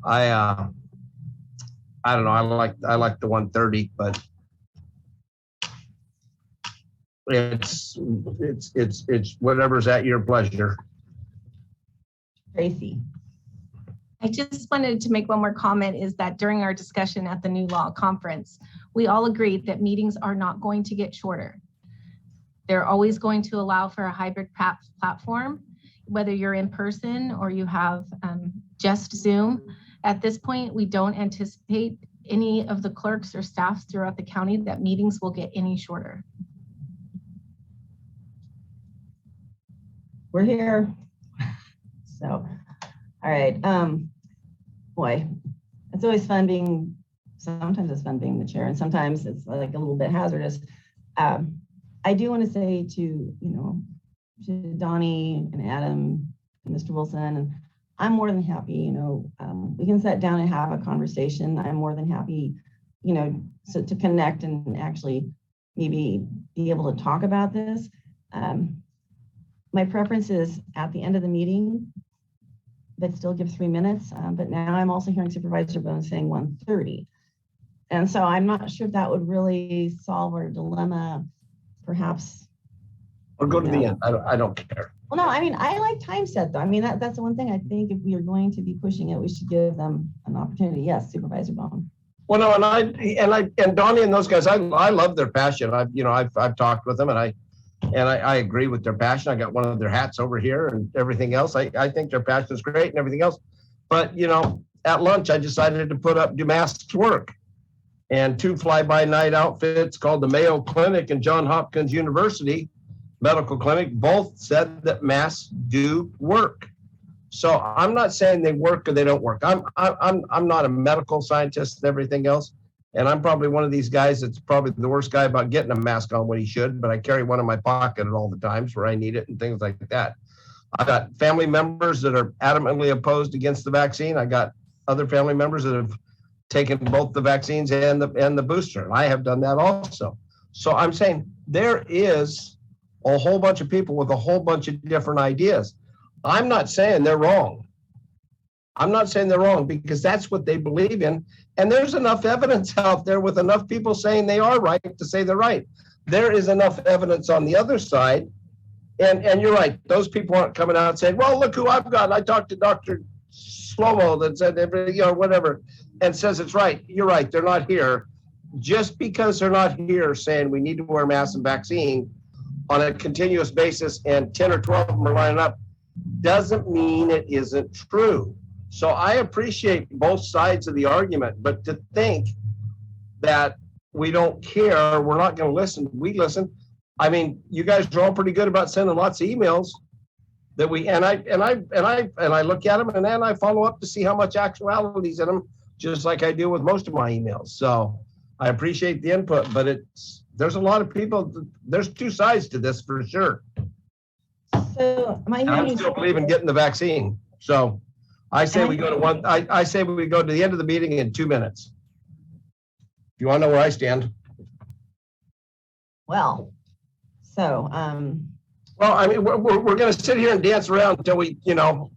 I don't know. I like the 1:30, but it's whatever's at your pleasure. Tracy. I just wanted to make one more comment, is that during our discussion at the New Law Conference, we all agreed that meetings are not going to get shorter. They're always going to allow for a hybrid platform, whether you're in person or you have just Zoom. At this point, we don't anticipate any of the clerks or staffs throughout the county that meetings will get any shorter. We're here. So, all right. Boy, it's always fun sometimes it's fun being the chair, and sometimes it's like a little bit hazardous. I do want to say to Donnie and Adam and Mr. Wilson, and I'm more than happy, we can sit down and have a conversation. I'm more than happy, so to connect and actually maybe be able to talk about this. My preference is at the end of the meeting, but still give 3 minutes. But now I'm also hearing Supervisor Bohn saying 1:30. And so I'm not sure if that would really solve our dilemma, perhaps. Or go to the end. I don't care. Well, no, I mean, I like time set though. I mean, that's the one thing I think if we are going to be pushing it, we should give them an opportunity. Yes, Supervisor Bohn. Well, no, and Donnie and those guys, I love their passion. I've talked with them, and I agree with their passion. I got one of their hats over here and everything else. I think their passion is great and everything else. But, at lunch, I decided to do masks work. And 2 fly-by-night outfits called the Mayo Clinic and Johns Hopkins University Medical Clinic both said that masks do work. So I'm not saying they work or they don't work. I'm not a medical scientist and everything else. And I'm probably one of these guys that's probably the worst guy about getting a mask on when he should, but I carry one in my pocket at all the times where I need it and things like that. I got family members that are adamantly opposed against the vaccine. I got other family members that have taken both the vaccines and the booster. And I have done that also. So I'm saying there is a whole bunch of people with a whole bunch of different ideas. I'm not saying they're wrong. I'm not saying they're wrong because that's what they believe in. And there's enough evidence out there with enough people saying they are right to say they're right. There is enough evidence on the other side. And you're right. Those people aren't coming out and saying, well, look who I've got. I talked to Dr. Slomo that said whatever, and says it's right. You're right. They're not here. Just because they're not here saying we need to wear masks and vaccine on a continuous basis and 10 or 12 of them are lining up doesn't mean it isn't true. So I appreciate both sides of the argument, but to think that we don't care, we're not going to listen, we listen. I mean, you guys are all pretty good about sending lots of emails that we, and I look at them and then I follow up to see how much actuality is in them, just like I do with most of my emails. So I appreciate the input, but there's a lot of people, there's two sides to this for sure. So I still believe in getting the vaccine. So I say we go to I say we go to the end of the meeting in 2 minutes. If you want to know where I stand. Well, so, well, I mean, we're going to sit here and dance around until we, you know,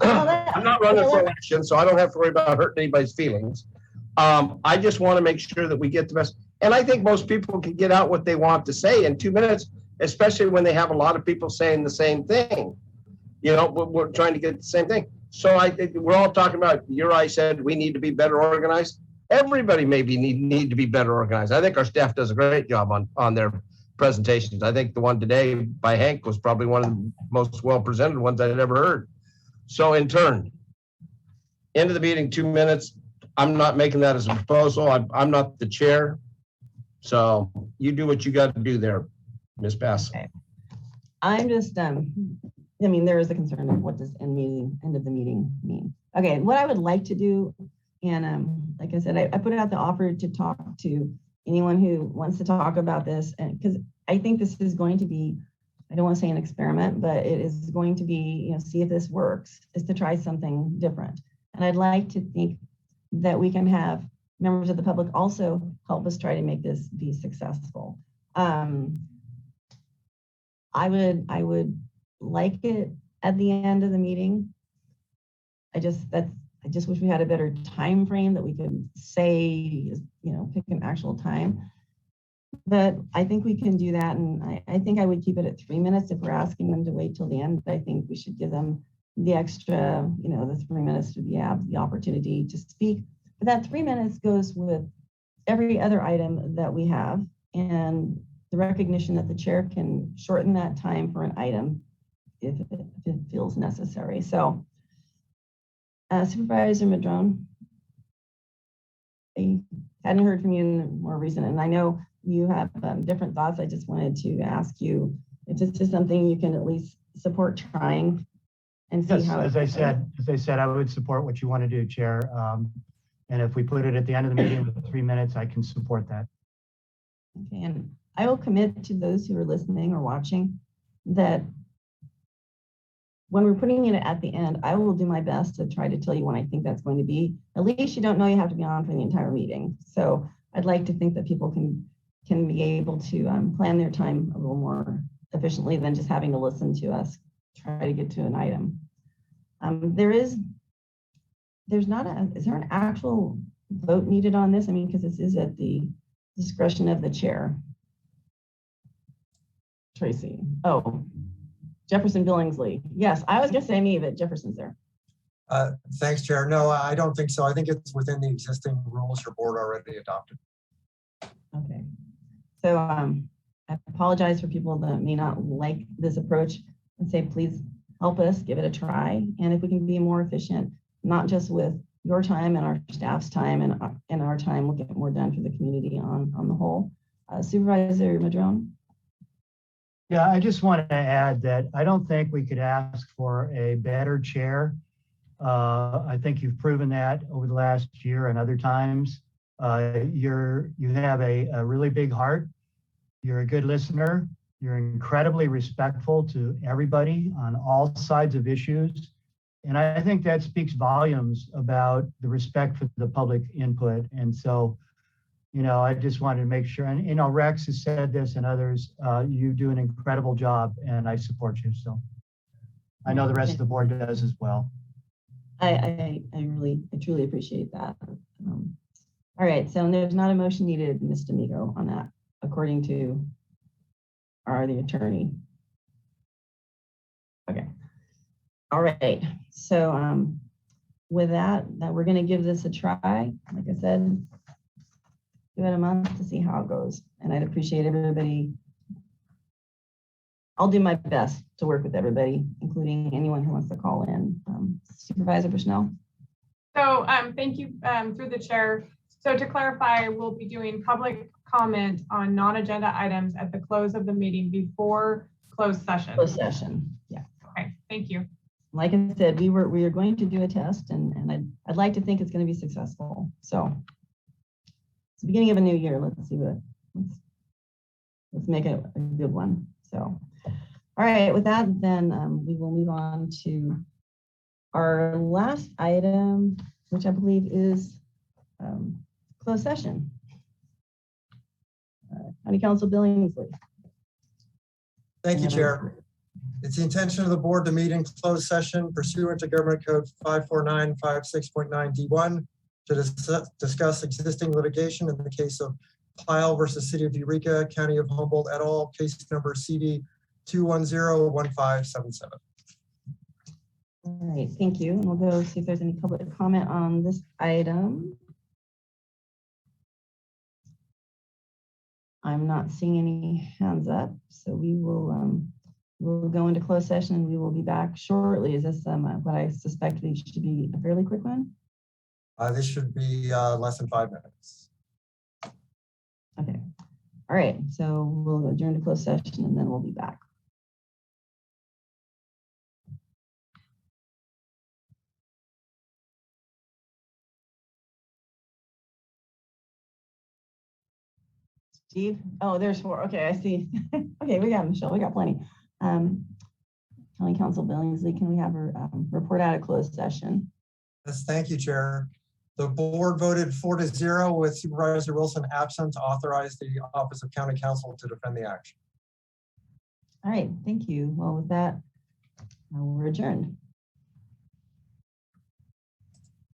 I'm not running for election, so I don't have to worry about hurting anybody's feelings. I just want to make sure that we get the best. And I think most people can get out what they want to say in 2 minutes, especially when they have a lot of people saying the same thing. You know, we're trying to get the same thing. So we're all talking about, I said we need to be better organized. Everybody maybe need to be better organized. I think our staff does a great job on their presentations. I think the one today by Hank was probably one of the most well-presented ones I'd ever heard. So in turn, end of the meeting, 2 minutes. I'm not making that as a proposal. I'm not the chair. So you do what you got to do there, Ms. Bass. Okay. I'm just, I mean, there is a concern of what does end of the meeting mean? Okay, what I would like to do, and like I said, I put out the offer to talk to anyone who wants to talk about this, and because I think this is going to be, I don't want to say an experiment, but it is going to be, you know, see if this works, is to try something different. And I'd like to think that we can have members of the public also help us try to make this be successful. I would like it at the end of the meeting. I just wish we had a better time frame that we could say, you know, pick an actual time. But I think we can do that, and I think I would keep it at 3 minutes. If we're asking them to wait till the end, I think we should give them the extra, you know, the 3 minutes to have the opportunity to speak. But that 3 minutes goes with every other item that we have, and the recognition that the chair can shorten that time for an item if it feels necessary. So, Supervisor Madrone, I hadn't heard from you in more recent, and I know you have different thoughts. I just wanted to ask you if this is something you can at least support trying and see how. As I said, I would support what you want to do, Chair. And if we put it at the end of the meeting with 3 minutes, I can support that. Okay, and I will commit to those who are listening or watching that when we're putting it at the end, I will do my best to try to tell you when I think that's going to be. At least you don't know you have to be on for the entire meeting. So I'd like to think that people can be able to plan their time a little more efficiently than just having to listen to us try to get to an item. Is there an actual vote needed on this? I mean, because this is at the discretion of the chair. Tracy. Oh, Jefferson Billingsley. Yes, I was going to say me, but Jefferson's there. Thanks, Chair. No, I don't think so. I think it's within the existing rules your board already adopted. Okay. So I apologize for people that may not like this approach and say, please help us, give it a try. And if we can be more efficient, not just with your time and our staff's time and our time, we'll get more done for the community on the whole. Supervisor Madrone. Yeah, I just wanted to add that I don't think we could ask for a better chair. I think you've proven that over the last year and other times. You have a really big heart. You're a good listener. You're incredibly respectful to everybody on all sides of issues. And I think that speaks volumes about the respect for the public input. And so, you know, I just wanted to make sure, and you know, Rex has said this and others, you do an incredible job and I support you. So I know the rest of the board does as well. I truly appreciate that. All right, so there's not a motion needed, Ms. D'Amico, on that, according to the attorney. Okay. All right, so with that we're going to give this a try. Like I said, give it a month to see how it goes. And I'd appreciate everybody. I'll do my best to work with everybody, including anyone who wants to call in. Supervisor Bushnell. So thank you through the chair. So to clarify, we'll be doing public comment on non-agenda items at the close of the meeting before closed session. Closed session, yeah. Okay, thank you. Like I said, we are going to do a test, and I'd like to think it's going to be successful. So it's the beginning of a new year. Let's see what, let's make it a good one. So, all right, with that, then we will move on to our last item, which I believe is closed session. County Council Billingsley. Thank you, Chair. It's the intention of the board to meet in closed session pursuant to Government Code 54956.9 D1 to discuss existing litigation in the case of Pyle versus City of Eureka, County of Humboldt et al., case number CD 2101577. All right, thank you. And we'll go see if there's any public comment on this item. I'm not seeing any hands up, so we will we'll go into closed session and we will be back shortly. Is this what I suspect should be a fairly quick one? This should be less than 5 minutes. Okay. All right, so we'll adjourn to closed session and then we'll be back. Steve? Oh, there's 4. Okay, I see. Okay, we got Michelle. We got plenty. County Council Billingsley, can we have her report out of closed session? Yes, thank you, Chair. The board voted 4-0 with Supervisor Wilson absent to authorize the Office of County Counsel to defend the action. All right, thank you. Well, with that, we're adjourned.